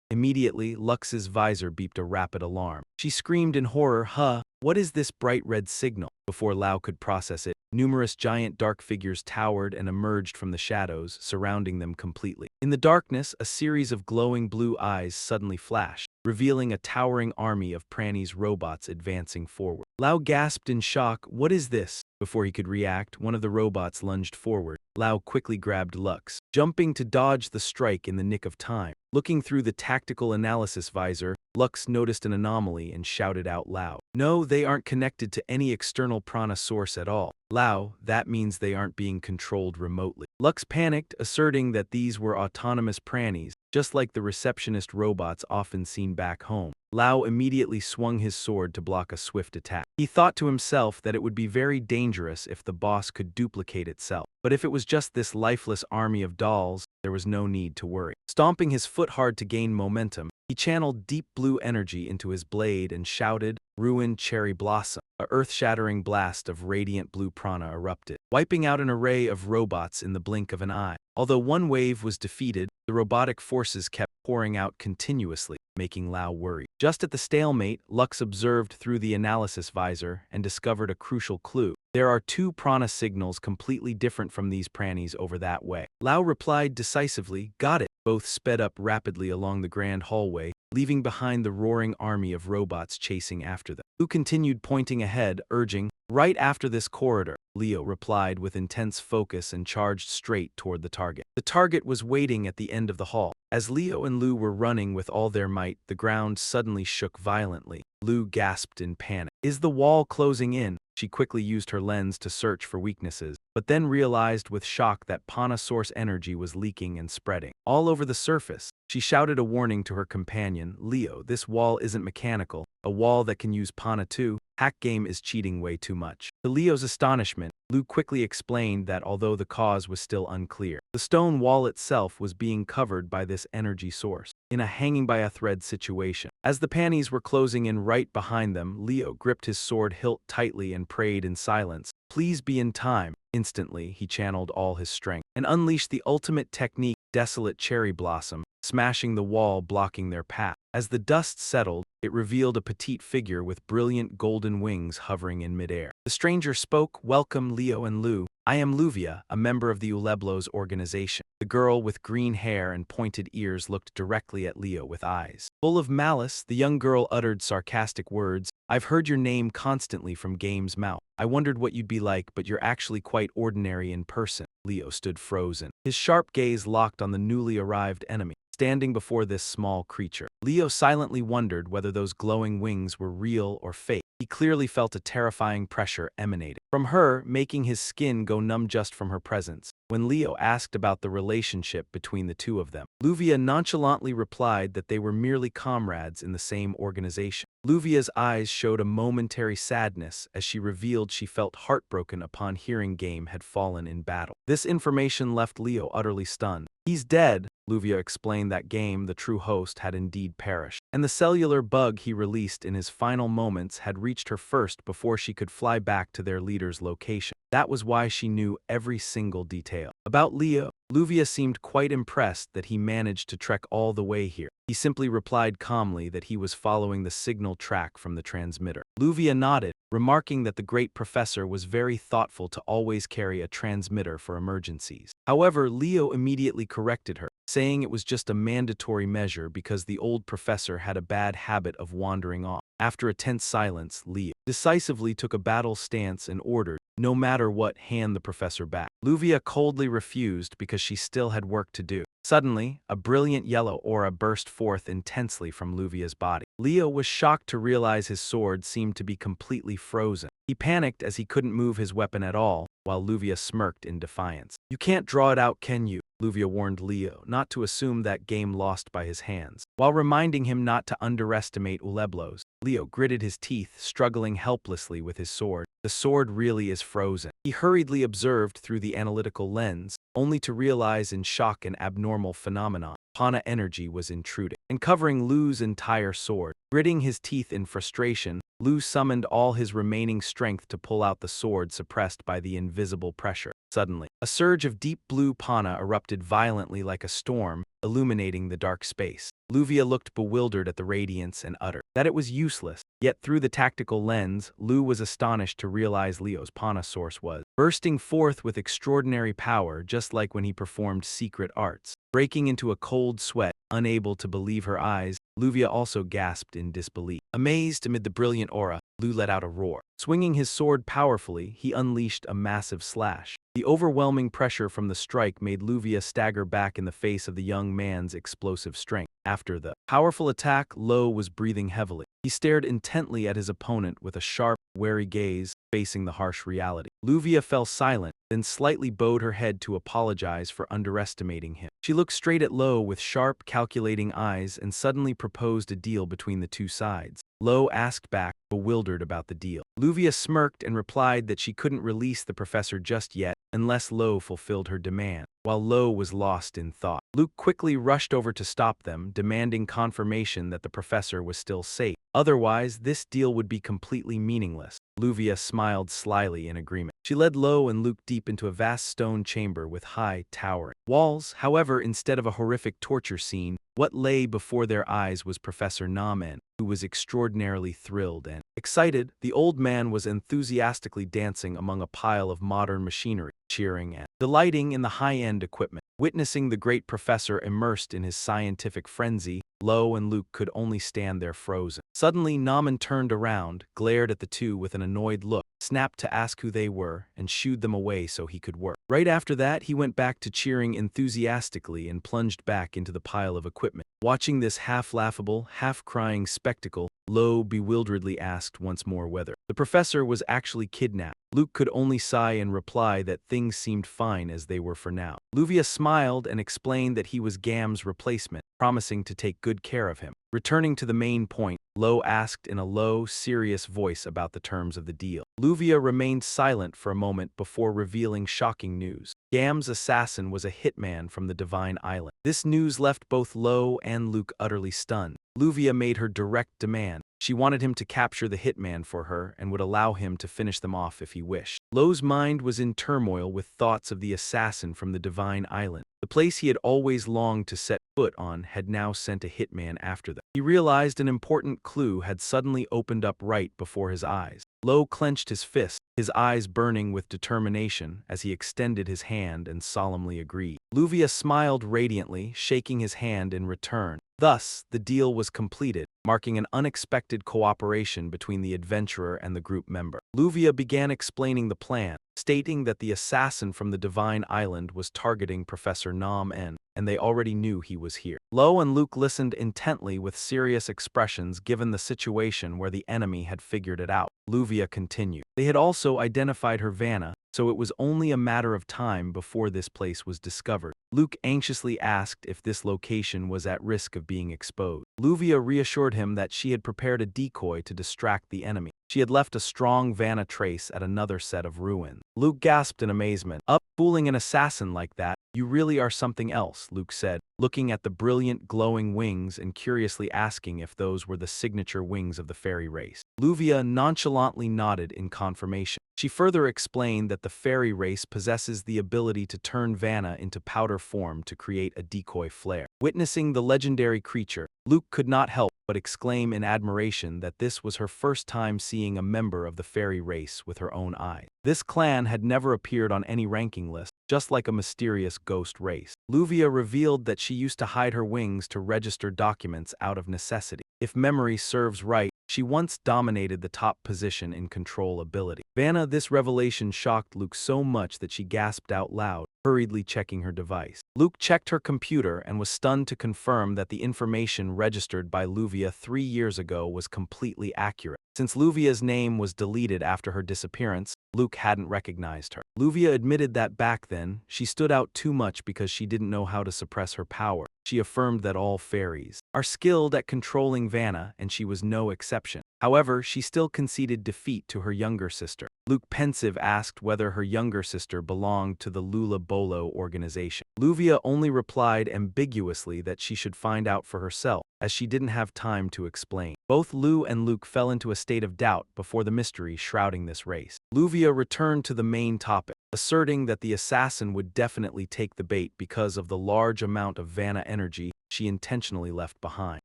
Immediately, Lux's visor beeped a rapid alarm. She screamed in horror, "Huh, what is this bright red signal?" Before Lau could process it, numerous giant dark figures towered and emerged from the shadows, surrounding them completely. In the darkness, a series of glowing blue eyes suddenly flashed, revealing a towering army of Pranny's robots advancing forward. Lau gasped in shock, "What is this?" Before he could react, one of the robots lunged forward. Lau quickly grabbed Lux, jumping to dodge the strike in the nick of time. Looking through the tactical analysis visor, Lux noticed an anomaly and shouted out loud, "No, they aren't connected to any external prana source at all." "Lau, that means they aren't being controlled remotely." Lux panicked, asserting that these were autonomous prannies, just like the receptionist robots often seen back home. Lau immediately swung his sword to block a swift attack. He thought to himself that it would be very dangerous if the boss could duplicate itself. But if it was just this lifeless army of dolls, there was no need to worry. Stomping his foot hard to gain momentum, he channeled deep blue energy into his blade and shouted, "Ruined cherry blossom." A earth-shattering blast of radiant blue prana erupted, wiping out an array of robots in the blink of an eye. Although one wave was defeated, the robotic forces kept pouring out continuously, making Lau worry. Just at the stalemate, Lux observed through the analysis visor and discovered a crucial clue. There are two prana signals completely different from these prannies over that way. Lau replied decisively, "Got it." Both sped up rapidly along the grand hallway, leaving behind the roaring army of robots chasing after them. Lu continued pointing ahead, urging, "Right after this corridor." Leo replied with intense focus and charged straight toward the target. The target was waiting at the end of the hall. As Leo and Lu were running with all their might, the ground suddenly shook violently. Lu gasped in panic. "Is the wall closing in?" She quickly used her lens to search for weaknesses, but then realized with shock that prana source energy was leaking and spreading all over the surface. She shouted a warning to her companion, "Leo, this wall isn't mechanical. A wall that can use prana too. Hack game is cheating way too much." To Leo's astonishment, Lu quickly explained that although the cause was still unclear, the stone wall itself was being covered by this energy source, in a hanging-by-a-thread situation. As the panties were closing in right behind them, Leo gripped his sword hilt tightly and prayed in silence, "Please be in time." Instantly, he channeled all his strength and unleashed the ultimate technique, Desolate Cherry Blossom, smashing the wall blocking their path. As the dust settled, it revealed a petite figure with brilliant golden wings hovering in midair. The stranger spoke, "Welcome, Leo and Lu. I am Luvia, a member of the Uleblos organization." The girl with green hair and pointed ears looked directly at Leo with eyes full of malice. The young girl uttered sarcastic words, "I've heard your name constantly from Game's mouth. I wondered what you'd be like, but you're actually quite ordinary in person." Leo stood frozen, his sharp gaze locked on the newly arrived enemy. Standing before this small creature, Leo silently wondered whether those glowing wings were real or fake. He clearly felt a terrifying pressure emanating from her, making his skin go numb just from her presence. When Leo asked about the relationship between the two of them, Luvia nonchalantly replied that they were merely comrades in the same organization. Luvia's eyes showed a momentary sadness as she revealed she felt heartbroken upon hearing Game had fallen in battle. This information left Leo utterly stunned. "He's dead." Luvia explained that Game, the true host, had indeed perished, and the cellular bug he released in his final moments had reached her first before she could fly back to their leader's location. That was why she knew every single detail. About Leo, Luvia seemed quite impressed that he managed to trek all the way here. He simply replied calmly that he was following the signal track from the transmitter. Luvia nodded, remarking that the great professor was very thoughtful to always carry a transmitter for emergencies. However, Leo immediately corrected her. saying it was just a mandatory measure because the old professor had a bad habit of wandering off. After a tense silence, Leo decisively took a battle stance and ordered, no matter what, hand the professor back. Luvia coldly refused because she still had work to do. Suddenly, a brilliant yellow aura burst forth intensely from Luvia's body. Leo was shocked to realize his sword seemed to be completely frozen. He panicked as he couldn't move his weapon at all, while Luvia smirked in defiance. "You can't draw it out, can you?" Luvia warned Leo not to assume that game lost by his hands. While reminding him not to underestimate Uleblos, Leo gritted his teeth, struggling helplessly with his sword. "The sword really is frozen." He hurriedly observed through the analytical lens, only to realize in shock an abnormal phenomenon. Pana energy was intruding and covering Lu's entire sword. Gritting his teeth in frustration, Lu summoned all his remaining strength to pull out the sword suppressed by the invisible pressure. Suddenly, a surge of deep blue Pana erupted violently like a storm, illuminating the dark space. Luvia looked bewildered at the radiance and uttered that it was useless. Yet through the tactical lens, Lu was astonished to realize Leo's Pana source was bursting forth with extraordinary power, just like when he performed secret arts. Breaking into a cold sweat, unable to believe her eyes, Luvia also gasped in disbelief. Amazed amid the brilliant aura, Lu let out a roar. Swinging his sword powerfully, he unleashed a massive slash. The overwhelming pressure from the strike made Luvia stagger back in the face of the young man's explosive strength. After the powerful attack, Lo was breathing heavily. He stared intently at his opponent with a sharp, wary gaze, facing the harsh reality. Luvia fell silent, then slightly bowed her head to apologize for underestimating him. She looked straight at Lo with sharp, calculating eyes and suddenly proposed a deal between the two sides. Lo asked back, bewildered about the deal. Luvia smirked and replied that she couldn't release the professor just yet unless Lo fulfilled her demand. While Lo was lost in thought, Luke quickly rushed over to stop them, demanding confirmation that the professor was still safe. Otherwise, this deal would be completely meaningless. Luvia smiled slyly in agreement. She led Lo and Luke deep into a vast stone chamber with high, towering walls. However, instead of a horrific torture scene, what lay before their eyes was Professor Namen, who was extraordinarily thrilled and excited. The old man was enthusiastically dancing among a pile of modern machinery, cheering and delighting in the high-end equipment. Witnessing the great professor immersed in his scientific frenzy, Lo and Luke could only stand there frozen. Suddenly, Namen turned around, glared at the two with an annoyed look, snapped to ask who they were, and shooed them away so he could work. Right after that, he went back to cheering enthusiastically and plunged back into the pile of equipment. Watching this half-laughable, half-crying spectacle, Lo bewilderedly asked once more whether the professor was actually kidnapped. Luke could only sigh and reply that things seemed fine as they were for now. Luvia smiled and explained that he was Gam's replacement, promising to take good care of him. Returning to the main point, Lo asked in a low, serious voice about the terms of the deal. Luvia remained silent for a moment before revealing shocking news. Gam's assassin was a hitman from the Divine Island. This news left both Lo and Luke utterly stunned. Luvia made her direct demand. She wanted him to capture the hitman for her and would allow him to finish them off if he wished. Lo's mind was in turmoil with thoughts of the assassin from the Divine Island. The place he had always longed to set foot on had now sent a hitman after them. He realized an important clue had suddenly opened up right before his eyes. Lo clenched his fist, his eyes burning with determination as he extended his hand and solemnly agreed. Luvia smiled radiantly, shaking his hand in return. Thus, the deal was completed, marking an unexpected cooperation between the adventurer and the group member. Luvia began explaining the plan, stating that the assassin from the Divine Island was targeting Professor Nam-en, and they already knew he was here. Lo and Luke listened intently with serious expressions given the situation where the enemy had figured it out. Luvia continued. They had also identified her Vanna, so it was only a matter of time before this place was discovered. Luke anxiously asked if this location was at risk of being exposed. Luvia reassured him that she had prepared a decoy to distract the enemy. She had left a strong Vanna trace at another set of ruins. Luke gasped in amazement. "Up, fooling an assassin like that? You really are something else," Luke said, looking at the brilliant glowing wings and curiously asking if those were the signature wings of the fairy race. Luvia nonchalantly nodded in confirmation. She further explained that the fairy race possesses the ability to turn Vanna into powder form to create a decoy flare. Witnessing the legendary creature, Luke could not help but exclaim in admiration that this was her first time seeing a member of the fairy race with her own eyes. This clan had never appeared on any ranking list, just like a mysterious ghost race. Luvia revealed that she used to hide her wings to register documents out of necessity. If memory serves right, she once dominated the top position in control ability. Vanna, this revelation shocked Luke so much that she gasped out loud, hurriedly checking her device. Luke checked her computer and was stunned to confirm that the information registered by Luvia 3 years ago was completely accurate. Since Luvia's name was deleted after her disappearance, Luke hadn't recognized her. Luvia admitted that back then, she stood out too much because she didn't know how to suppress her power. She affirmed that all fairies are skilled at controlling Vanna, and she was no exception. However, she still conceded defeat to her younger sister. Luke, pensive, asked whether her younger sister belonged to the Lula Bolo organization. Luvia only replied ambiguously that she should find out for herself, as she didn't have time to explain. Both Lu and Luke fell into a state of doubt before the mystery shrouding this race. Luvia returned to the main topic, asserting that the assassin would definitely take the bait because of the large amount of Vanna energy she intentionally left behind.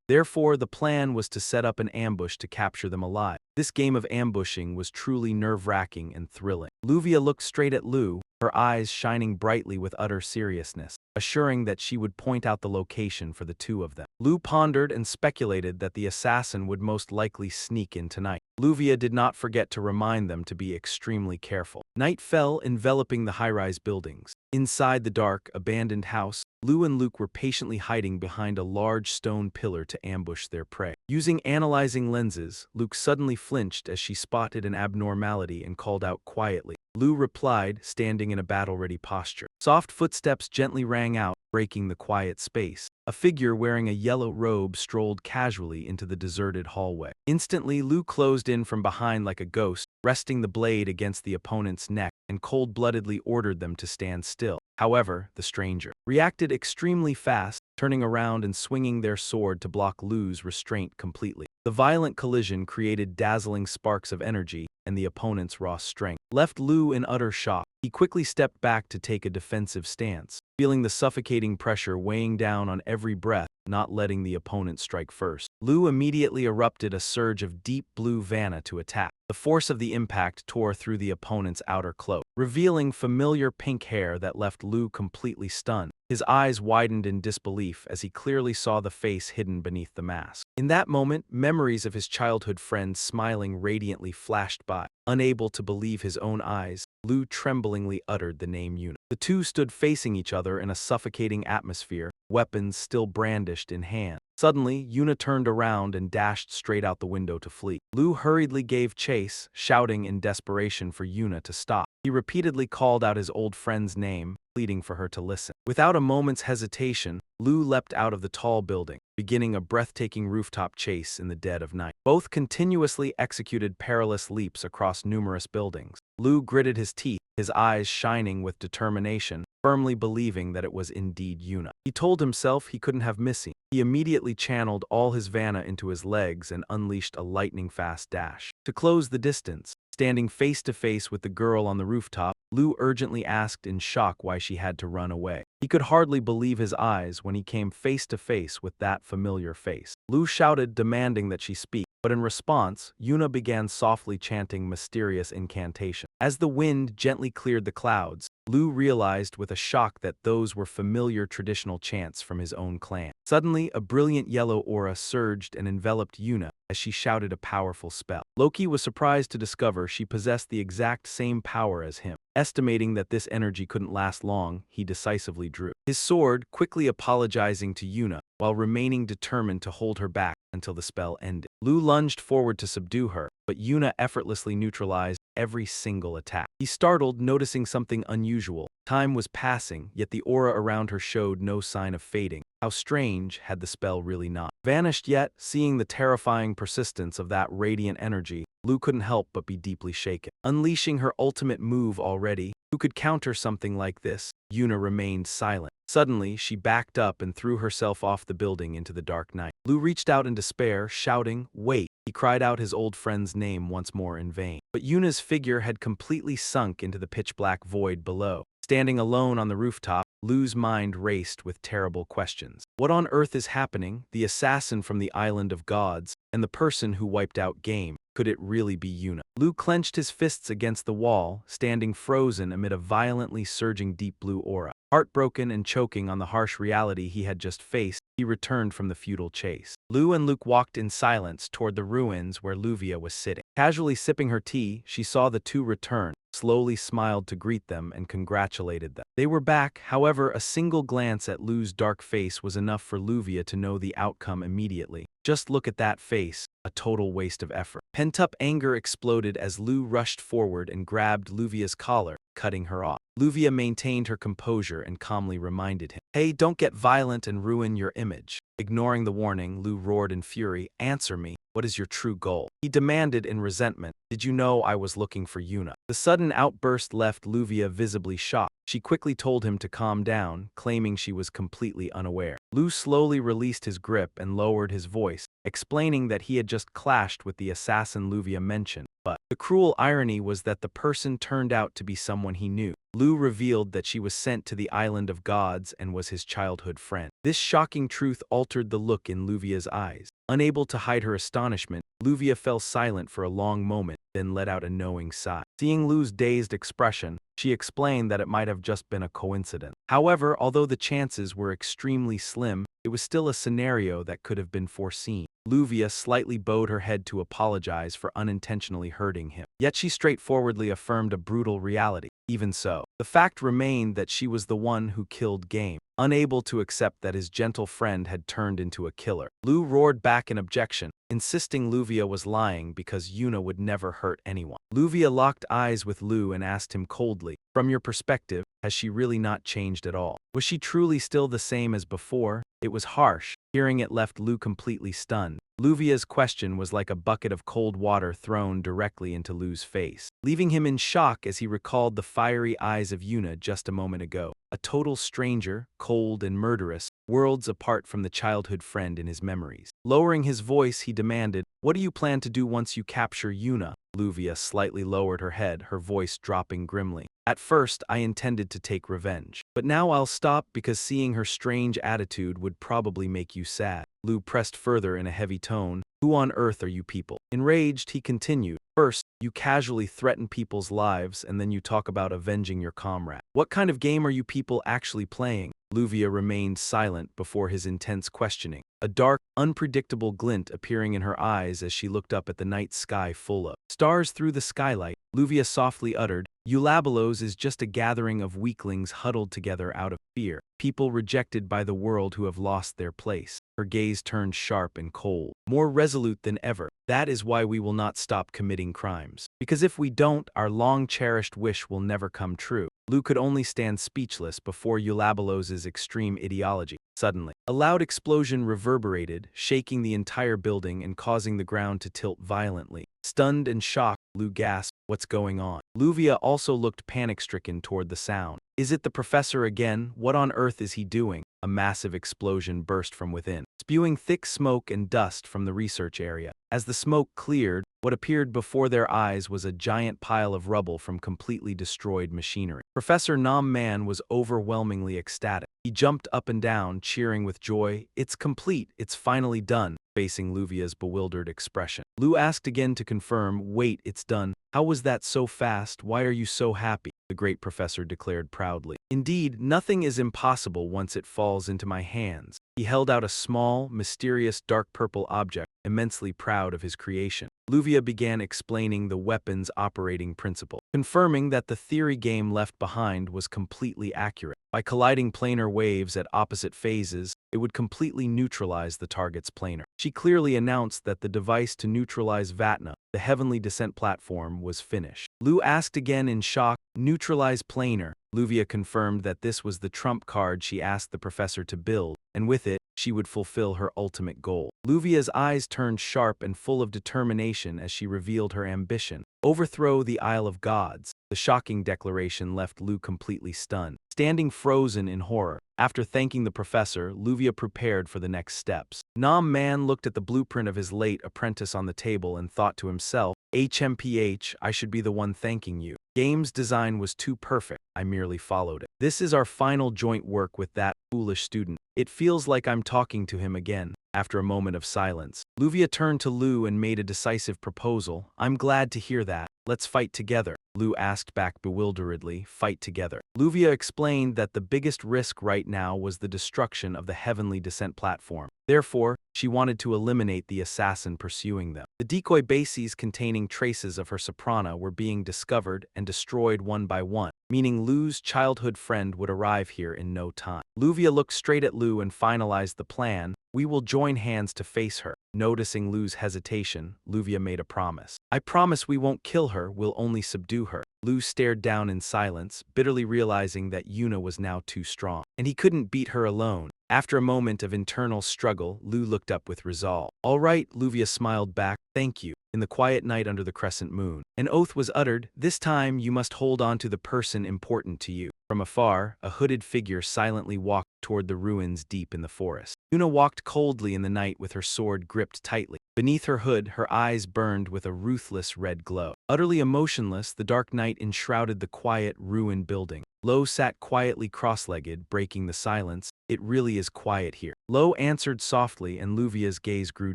Therefore, the plan was to set up an ambush to capture them alive. This game of ambushing was truly nerve-wracking and thrilling. Luvia looked straight at Lu, her eyes shining brightly with utter seriousness, assuring that she would point out the location for the two of them. Lu pondered and speculated that the assassin would most likely sneak in tonight. Luvia did not forget to remind them to be extremely careful. Night fell, enveloping the high-rise buildings. Inside the dark, abandoned house, Lu and Luke were patiently hiding behind a large stone pillar to ambush their prey. Using analyzing lenses, Luke suddenly flinched as she spotted an abnormality and called out quietly. Lu replied, standing in a battle-ready posture. Soft footsteps gently rang out, breaking the quiet space. A figure wearing a yellow robe strolled casually into the deserted hallway. Instantly, Lu closed in from behind like a ghost, resting the blade against the opponent's neck, and cold-bloodedly ordered them to stand still. However, the stranger reacted extremely fast, turning around and swinging their sword to block Lu's restraint completely. The violent collision created dazzling sparks of energy, and the opponent's raw strength left Lu in utter shock. He quickly stepped back to take a defensive stance, feeling the suffocating pressure weighing down on every breath, not letting the opponent strike first. Lu immediately erupted a surge of deep blue Vanna to attack. The force of the impact tore through the opponent's outer cloak, revealing familiar pink hair that left Lu completely stunned. His eyes widened in disbelief as he clearly saw the face hidden beneath the mask. In that moment, memories of his childhood friend smiling radiantly flashed by. Unable to believe his own eyes, Lu tremblingly uttered the name Yuna. The two stood facing each other in a suffocating atmosphere, weapons still brandished in hand. Suddenly, Yuna turned around and dashed straight out the window to flee. Lu hurriedly gave chase, shouting in desperation for Yuna to stop. He repeatedly called out his old friend's name, pleading for her to listen. Without a moment's hesitation, Lu leapt out of the tall building, beginning a breathtaking rooftop chase in the dead of night. Both continuously executed perilous leaps across numerous buildings. Lu gritted his teeth, his eyes shining with determination, firmly believing that it was indeed Yuna. He told himself he couldn't have missing. He immediately channeled all his Vanna into his legs and unleashed a lightning-fast dash. To close the distance, standing face to face with the girl on the rooftop, Lu urgently asked in shock why she had to run away. He could hardly believe his eyes when he came face to face with that familiar face. Lu shouted, demanding that she speak, but in response, Yuna began softly chanting mysterious incantation. As the wind gently cleared the clouds, Lu realized with a shock that those were familiar traditional chants from his own clan. Suddenly, a brilliant yellow aura surged and enveloped Yuna as she shouted a powerful spell. Loki was surprised to discover she possessed the exact same power as him. Estimating that this energy couldn't last long, he decisively drew his sword, quickly apologizing to Yuna, while remaining determined to hold her back until the spell ended. Lu lunged forward to subdue her, but Yuna effortlessly neutralized every single attack. He startled, noticing something unusual. Time was passing, yet the aura around her showed no sign of fading. How strange had the spell really not vanished yet? Seeing the terrifying persistence of that radiant energy, Lu couldn't help but be deeply shaken. Unleashing her ultimate move already, who could counter something like this? Yuna remained silent. Suddenly, she backed up and threw herself off the building into the dark night. Lu reached out in despair, shouting, "Wait!" He cried out his old friend's name once more in vain. But Yuna's figure had completely sunk into the pitch-black void below. Standing alone on the rooftop, Lu's mind raced with terrible questions. What on earth is happening? The assassin from the Island of Gods, and the person who wiped out Game. Could it really be Yuna? Lu clenched his fists against the wall, standing frozen amid a violently surging deep blue aura. Heartbroken and choking on the harsh reality he had just faced, he returned from the futile chase. Lu and Luke walked in silence toward the ruins where Luvia was sitting. Casually sipping her tea, she saw the two return, slowly smiled to greet them and congratulated them. They were back, however, a single glance at Lu's dark face was enough for Luvia to know the outcome immediately. Just look at that face, a total waste of effort. Pent-up anger exploded as Lu rushed forward and grabbed Luvia's collar, cutting her off. Luvia maintained her composure and calmly reminded him, "Hey, don't get violent and ruin your image." Ignoring the warning, Lu roared in fury, "Answer me. What is your true goal?" He demanded in resentment, "Did you know I was looking for Yuna?" The sudden outburst left Luvia visibly shocked. She quickly told him to calm down, claiming she was completely unaware. Lu slowly released his grip and lowered his voice, explaining that he had just clashed with the assassin Luvia mentioned. But the cruel irony was that the person turned out to be someone he knew. Lu revealed that she was sent to the Island of Gods and was his childhood friend. This shocking truth altered the look in Luvia's eyes. Unable to hide her astonishment, Luvia fell silent for a long moment, then let out a knowing sigh. Seeing Lu's dazed expression, she explained that it might have just been a coincidence. However, although the chances were extremely slim, it was still a scenario that could have been foreseen. Luvia slightly bowed her head to apologize for unintentionally hurting him. Yet she straightforwardly affirmed a brutal reality. Even so, the fact remained that she was the one who killed Game. Unable to accept that his gentle friend had turned into a killer, Lu roared back in objection, insisting Luvia was lying because Yuna would never hurt anyone. Luvia locked eyes with Lu and asked him coldly, "From your perspective, has she really not changed at all? Was she truly still the same as before?" It was harsh. Hearing it left Lu completely stunned. Luvia's question was like a bucket of cold water thrown directly into Lu's face, leaving him in shock as he recalled the fiery eyes of Yuna just a moment ago. A total stranger, cold and murderous, worlds apart from the childhood friend in his memories. Lowering his voice, he demanded, "What do you plan to do once you capture Yuna?" Luvia slightly lowered her head, her voice dropping grimly. "At first, I intended to take revenge. But now I'll stop because seeing her strange attitude would probably make you sad." Lu pressed further in a heavy tone, "Who on earth are you people?" Enraged, he continued, "First, you casually threaten people's lives and then you talk about avenging your comrade. What kind of game are you people actually playing?" Luvia remained silent before his intense questioning, a dark, unpredictable glint appearing in her eyes as she looked up at the night sky full of stars through the skylight. Luvia softly uttered, "Eulabalos is just a gathering of weaklings huddled together out of fear, people rejected by the world who have lost their place." Her gaze turned sharp and cold, more resolute than ever. "That is why we will not stop committing crimes. Because if we don't, our long-cherished wish will never come true." Lu could only stand speechless before Eulabalos's extreme ideology. Suddenly, a loud explosion reverberated, shaking the entire building and causing the ground to tilt violently. Stunned and shocked, Lu gasped, "What's going on?" Luvia also looked panic-stricken toward the sound. "Is it the professor again? What on earth is he doing?" A massive explosion burst from within, spewing thick smoke and dust from the research area. As the smoke cleared, what appeared before their eyes was a giant pile of rubble from completely destroyed machinery. Professor Nam Man was overwhelmingly ecstatic. He jumped up and down, cheering with joy, "It's complete, it's finally done," facing Luvia's bewildered expression. Lu asked again to confirm, "Wait, it's done. How was that so fast? Why are you so happy?" The great professor declared proudly. "Indeed, nothing is impossible once it falls into my hands." He held out a small, mysterious dark purple object, immensely proud of his creation. Luvia began explaining the weapon's operating principle, confirming that the theory Game left behind was completely accurate. By colliding planar waves at opposite phases, it would completely neutralize the target's planar. She clearly announced that the device to neutralize Vatna, the heavenly descent platform, was finished. Lu asked again in shock, "Neutralize planar?" Luvia confirmed that this was the trump card she asked the professor to build, and with it, she would fulfill her ultimate goal. Luvia's eyes turned sharp and full of determination as she revealed her ambition. Overthrow the Isle of Gods. The shocking declaration left Lu completely stunned, standing frozen in horror. After thanking the professor, Luvia prepared for the next steps. Nam Man looked at the blueprint of his late apprentice on the table and thought to himself, HMPH, I should be the one thanking you. Game's design was too perfect, I merely followed it. This is our final joint work with that foolish student. It feels like I'm talking to him again. After a moment of silence, Luvia turned to Lu and made a decisive proposal. I'm glad to hear that. Let's fight together. Lu asked back bewilderedly, fight together. Luvia explained that the biggest risk right now was the destruction of the Heavenly Descent platform. Therefore, she wanted to eliminate the assassin pursuing them. The decoy bases containing traces of her soprana were being discovered and destroyed one by one, meaning Lu's childhood friend would arrive here in no time. Luvia looked straight at Lu and finalized the plan. We will join hands to face her. Noticing Lu's hesitation, Luvia made a promise. I promise we won't kill her, we'll only subdue her. Lu stared down in silence, bitterly realizing that Yuna was now too strong, and he couldn't beat her alone. After a moment of internal struggle, Lu looked up with resolve. All right, Luvia smiled back, thank you. In the quiet night under the crescent moon, an oath was uttered. This time you must hold on to the person important to you. From afar, a hooded figure silently walked toward the ruins deep in the forest. Yuna walked coldly in the night with her sword gripped tightly. Beneath her hood, her eyes burned with a ruthless red glow. Utterly emotionless, the dark night enshrouded the quiet, ruined building. Lo sat quietly cross-legged, breaking the silence. It really is quiet here. Lo answered softly, and Luvia's gaze grew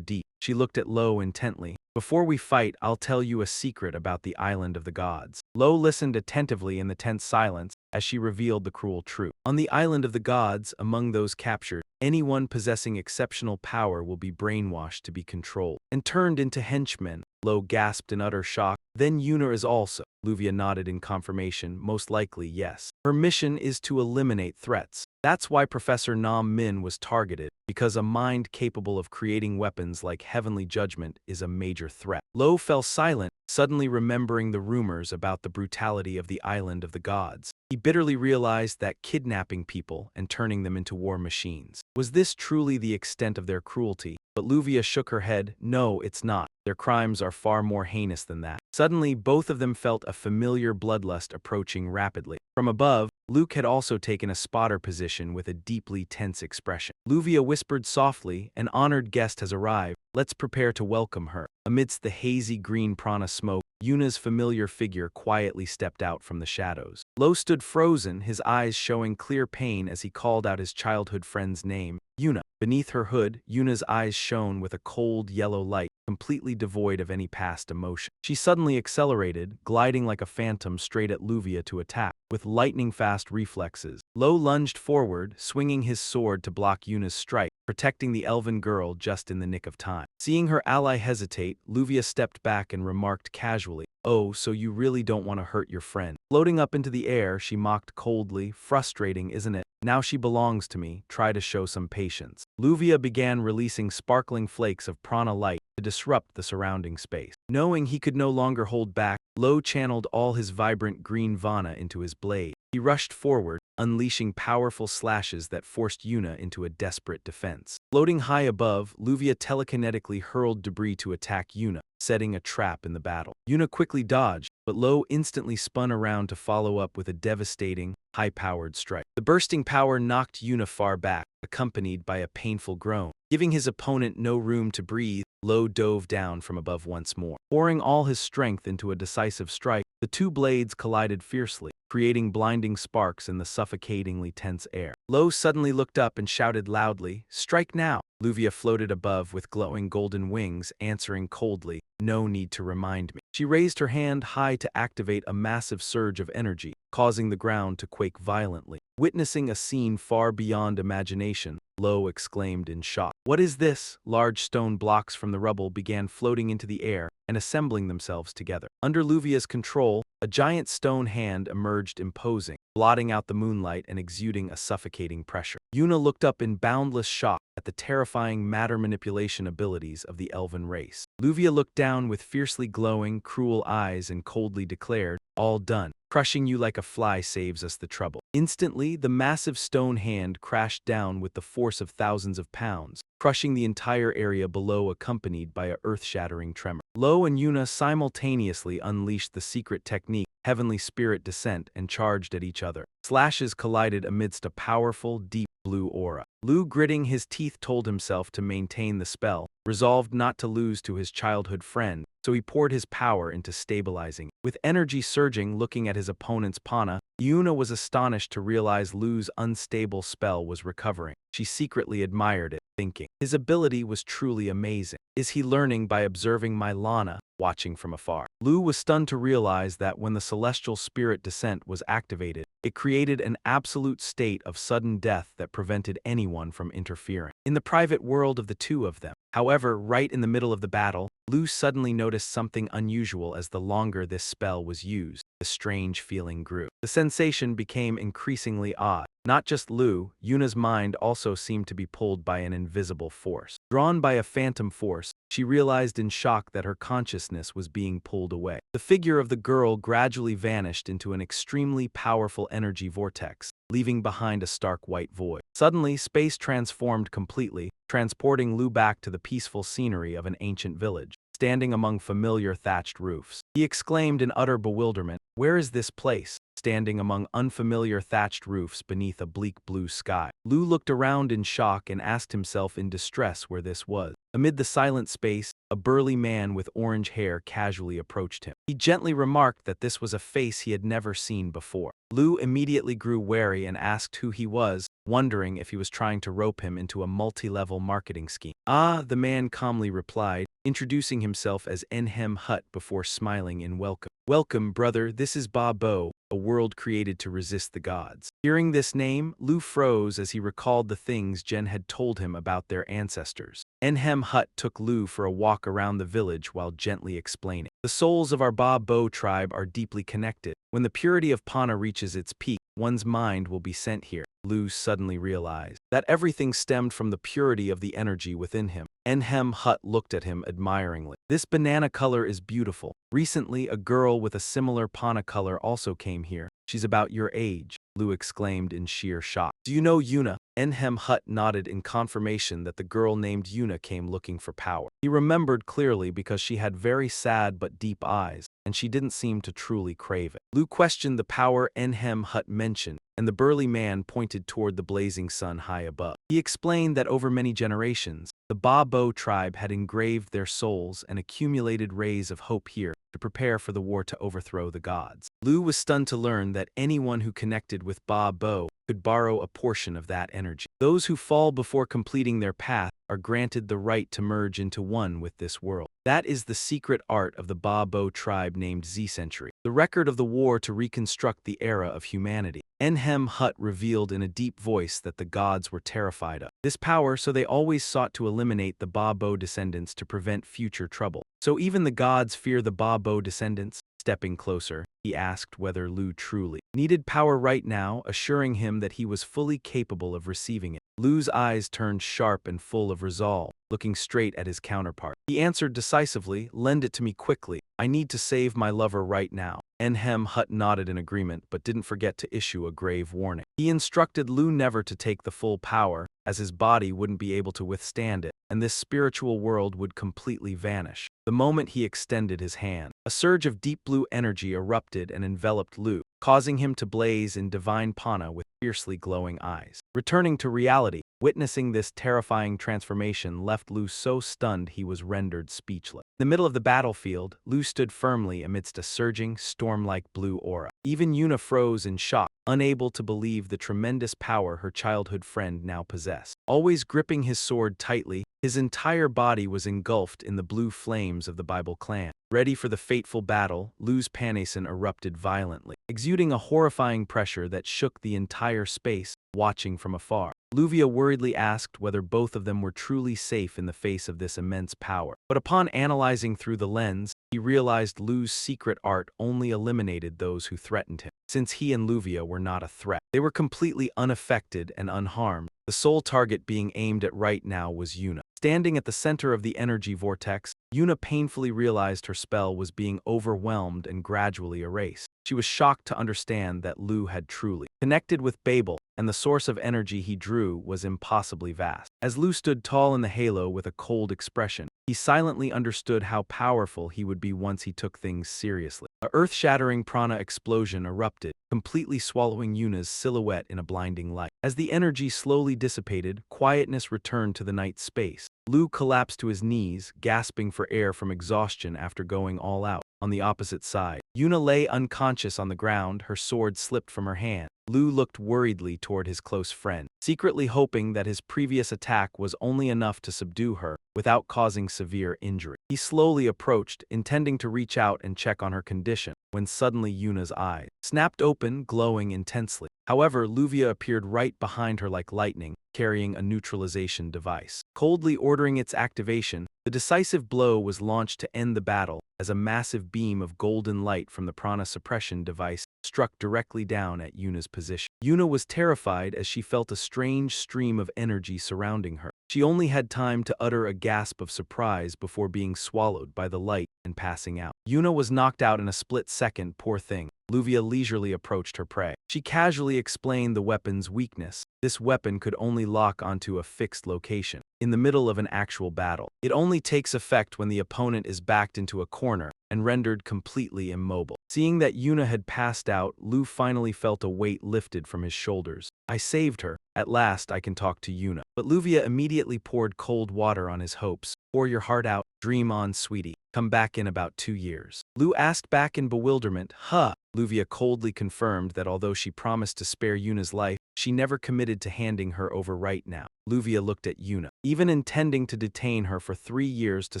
deep. She looked at Lo intently. Before we fight, I'll tell you a secret about the Island of the Gods. Lo listened attentively in the tense silence as she revealed the cruel truth. On the Island of the Gods, among those captured, anyone possessing exceptional power will be brainwashed to be controlled and turned into henchmen. Lo gasped in utter shock. Then Yuna is also. Luvia nodded in confirmation, most likely yes. Her mission is to eliminate threats. That's why Professor Nam Min was targeted, because a mind capable of creating weapons like heavenly judgment is a major threat. Lo fell silent, suddenly remembering the rumors about the brutality of the Island of the Gods. He bitterly realized that kidnapping people and turning them into war machines. Was this truly the extent of their cruelty? But Luvia shook her head. No, it's not. Their crimes are far more heinous than that. Suddenly, both of them felt a familiar bloodlust approaching rapidly. From above, Luke had also taken a spotter position with a deeply tense expression. Luvia whispered softly, an honored guest has arrived. Let's prepare to welcome her. Amidst the hazy green prana smoke, Yuna's familiar figure quietly stepped out from the shadows. Lo stood frozen, his eyes showing clear pain as he called out his childhood friend's name, Yuna. Beneath her hood, Yuna's eyes shone with a cold yellow light, completely devoid of any past emotion. She suddenly accelerated, gliding like a phantom straight at Luvia to attack. With lightning-fast reflexes, Lo lunged forward, swinging his sword to block Yuna's strike, protecting the elven girl just in the nick of time. Seeing her ally hesitate, Luvia stepped back and remarked casually, "Oh, so you really don't want to hurt your friend." Floating up into the air, she mocked coldly, "Frustrating, isn't it? Now she belongs to me, try to show some patience." Luvia began releasing sparkling flakes of prana light to disrupt the surrounding space. Knowing he could no longer hold back, Lo channeled all his vibrant green vana into his blade. He rushed forward, unleashing powerful slashes that forced Yuna into a desperate defense. Floating high above, Luvia telekinetically hurled debris to attack Yuna, setting a trap in the battle. Yuna quickly dodged, but Lo instantly spun around to follow up with a devastating, high-powered strike. The bursting power knocked Yuna far back, accompanied by a painful groan. Giving his opponent no room to breathe, Lo dove down from above once more. Pouring all his strength into a decisive strike, the two blades collided fiercely, creating blinding sparks in the suffocatingly tense air. Lo suddenly looked up and shouted loudly, "Strike now!" Luvia floated above with glowing golden wings, answering coldly, "No need to remind me." She raised her hand high to activate a massive surge of energy, causing the ground to quake violently. Witnessing a scene far beyond imagination, Lo exclaimed in shock. "What is this?" Large stone blocks from the rubble began floating into the air and assembling themselves together. Under Luvia's control, a giant stone hand emerged imposing, blotting out the moonlight and exuding a suffocating pressure. Yuna looked up in boundless shock at the terrifying matter manipulation abilities of the elven race. Luvia looked down with fiercely glowing, cruel eyes and coldly declared, "All done." Crushing you like a fly saves us the trouble. Instantly, the massive stone hand crashed down with the force of thousands of pounds, crushing the entire area below accompanied by a earth-shattering tremor. Lo and Yuna simultaneously unleashed the secret technique, Heavenly Spirit Descent, and charged at each other. Slashes collided amidst a powerful, deep blue aura. Lu, gritting his teeth, told himself to maintain the spell, resolved not to lose to his childhood friend, so he poured his power into stabilizing. With energy surging, looking at his opponent's Pana, Yuna was astonished to realize Lu's unstable spell was recovering. She secretly admired it, thinking, his ability was truly amazing. Is he learning by observing my Lana, watching from afar? Lu was stunned to realize that when the celestial spirit descent was activated, it created an absolute state of sudden death that prevented anyone from interfering. In the private world of the two of them, however, right in the middle of the battle, Lu suddenly noticed something unusual as the longer this spell was used. The strange feeling grew. The sensation became increasingly odd. Not just Lu, Yuna's mind also seemed to be pulled by an invisible force. Drawn by a phantom force, she realized in shock that her consciousness was being pulled away. The figure of the girl gradually vanished into an extremely powerful energy vortex, leaving behind a stark white void. Suddenly, space transformed completely, transporting Lu back to the peaceful scenery of an ancient village. Standing among familiar thatched roofs, he exclaimed in utter bewilderment, "Where is this place?" Standing among unfamiliar thatched roofs beneath a bleak blue sky, Lu looked around in shock and asked himself in distress where this was. Amid the silent space, a burly man with orange hair casually approached him. He gently remarked that this was a face he had never seen before. Lu immediately grew wary and asked who he was, wondering if he was trying to rope him into a multi-level marketing scheme. "Ah," the man calmly replied, introducing himself as Enhem Hut before smiling in welcome. "Welcome, brother, this is Ba Bo, a world created to resist the gods." Hearing this name, Lu froze as he recalled the things Jen had told him about their ancestors. Enhem Hut took Lu for a walk around the village while gently explaining, "The souls of our Ba Bo tribe are deeply connected. When the purity of Pana reaches its peak, one's mind will be sent here." Lu suddenly realized that everything stemmed from the purity of the energy within him. Enhem Hut looked at him admiringly. "This banana color is beautiful. Recently, a girl with a similar Pana color also came here. She's about your age," Lu exclaimed in sheer shock. "Do you know Yuna?" Enhem Hut nodded in confirmation that the girl named Yuna came looking for power. He remembered clearly because she had very sad but deep eyes, and she didn't seem to truly crave it. Lu questioned the power Enhem Hut mentioned, and the burly man pointed toward the blazing sun high above. He explained that over many generations, the Ba Bo tribe had engraved their souls and accumulated rays of hope here to prepare for the war to overthrow the gods. Lu was stunned to learn that anyone who connected with Ba Bo could borrow a portion of that energy. Those who fall before completing their path are granted the right to merge into one with this world. That is the secret art of the Ba Bo tribe named Z-Century, the record of the war to reconstruct the era of humanity. Enhem Hut revealed in a deep voice that the gods were terrified of this power, so they always sought to eliminate the Ba Bo descendants to prevent future trouble. So even the gods fear the Ba Bo descendants? Stepping closer, he asked whether Lu truly needed power right now, assuring him that he was fully capable of receiving it. Lu's eyes turned sharp and full of resolve, looking straight at his counterpart. He answered decisively, "Lend it to me quickly. I need to save my lover right now." Enhem Hut nodded in agreement but didn't forget to issue a grave warning. He instructed Lu never to take the full power, as his body wouldn't be able to withstand it, and this spiritual world would completely vanish. The moment he extended his hand, a surge of deep blue energy erupted and enveloped Lu, causing him to blaze in divine Pana with fiercely glowing eyes. Returning to reality, witnessing this terrifying transformation left Lu so stunned he was rendered speechless. In the middle of the battlefield, Lu stood firmly amidst a surging, storm-like blue aura. Even Yuna froze in shock, unable to believe the tremendous power her childhood friend now possessed. Always gripping his sword tightly, his entire body was engulfed in the blue flames of the Bible clan. Ready for the fateful battle, Lu's Panason erupted violently, exuding a horrifying pressure that shook the entire space, watching from afar. Luvia worriedly asked whether both of them were truly safe in the face of this immense power. But upon analyzing through the lens, he realized Lu's secret art only eliminated those who threatened him. Since he and Luvia were not a threat, they were completely unaffected and unharmed. The sole target being aimed at right now was Yuna. Standing at the center of the energy vortex, Yuna painfully realized her spell was being overwhelmed and gradually erased. She was shocked to understand that Lu had truly connected with Babel, and the source of energy he drew was impossibly vast. As Lu stood tall in the halo with a cold expression, he silently understood how powerful he would be once he took things seriously. A earth-shattering prana explosion erupted, completely swallowing Yuna's silhouette in a blinding light. As the energy slowly dissipated, quietness returned to the night space. Lu collapsed to his knees, gasping for air from exhaustion after going all out. On the opposite side, Yuna lay unconscious on the ground, her sword slipped from her hand. Lu looked worriedly toward his close friend, secretly hoping that his previous attack was only enough to subdue her without causing severe injury. He slowly approached, intending to reach out and check on her condition, when suddenly Yuna's eyes snapped open, glowing intensely. However, Luvia appeared right behind her like lightning, carrying a neutralization device. Coldly ordering its activation, the decisive blow was launched to end the battle as a massive beam of golden light from the prana suppression device struck directly down at Yuna's position. Yuna was terrified as she felt a strange stream of energy surrounding her. She only had time to utter a gasp of surprise before being swallowed by the light and passing out. Yuna was knocked out in a split second, poor thing. Luvia leisurely approached her prey. She casually explained the weapon's weakness. This weapon could only lock onto a fixed location, in the middle of an actual battle. It only takes effect when the opponent is backed into a corner and rendered completely immobile. Seeing that Yuna had passed out, Lu finally felt a weight lifted from his shoulders. I saved her. At last I can talk to Yuna. But Luvia immediately poured cold water on his hopes. Pour your heart out. Dream on, sweetie. Come back in about 2 years. Lu asked back in bewilderment. Huh? Luvia coldly confirmed that although she promised to spare Yuna's life, she never committed to handing her over right now. Luvia looked at Yuna, even intending to detain her for 3 years to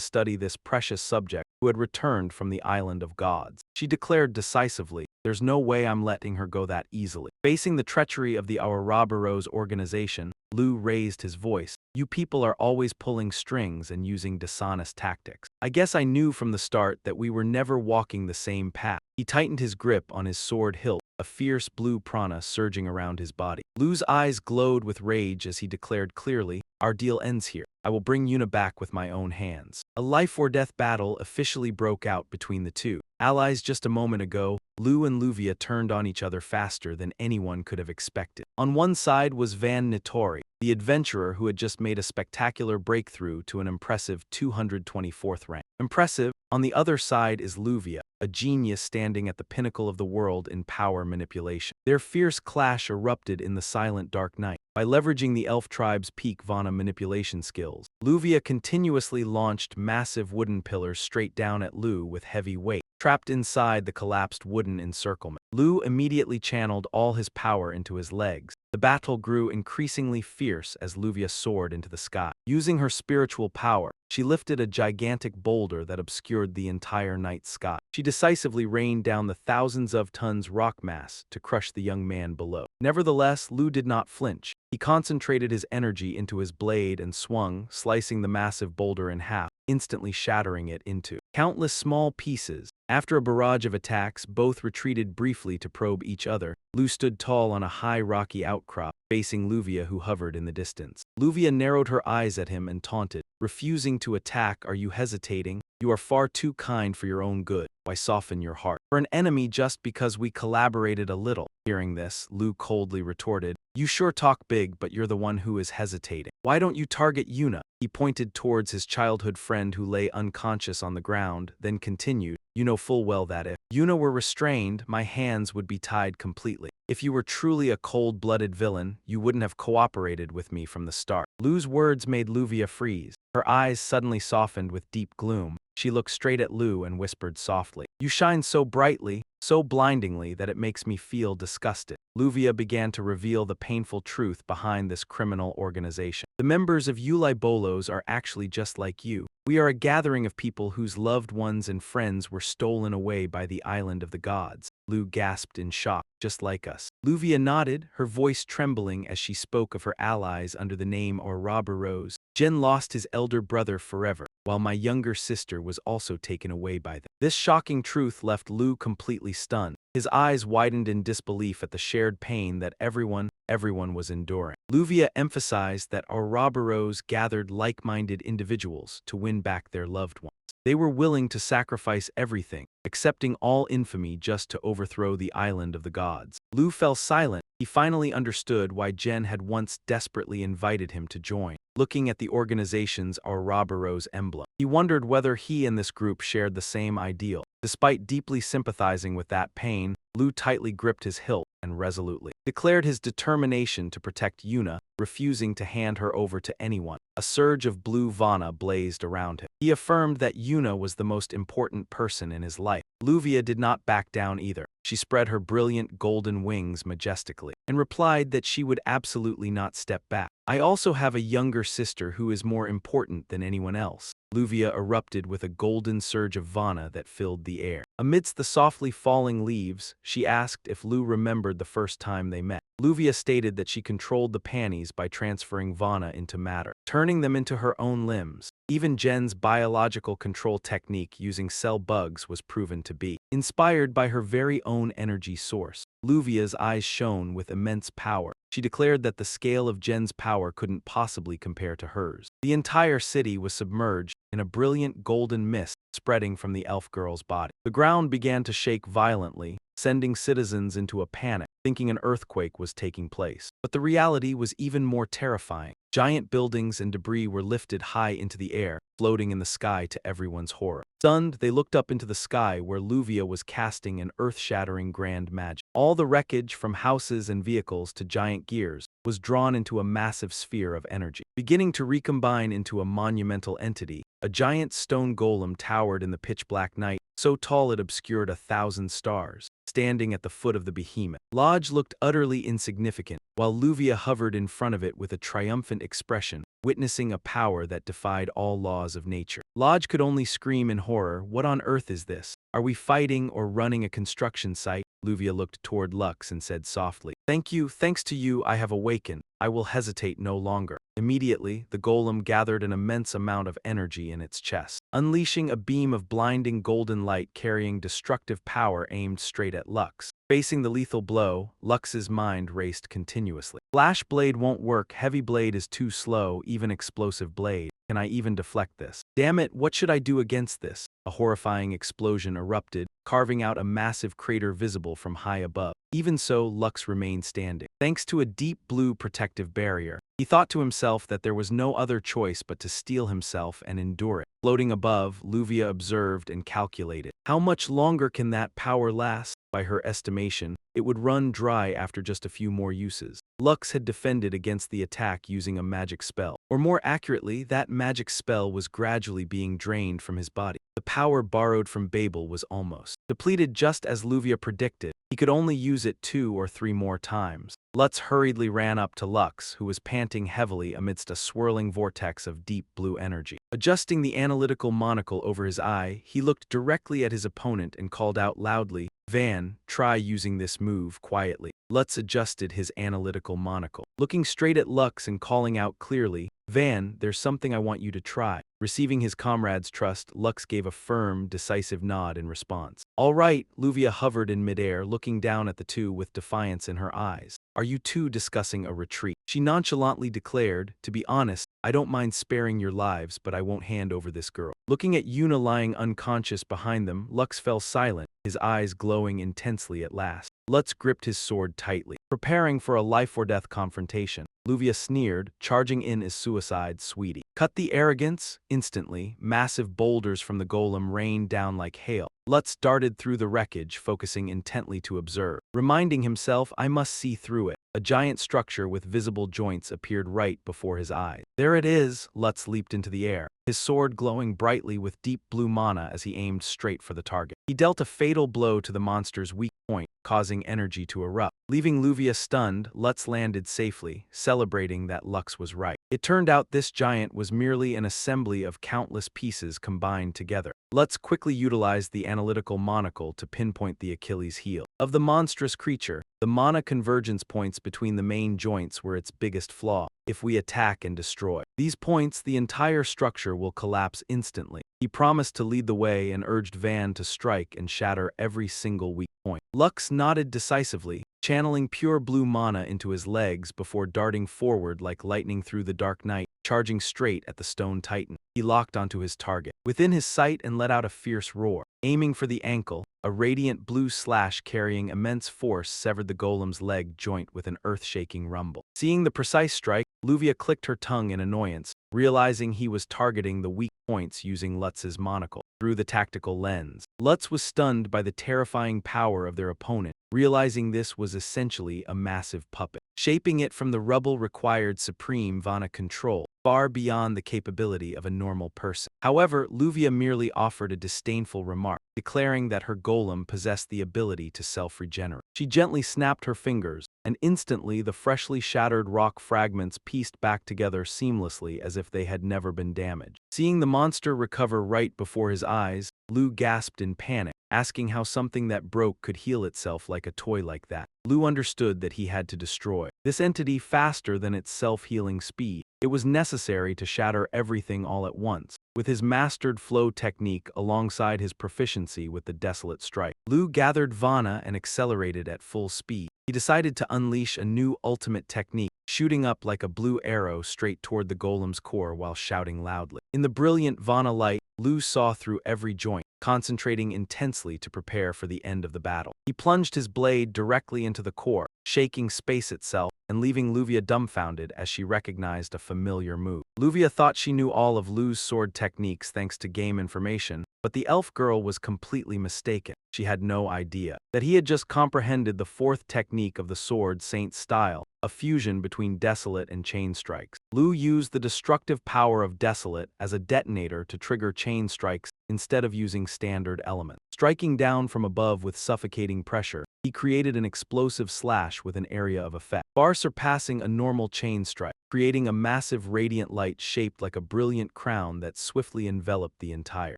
study this precious subject who had returned from the island of gods. She declared decisively, there's no way I'm letting her go that easily. Facing the treachery of the Ouroboros organization, Lu raised his voice. You people are always pulling strings and using dishonest tactics. I guess I knew from the start that we were never walking the same path. He tightened his grip on his sword hilt, a fierce blue prana surging around his body. Lu's eyes glowed with rage as he declared clearly, our deal ends here. I will bring Yuna back with my own hands. A life-or-death battle officially broke out between the two. Allies just a moment ago, Lu and Luvia turned on each other faster than anyone could have expected. On one side was Van Nitori, the adventurer who had just made a spectacular breakthrough to an impressive 224th rank. Impressive. On the other side is Luvia, a genius standing at the pinnacle of the world in power manipulation. Their fierce clash erupted in the silent dark night. By leveraging the elf tribe's peak Vana manipulation skills, Luvia continuously launched massive wooden pillars straight down at Lu with heavy weight. Trapped inside the collapsed wooden encirclement, Lu immediately channeled all his power into his legs. The battle grew increasingly fierce as Luvia soared into the sky. Using her spiritual power, she lifted a gigantic boulder that obscured the entire night sky. She decisively rained down the thousands of tons rock mass to crush the young man below. Nevertheless, Lu did not flinch. He concentrated his energy into his blade and swung, slicing the massive boulder in half, instantly shattering it into countless small pieces. After a barrage of attacks, both retreated briefly to probe each other. Lu stood tall on a high rocky outcrop, facing Luvia who hovered in the distance. Luvia narrowed her eyes at him and taunted, refusing to attack, are you hesitating? You are far too kind for your own good. Why soften your heart for an enemy just because we collaborated a little? Hearing this, Lu coldly retorted, you sure talk big, but you're the one who is hesitating. Why don't you target Yuna? He pointed towards his childhood friend who lay unconscious on the ground, then continued, you know full well that if Yuna were restrained, my hands would be tied completely. If you were truly a cold-blooded villain, you wouldn't have cooperated with me from the start. Lu's words made Luvia freeze. Her eyes suddenly softened with deep gloom. She looked straight at Lu and whispered softly, you shine so brightly, so blindingly that it makes me feel disgusted. Luvia began to reveal the painful truth behind this criminal organization. The members of Ulai Bolos are actually just like you. We are a gathering of people whose loved ones and friends were stolen away by the island of the gods. Lu gasped in shock. just like us. Luvia nodded, her voice trembling as she spoke of her allies under the name Ouroboros. Jen lost his elder brother forever, while my younger sister was also taken away by them. This shocking truth left Lu completely stunned. His eyes widened in disbelief at the shared pain that everyone was enduring. Luvia emphasized that Ouroboros gathered like-minded individuals to win back their loved ones. They were willing to sacrifice everything, accepting all infamy just to overthrow the island of the gods. Lu fell silent. He finally understood why Jen had once desperately invited him to join. Looking at the organization's Ouroboros emblem, he wondered whether he and this group shared the same ideal. Despite deeply sympathizing with that pain, Lu tightly gripped his hilt and resolutely declared his determination to protect Yuna, refusing to hand her over to anyone. A surge of blue vana blazed around him. He affirmed that Yuna was the most important person in his life. Luvia did not back down either. She spread her brilliant golden wings majestically and replied that she would absolutely not step back. I also have a younger sister who is more important than anyone else. Luvia erupted with a golden surge of vana that filled the air. Amidst the softly falling leaves, she asked if Lu remembered the first time they met. Luvia stated that she controlled the panties by transferring vana into matter, turning them into her own limbs. Even Jen's biological control technique using cell bugs was proven to be inspired by her very own energy source. Luvia's eyes shone with immense power. She declared that the scale of Jen's power couldn't possibly compare to hers. The entire city was submerged in a brilliant golden mist spreading from the elf girl's body. The ground began to shake violently, sending citizens into a panic, thinking an earthquake was taking place. But the reality was even more terrifying. Giant buildings and debris were lifted high into the air, floating in the sky to everyone's horror. Stunned, they looked up into the sky where Luvia was casting an earth-shattering grand magic. All the wreckage, from houses and vehicles to giant gears, was drawn into a massive sphere of energy. Beginning to recombine into a monumental entity, a giant stone golem towered in the pitch-black night, so tall it obscured 1,000 stars. Standing at the foot of the behemoth, Lodge looked utterly insignificant, while Luvia hovered in front of it with a triumphant expression, witnessing a power that defied all laws of nature. Lodge could only scream in horror, "What on earth is this? Are we fighting or running a construction site?" Luvia looked toward Lux and said softly, "Thank you, thanks to you I have awakened. I will hesitate no longer." Immediately, the golem gathered an immense amount of energy in its chest, unleashing a beam of blinding golden light carrying destructive power aimed straight at Lux. Facing the lethal blow, Lux's mind raced continuously. Flash blade won't work, heavy blade is too slow, even explosive blade. Can I even deflect this? Damn it, what should I do against this? A horrifying explosion erupted, carving out a massive crater visible from high above. Even so, Lux remained standing. Thanks to a deep blue protective barrier, he thought to himself that there was no other choice but to steel himself and endure it. Floating above, Luvia observed and calculated. How much longer can that power last? By her estimation, it would run dry after just a few more uses. Lux had defended against the attack using a magic spell. Or more accurately, that magic spell was gradually being drained from his body. The power borrowed from Babel was almost depleted, just as Luvia predicted. He could only use it 2 or 3 more times. Lutz hurriedly ran up to Lux, who was panting heavily amidst a swirling vortex of deep blue energy. Adjusting the analytical monocle over his eye, he looked directly at his opponent and called out loudly, "Van, try using this move quietly." Lutz adjusted his analytical monocle, looking straight at Lux and calling out clearly, "Van, there's something I want you to try." Receiving his comrade's trust, Lux gave a firm, decisive nod in response. "All right." Luvia hovered in midair, looking down at the two with defiance in her eyes. "Are you two discussing a retreat?" She nonchalantly declared, "To be honest, I don't mind sparing your lives, but I won't hand over this girl." Looking at Yuna lying unconscious behind them, Lux fell silent, his eyes glowing intensely at last. Lutz gripped his sword tightly, preparing for a life-or-death confrontation. Luvia sneered, charging in as suicide, "Sweetie." Cut the arrogance. Instantly, massive boulders from the golem rained down like hail. Lutz darted through the wreckage, focusing intently to observe. Reminding himself, "I must see through it." A giant structure with visible joints appeared right before his eyes. "There it is!" Lutz leaped into the air, his sword glowing brightly with deep blue mana as he aimed straight for the target. He dealt a fatal blow to the monster's weak point, causing energy to erupt. Leaving Luvia stunned, Lutz landed safely, celebrating that Lux was right. It turned out this giant was merely an assembly of countless pieces combined together. Lutz quickly utilized the analytical monocle to pinpoint the Achilles heel of the monstrous creature. The mana convergence points between the main joints were its biggest flaw. If we attack and destroy these points, the entire structure will collapse instantly. He promised to lead the way and urged Van to strike and shatter every single weak point. Lux nodded decisively, channeling pure blue mana into his legs before darting forward like lightning through the dark night, charging straight at the stone titan. He locked onto his target, within his sight, and let out a fierce roar. Aiming for the ankle, a radiant blue slash carrying immense force severed the golem's leg joint with an earth-shaking rumble. Seeing the precise strike, Luvia clicked her tongue in annoyance, realizing he was targeting the weak points using Lutz's monocle through the tactical lens. Lutz was stunned by the terrifying power of their opponent, realizing this was essentially a massive puppet. Shaping it from the rubble required supreme Vana control, far beyond the capability of a normal person. However, Luvia merely offered a disdainful remark, declaring that her golem possessed the ability to self-regenerate. She gently snapped her fingers, and instantly the freshly shattered rock fragments pieced back together seamlessly as if they had never been damaged. Seeing the monster recover right before his eyes, Lu gasped in panic, asking how something that broke could heal itself like a toy like that. Lu understood that he had to destroy this entity faster than its self-healing speed. It was necessary to shatter everything all at once. With his mastered flow technique alongside his proficiency with the Desolate Strike, Lu gathered Vana and accelerated at full speed. He decided to unleash a new ultimate technique, shooting up like a blue arrow straight toward the golem's core while shouting loudly. In the brilliant Vana light, Lu saw through every joint, concentrating intensely to prepare for the end of the battle. He plunged his blade directly into the core, shaking space itself and leaving Luvia dumbfounded as she recognized a familiar move. Luvia thought she knew all of Lu's sword techniques thanks to game information, but the elf girl was completely mistaken. She had no idea that he had just comprehended the fourth technique of the sword Saint's style, a fusion between Desolate and Chain Strikes. Lu used the destructive power of Desolate as a detonator to trigger Chain Strikes instead of using standard elements. Striking down from above with suffocating pressure, he created an explosive slash with an area of effect, far surpassing a normal chain strike, creating a massive radiant light shaped like a brilliant crown that swiftly enveloped the entire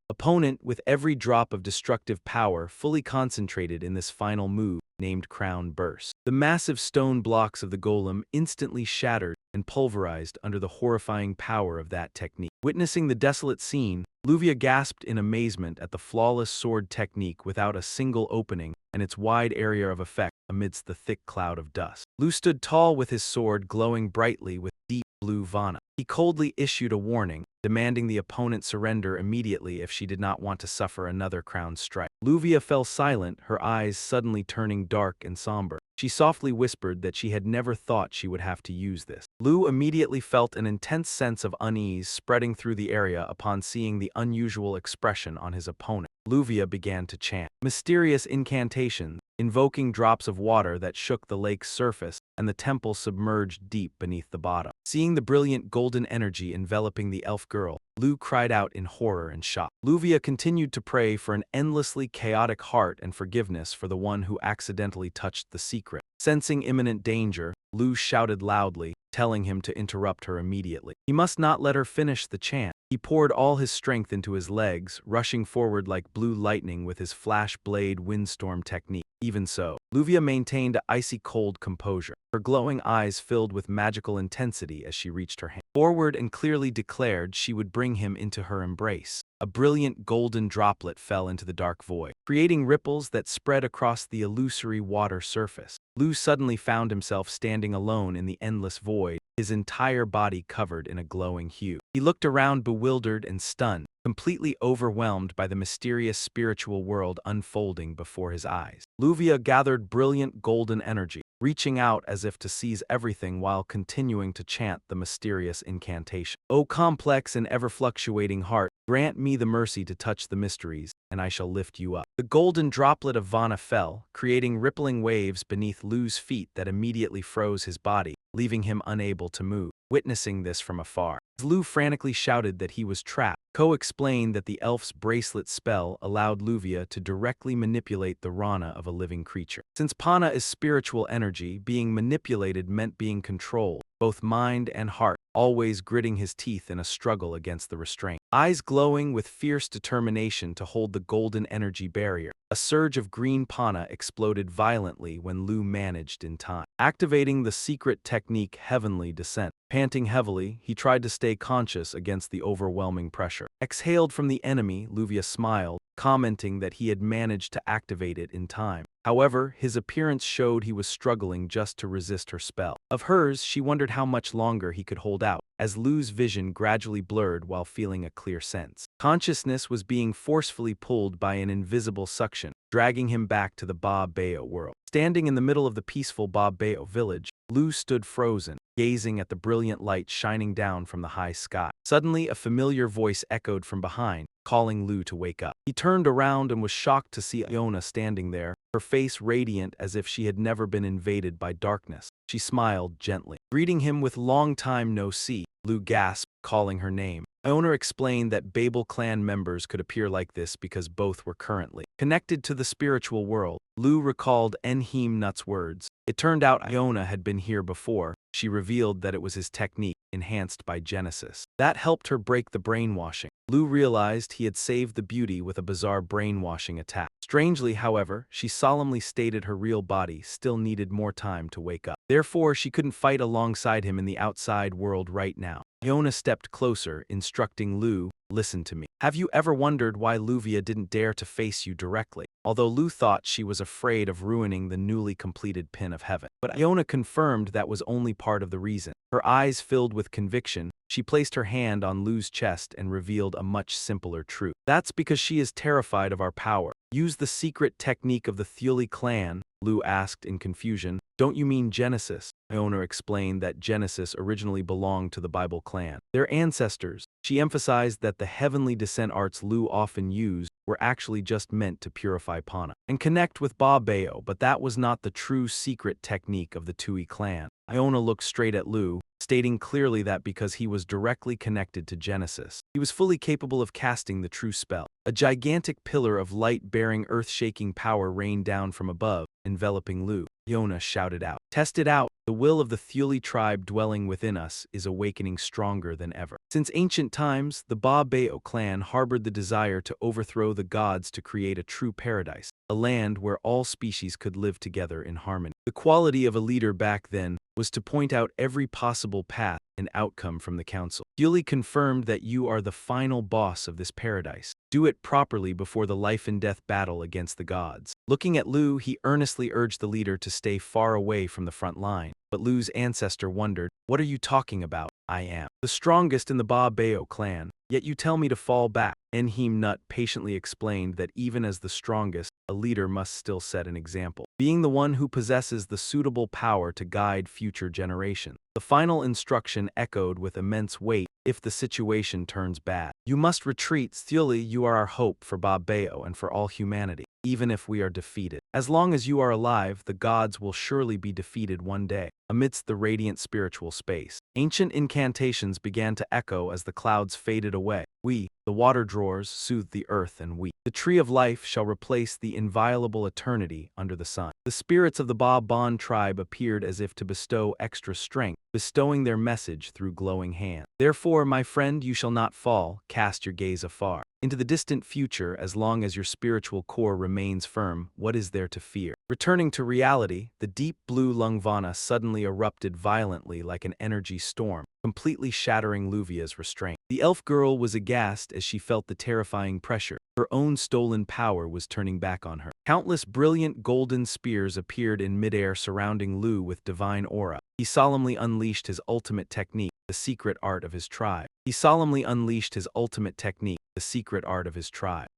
opponent, with every drop of destructive power fully concentrated in this final move named Crown Burst. The massive stone blocks of the golem instantly shattered and pulverized under the horrifying power of that technique. Witnessing the desolate scene, Luvia gasped in amazement at the flawless sword technique without a single opening and its wide area of effect amidst the thick cloud of dust. Lu stood tall with his sword glowing brightly with deep blue Vana. He coldly issued a warning, demanding the opponent surrender immediately if she did not want to suffer another crown strike. Luvia fell silent, her eyes suddenly turning dark and somber. She softly whispered that she had never thought she would have to use this. Lu immediately felt an intense sense of unease spreading through the area upon seeing the unusual expression on his opponent. Luvia began to chant mysterious incantations, invoking drops of water that shook the lake's surface and the temple submerged deep beneath the bottom. Seeing the brilliant golden energy enveloping the elf girl, Lu cried out in horror and shock. Luvia continued to pray for an endlessly chaotic heart and forgiveness for the one who accidentally touched the secret. Sensing imminent danger, Lu shouted loudly, telling him to interrupt her immediately. He must not let her finish the chant. He poured all his strength into his legs, rushing forward like blue lightning with his flash blade windstorm technique. Even so, Luvia maintained an icy-cold composure, her glowing eyes filled with magical intensity as she reached her hand forward and clearly declared she would bring him into her embrace. A brilliant golden droplet fell into the dark void, creating ripples that spread across the illusory water surface. Lu suddenly found himself standing alone in the endless void, his entire body covered in a glowing hue. He looked around bewildered and stunned, completely overwhelmed by the mysterious spiritual world unfolding before his eyes. Luvia gathered brilliant golden energy, reaching out as if to seize everything while continuing to chant the mysterious incantation. O complex and ever-fluctuating heart, grant me the mercy to touch the mysteries, and I shall lift you up. The golden droplet of Vana fell, creating rippling waves beneath Lu's feet that immediately froze his body, leaving him unable to move. Witnessing this from afar, Lu frantically shouted that he was trapped, Ko explained that the elf's bracelet spell allowed Luvia to directly manipulate the rana of a living creature. Since Pana is spiritual energy, being manipulated meant being controlled, both mind and heart, always gritting his teeth in a struggle against the restraint. Eyes glowing with fierce determination to hold the golden energy barrier. A surge of green Pana exploded violently when Lu managed in time, activating the secret technique Heavenly Descent. Panting heavily, he tried to stay conscious against the overwhelming pressure. Exhaled from the enemy, Luvia smiled, commenting that he had managed to activate it in time. However, his appearance showed he was struggling just to resist her spell. Of hers, she wondered how much longer he could hold out, as Lu's vision gradually blurred while feeling a clear sense. Consciousness was being forcefully pulled by an invisible suction, dragging him back to the Ba Bayo world. Standing in the middle of the peaceful Ba Bayo village, Lu stood frozen, gazing at the brilliant light shining down from the high sky. Suddenly, a familiar voice echoed from behind, calling Lu to wake up. He turned around and was shocked to see Iona standing there, her face radiant as if she had never been invaded by darkness. She smiled gently. Greeting him with long time no see, Lu gasped, calling her name. Iona explained that Babel clan members could appear like this because both were currently connected to the spiritual world. Lu recalled Enhim Nut's words. It turned out Iona had been here before. She revealed that it was his technique, enhanced by Genesis. That helped her break the brainwashing. Lu realized he had saved the beauty with a bizarre brainwashing attack. Strangely, however, she solemnly stated her real body still needed more time to wake up. Therefore, she couldn't fight alongside him in the outside world right now. Iona stepped closer, instructing Lu, "Listen to me. Have you ever wondered why Luvia didn't dare to face you directly?" Although Lu thought she was afraid of ruining the newly completed pin of heaven. But Iona confirmed that was only part of the reason. Her eyes filled with conviction, she placed her hand on Lu's chest and revealed a much simpler truth. "That's because she is terrified of our power. Use the secret technique of the Thule clan," Lu asked in confusion. "Don't you mean Genesis?" Iona explained that Genesis originally belonged to the Bible clan, their ancestors. She emphasized that the heavenly descent arts Lu often used were actually just meant to purify Pana and connect with Ba Bayo, but that was not the true secret technique of the Tui clan. Iona looked straight at Lu, stating clearly that because he was directly connected to Genesis, he was fully capable of casting the true spell. A gigantic pillar of light-bearing earth-shaking power rained down from above, enveloping Lu. Iona shouted out, "Test it out! The will of the Thule tribe dwelling within us is awakening stronger than ever." Since ancient times, the Ba Bayo clan harbored the desire to overthrow the gods to create a true paradise, a land where all species could live together in harmony. The quality of a leader back then was to point out every possible path and outcome from the council. Thule confirmed that you are the final boss of this paradise. Do it properly before the life-and-death battle against the gods. Looking at Lu, he earnestly urged the leader to stay far away from the front line. But Lu's ancestor wondered, "What are you talking about? I am the strongest in the Ba Bayo clan, yet you tell me to fall back." Enhim Nut patiently explained that even as the strongest, a leader must still set an example, being the one who possesses the suitable power to guide future generations. The final instruction echoed with immense weight: if the situation turns bad, you must retreat. Thule, you are our hope for Ba Bayo and for all humanity. Even if we are defeated, as long as you are alive, the gods will surely be defeated one day. Amidst the radiant spiritual space, ancient incantations began to echo as the clouds faded away. "We, the water drawers, soothe the earth and we. The tree of life shall replace the inviolable eternity under the sun." The spirits of the Ba Bon tribe appeared as if to bestow extra strength, bestowing their message through glowing hands. "Therefore, my friend, you shall not fall. Cast your gaze afar into the distant future. As long as your spiritual core remains firm, what is there to fear?" Returning to reality, the deep blue Lungvana suddenly erupted violently like an energy storm, completely shattering Luvia's restraint. The elf girl was aghast as she felt the terrifying pressure. Her own stolen power was turning back on her. Countless brilliant golden spears appeared in midair surrounding Lu with divine aura. He solemnly unleashed his ultimate technique, the secret art of his tribe.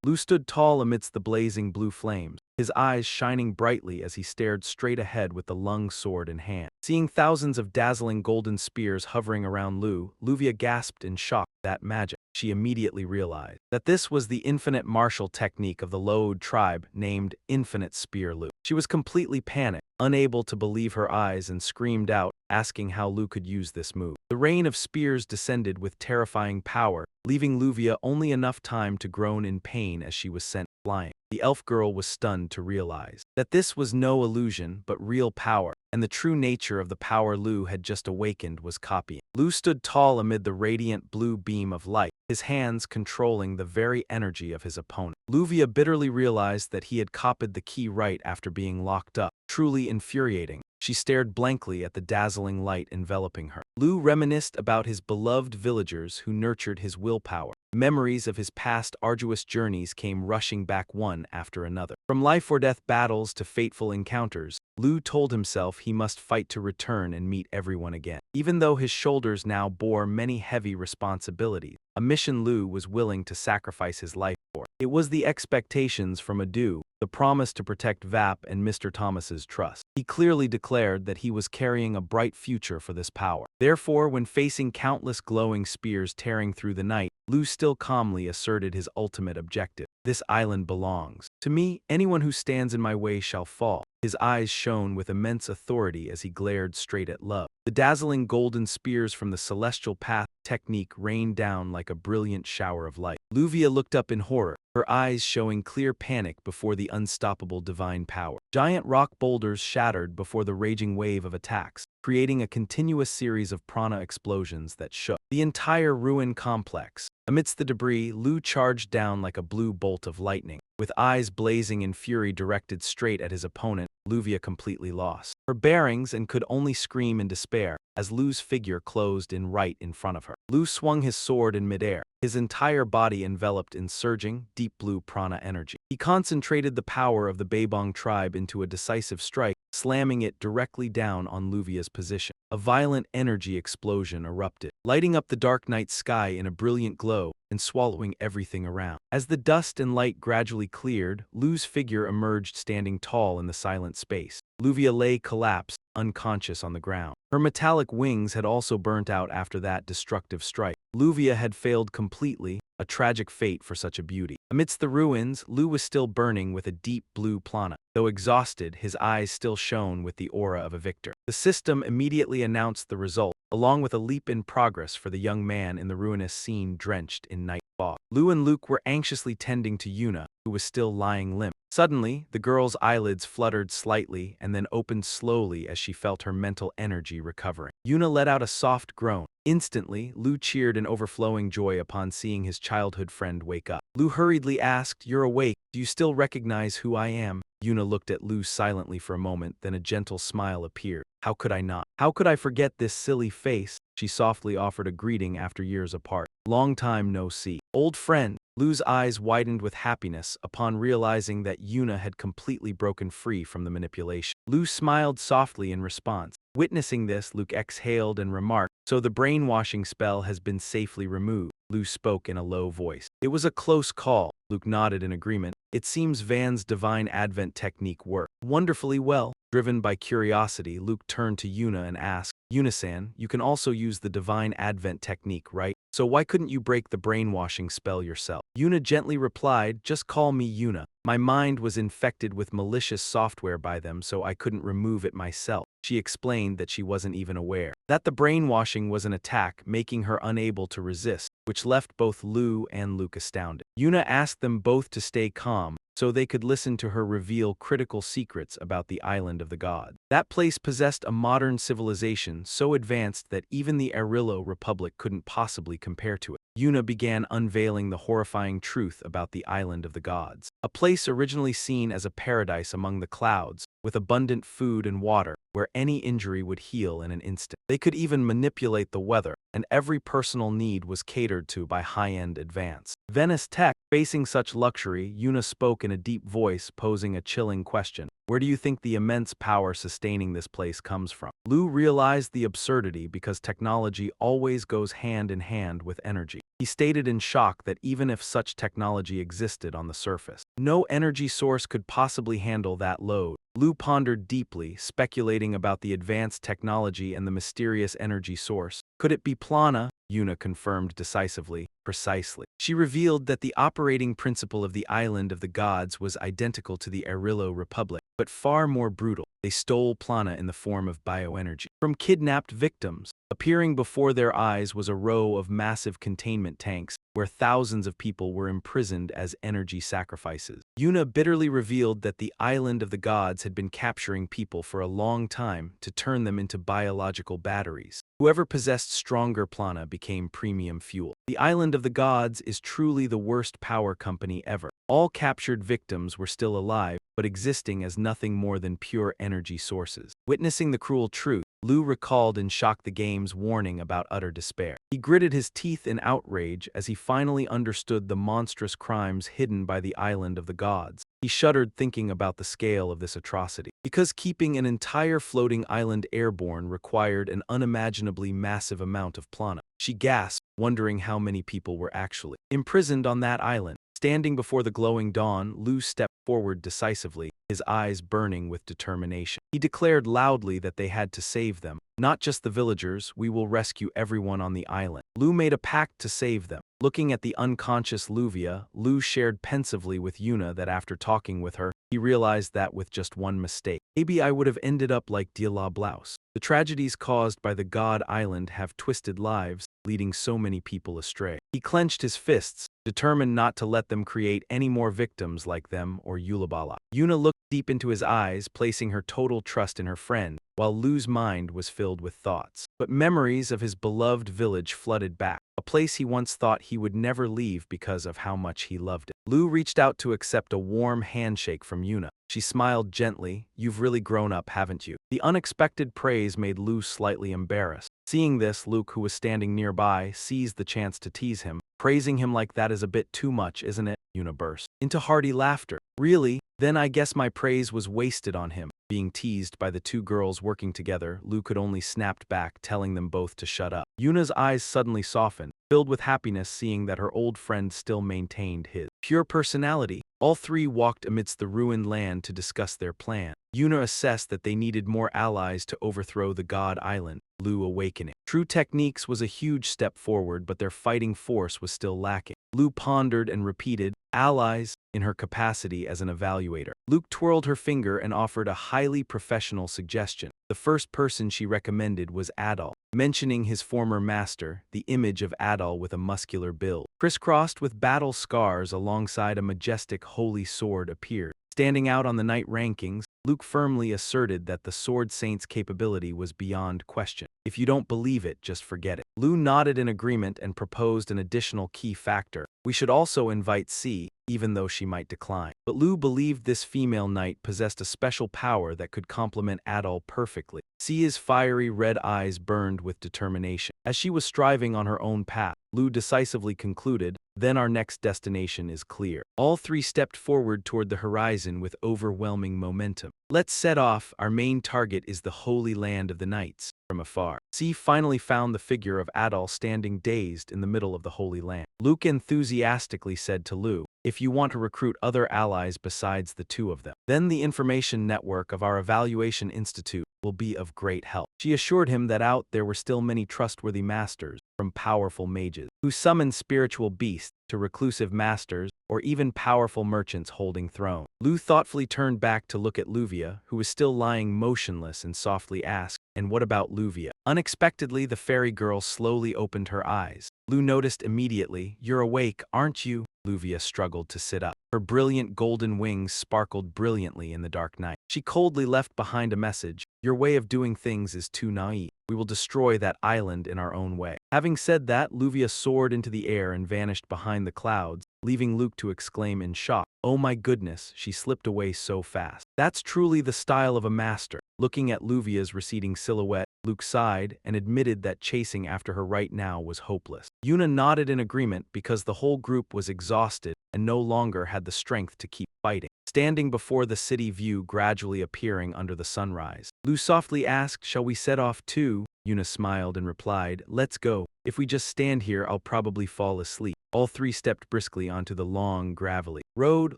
Lu stood tall amidst the blazing blue flames, his eyes shining brightly as he stared straight ahead with the Lung sword in hand. Seeing thousands of dazzling golden spears hovering around Lu, Luvia gasped in shock. That magic. She immediately realized that this was the infinite martial technique of the Load tribe named Infinite Spear Lu. She was completely panicked. unable to believe her eyes, and screamed out, asking how Lu could use this move. The rain of spears descended with terrifying power, leaving Luvia only enough time to groan in pain as she was sent flying. The elf girl was stunned to realize that this was no illusion but real power, and the true nature of the power Lu had just awakened was copying. Lu stood tall amid the radiant blue beam of light, his hands controlling the very energy of his opponent. Luvia bitterly realized that he had copied the key right after being locked up, truly infuriating. She stared blankly at the dazzling light enveloping her. Lu reminisced about his beloved villagers who nurtured his willpower. Memories of his past arduous journeys came rushing back one after another. From life-or-death battles to fateful encounters, Lu told himself he must fight to return and meet everyone again. Even though his shoulders now bore many heavy responsibilities, a mission Lu was willing to sacrifice his life for. It was the expectations from Adu, the promise to protect Vap and Mr. Thomas's trust. He clearly declared that he was carrying a bright future for this power. Therefore, when facing countless glowing spears tearing through the night, Lu still calmly asserted his ultimate objective. This island belongs to me. Anyone who stands in my way shall fall. His eyes shone with immense authority as he glared straight at Love. The dazzling golden spears from the celestial path technique rained down like a brilliant shower of light. Luvia looked up in horror, her eyes showing clear panic before the unstoppable divine power. Giant rock boulders shattered before the raging wave of attacks, creating a continuous series of prana explosions that shook the entire ruin complex. Amidst the debris, Lu charged down like a blue bolt of lightning. With eyes blazing in fury directed straight at his opponent, Luvia completely lost her bearings and could only scream in despair as Lu's figure closed in right in front of her. Lu swung his sword in midair, his entire body enveloped in surging, deep blue prana energy. He concentrated the power of the Beibong tribe into a decisive strike, slamming it directly down on Luvia's position. A violent energy explosion erupted, lighting up the dark night sky in a brilliant glow and swallowing everything around. As the dust and light gradually cleared, Lu's figure emerged standing tall in the silent space. Luvia lay collapsed, unconscious on the ground. Her metallic wings had also burnt out after that destructive strike. Luvia had failed completely, a tragic fate for such a beauty. Amidst the ruins, Lu was still burning with a deep blue prana. Though exhausted, his eyes still shone with the aura of a victor. The system immediately announced the result, along with a leap in progress for the young man in the ruinous scene drenched in night fog. Lu and Luke were anxiously tending to Yuna, who was still lying limp. Suddenly, the girl's eyelids fluttered slightly and then opened slowly as she felt her mental energy recovering. Yuna let out a soft groan. Instantly, Lu cheered in overflowing joy upon seeing his childhood friend wake up. Lu hurriedly asked, "You're awake. Do you still recognize who I am?" Yuna looked at Lu silently for a moment, then a gentle smile appeared. "How could I not? How could I forget this silly face?" She softly offered a greeting after years apart. "Long time no see. Old friend." Lu's eyes widened with happiness upon realizing that Yuna had completely broken free from the manipulation. Lu smiled softly in response. Witnessing this, Luke exhaled and remarked, "So the brainwashing spell has been safely removed." Lu spoke in a low voice. "It was a close call." Luke nodded in agreement. "It seems Van's divine advent technique worked wonderfully well." Driven by curiosity, Luke turned to Yuna and asked, "Yuna-san, you can also use the divine advent technique, right? So why couldn't you break the brainwashing spell yourself?" Yuna gently replied, "Just call me Yuna. My mind was infected with malicious software by them, so I couldn't remove it myself." She explained that she wasn't even aware that the brainwashing was an attack, making her unable to resist, which left both Lu and Luke astounded. Yuna asked them both to stay calm, so they could listen to her reveal critical secrets about the island of the gods. That place possessed a modern civilization so advanced that even the Arillo Republic couldn't possibly compare to it. Yuna began unveiling the horrifying truth about the island of the gods, a place originally seen as a paradise among the clouds, with abundant food and water, where any injury would heal in an instant. They could even manipulate the weather, and every personal need was catered to by high-end advance Venice tech. Facing such luxury, Yuna spoke in a deep voice, posing a chilling question. "Where do you think the immense power sustaining this place comes from?" Lu realized the absurdity because technology always goes hand in hand with energy. He stated in shock that even if such technology existed on the surface, no energy source could possibly handle that load. Lu pondered deeply, speculating about the advanced technology and the mysterious energy source. Could it be Plana? Yuna confirmed decisively. Precisely. She revealed that the operating principle of the island of the gods was identical to the Arillo Republic, but far more brutal. They stole prana in the form of bioenergy from kidnapped victims. Appearing before their eyes was a row of massive containment tanks where thousands of people were imprisoned as energy sacrifices. Yuna bitterly revealed that the island of the gods had been capturing people for a long time to turn them into biological batteries. Whoever possessed stronger prana became premium fuel. The island of the gods is truly the worst power company ever. All captured victims were still alive, but existing as nothing more than pure energy sources. Witnessing the cruel truth, Lu recalled in shock the game's warning about utter despair. He gritted his teeth in outrage as he finally understood the monstrous crimes hidden by the island of the gods. He shuddered thinking about the scale of this atrocity. Because keeping an entire floating island airborne required an unimaginably massive amount of prana. She gasped, wondering how many people were actually imprisoned on that island. Standing before the glowing dawn, Lu stepped forward decisively, his eyes burning with determination. He declared loudly that they had to save them. Not just the villagers, we will rescue everyone on the island. Lu made a pact to save them. Looking at the unconscious Luvia, Lu shared pensively with Yuna that after talking with her, he realized that with just one mistake, maybe I would have ended up like Dila Blouse. The tragedies caused by the God Island have twisted lives, leading so many people astray. He clenched his fists, determined not to let them create any more victims like them or Yulabala. Yuna looked deep into his eyes, placing her total trust in her friend, while Lu's mind was filled with thoughts. But memories of his beloved village flooded back, a place he once thought he would never leave because of how much he loved it. Lu reached out to accept a warm handshake from Yuna. She smiled gently. You've really grown up, haven't you? The unexpected praise made Lu slightly embarrassed. Seeing this, Luke, who was standing nearby, seized the chance to tease him. Praising him like that is a bit too much, isn't it? Yuna burst into hearty laughter. Really? Then I guess my praise was wasted on him. Being teased by the two girls working together, Lu could only snapped back, telling them both to shut up. Yuna's eyes suddenly softened, filled with happiness seeing that her old friend still maintained his pure personality. All three walked amidst the ruined land to discuss their plan. Yuna assessed that they needed more allies to overthrow the God Island. Lu awakening. True techniques was a huge step forward, but their fighting force was still lacking. Lu pondered and repeated, allies, in her capacity as an evaluator. Luke twirled her finger and offered a highly professional suggestion. The first person she recommended was Adal, mentioning his former master, the image of Adal with a muscular build, crisscrossed with battle scars alongside a majestic holy sword appeared. Standing out on the night rankings, Luke firmly asserted that the Sword Saint's capability was beyond question. If you don't believe it, just forget it. Lu nodded in agreement and proposed an additional key factor. We should also invite C, even though she might decline. But Lu believed this female knight possessed a special power that could complement Adal perfectly. Cia's fiery red eyes burned with determination. As she was striving on her own path, Lu decisively concluded, then our next destination is clear. All three stepped forward toward the horizon with overwhelming momentum. Let's set off. Our main target is the Holy Land of the Knights. From afar, C finally found the figure of Adal standing dazed in the middle of the Holy Land. Luke enthusiastically said to Lu, if you want to recruit other allies besides the two of them, then the information network of our evaluation institute will be of great help. She assured him that out there were still many trustworthy masters, from powerful mages, who summoned spiritual beasts, to reclusive masters, or even powerful merchants holding thrones. Lu thoughtfully turned back to look at Luvia, who was still lying motionless, and softly asked, and what about Luvia? Unexpectedly, the fairy girl slowly opened her eyes. Lu noticed immediately, you're awake, aren't you? Luvia struggled to sit up. Her brilliant golden wings sparkled brilliantly in the dark night. She coldly left behind a message, your way of doing things is too naive. We will destroy that island in our own way. Having said that, Luvia soared into the air and vanished behind the clouds, leaving Luke to exclaim in shock, oh my goodness, she slipped away so fast. That's truly the style of a master. Looking at Luvia's receding silhouette, Luke sighed and admitted that chasing after her right now was hopeless. Yuna nodded in agreement because the whole group was exhausted and no longer had the strength to keep fighting. Standing before the city view gradually appearing under the sunrise, Lu softly asked, shall we set off too? Yuna smiled and replied, let's go. If we just stand here, I'll probably fall asleep. All three stepped briskly onto the long, gravelly road.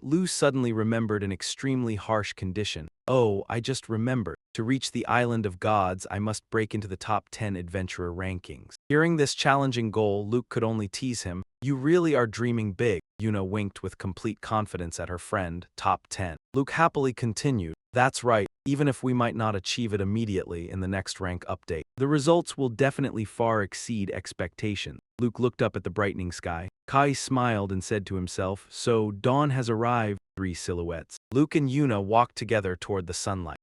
Lu suddenly remembered an extremely harsh condition. Oh, I just remembered. To reach the Island of Gods, I must break into the top 10 adventurer rankings. Hearing this challenging goal, Luke could only tease him. You really are dreaming big. Yuna winked with complete confidence at her friend, top 10. Luke happily continued, That's right, even if we might not achieve it immediately in the next rank update. The results will definitely far exceed expectations. Luke looked up at the brightening sky. Kai smiled and said to himself, "So, dawn has arrived." 3 silhouettes. Luke and Yuna walked together toward the sunlight.